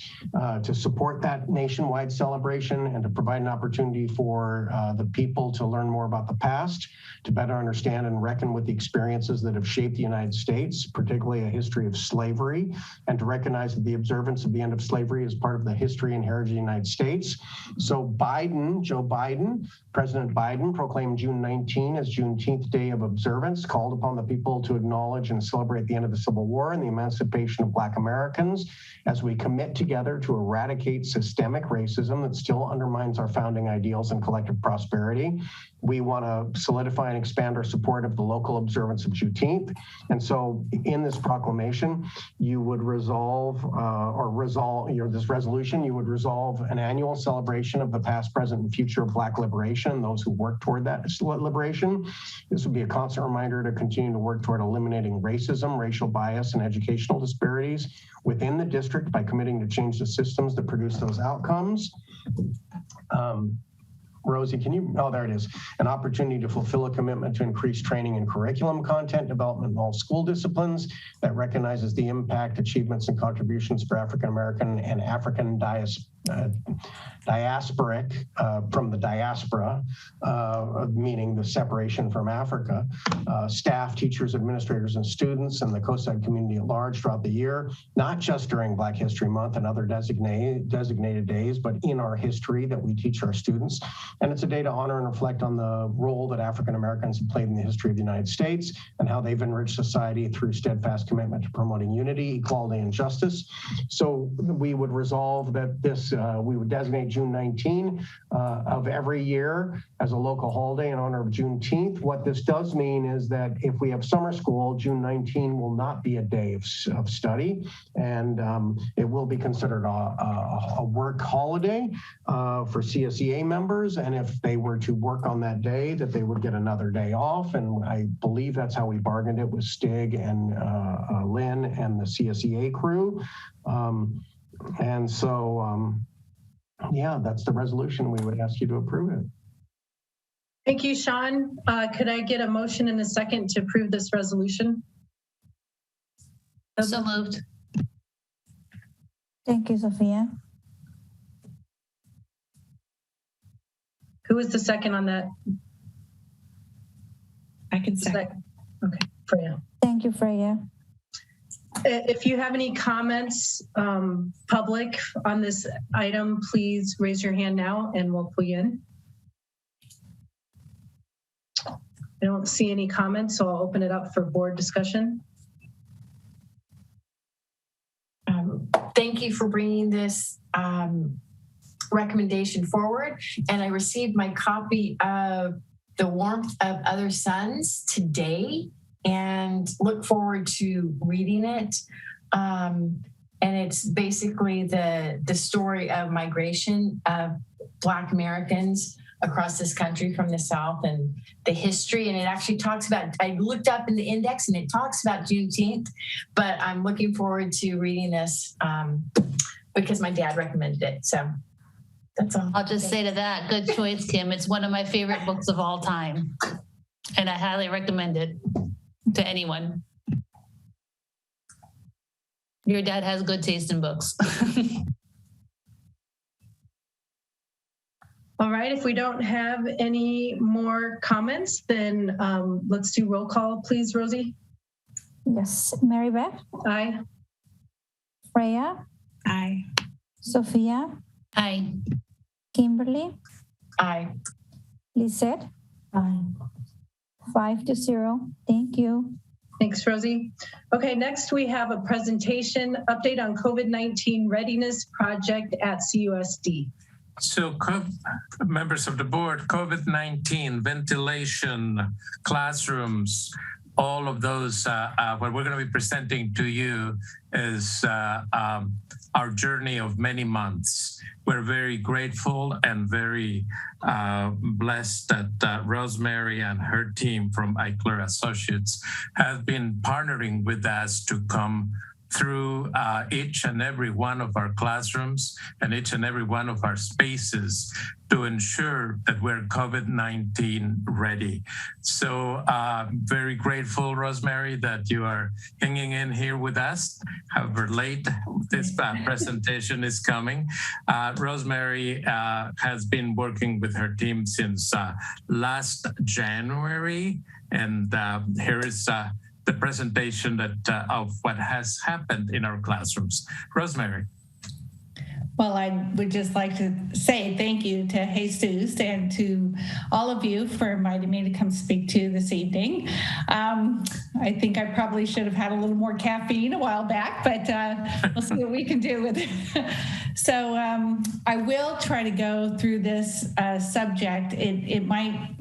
Speaker 18: to support that nationwide celebration and to provide an opportunity for the people to learn more about the past, to better understand and reckon with the experiences that have shaped the United States, particularly a history of slavery, and to recognize that the observance of the end of slavery is part of the history and heritage large of the United States. So Joe Biden, President Biden proclaimed June 19 as Juneteenth Day of observance, called upon the people to acknowledge and celebrate the end of the Civil War and the emancipation of Black Americans as we commit together to eradicate systemic racism that still undermines our founding ideals and collective prosperity. We want to solidify and expand our support of the local observance of Juneteenth. And so in this proclamation, you would this resolution, you would resolve an annual celebration of the past, present, and future of Black liberation, those who work toward that liberation. This would be a constant reminder to continue to work toward eliminating racism, racial bias, and educational disparities within the district by committing to change the systems that produce those outcomes. Rosie, there it is. An opportunity to fulfill a commitment to increase training and curriculum content development in all school disciplines that recognizes the impact, achievements, and contributions for African American and African diasporic from the diaspora, meaning the separation from Africa, staff, teachers, administrators, and students, and the COSAG community at large throughout the year, not just during Black History Month and other designated days, but in our history that we teach our students. And it's a day to honor and reflect on the role that African Americans have played in the history of the United States and how they've enriched society through steadfast commitment to promoting unity, equality, and justice. So we would resolve that we would designate June 19 of every year as a local holiday in honor of Juneteenth. What this does mean is that if we have summer school, June 19 will not be a day of study, and it will be considered a work holiday for CSEA members. And if they were to work on that day, that they would get another day off. And I believe that's how we bargained it with Stig and Lynn and the CSEA crew. And so, yeah, that's the resolution. We would ask you to approve it.
Speaker 3: Thank you, Sean. Could I get a motion in a second to approve this resolution?
Speaker 15: So moved.
Speaker 8: Thank you, Sophia.
Speaker 3: Who was the second on that?
Speaker 16: I can second.
Speaker 3: Okay, Freya.
Speaker 8: Thank you, Freya.
Speaker 3: If you have any comments, public, on this item, please raise your hand now and we'll pull you in. I don't see any comments, so I'll open it up for board discussion.
Speaker 14: Thank you for bringing this recommendation forward. And I received my copy of The Warmth of Other Suns today and look forward to reading it. And it's basically the story of migration of Black Americans across this country from the South and the history. And it actually talks about, I looked up in the index and it talks about Juneteenth, but I'm looking forward to reading this because my dad recommended it. So that's all.
Speaker 15: I'll just say to that, good choice, Kim. It's one of my favorite books of all time. And I highly recommend it to anyone. Your dad has good taste in books.
Speaker 3: All right, if we don't have any more comments, then let's do roll call, please, Rosie.
Speaker 8: Yes, Mary Beth.
Speaker 3: Aye.
Speaker 8: Freya.
Speaker 16: Aye.
Speaker 8: Sophia.
Speaker 15: Aye.
Speaker 8: Kimberly.
Speaker 14: Aye.
Speaker 8: Lisette.
Speaker 5: Aye.
Speaker 8: 5-0. Thank you.
Speaker 3: Thanks, Rosie. Okay, next we have a presentation update on COVID-19 readiness project at CUSD.
Speaker 21: So members of the board, COVID-19, ventilation, classrooms, all of those, what we're going to be presenting to you is our journey of many months. We're very grateful and very blessed that Rosemary and her team from Eichler Associates have been partnering with us to come through each and every one of our classrooms and each and every one of our spaces to ensure that we're COVID-19 ready. So very grateful, Rosemary, that you are hanging in here with us, however late this presentation is coming. Rosemary has been working with her team since last January, and here is the presentation of what has happened in our classrooms. Rosemary.
Speaker 15: Well, I would just like to say thank you to Jesus and to all of you for inviting me to come speak to you this evening. I think I probably should have had a little more caffeine a while back, but we'll see what we can do with it. So I will try to go through this subject. It might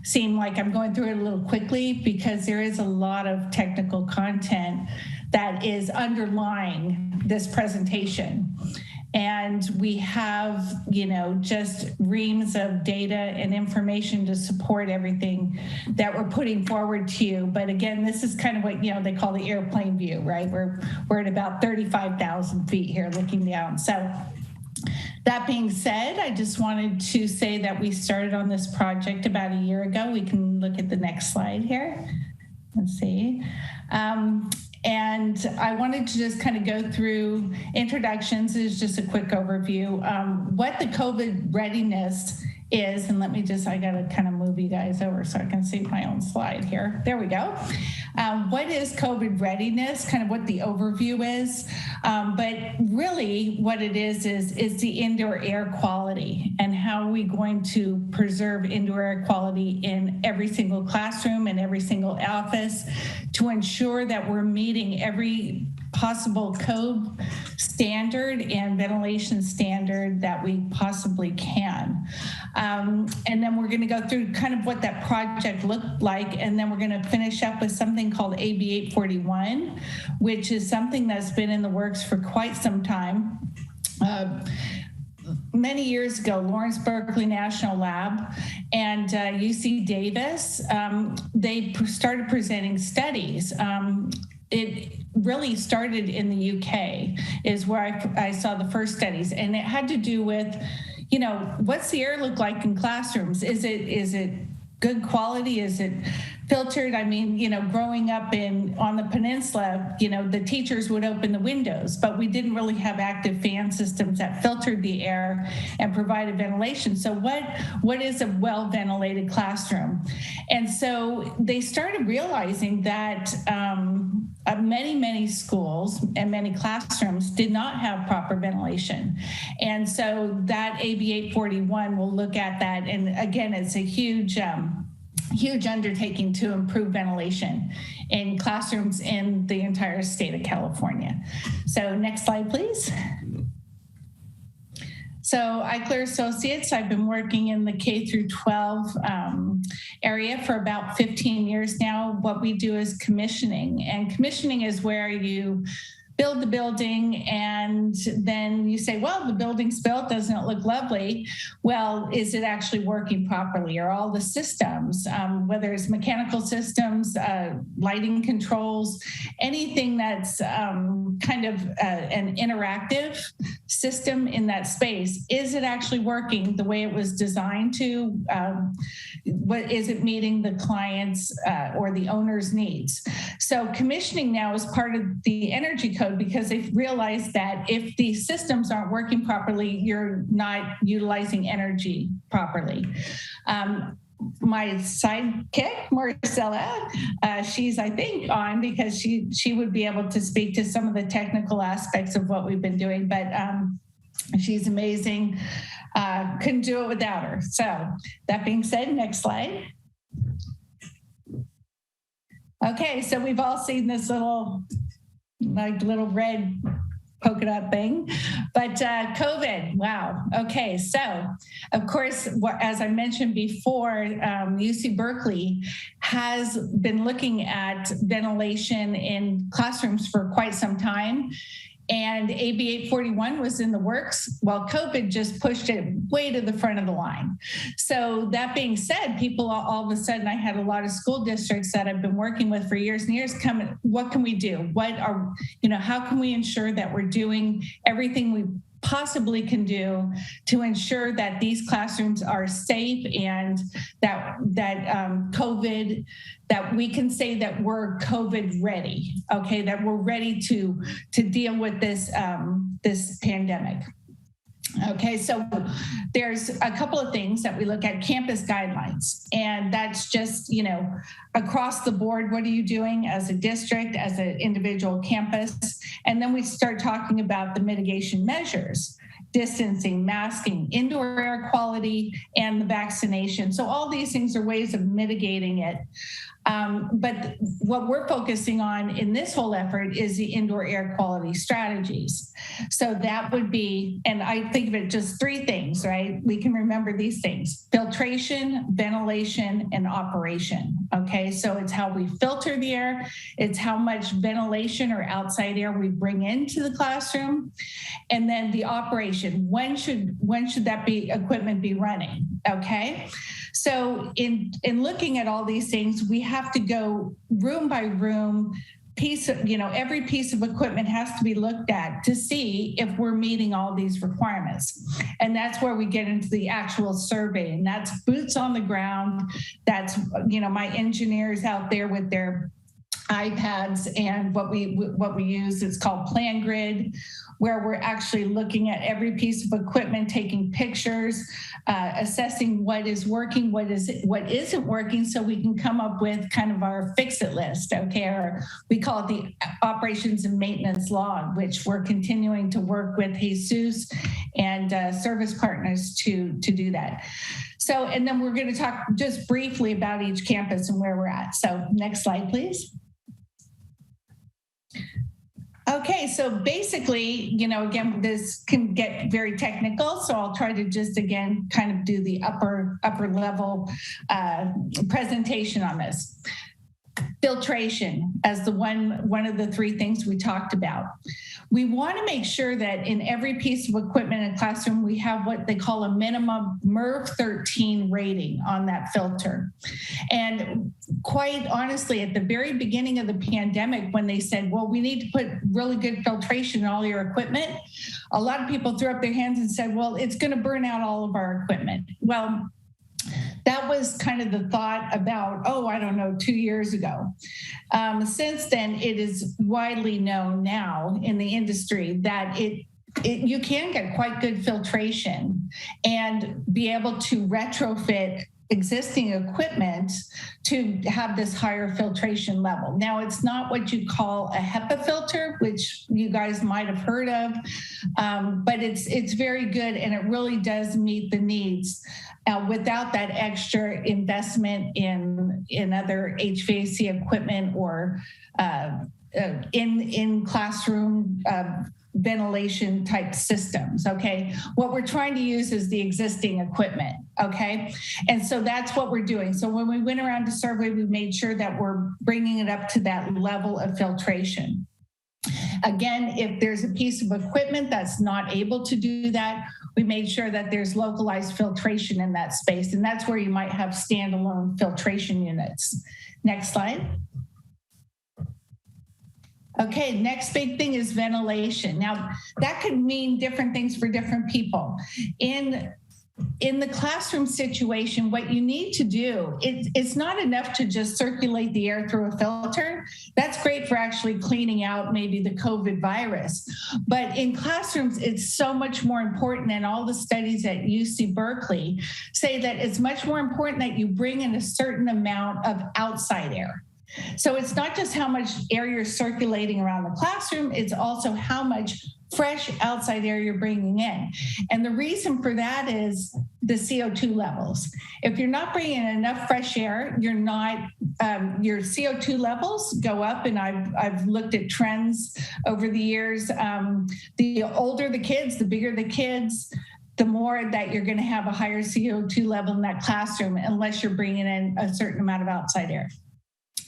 Speaker 15: seem like I'm going through it a little quickly because there is a lot of technical content that is underlying this presentation. And we have, just reams of data and information to support everything that we're putting forward to you. But again, this is kind of what, they call the airplane view, right? We're at about 35,000 feet here looking down. So that being said, I just wanted to say that we started on this project about a year ago. We can look at the next slide here. Let's see. And I wanted to just kind of go through introductions. Is just a quick overview. What the COVID readiness is, and I got to kind of move you guys over so I can see my own slide here. There we go. What is COVID readiness, kind of what the overview is. But really what it is the indoor air quality and how are we going to preserve indoor air quality in every single classroom and every single office to ensure that we're meeting every possible code standard and ventilation standard that we possibly can. And then we're going to go through kind of what that project looked like, and then we're going to finish up with something called AB 841, which is something that's been in the works for quite some time. Many years ago, Lawrence Berkeley National Lab and UC Davis, they started presenting studies. It really started in the UK is where I saw the first studies, and it had to do with, what's the air look like in classrooms? Is it good quality? Is it filtered? I mean, growing up on the peninsula, the teachers would open the windows, but we didn't really have active fan systems that filtered the air and provided ventilation. So what is a well-ventilated classroom? And so they started realizing that many schools and many classrooms did not have proper ventilation. And so that AB 841 will look at that. And again, it's a huge undertaking to improve ventilation in classrooms in the entire state of California. So next slide, please. So Eichler Associates, I've been working in the K through 12 area for about 15 years now. What we do is commissioning, and commissioning is where you build the building and then you say, well, the building's built, doesn't it look lovely? Well, is it actually working properly? Are all the systems, whether it's mechanical systems, lighting controls, anything that's kind of an interactive system in that space, is it actually working the way it was designed to? What is it meeting the client's or the owner's needs? So commissioning now is part of the energy code because they've realized that if the systems aren't working properly, you're not utilizing energy properly. My sidekick, Marcella, she's, I think, on because she would be able to speak to some of the technical aspects of what we've been doing, but she's amazing. Couldn't do it without her. So that being said, next slide. Okay, so we've all seen this little red polka dot thing, but COVID, wow. Okay, so of course, as I mentioned before, UC Berkeley has been looking at ventilation in classrooms for quite some time. And AB 841 was in the works, while COVID just pushed it way to the front of the line. So that being said, people all of a sudden, I had a lot of school districts that I've been working with for years and years what can we do? How can we ensure that we're doing everything we possibly can do to ensure that these classrooms are safe and that COVID, that we can say that we're COVID ready, okay, that we're ready to deal with this pandemic. Okay, so there's a couple of things that we look at: campus guidelines, and that's just, you know, across the board, what are you doing as a district, as an individual campus? And then we start talking about the mitigation measures: distancing, masking, indoor air quality, and the vaccination. So all these things are ways of mitigating it. But what we're focusing on in this whole effort is the indoor air quality strategies. So that would be, and I think of it just three things, right? We can remember these things: filtration, ventilation, and operation. Okay, so it's how we filter the air, it's how much ventilation or outside air we bring into the classroom, and then the operation. When should that equipment be running? Okay. So in looking at all these things, we have to go room by room, every piece of equipment has to be looked at to see if we're meeting all these requirements. And that's where we get into the actual survey, and that's boots on the ground. That's, my engineers out there with their iPads, and what we use is called Plan Grid, where we're actually looking at every piece of equipment, taking pictures, assessing what is working, what isn't working, so we can come up with kind of our fix-it list, okay? Or we call it the operations and maintenance log, which we're continuing to work with Jesus and service partners to do that. So, and then we're going to talk just briefly about each campus and where we're at. So next slide, please. Okay, so basically, again, this can get very technical, so I'll try to just, again, kind of do the upper level presentation on this. Filtration as the one of the three things we talked about. We want to make sure that in every piece of equipment in a classroom, we have what they call a minimum MERV 13 rating on that filter. And quite honestly, at the very beginning of the pandemic, when they said, well, we need to put really good filtration in all your equipment, a lot of people threw up their hands and said, well, it's going to burn out all of our equipment. Well, that was kind of the thought about, 2 years ago. Since then, it is widely known now in the industry that you can get quite good filtration and be able to retrofit existing equipment to have this higher filtration level. Now, it's not what you call a HEPA filter, which you guys might have heard of, but it's very good, and it really does meet the needs without that extra investment in other HVAC equipment or in classroom ventilation type systems, okay? What we're trying to use is the existing equipment, okay? And so that's what we're doing. So when we went around to survey, we made sure that we're bringing it up to that level of filtration. Again, if there's a piece of equipment that's not able to do that, we made sure that there's localized filtration in that space, and that's where you might have standalone filtration units. Next slide. Okay, next big thing is ventilation. Now, that could mean different things for different people. In the classroom situation, what you need to do, it's not enough to just circulate the air through a filter. That's great for actually cleaning out maybe the COVID virus. But in classrooms, it's so much more important, and all the studies at UC Berkeley say that it's much more important that you bring in a certain amount of outside air. So it's not just how much air you're circulating around the classroom, it's also how much fresh outside air you're bringing in. And the reason for that is the CO2 levels. If you're not bringing in enough fresh air, your CO2 levels go up. And I've looked at trends over the years. The older the kids, the bigger the kids, the more that you're going to have a higher CO2 level in that classroom, unless you're bringing in a certain amount of outside air.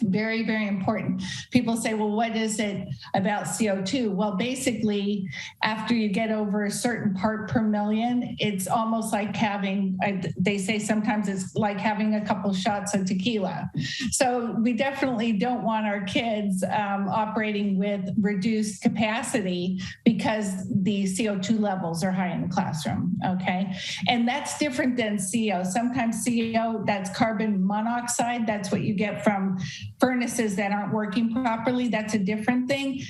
Speaker 15: Very, very important. People say, well, what is it about CO2? Well, basically, after you get over a certain part per million, it's almost like having, they say sometimes it's like having a couple shots of tequila. So we definitely don't want our kids operating with reduced capacity because the CO2 levels are high in the classroom, okay? And that's different than CO. Sometimes CO, that's carbon monoxide. That's what you get from furnaces that aren't working properly, that's a different thing.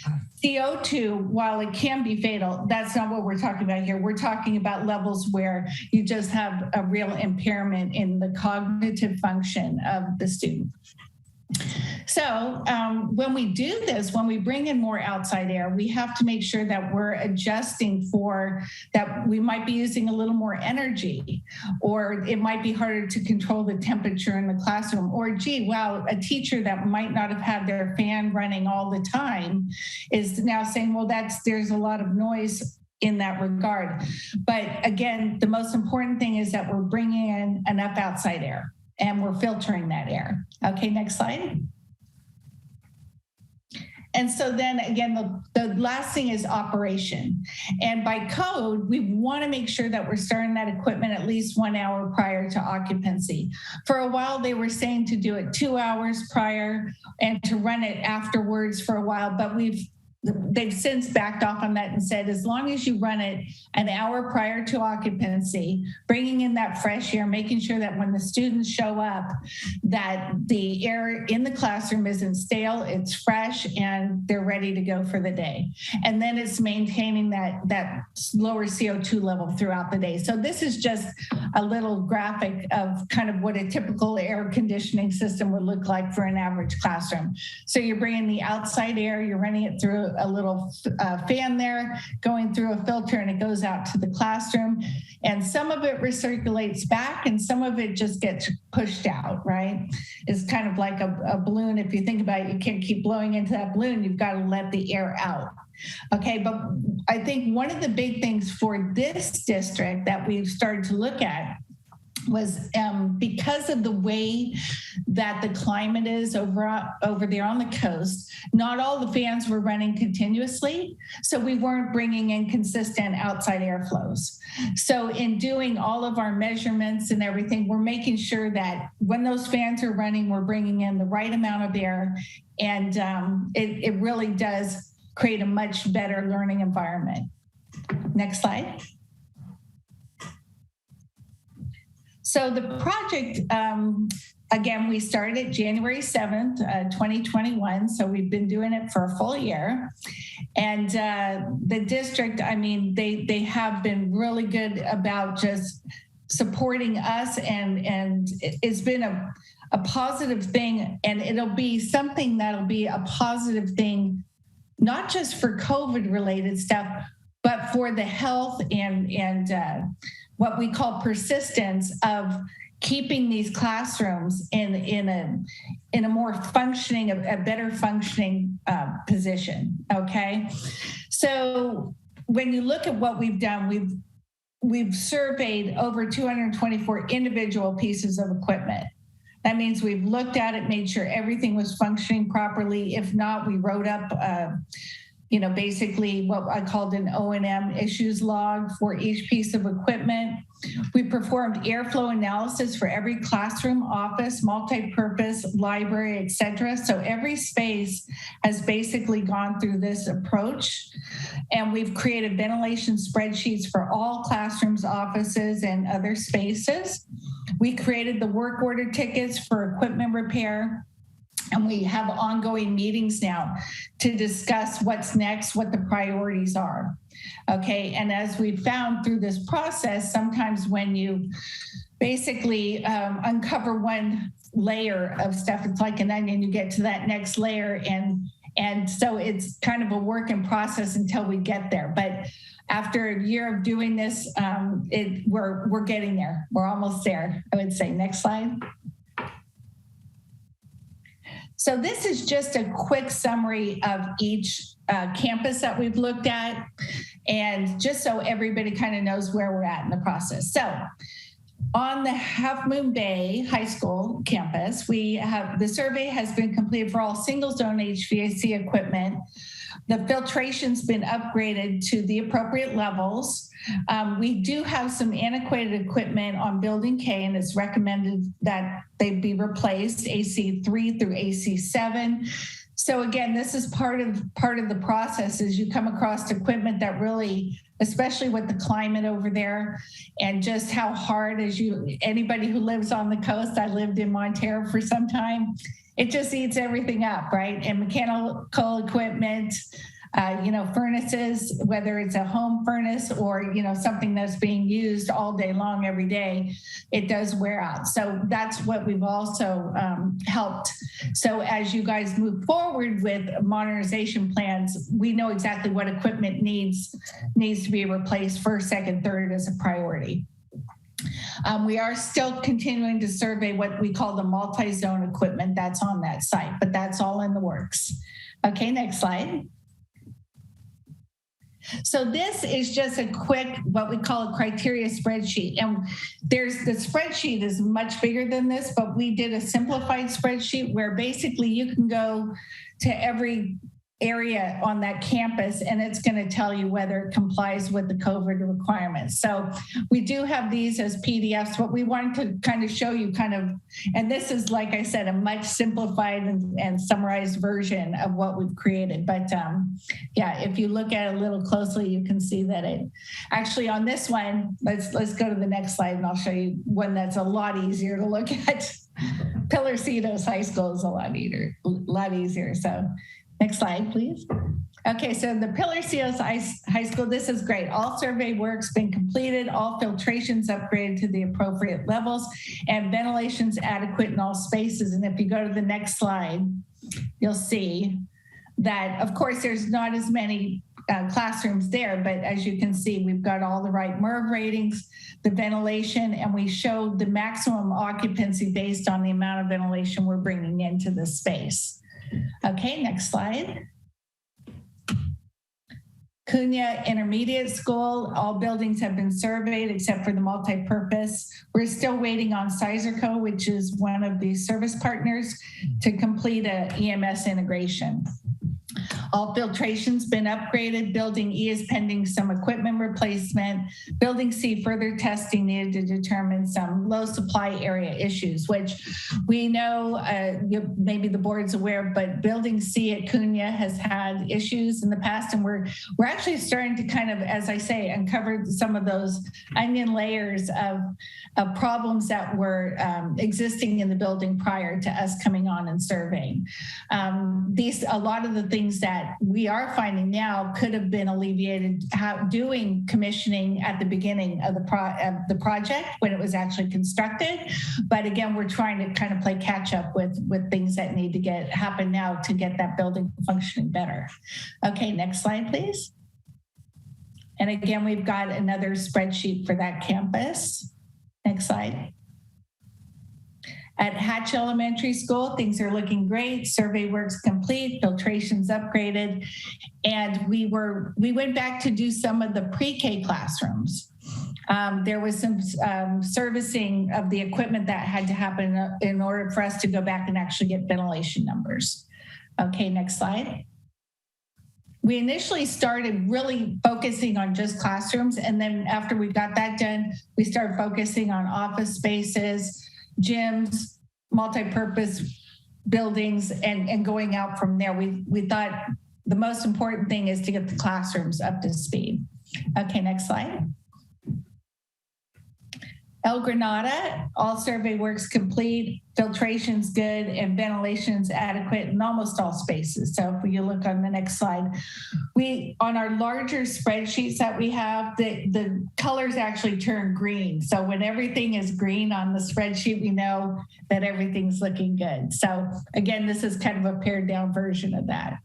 Speaker 15: CO2, while it can be fatal, that's not what we're talking about here. We're talking about levels where you just have a real impairment in the cognitive function of the student. So when we do this, when we bring in more outside air, we have to make sure that we're adjusting for that. We might be using a little more energy, or it might be harder to control the temperature in the classroom, or gee, wow, a teacher that might not have had their fan running all the time is now saying, well, there's a lot of noise in that regard. But again, the most important thing is that we're bringing in enough outside air and we're filtering that air. Okay, next slide. And so then again, the last thing is operation. And by code, we want to make sure that we're starting that equipment at least 1 hour prior to occupancy. For a while, they were saying to do it 2 hours prior and to run it afterwards for a while, but they've since backed off on that and said, as long as you run it an hour prior to occupancy, bringing in that fresh air, making sure that when the students show up, that the air in the classroom isn't stale, it's fresh, and they're ready to go for the day. And then it's maintaining that lower CO2 level throughout the day. So this is just a little graphic of kind of what a typical air conditioning system would look like for an average classroom. So you're bringing the outside air, you're running it through a little fan there, going through a filter, and it goes out to the classroom. And some of it recirculates back and some of it just gets pushed out, right? It's kind of like a balloon. If you think about it, you can't keep blowing into that balloon. You've got to let the air out. Okay, but I think one of the big things for this district that we've started to look at was because of the way that the climate is over there on the coast, not all the fans were running continuously, so we weren't bringing in consistent outside airflows. So in doing all of our measurements and everything, we're making sure that when those fans are running, we're bringing in the right amount of air, and it really does create a much better learning environment. Next slide. So the project, again, we started January 7th, 2021. So we've been doing it for a full year. And the district, I mean, they have been really good about just supporting us, and it's been a positive thing. And it'll be something that'll be a positive thing, not just for COVID related stuff, but for the health and what we call persistence of keeping these classrooms in a more functioning, a better functioning position. Okay, so when you look at what we've done, we've surveyed over 224 individual pieces of equipment. That means we've looked at it, made sure everything was functioning properly. If not, we wrote up basically what I called an O&M issues log for each piece of equipment. We performed airflow analysis for every classroom, office, multi-purpose, library, etc. So every space has basically gone through this approach. And we've created ventilation spreadsheets for all classrooms, offices, and other spaces. We created the work order tickets for equipment repair. And we have ongoing meetings now to discuss what's next, what the priorities are. Okay, and as we found through this process, sometimes when you basically uncover one layer of stuff, it's like an onion, you get to that next layer, and so it's kind of a work in process until we get there. But after a year of doing this, we're getting there. We're almost there, I would say. Next slide. So this is just a quick summary of each campus that we've looked at, and just so everybody kind of knows where we're at in the process. So on the Half Moon Bay High School campus, the survey has been completed for all single zone HVAC equipment. The filtration's been upgraded to the appropriate levels. We do have some antiquated equipment on Building K, and it's recommended that they be replaced, AC3 through AC7. So again, this is part of the process is you come across equipment that really, especially with the climate over there and just how hard anybody who lives on the coast, I lived in Montero for some time, it just eats everything up, right? And mechanical equipment, furnaces, whether it's a home furnace or, something that's being used all day long every day, it does wear out. So that's what we've also helped. So as you guys move forward with modernization plans, we know exactly what equipment needs to be replaced first, second, third as a priority. We are still continuing to survey what we call the multi-zone equipment that's on that site, but that's all in the works. Okay, next slide. So this is just a quick, what we call a criteria spreadsheet. And the spreadsheet is much bigger than this, but we did a simplified spreadsheet where basically you can go to every area on that campus and it's going to tell you whether it complies with the COVID requirements. So we do have these as PDFs. What we wanted to kind of show you and this is, like I said, a much simplified and summarized version of what we've created. But if you look at it a little closely, you can see that it actually on this one, let's go to the next slide and I'll show you one that's a lot easier to look at. Pillarcitos High School is a lot easier. So next slide, please. Okay, so the Pillarcitos High School, this is great. All survey work's been completed, all filtrations upgraded to the appropriate levels, and ventilation's adequate in all spaces. And if you go to the next slide, you'll see that, of course, there's not as many classrooms there, but as you can see, we've got all the right MERV ratings, the ventilation, and we showed the maximum occupancy based on the amount of ventilation we're bringing into the space. Okay, next slide. Cunha Intermediate School, all buildings have been surveyed except for the multipurpose. We're still waiting on Sizerco, which is one of the service partners, to complete an EMS integration. All filtration's been upgraded. Building E is pending some equipment replacement. Building C, further testing needed to determine some low supply area issues, which we know, maybe the board's aware, but Building C at Cunha has had issues in the past, and we're actually starting to kind of, as I say, uncover some of those onion layers of problems that were existing in the building prior to us coming on and surveying. A lot of the things that we are finding now could have been alleviated doing commissioning at the beginning of the project when it was actually constructed. But again, we're trying to kind of play catch up with things that need to happen now to get that building functioning better. Okay, next slide, please. And again, we've got another spreadsheet for that campus. Next slide. At Hatch Elementary School, things are looking great. Survey work's complete, filtration's upgraded, and we went back to do some of the pre-K classrooms. There was some servicing of the equipment that had to happen in order for us to go back and actually get ventilation numbers. Okay, next slide. We initially started really focusing on just classrooms, and then after we got that done, we started focusing on office spaces, gyms, multi-purpose buildings, and going out from there. We thought the most important thing is to get the classrooms up to speed. Okay, next slide. El Granada, all survey work's complete, filtration's good, and ventilation's adequate in almost all spaces. So if you look on the next slide, on our larger spreadsheets that we have, the colors actually turn green. So when everything is green on the spreadsheet, we know that everything's looking good. So again, this is kind of a pared down version of that.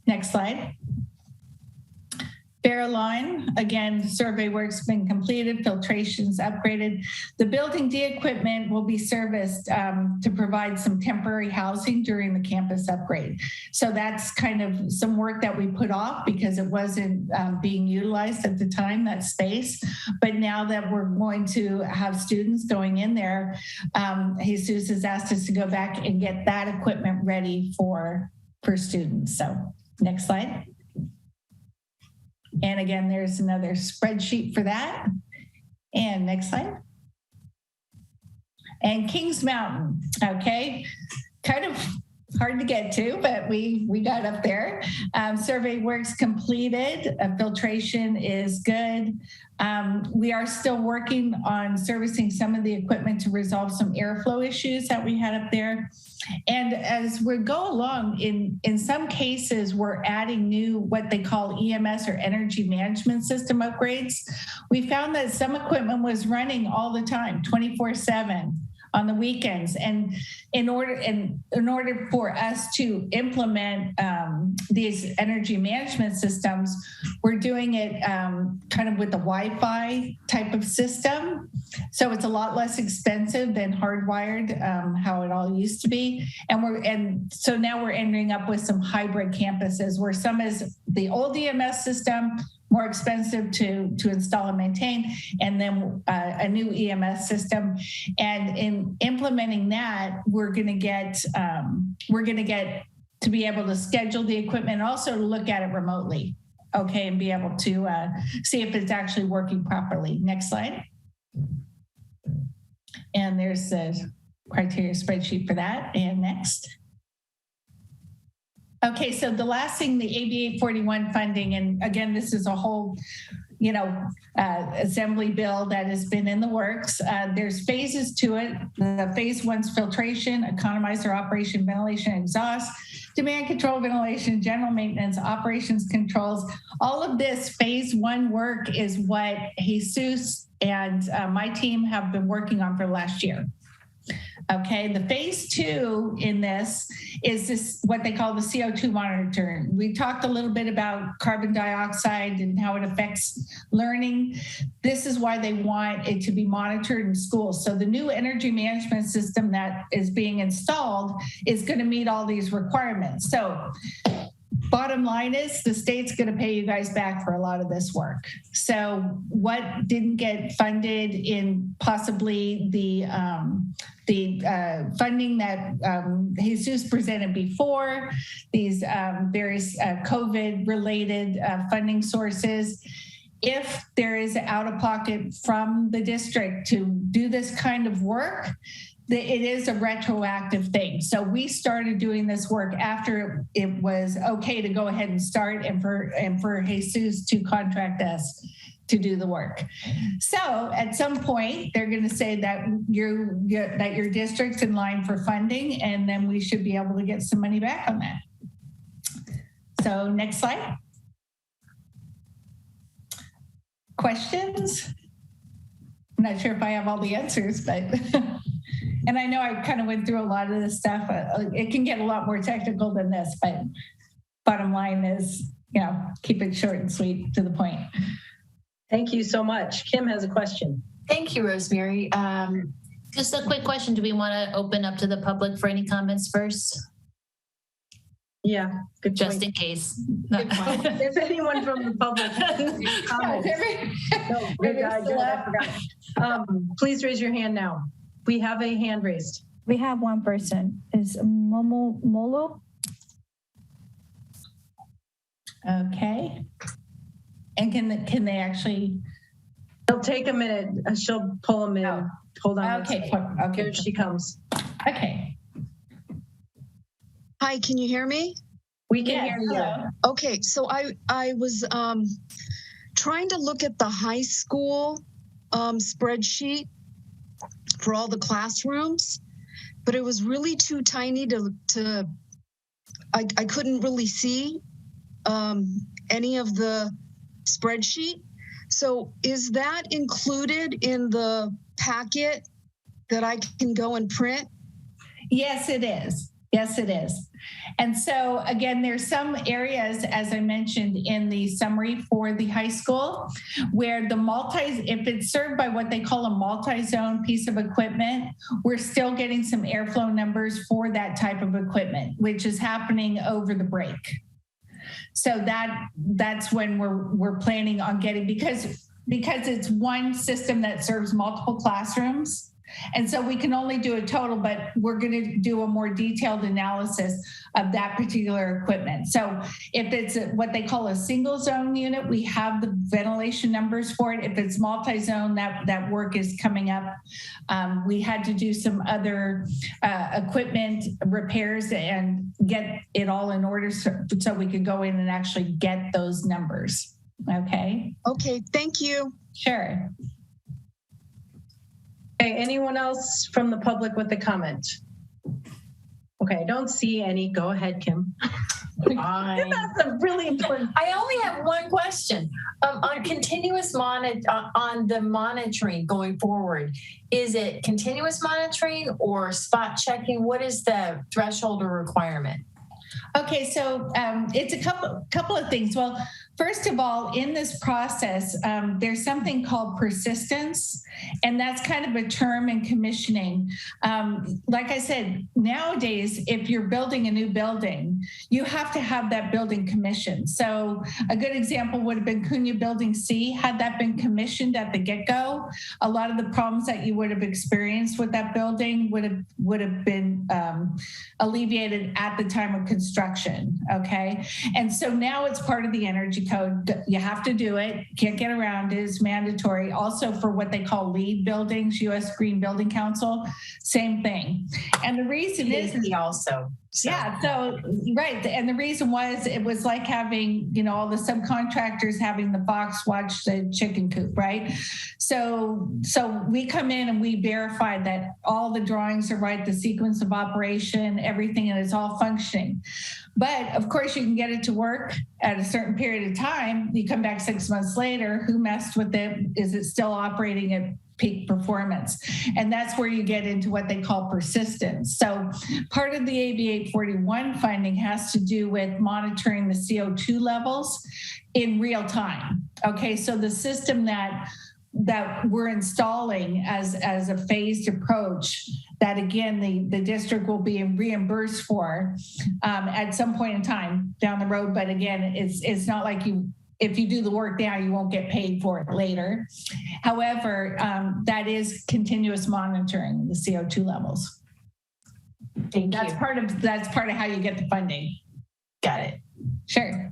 Speaker 15: Next slide. Fairline, again, survey work's been completed, filtration's upgraded. The Building D equipment will be serviced to provide some temporary housing during the campus upgrade. So that's kind of some work that we put off because it wasn't being utilized at the time, that space. But now that we're going to have students going in there, Jesus has asked us to go back and get that equipment ready for students. So next slide. And again, there's another spreadsheet for that. And next slide. And Kings Mountain, okay. Kind of hard to get to, but we got up there. Survey work's completed. Filtration is good. We are still working on servicing some of the equipment to resolve some airflow issues that we had up there. And as we go along, in some cases, we're adding new, what they call EMS or energy management system upgrades. We found that some equipment was running all the time, 24/7. On the weekends, and in order for us to implement these energy management systems, we're doing it kind of with the Wi-Fi type of system. So it's a lot less expensive than hardwired, how it all used to be. And so now we're ending up with some hybrid campuses where some is the old EMS system, more expensive to install and maintain, and then a new EMS system. And in implementing that, we're going to get to be able to schedule the equipment and also look at it remotely, okay, and be able to see if it's actually working properly. Next slide. And there's the criteria spreadsheet for that. And next. Okay, so the last thing, the AB 841 funding, and again, this is a whole, assembly bill that has been in the works. There's phases to it. The phase one's filtration, economizer, operation, ventilation, exhaust, demand control, ventilation, general maintenance, operations controls. All of this phase one work is what Jesus and my team have been working on for last year. Okay, the phase two in this is what they call the CO2 monitoring. We talked a little bit about carbon dioxide and how it affects learning. This is why they want it to be monitored in schools. So the new energy management system that is being installed is going to meet all these requirements. So bottom line is the state's going to pay you guys back for a lot of this work. So what didn't get funded in possibly the funding that Jesus presented before, these various COVID-related funding sources, if there is out of pocket from the district to do this kind of work, it is a retroactive thing. So we started doing this work after it was okay to go ahead and start, and for Jesus to contract us to do the work. So at some point, they're going to say that your district's in line for funding, and then we should be able to get some money back on that. So next slide. Questions? I'm not sure if I have all the answers, but and I know I kind of went through a lot of this stuff. It can get a lot more technical than this, but bottom line is, keep it short and sweet to the point.
Speaker 3: Thank you so much. Kim has a question.
Speaker 14: Thank you, Rosemary.
Speaker 1: Just a quick question. Do we want to open up to the public for any comments first?
Speaker 3: Yeah, good
Speaker 1: Just
Speaker 3: point.
Speaker 1: in case.
Speaker 3: If anyone from the public has any comments. No, good I forgot. Please raise your hand now. We have a hand raised.
Speaker 8: We have one person. Is Molo?
Speaker 15: Okay. And can they actually?
Speaker 3: It'll take a minute. She'll pull them in. Oh. Hold on.
Speaker 15: Okay.
Speaker 3: Here she comes.
Speaker 15: Okay.
Speaker 22: Hi, can you hear me?
Speaker 3: We can hear you.
Speaker 22: Okay, so I was trying to look at the high school spreadsheet for all the classrooms, but it was really too tiny I couldn't really see any of the spreadsheet. So is that included in the packet that I can go and print?
Speaker 15: Yes, it is. Yes, it is. And so again, there's some areas, as I mentioned in the summary for the high school, where if it's served by what they call a multi-zone piece of equipment, we're still getting some airflow numbers for that type of equipment, which is happening over the break. So that's when we're planning on getting, because it's one system that serves multiple classrooms.
Speaker 9: And so we can only do a total, but we're going to do a more detailed analysis of that particular equipment. So if it's what they call a single zone unit, we have the ventilation numbers for it. If it's multi-zone, that work is coming up. We had to do some other equipment repairs and get it all in order so we could go in and actually get those numbers. Okay.
Speaker 22: Okay, thank you.
Speaker 9: Sure.
Speaker 3: Okay, anyone else from the public with a comment? Okay, I don't see any. Go ahead, Kim.
Speaker 14: That's a really important. I only have one question. On continuous on the monitoring going forward, is it continuous monitoring or spot checking? What is the threshold or requirement?
Speaker 9: Okay, so it's a couple of things. Well, first of all, in this process, there's something called persistence, and that's kind of a term in commissioning. Like I said, nowadays, if you're building a new building, you have to have that building commissioned. So a good example would have been Cunha Building C. Had that been commissioned at the get-go, a lot of the problems that you would have experienced with that building would have been alleviated at the time of construction, okay? And so now it's part of the energy code. You have to do it, can't get around it, it's mandatory. Also for what they call LEED buildings, U.S. Green Building Council, same thing. And the reason is
Speaker 14: also.
Speaker 9: Yeah, so right. And the reason was it was like having, all the subcontractors having the fox watch the chicken coop, right? So we come in and we verify that all the drawings are right, the sequence of operation, everything, and it's all functioning. But of course you can get it to work at a certain period of time. You come back 6 months later, who messed with it? Is it still operating at peak performance? And that's where you get into what they call persistence. So part of the AB 841 finding has to do with monitoring the CO2 levels in real time. Okay, so the system that we're installing as a phased approach that again the district will be reimbursed for at some point in time down the road. But again, it's not like if you do the work now, you won't get paid for it later. However, that is continuous monitoring the CO2 levels. That's part of how you get the funding.
Speaker 14: Got it.
Speaker 9: Sure.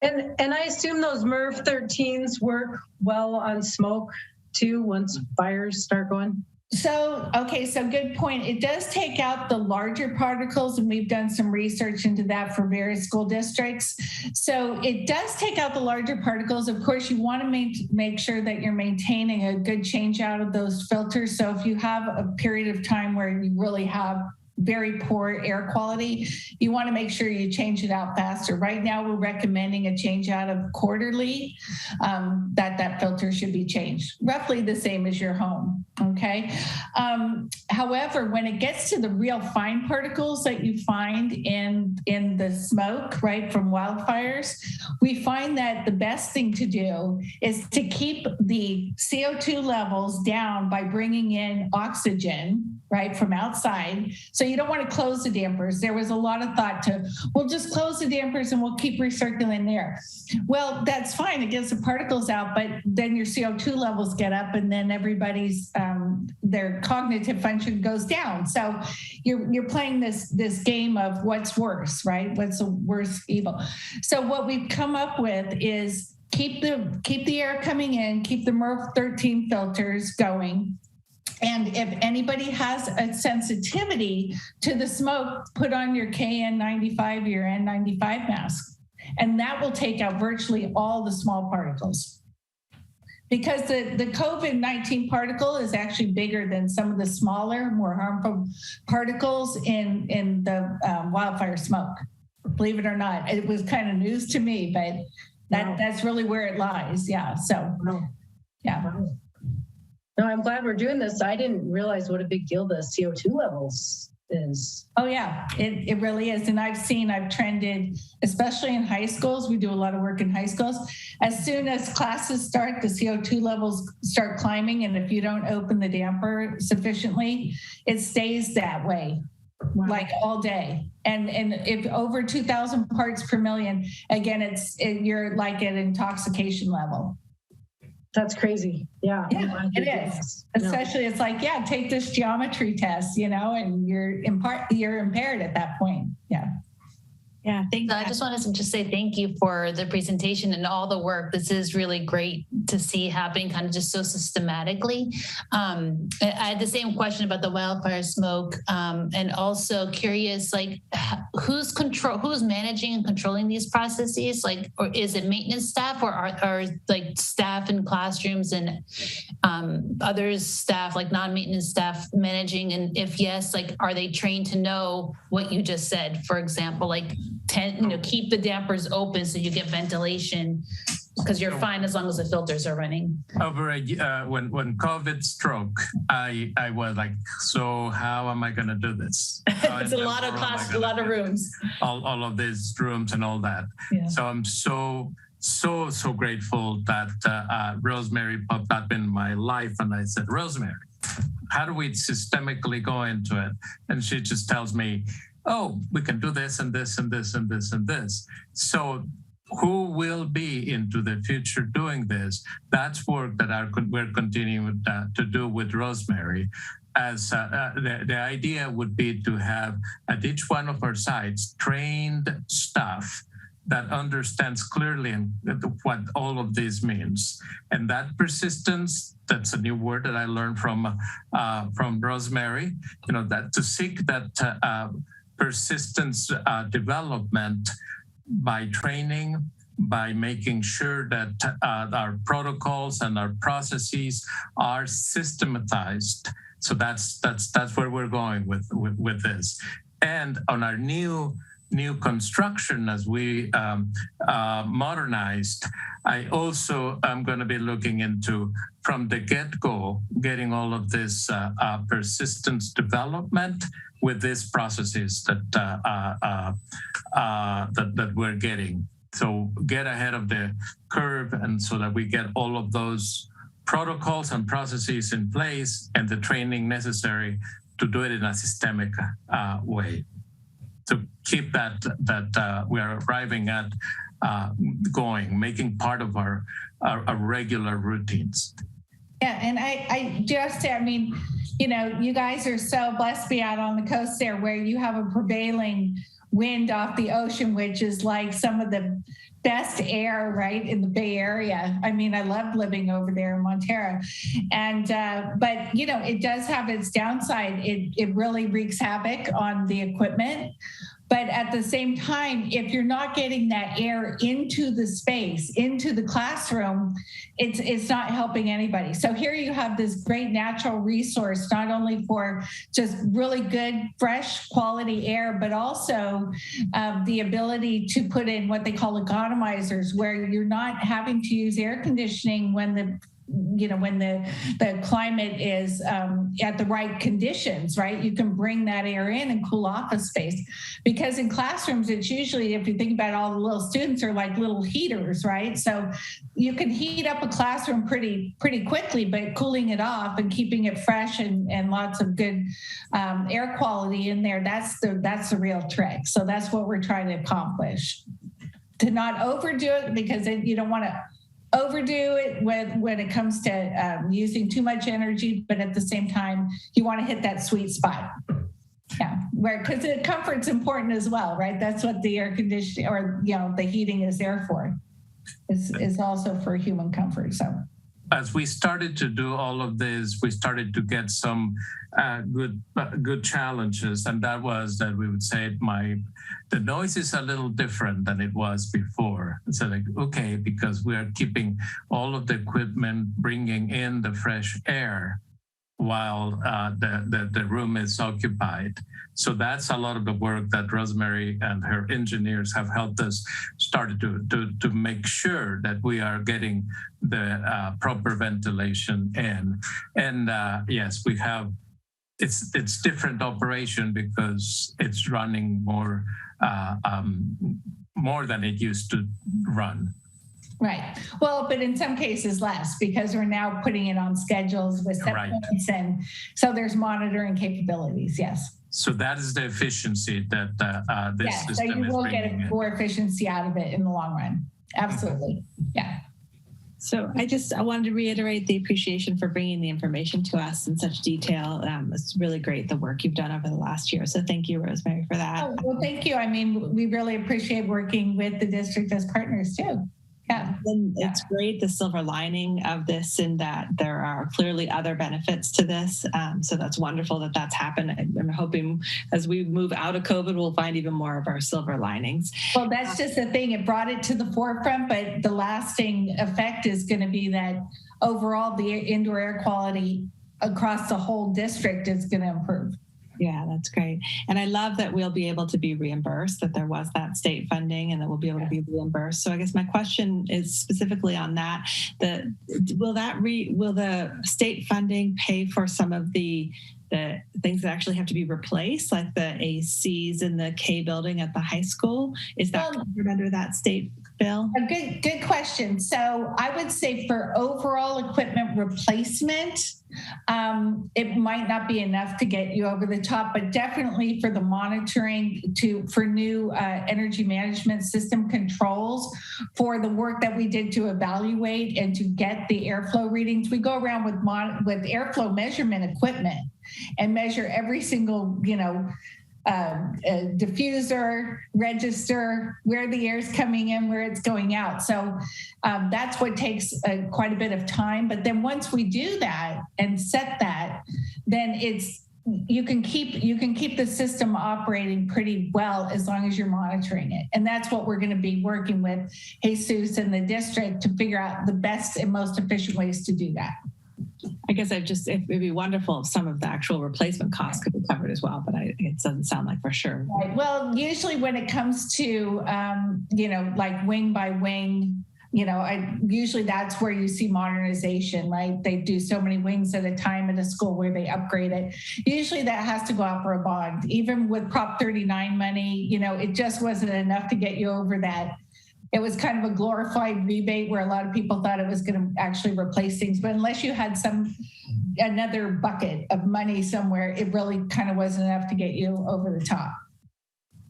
Speaker 3: And I assume those MERV 13s work well on smoke too once fires start going?
Speaker 9: So good point. It does take out the larger particles, and we've done some research into that for various school districts. So it does take out the larger particles. Of course, you want to make sure that you're maintaining a good change out of those filters. So if you have a period of time where you really have very poor air quality, you want to make sure you change it out faster. Right now, we're recommending a change out of quarterly, that filter should be changed, roughly the same as your home, okay? However, when it gets to the real fine particles that you find in the smoke, right, from wildfires, we find that the best thing to do is to keep the CO2 levels down by bringing in oxygen, right, from outside. So you don't want to close the dampers. There was a lot of thought we'll just close the dampers and we'll keep recirculating air. Well, that's fine. It gets the particles out, but then your CO2 levels get up and then everybody's, their cognitive function goes down. So you're playing this game of what's worse, right? What's the worst evil? So what we've come up with is keep the air coming in, keep the MERV 13 filters going. And if anybody has a sensitivity to the smoke, put on your KN95 or your N95 mask. And that will take out virtually all the small particles. Because the COVID-19 particle is actually bigger than some of the smaller, more harmful particles in the wildfire smoke. Believe it or not, it was kind of news to me, but that's really where it lies. Yeah, so, yeah.
Speaker 3: No, I'm glad we're doing this. I didn't realize what a big deal the CO2 levels is.
Speaker 9: Oh yeah, it really is. And I've trended, especially in high schools. We do a lot of work in high schools. As soon as classes start, the CO2 levels start climbing. And if you don't open the damper sufficiently, it stays that way. Wow. Like all day. And if over 2,000 parts per million, again, you're like at intoxication level.
Speaker 3: That's crazy. Yeah.
Speaker 9: Yeah, it is. Especially it's like, yeah, take this geometry test, and you're impaired at that point. Yeah.
Speaker 1: Yeah, thanks. I just wanted to just say thank you for the presentation and all the work. This is really great to see happening kind of just so systematically. I had the same question about the wildfire smoke, and also curious, like who's managing and controlling these processes? Like, or is it maintenance staff, or are like staff in classrooms and others staff, like non-maintenance staff, managing? And if yes, like, are they trained to know what you just said? For example, like keep the dampers open so you get ventilation, because you're fine as long as the filters are running.
Speaker 21: Over when COVID struck, I was like, so how am I going to do this?
Speaker 1: It's a lot of cost, a lot of rooms.
Speaker 21: All of these rooms and all that. Yeah. So I'm so grateful that Rosemary popped up in my life, and I said, Rosemary, how do we systemically go into it? And she just tells me, oh, we can do this and this and this and this and this. So who will be into the future doing this? That's work that we're continuing to do with Rosemary. As the idea would be to have at each one of our sites trained staff that understands clearly what all of this means. And that persistence, that's a new word that I learned from Rosemary, that to seek that persistence development by training, by making sure that our protocols and our processes are systematized. So that's where we're going with this. And on our new construction, as we modernized, I also am going to be looking into, from the get-go, getting all of this persistence development with these processes that we're getting. So get ahead of the curve, and so that we get all of those protocols and processes in place and the training necessary to do it in a systemic way. To keep that we are arriving at going, making part of our regular routines.
Speaker 9: Yeah, and I just say, you guys are so blessed to be out on the coast there, where you have a prevailing wind off the ocean, which is like some of the best air right in the Bay Area. I love living over there in Montero. And but it does have its downside. It really wreaks havoc on the equipment. But at the same time, if you're not getting that air into the space, into the classroom, it's not helping anybody. So here you have this great natural resource, not only for just really good, fresh quality air, but also the ability to put in what they call economizers, where you're not having to use air conditioning when the climate is at the right conditions, right? You can bring that air in and cool off a space. Because in classrooms, it's usually, if you think about it, all the little students are like little heaters, right? So you can heat up a classroom pretty quickly, but cooling it off and keeping it fresh and lots of good air quality in there, that's the real trick. So that's what we're trying to accomplish. To not overdo it, because you don't want to overdo it when it comes to using too much energy, but at the same time, you want to hit that sweet spot. Yeah, because the comfort's important as well, right? That's what the air conditioning or the heating is there for. Is also for human comfort. So
Speaker 21: as we started to do all of this, we started to get some good challenges, and that was that we would say the noise is a little different than it was before. So like, okay, because we are keeping all of the equipment bringing in the fresh air while the room is occupied. So that's a lot of the work that Rosemary and her engineers have helped us start to make sure that we are getting the proper ventilation in. And yes, we have, it's different operation because it's running more than it used to run.
Speaker 9: Right. Well, but in some cases less, because we're now putting it on schedules with set points, and so there's monitoring capabilities. Yes. So
Speaker 21: that is the efficiency that this system is bringing.
Speaker 9: So you will get more efficiency out of it in the long run. Absolutely. Yeah.
Speaker 16: So I wanted to reiterate the appreciation for bringing the information to us in such detail. It's really great, the work you've done over the last year. So thank you, Rosemary, for that.
Speaker 9: Oh, well, thank you. I mean, we really appreciate working with the district as partners too. Yeah.
Speaker 16: And it's great, the silver lining of this, in that there are clearly other benefits to this. So that's wonderful that that's happened. I'm hoping as we move out of COVID, we'll find even more of our silver linings.
Speaker 9: Well, that's just the thing. It brought it to the forefront, but the lasting effect is going to be that overall the indoor air quality across the whole district is going to improve.
Speaker 16: Yeah, that's great. And I love that we'll be able to be reimbursed, that there was that state funding and that we'll be able to be reimbursed. So I guess my question is specifically on that. Will the state funding pay for some of the things that actually have to be replaced, like the ACs in the K building at the high school? Is that covered under that state bill?
Speaker 9: A good question. So I would say for overall equipment replacement, it might not be enough to get you over the top, but definitely for the monitoring for new energy management system controls, for the work that we did to evaluate and to get the airflow readings. We go around with airflow measurement equipment and measure every single, diffuser, register, where the air is coming in, where it's going out. So that's what takes quite a bit of time. But then once we do that and set that, then you can keep the system operating pretty well as long as you're monitoring it. And that's what we're going to be working with Jesus and the district to figure out the best and most efficient ways to do that.
Speaker 16: I guess it'd be wonderful if some of the actual replacement costs could be covered as well, but it doesn't sound like for sure.
Speaker 9: Right. Well, usually when it comes to, like wing by wing, usually that's where you see modernization, right? They do so many wings at a time at a school where they upgrade it. Usually that has to go out for a bond. Even with Prop 39 money, it just wasn't enough to get you over that. It was kind of a glorified rebate where a lot of people thought it was going to actually replace things. But unless you had another bucket of money somewhere, it really kind of wasn't enough to get you over the top.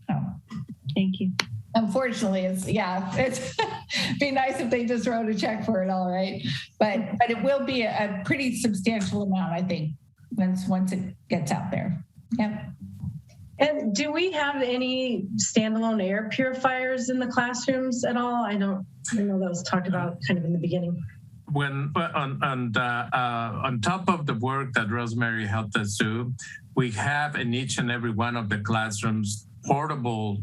Speaker 9: So,
Speaker 16: thank you.
Speaker 9: Unfortunately, it's be nice if they just wrote a check for it all, right? But it will be a pretty substantial amount, I think, once it gets out there. Yep.
Speaker 3: And do we have any standalone air purifiers in the classrooms at all? I know that was talked about kind of in the beginning.
Speaker 21: On top of the work that Rosemary helped us do, we have in each and every one of the classrooms portable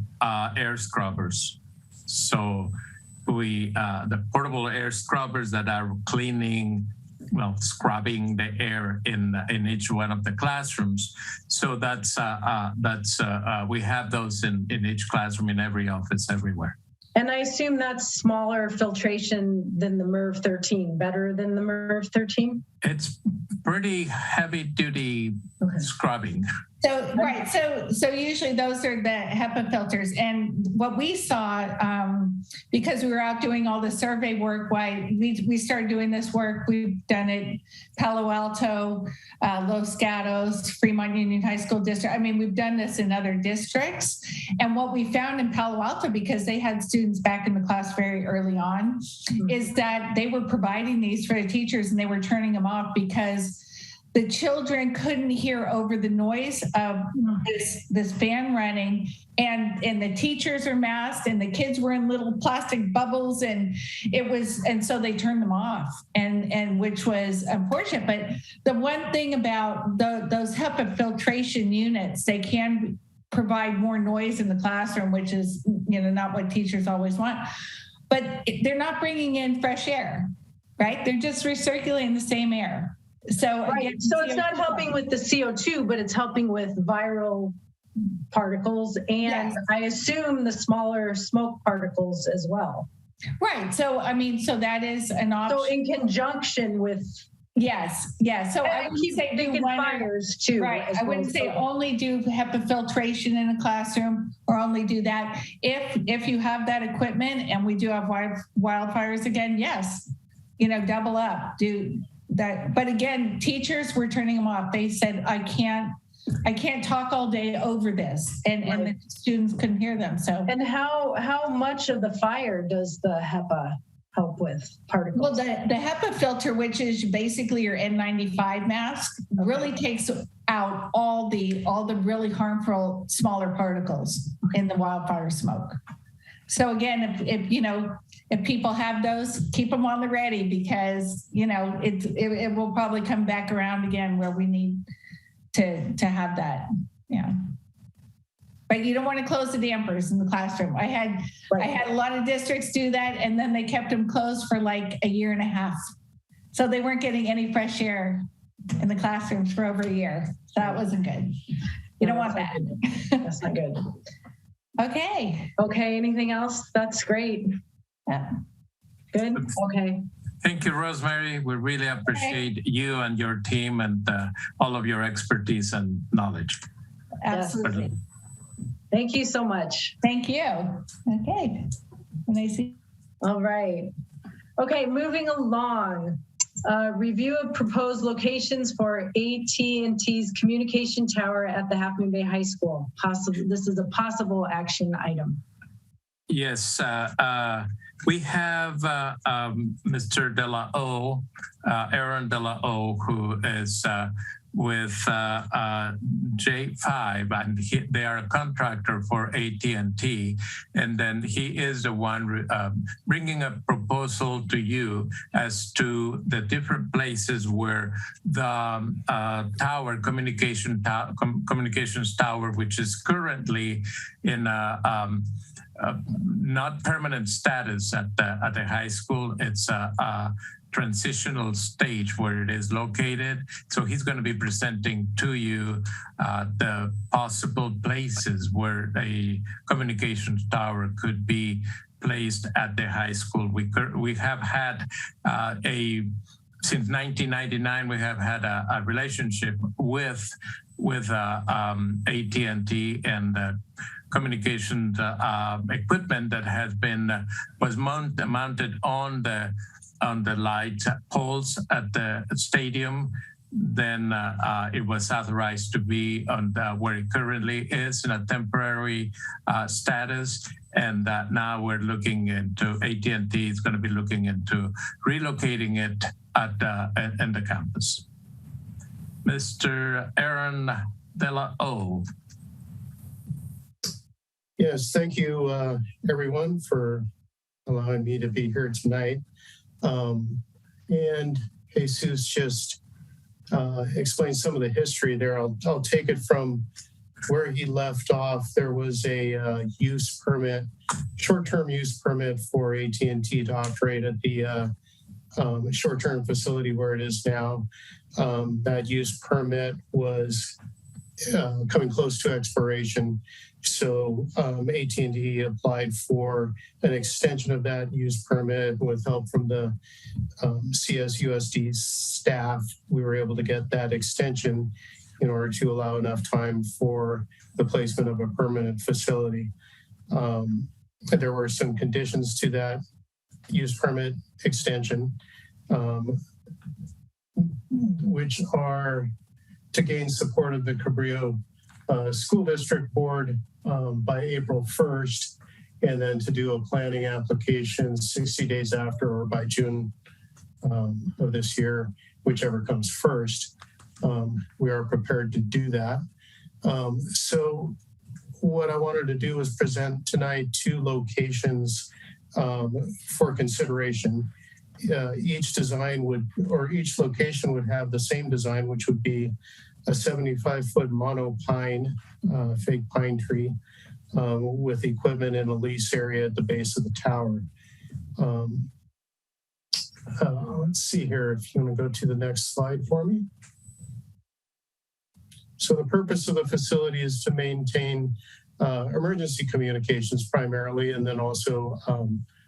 Speaker 21: air scrubbers. So the portable air scrubbers that are scrubbing the air in each one of the classrooms. So that's we have those in each classroom, in every office, everywhere.
Speaker 3: And I assume that's smaller filtration than the MERV 13, better than the MERV 13?
Speaker 21: It's pretty heavy duty scrubbing.
Speaker 9: So, right. So usually those are the HEPA filters. And what we saw, because we were out doing all the survey work, we started doing this work. We've done it Palo Alto, Los Gatos, Fremont Union High School District. I mean, we've done this in other districts. And what we found in Palo Alto, because they had students back in the class very early on, is that they were providing these for the teachers and they were turning them off because the children couldn't hear over the noise of this fan running, and the teachers are masked and the kids were in little plastic bubbles, and so they turned them off, and which was unfortunate. But the one thing about those HEPA filtration units, they can provide more noise in the classroom, which is not what teachers always want, but they're not bringing in fresh air, right? They're just recirculating the same air. So again,
Speaker 3: so it's not helping with the CO2, but it's helping with viral particles and yes, I assume the smaller smoke particles as well.
Speaker 9: Right. So so that is an option.
Speaker 3: So in conjunction with
Speaker 9: yes. So I would say do fires too. Right. I wouldn't say only do HEPA filtration in a classroom or only do that. If you have that equipment and we do have wildfires again, yes, double up, do that. But again, teachers were turning them off. They said, I can't talk all day over this, and the students couldn't hear them. So,
Speaker 3: and how much of the fire does the HEPA? help with particles?
Speaker 9: Well, the HEPA filter, which is basically your N95 mask, really takes out all the really harmful smaller particles in the wildfire smoke. So again, if people have those, keep them on the ready, because it will probably come back around again where we need to have that. Yeah. But you don't want to close the dampers in the classroom. I had a lot of districts do that, and then they kept them closed for like a year and a half. So they weren't getting any fresh air in the classrooms for over a year. So that wasn't good. You don't want that.
Speaker 3: That's not good.
Speaker 9: Okay.
Speaker 3: Okay, anything else? That's great.
Speaker 9: Yeah.
Speaker 3: Good, okay.
Speaker 21: Thank you, Rosemary. We really appreciate you and your team and all of your expertise and knowledge.
Speaker 9: Absolutely.
Speaker 3: Thank you so much.
Speaker 9: Thank you. Okay.
Speaker 3: All right. Okay, moving along. Review of proposed locations for AT&T's communication tower at the Half Moon Bay High School. This is a possible action item.
Speaker 21: Yes, we have Mr. De La O, Aaron De La O, who is with J5, and they are a contractor for AT&T, and then he is the one bringing a proposal to you as to the different places where the tower, communications tower, which is currently in not permanent status at the high school. It's a transitional stage where it is located. So he's going to be presenting to you the possible places where a communications tower could be placed at the high school. We have had since 1999, we have had a relationship with AT&T and communication equipment that was mounted on the light poles at the stadium. Then it was authorized to be on where it currently is in a temporary status, and now we're looking into AT&T is going to be looking into relocating it in the campus. Mr. Aaron De La O.
Speaker 10: Yes, thank you, everyone, for allowing me to be here tonight. And Jesus just explained some of the history there. I'll take it from where he left off. There was a use permit, short-term use permit for AT&T to operate at the short-term facility where it is now. That use permit was coming close to expiration. So AT&T applied for an extension of that use permit with help from the CUSD staff. We were able to get that extension in order to allow enough time for the placement of a permanent facility. There were some conditions to that use permit extension, which are to gain support of the Cabrillo School District Board by April 1st, and then to do a planning application 60 days after or by June of this year, whichever comes first. We are prepared to do that. So what I wanted to do was present tonight 2 locations for consideration. Each location would have the same design, which would be a 75-foot monopine, fake pine tree, with equipment in a lease area at the base of the tower. Let's see here, if you want to go to the next slide for me. So the purpose of the facility is to maintain emergency communications primarily, and then also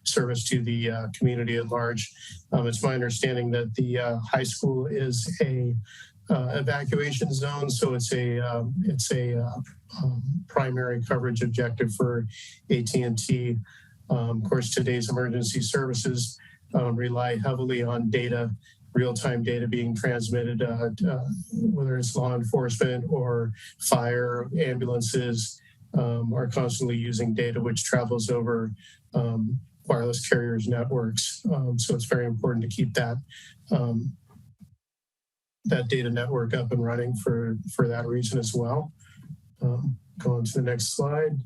Speaker 10: service to the community at large. It's my understanding that the high school is a evacuation zone, so it's a primary coverage objective for AT&T. Of course, today's emergency services rely heavily on data, real-time data being transmitted, whether it's law enforcement or fire, ambulances are constantly using data which travels over wireless carriers networks. So it's very important to keep that that data network up and running for that reason as well. Go on to the next slide.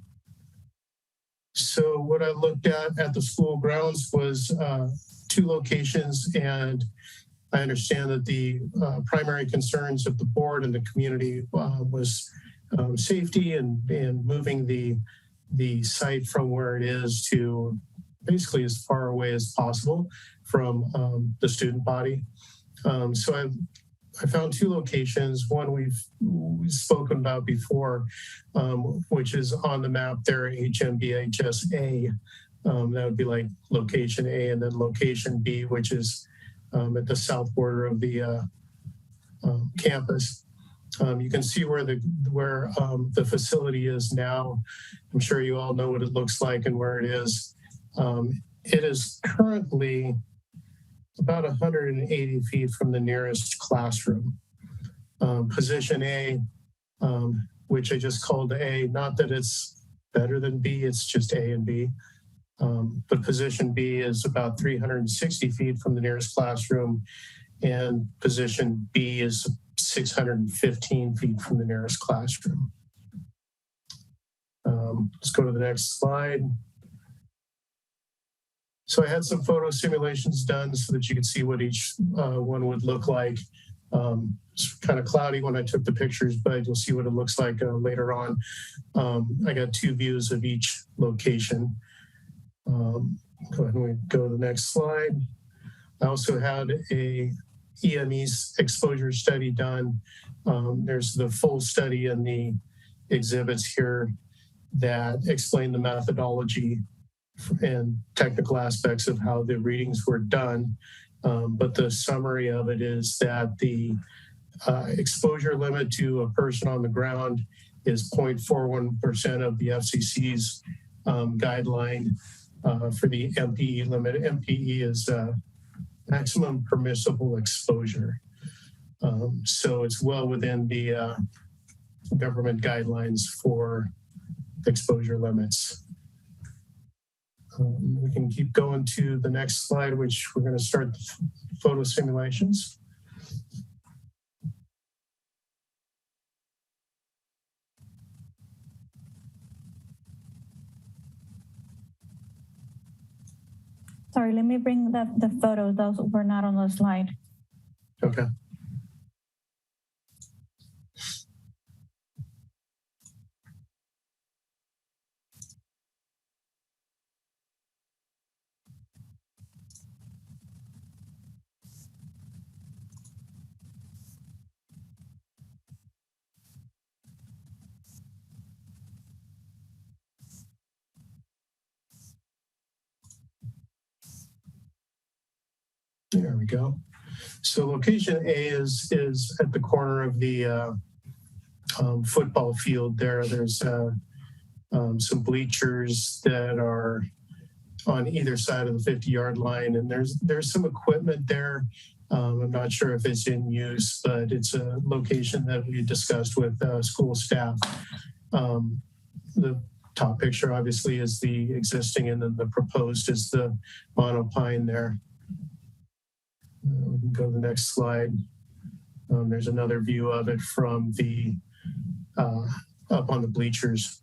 Speaker 10: So what I looked at the school grounds was 2 locations, and I understand that the primary concerns of the board and the community was safety and moving the site from where it is to basically as far away as possible from the student body. So I found 2 locations. One we've spoken about before, which is on the map there, HMBHSA. That would be like location A, and then location B, which is at the south border of the campus. You can see where the facility is now. I'm sure you all know what it looks like and where it is. It is currently about 180 feet from the nearest classroom. Position A, which I just called A, not that it's better than B, it's just A and B. But position B is about 360 feet from the nearest classroom, and position B is 615 feet from the nearest classroom. Let's go to the next slide. So I had some photo simulations done so that you could see what each one would look like. It's kind of cloudy when I took the pictures, but you'll see what it looks like later on. I got 2 views of each location. Go ahead and go to the next slide. I also had a EME exposure study done. There's the full study and the exhibits here that explain the methodology and technical aspects of how the readings were done. But the summary of it is that the exposure limit to a person on the ground is 0.41% of the FCC's guideline for the MPE limit. MPE is maximum permissible exposure. So it's well within the government guidelines for exposure limits. We can keep going to the next slide, which we're going to start the photo simulations.
Speaker 8: Sorry, let me bring the photos. Those were not on the slide.
Speaker 10: Okay. There we go. So location A is at the corner of the football field there. There's some bleachers that are on either side of the 50-yard line, and there's some equipment there. I'm not sure if it's in use, but it's a location that we discussed with school staff. The top picture obviously is the existing, and then the proposed is the monopine there. We can go to the next slide. There's another view of it from the up on the bleachers.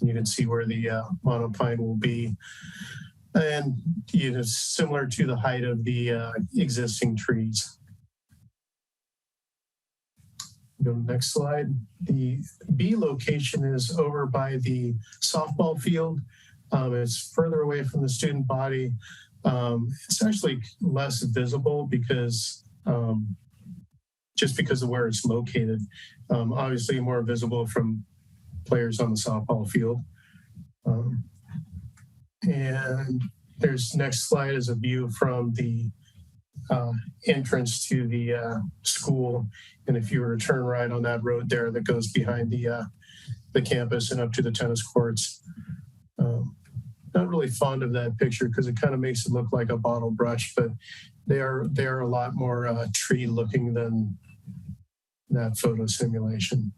Speaker 10: You can see where the monopine will be, and similar to the height of the existing trees. Go to the next slide. The B location is over by the softball field. It's further away from the student body. It's actually less visible because just because of where it's located. Obviously more visible from players on the softball field. And there's next slide is a view from the entrance to the school. And if you were to turn right on that road there that goes behind the campus and up to the tennis courts. Not really fond of that picture because it kind of makes it look like a bottle brush, but they are a lot more tree looking than that photo simulation.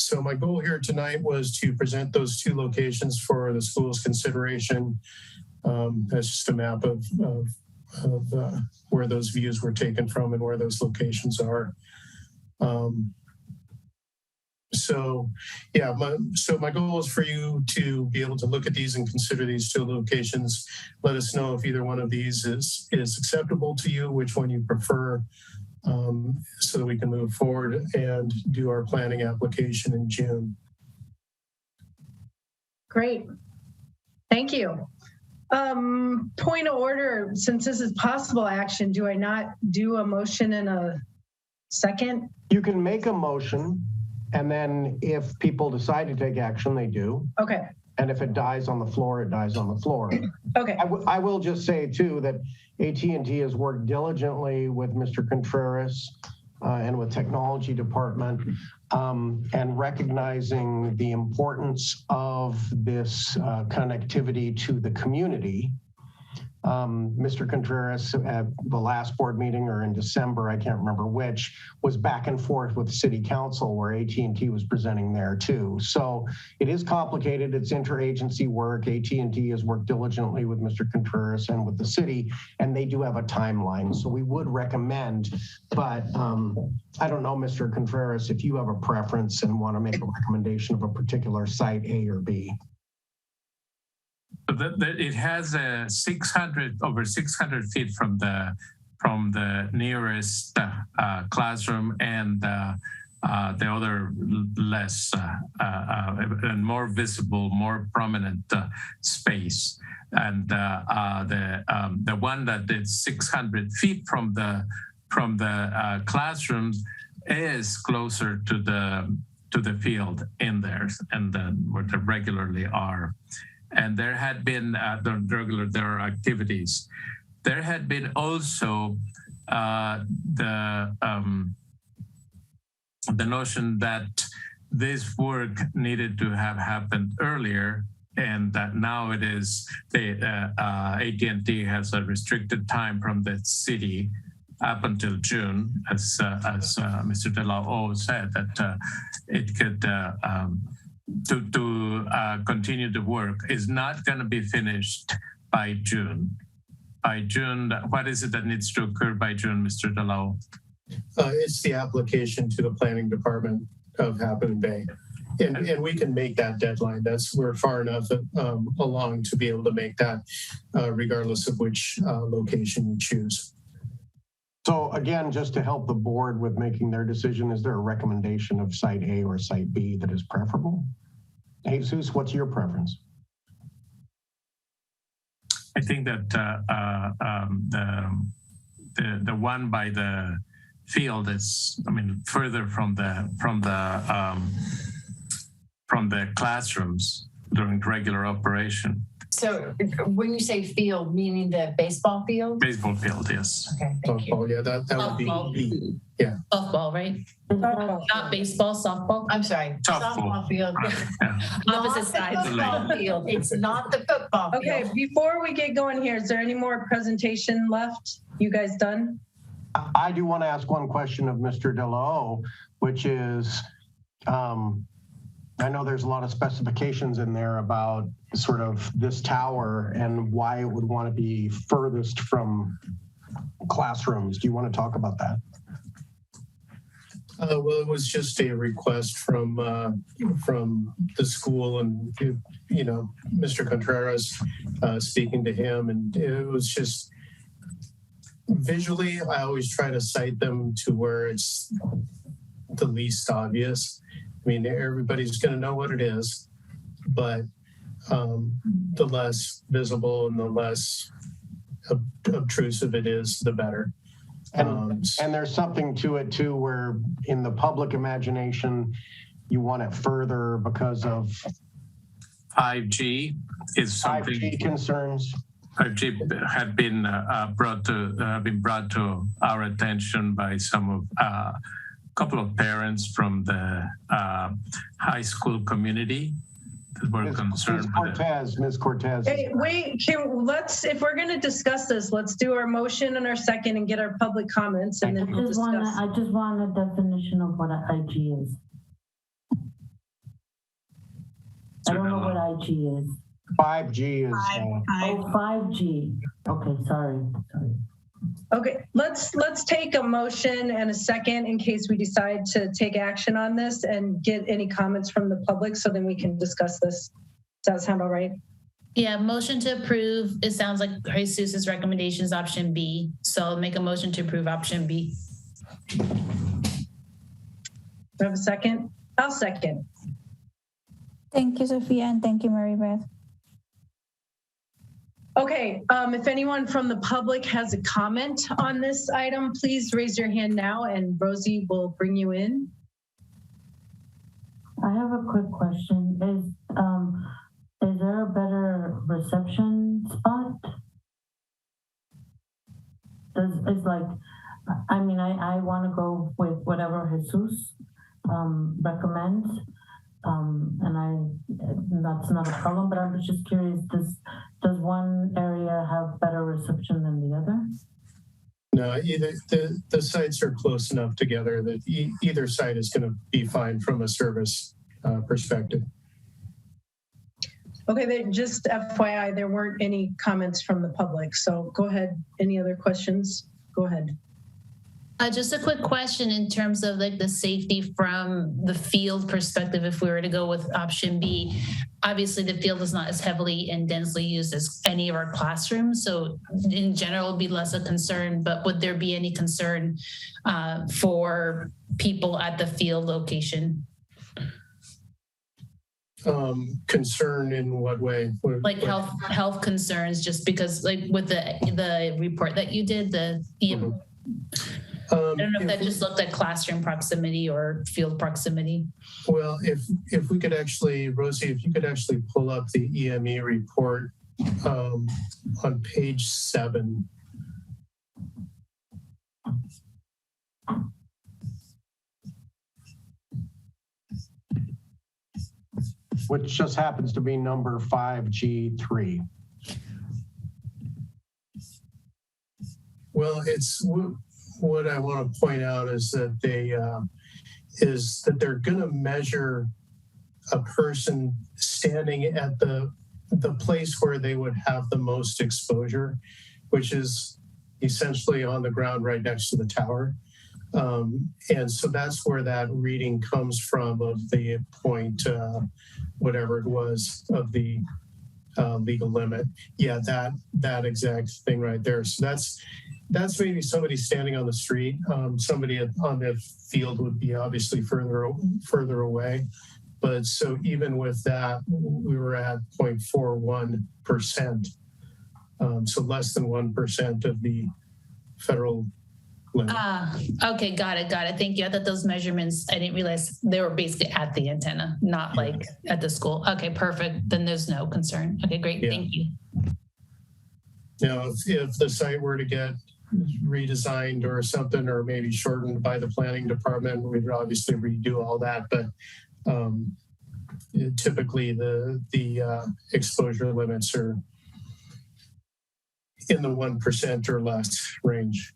Speaker 10: So my goal here tonight was to present those two locations for the school's consideration. That's just a map of where those views were taken from and where those locations are. So my goal is for you to be able to look at these and consider these two locations. Let us know if either one of these is acceptable to you, which one you prefer, so that we can move forward and do our planning application in June.
Speaker 3: Great. Thank you. Point of order, since this is possible action, do I not do a motion in a second?
Speaker 18: You can make a motion, and then if people decide to take action, they do.
Speaker 3: Okay.
Speaker 18: And if it dies on the floor, it dies on the floor.
Speaker 3: Okay.
Speaker 18: I will just say too that AT&T has worked diligently with Mr. Contreras and with technology department and recognizing the importance of this connectivity to the community. Mr. Contreras at the last board meeting or in December, I can't remember which, was back and forth with City Council where AT&T was presenting there too. So it is complicated. It's interagency work. AT&T has worked diligently with Mr. Contreras and with the city, and they do have a timeline. So we would recommend, but I don't know, Mr. Contreras, if you have a preference and want to make a recommendation of a particular site, A or B.
Speaker 21: It has over 600 feet from the nearest classroom and the other less and more visible, more prominent space. And the one that is 600 feet from the classrooms is closer to the field in there, and then where they regularly are. And there had been there are activities. There had been also the notion that this work needed to have happened earlier, and that now it is AT&T has a restricted time from the city up until June, as Mr. De La O said, that it could. To continue the work is not going to be finished by June. By June, what is it that needs to occur by June, Mr. De La O?
Speaker 10: It's the application to the planning department of Half Moon Bay. And we can make that deadline. We're far enough along to be able to make that regardless of which location you choose.
Speaker 18: So again, just to help the board with making their decision, is there a recommendation of site A or site B that is preferable? Jesus, what's your preference?
Speaker 21: I think that the one by the field is, further from the classrooms during regular operation.
Speaker 14: So when you say field, meaning the baseball field?
Speaker 21: Baseball field, yes.
Speaker 14: Okay, thank you.
Speaker 10: Yeah, that would be yeah.
Speaker 15: Softball, right? Not baseball, softball.
Speaker 14: I'm sorry. Softball field.
Speaker 21: Yeah.
Speaker 15: Opposite sides.
Speaker 14: Football field. It's not the football field.
Speaker 3: Okay, before we get going here, is there any more presentation left? You guys done?
Speaker 18: I do want to ask one question of Mr. De La O, which is, I know there's a lot of specifications in there about sort of this tower and why it would want to be furthest from classrooms. Do you want to talk about that?
Speaker 10: Well, it was just a request from the school, and Mr. Contreras speaking to him, and it was just visually. I always try to cite them to where it's the least obvious. I mean, everybody's going to know what it is, but the less visible and the less obtrusive it is, the better.
Speaker 18: And there's something to it too, where in the public imagination, you want it further because of
Speaker 21: 5G is something.
Speaker 18: 5G concerns.
Speaker 21: 5G had been brought to our attention by some of couple of parents from the high school community that were concerned with it.
Speaker 18: Ms. Cortez.
Speaker 3: Hey, wait, if we're going to discuss this, let's do our motion and our second and get our public comments, and then we'll discuss.
Speaker 5: I just want a definition of what an IG is. I don't know what IG is.
Speaker 18: 5G is.
Speaker 5: 5G. Okay, sorry.
Speaker 3: Okay, let's take a motion and a second in case we decide to take action on this and get any comments from the public so then we can discuss this. Does that sound all right?
Speaker 15: Yeah, motion to approve. It sounds like Jesus's recommendation is option B. So I'll make a motion to approve option B.
Speaker 3: Do I have a second? I'll second.
Speaker 8: Thank you, Sophia, and thank you, Mary Beth.
Speaker 3: Okay, if anyone from the public has a comment on this item, please raise your hand now and Rosie will bring you in.
Speaker 5: I have a quick question. Is there a better reception spot? It's like, I mean, I want to go with whatever Jesus recommends. And that's not a problem, but I was just curious, does one area have better reception than the other?
Speaker 10: No, either the sites are close enough together that either site is going to be fine from a service perspective.
Speaker 3: Okay, just FYI, there weren't any comments from the public, so go ahead. Any other questions? Go ahead.
Speaker 15: Just a quick question in terms of like the safety from the field perspective. If we were to go with option B, obviously the field is not as heavily and densely used as any of our classrooms. So in general, it'd be less a concern, but would there be any concern for people at the field location?
Speaker 10: Concern in what way?
Speaker 15: Like health concerns, just because like with the report that you did, I don't know if that just looked at classroom proximity or field proximity.
Speaker 10: Well, if we could actually, Rosie, if you could actually pull up the EME report on page 7.
Speaker 18: Which just happens to be number 5G3.
Speaker 10: Well, it's what I want to point out is that they're going to measure a person standing at the place where they would have the most exposure, which is essentially on the ground right next to the tower. And so that's where that reading comes from of the point, whatever it was, of the legal limit. Yeah, that exact thing right there. So that's maybe somebody standing on the street. Somebody on the field would be obviously further away. But so even with that, we were at 0.41%. So less than 1% of the federal limit.
Speaker 15: Okay, got it. Thank you. I thought those measurements, I didn't realize they were basically at the antenna, not like at the school. Okay, perfect. Then there's no concern. Okay, great. Yeah. Thank you.
Speaker 10: Now, if the site were to get redesigned or something, or maybe shortened by the planning department, we'd obviously redo all that. But typically the exposure limits are in the 1% or less range.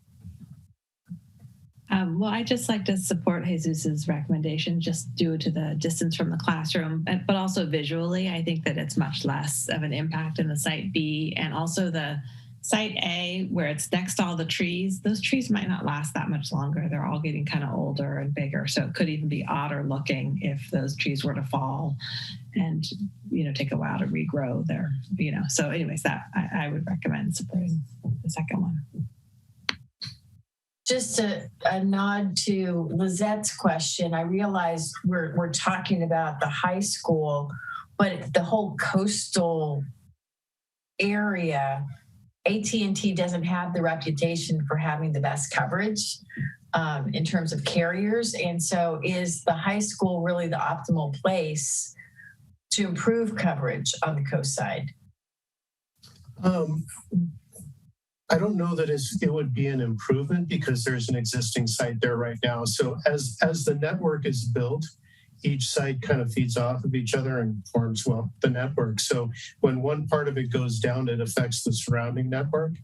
Speaker 16: Well, I'd just like to support Jesus's recommendation just due to the distance from the classroom, but also visually, I think that it's much less of an impact in the site B, and also the site A, where it's next to all the trees. Those trees might not last that much longer. They're all getting kind of older and bigger. So it could even be odder looking if those trees were to fall and, take a while to regrow there, So anyways, that I would recommend supporting the second one.
Speaker 14: Just a nod to Lizette's question. I realize we're talking about the high school, but the whole coastal area, AT&T doesn't have the reputation for having the best coverage in terms of carriers. And so is the high school really the optimal place to improve coverage on the coast side?
Speaker 10: I don't know that it would be an improvement because there's an existing site there right now. So as the network is built, each site kind of feeds off of each other and forms, the network. So when one part of it goes down, it affects the surrounding network.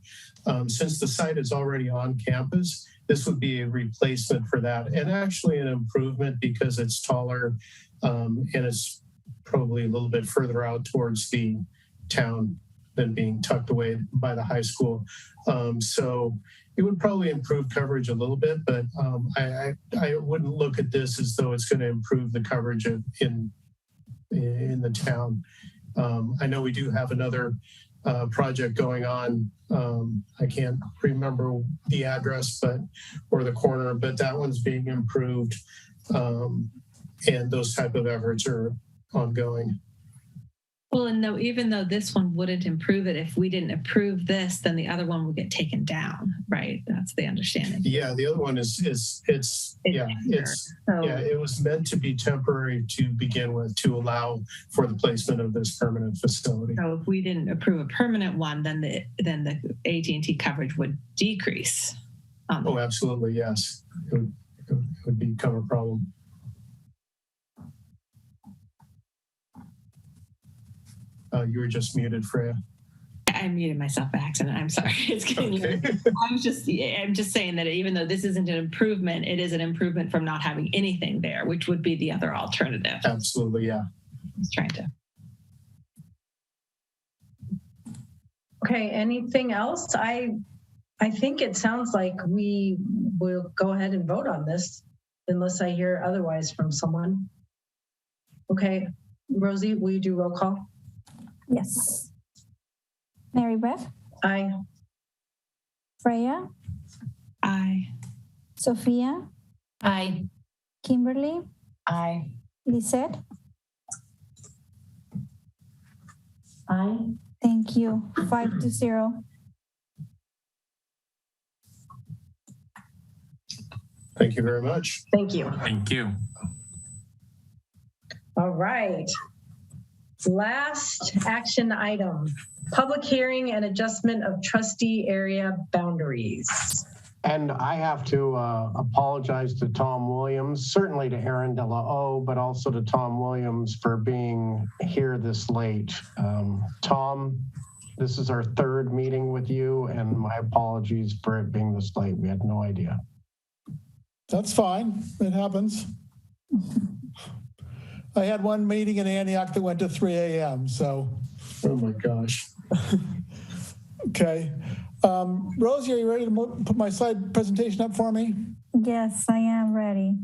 Speaker 10: Since the site is already on campus, this would be a replacement for that, and actually an improvement because it's taller and it's probably a little bit further out towards the town than being tucked away by the high school. So it would probably improve coverage a little bit, but I wouldn't look at this as though it's going to improve the coverage in the town. I know we do have another project going on. I can't remember the address, or the corner, but that one's being improved. And those type of efforts are ongoing.
Speaker 16: Well, and even though this one wouldn't improve it, if we didn't approve this, then the other one would get taken down, right? That's the understanding.
Speaker 10: Yeah, the other one it was meant to be temporary to begin with, to allow for the placement of this permanent facility.
Speaker 16: So if we didn't approve a permanent one, then the AT&T coverage would decrease.
Speaker 10: Oh, absolutely, yes. It would become a problem. You were just muted, Freya.
Speaker 16: I muted myself by accident. I'm sorry. It's getting
Speaker 10: okay.
Speaker 16: I'm just saying that even though this isn't an improvement, it is an improvement from not having anything there, which would be the other alternative.
Speaker 10: Absolutely, yeah.
Speaker 16: I was trying to.
Speaker 3: Okay, anything else? I think it sounds like we will go ahead and vote on this unless I hear otherwise from someone. Okay, Rosie, will you do roll call?
Speaker 8: Yes. Mary Beth?
Speaker 3: Aye.
Speaker 8: Freya?
Speaker 16: Aye.
Speaker 8: Sophia?
Speaker 1: Aye.
Speaker 8: Kimberly?
Speaker 14: Aye.
Speaker 8: Lisette?
Speaker 5: Aye.
Speaker 8: Thank you. 5-0.
Speaker 10: Thank you very much.
Speaker 3: Thank you.
Speaker 21: Thank you.
Speaker 3: All right. Last action item, public hearing and adjustment of trustee area boundaries.
Speaker 18: And I have to apologize to Tom Williams, certainly to Aaron De La O, but also to Tom Williams for being here this late. Tom, this is our third meeting with you, and my apologies for it being this late. We had no idea.
Speaker 11: That's fine. It happens. I had one meeting in Antioch that went to 3 a.m. So,
Speaker 10: oh my gosh.
Speaker 11: Okay. Rosie, are you ready to put my slide presentation up for me?
Speaker 8: Yes, I am ready.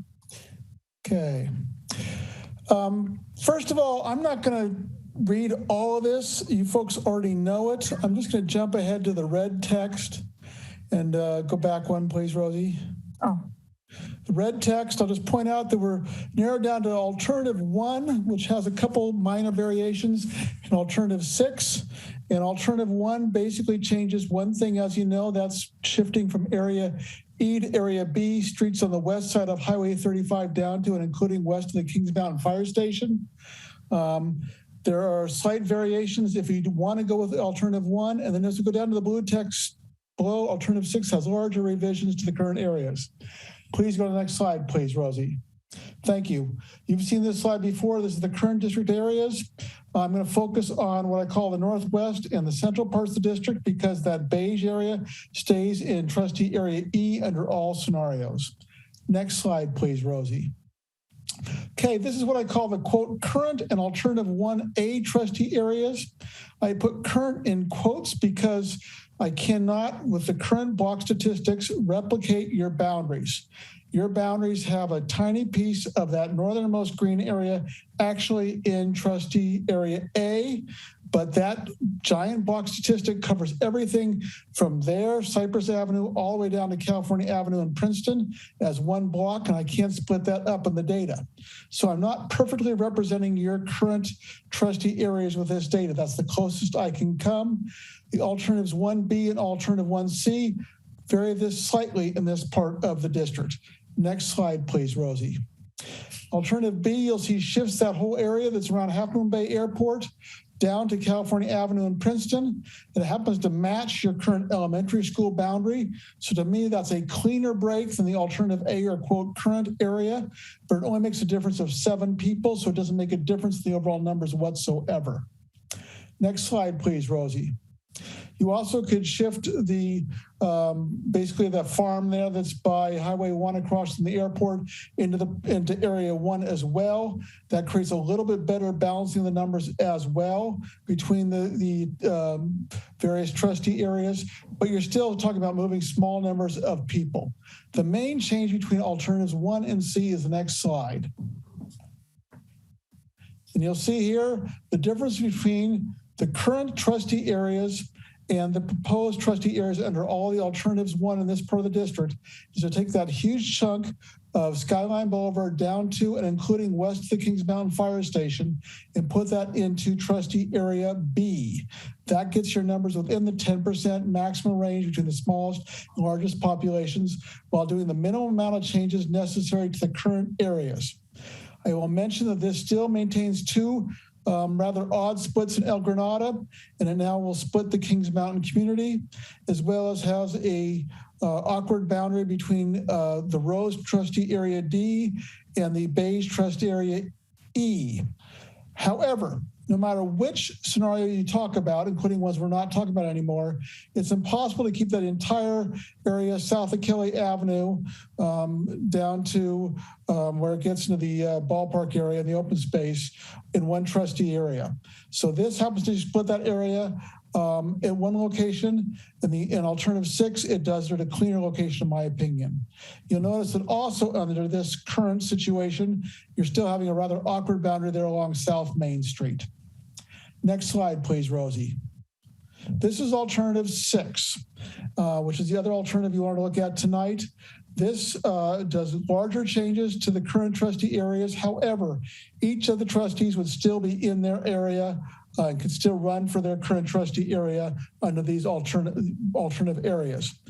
Speaker 11: Okay. First of all, I'm not going to read all of this. You folks already know it. I'm just going to jump ahead to the red text and go back one, please, Rosie.
Speaker 8: Oh.
Speaker 11: The red text, I'll just point out that we're narrowed down to alternative 1, which has a couple minor variations, and alternative 6. And alternative 1 basically changes one thing, as you know, that's shifting from area E to area B, streets on the west side of Highway 35 down to and including west of the Kings Mountain Fire Station. There are slight variations if you want to go with alternative 1, and then as we go down to the blue text below, alternative 6 has larger revisions to the current areas. Please go to the next slide, please, Rosie. Thank you. You've seen this slide before. This is the current district areas. I'm going to focus on what I call the northwest and the central parts of the district because that beige area stays in trustee area E under all scenarios. Next slide, please, Rosie. Okay, this is what I call the quote current and alternative 1A trustee areas. I put current in quotes because I cannot, with the current block statistics, replicate your boundaries. Your boundaries have a tiny piece of that northernmost green area actually in trustee area A, but that giant block statistic covers everything from there, Cypress Avenue, all the way down to California Avenue in Princeton as one block, and I can't split that up in the data. So I'm not perfectly representing your current trustee areas with this data. That's the closest I can come. The alternatives 1B and alternative 1C vary this slightly in this part of the district. Next slide, please, Rosie. Alternative B, you'll see shifts that whole area that's around Half Moon Bay Airport down to California Avenue in Princeton. It happens to match your current elementary school boundary. So to me, that's a cleaner break than the alternative A or quote current area, but it only makes a difference of 7 people, so it doesn't make a difference in the overall numbers whatsoever. Next slide, please, Rosie. You also could shift the basically the farm there that's by Highway 1 across from the airport into Area 1 as well. That creates a little bit better balancing the numbers as well between the various trustee areas, but you're still talking about moving small numbers of people. The main change between alternatives 1 and C is the next slide. And you'll see here the difference between the current trustee areas and the proposed trustee areas under all the alternatives 1 in this part of the district is to take that huge chunk of Skyline Boulevard down to and including west of the Kings Mountain Fire Station and put that into trustee area B. That gets your numbers within the 10% maximum range between the smallest and largest populations while doing the minimum amount of changes necessary to the current areas. I will mention that this still maintains two rather odd splits in El Granada, and it now will split the Kings Mountain community, as well as has a awkward boundary between the Rose Trustee Area D and the Beige Trust Area E. However, no matter which scenario you talk about, including ones we're not talking about anymore, it's impossible to keep that entire area south of Kelly Avenue down to where it gets into the ballpark area and the open space in one trustee area. So this happens to split that area at one location. In alternative 6, it does it at a cleaner location, in my opinion. You'll notice that also under this current situation, you're still having a rather awkward boundary there along South Main Street. Next slide, please, Rosie. This is alternative 6, which is the other alternative you want to look at tonight. This does larger changes to the current trustee areas. However, each of the trustees would still be in their area and could still run for their current trustee area under these alternative areas.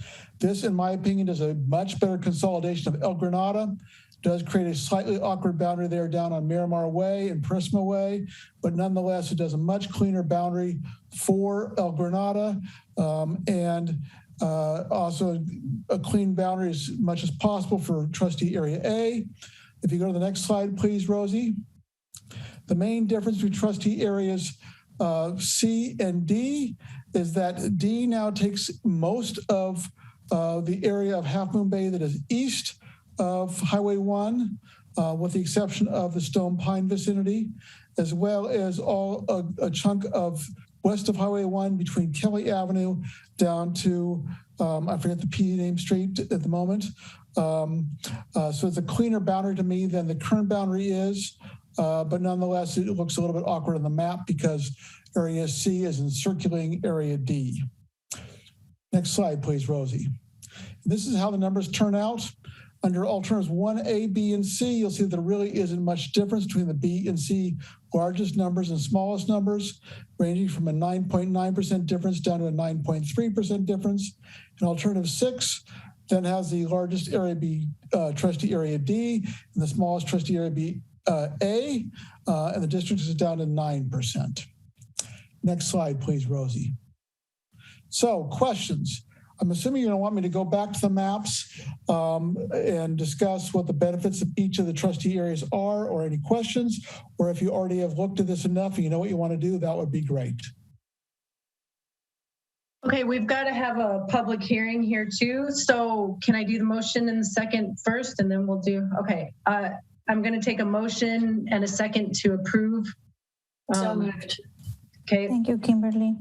Speaker 11: This, in my opinion, is a much better consolidation of El Granada. Does create a slightly awkward boundary there down on Miramar Way and Prisma Way, but nonetheless, it does a much cleaner boundary for El Granada and also a clean boundary as much as possible for trustee area A. If you go to the next slide, please, Rosie. The main difference between trustee areas C and D is that D now takes most of the area of Half Moon Bay that is east of Highway 1, with the exception of the Stone Pine vicinity, as well as a chunk of west of Highway 1 between Kelly Avenue down to, I forget the P name street at the moment. So it's a cleaner boundary to me than the current boundary is, but nonetheless, it looks a little bit awkward on the map because area C is encircling area D. Next slide, please, Rosie. This is how the numbers turn out. Under alternatives 1A, B, and C, you'll see that there really isn't much difference between the B and C largest numbers and smallest numbers, ranging from a 9.9% difference down to a 9.3% difference. And alternative 6 then has the largest area B, trustee area D, and the smallest trustee area B, A, and the district is down to 9%. Next slide, please, Rosie. So, questions. I'm assuming you're going to want me to go back to the maps and discuss what the benefits of each of the trustee areas are, or any questions, or if you already have looked at this enough and you know what you want to do, that would be great.
Speaker 3: Okay, we've got to have a public hearing here too. So can I do the motion in the second first, and then we'll do, okay. I'm going to take a motion and a second to approve.
Speaker 1: So moved.
Speaker 3: Okay.
Speaker 8: Thank you, Kimberly.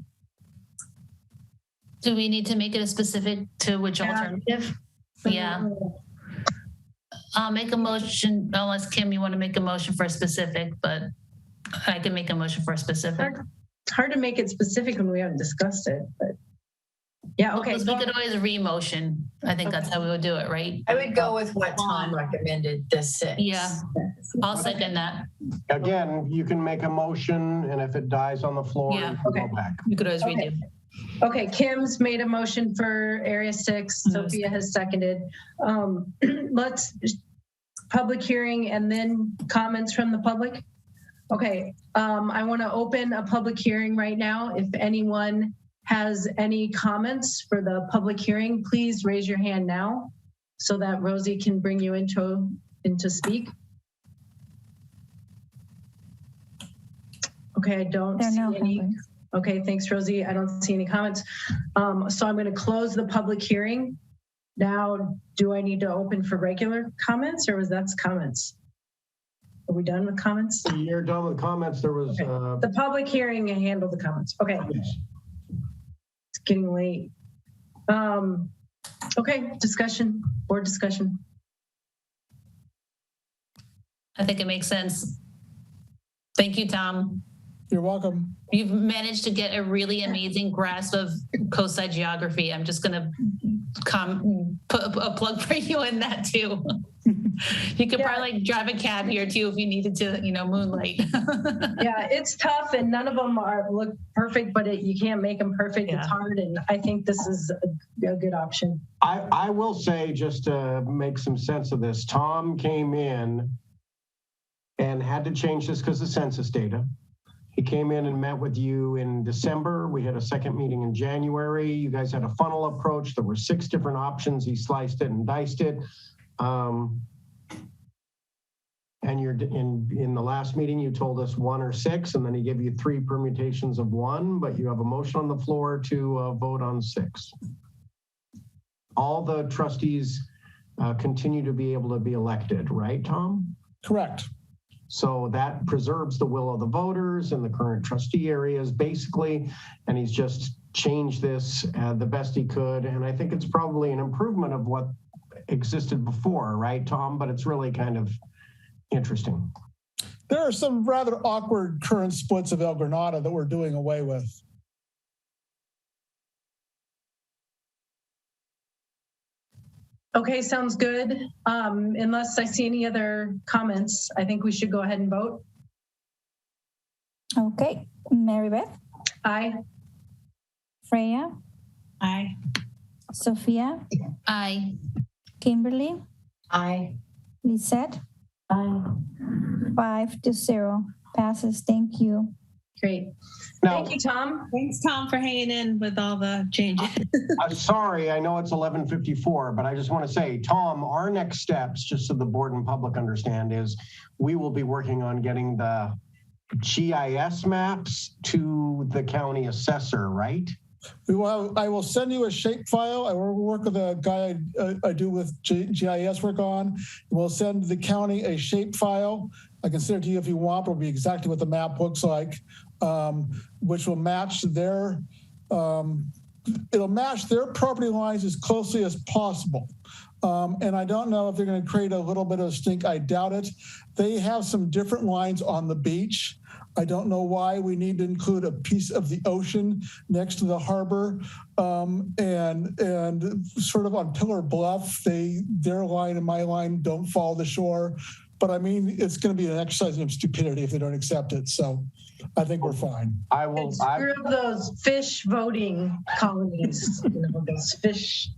Speaker 1: Do we need to make it a specific to which alternative? Yeah. I'll make a motion, unless Kim, you want to make a motion for a specific, but I can make a motion for a specific.
Speaker 3: It's hard to make it specific when we haven't discussed it, but yeah, okay.
Speaker 1: Well, we could always re-motion. I think that's how we would do it, right?
Speaker 14: I would go with what Tom recommended, the 6.
Speaker 1: Yeah, I'll second that.
Speaker 18: Again, you can make a motion, and if it dies on the floor, you can go back.
Speaker 1: You could always redo.
Speaker 3: Okay, Kim's made a motion for area 6. Sophia has seconded. Let's public hearing and then comments from the public. Okay, I want to open a public hearing right now. If anyone has any comments for the public hearing, please raise your hand now so that Rosie can bring you into speak. Okay, I don't see any. Okay, thanks, Rosie. I don't see any comments. So I'm going to close the public hearing. Now, do I need to open for regular comments, or was that comments? Are we done with comments?
Speaker 18: You're done with comments. There was
Speaker 3: the public hearing and handled the comments. Okay.
Speaker 18: Yes.
Speaker 3: It's getting late. Okay, discussion, board discussion.
Speaker 1: I think it makes sense. Thank you, Tom.
Speaker 11: You're welcome.
Speaker 1: You've managed to get a really amazing grasp of coastside geography. I'm just going to put a plug for you in that too. You could probably like drive a cab here too if you needed to, you know, moonlight.
Speaker 3: Yeah, it's tough, and none of them look perfect, but you can't make them perfect. Yeah. It's hard, and I think this is a good option.
Speaker 18: I will say, just to make some sense of this, Tom came in and had to change this because of census data. He came in and met with you in December. We had a second meeting in January. You guys had a funnel approach. There were 6 different options. He sliced it and diced it. And you're in the last meeting, you told us 1 or 6, and then he gave you 3 permutations of 1, but you have a motion on the floor to vote on 6. All the trustees continue to be able to be elected, right, Tom?
Speaker 11: Correct.
Speaker 18: So that preserves the will of the voters in the current trustee areas, basically, and he's just changed this the best he could. And I think it's probably an improvement of what existed before, right, Tom? But it's really kind of interesting.
Speaker 11: There are some rather awkward current splits of El Granada that we're doing away with.
Speaker 3: Okay, sounds good. Unless I see any other comments, I think we should go ahead and vote.
Speaker 8: Okay, Mary Beth?
Speaker 3: Aye.
Speaker 8: Freya?
Speaker 9: Aye.
Speaker 8: Sophia?
Speaker 1: Aye.
Speaker 8: Kimberly?
Speaker 14: Aye.
Speaker 8: Lisette?
Speaker 5: Aye.
Speaker 8: 5-0. Passes. Thank you.
Speaker 3: Great.
Speaker 18: Now,
Speaker 3: thank you, Tom.
Speaker 9: Thanks, Tom, for hanging in with all the changes.
Speaker 18: I'm sorry, I know it's 11:54, but I just want to say, Tom, our next steps, just so the board and public understand, is we will be working on getting the GIS maps to the county assessor, right?
Speaker 11: I will send you a shape file. I will work with a guy I do with GIS work on. We'll send the county a shape file. I can send it to you if you want, but it'll be exactly what the map looks like, which will match their, it'll match their property lines as closely as possible. And I don't know if they're going to create a little bit of stink. I doubt it. They have some different lines on the beach. I don't know why we need to include a piece of the ocean next to the harbor, and sort of on Pillar Bluff, their line and my line don't follow the shore. But I mean, it's going to be an exercise in stupidity if they don't accept it. So I think we're fine.
Speaker 18: I will.
Speaker 3: Screw up those fish voting colonies. You know, those fish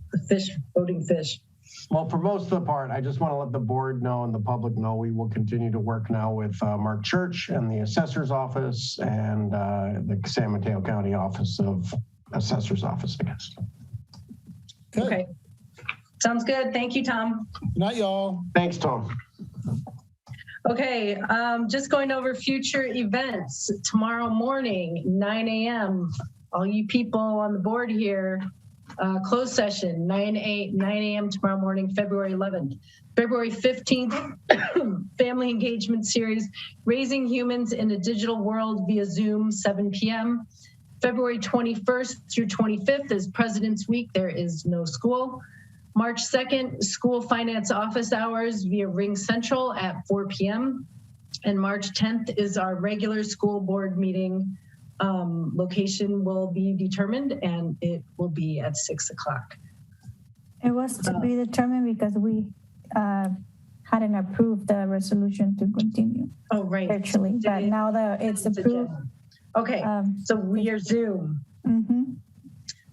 Speaker 3: voting fish.
Speaker 18: Well, for most of the part, I just want to let the board know and the public know we will continue to work now with Mark Church and the assessor's office and the San Mateo County Office of Assessor's Office, I guess.
Speaker 3: Okay. Sounds good. Thank you, Tom.
Speaker 11: Good night, y'all.
Speaker 18: Thanks, Tom.
Speaker 3: Okay, just going over future events. Tomorrow morning, 9 a.m. All you people on the board here, closed session, 9 a.m. tomorrow morning, February 11th. February 15th, family engagement series, Raising Humans in a Digital World via Zoom, 7 p.m. February 21st through 25th is President's Week. There is no school. March 2nd, school finance office hours via Ring Central at 4 p.m. And March 10th is our regular school board meeting. Location will be determined and it will be at 6 o'clock.
Speaker 8: It was to be determined because we hadn't approved the resolution to continue.
Speaker 3: Oh, right.
Speaker 8: Virtually, but now that it's approved.
Speaker 3: Okay, so we are Zoom.
Speaker 8: Mm-hmm.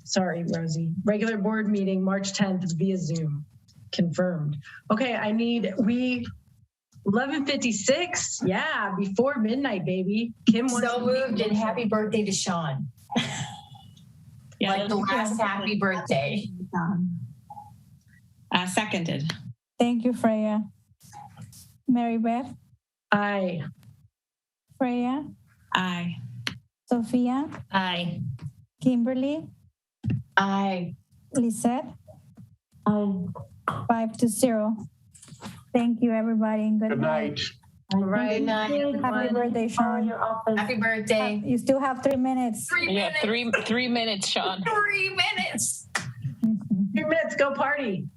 Speaker 3: Sorry, Rosie. Regular board meeting, March 10th is via Zoom. Confirmed. Okay, 11:56. Yeah, before midnight, baby. Kim wants
Speaker 14: so moved and happy birthday to Sean.
Speaker 9: Yeah,
Speaker 14: like the last happy birthday.
Speaker 9: Seconded.
Speaker 8: Thank you, Freya. Mary Beth?
Speaker 3: Aye.
Speaker 8: Freya?
Speaker 9: Aye.
Speaker 8: Sophia?
Speaker 1: Aye.
Speaker 8: Kimberly?
Speaker 14: Aye.
Speaker 8: Lisette?
Speaker 5: Aye.
Speaker 8: 5-0. Thank you, everybody, and good night.
Speaker 14: Right. Good night, everyone.
Speaker 8: Happy birthday, Sean.
Speaker 14: Happy birthday.
Speaker 8: You still have 3 minutes.
Speaker 14: 3 minutes.
Speaker 7: 3 minutes, Sean.
Speaker 14: 3 minutes.
Speaker 3: 3 minutes, go party.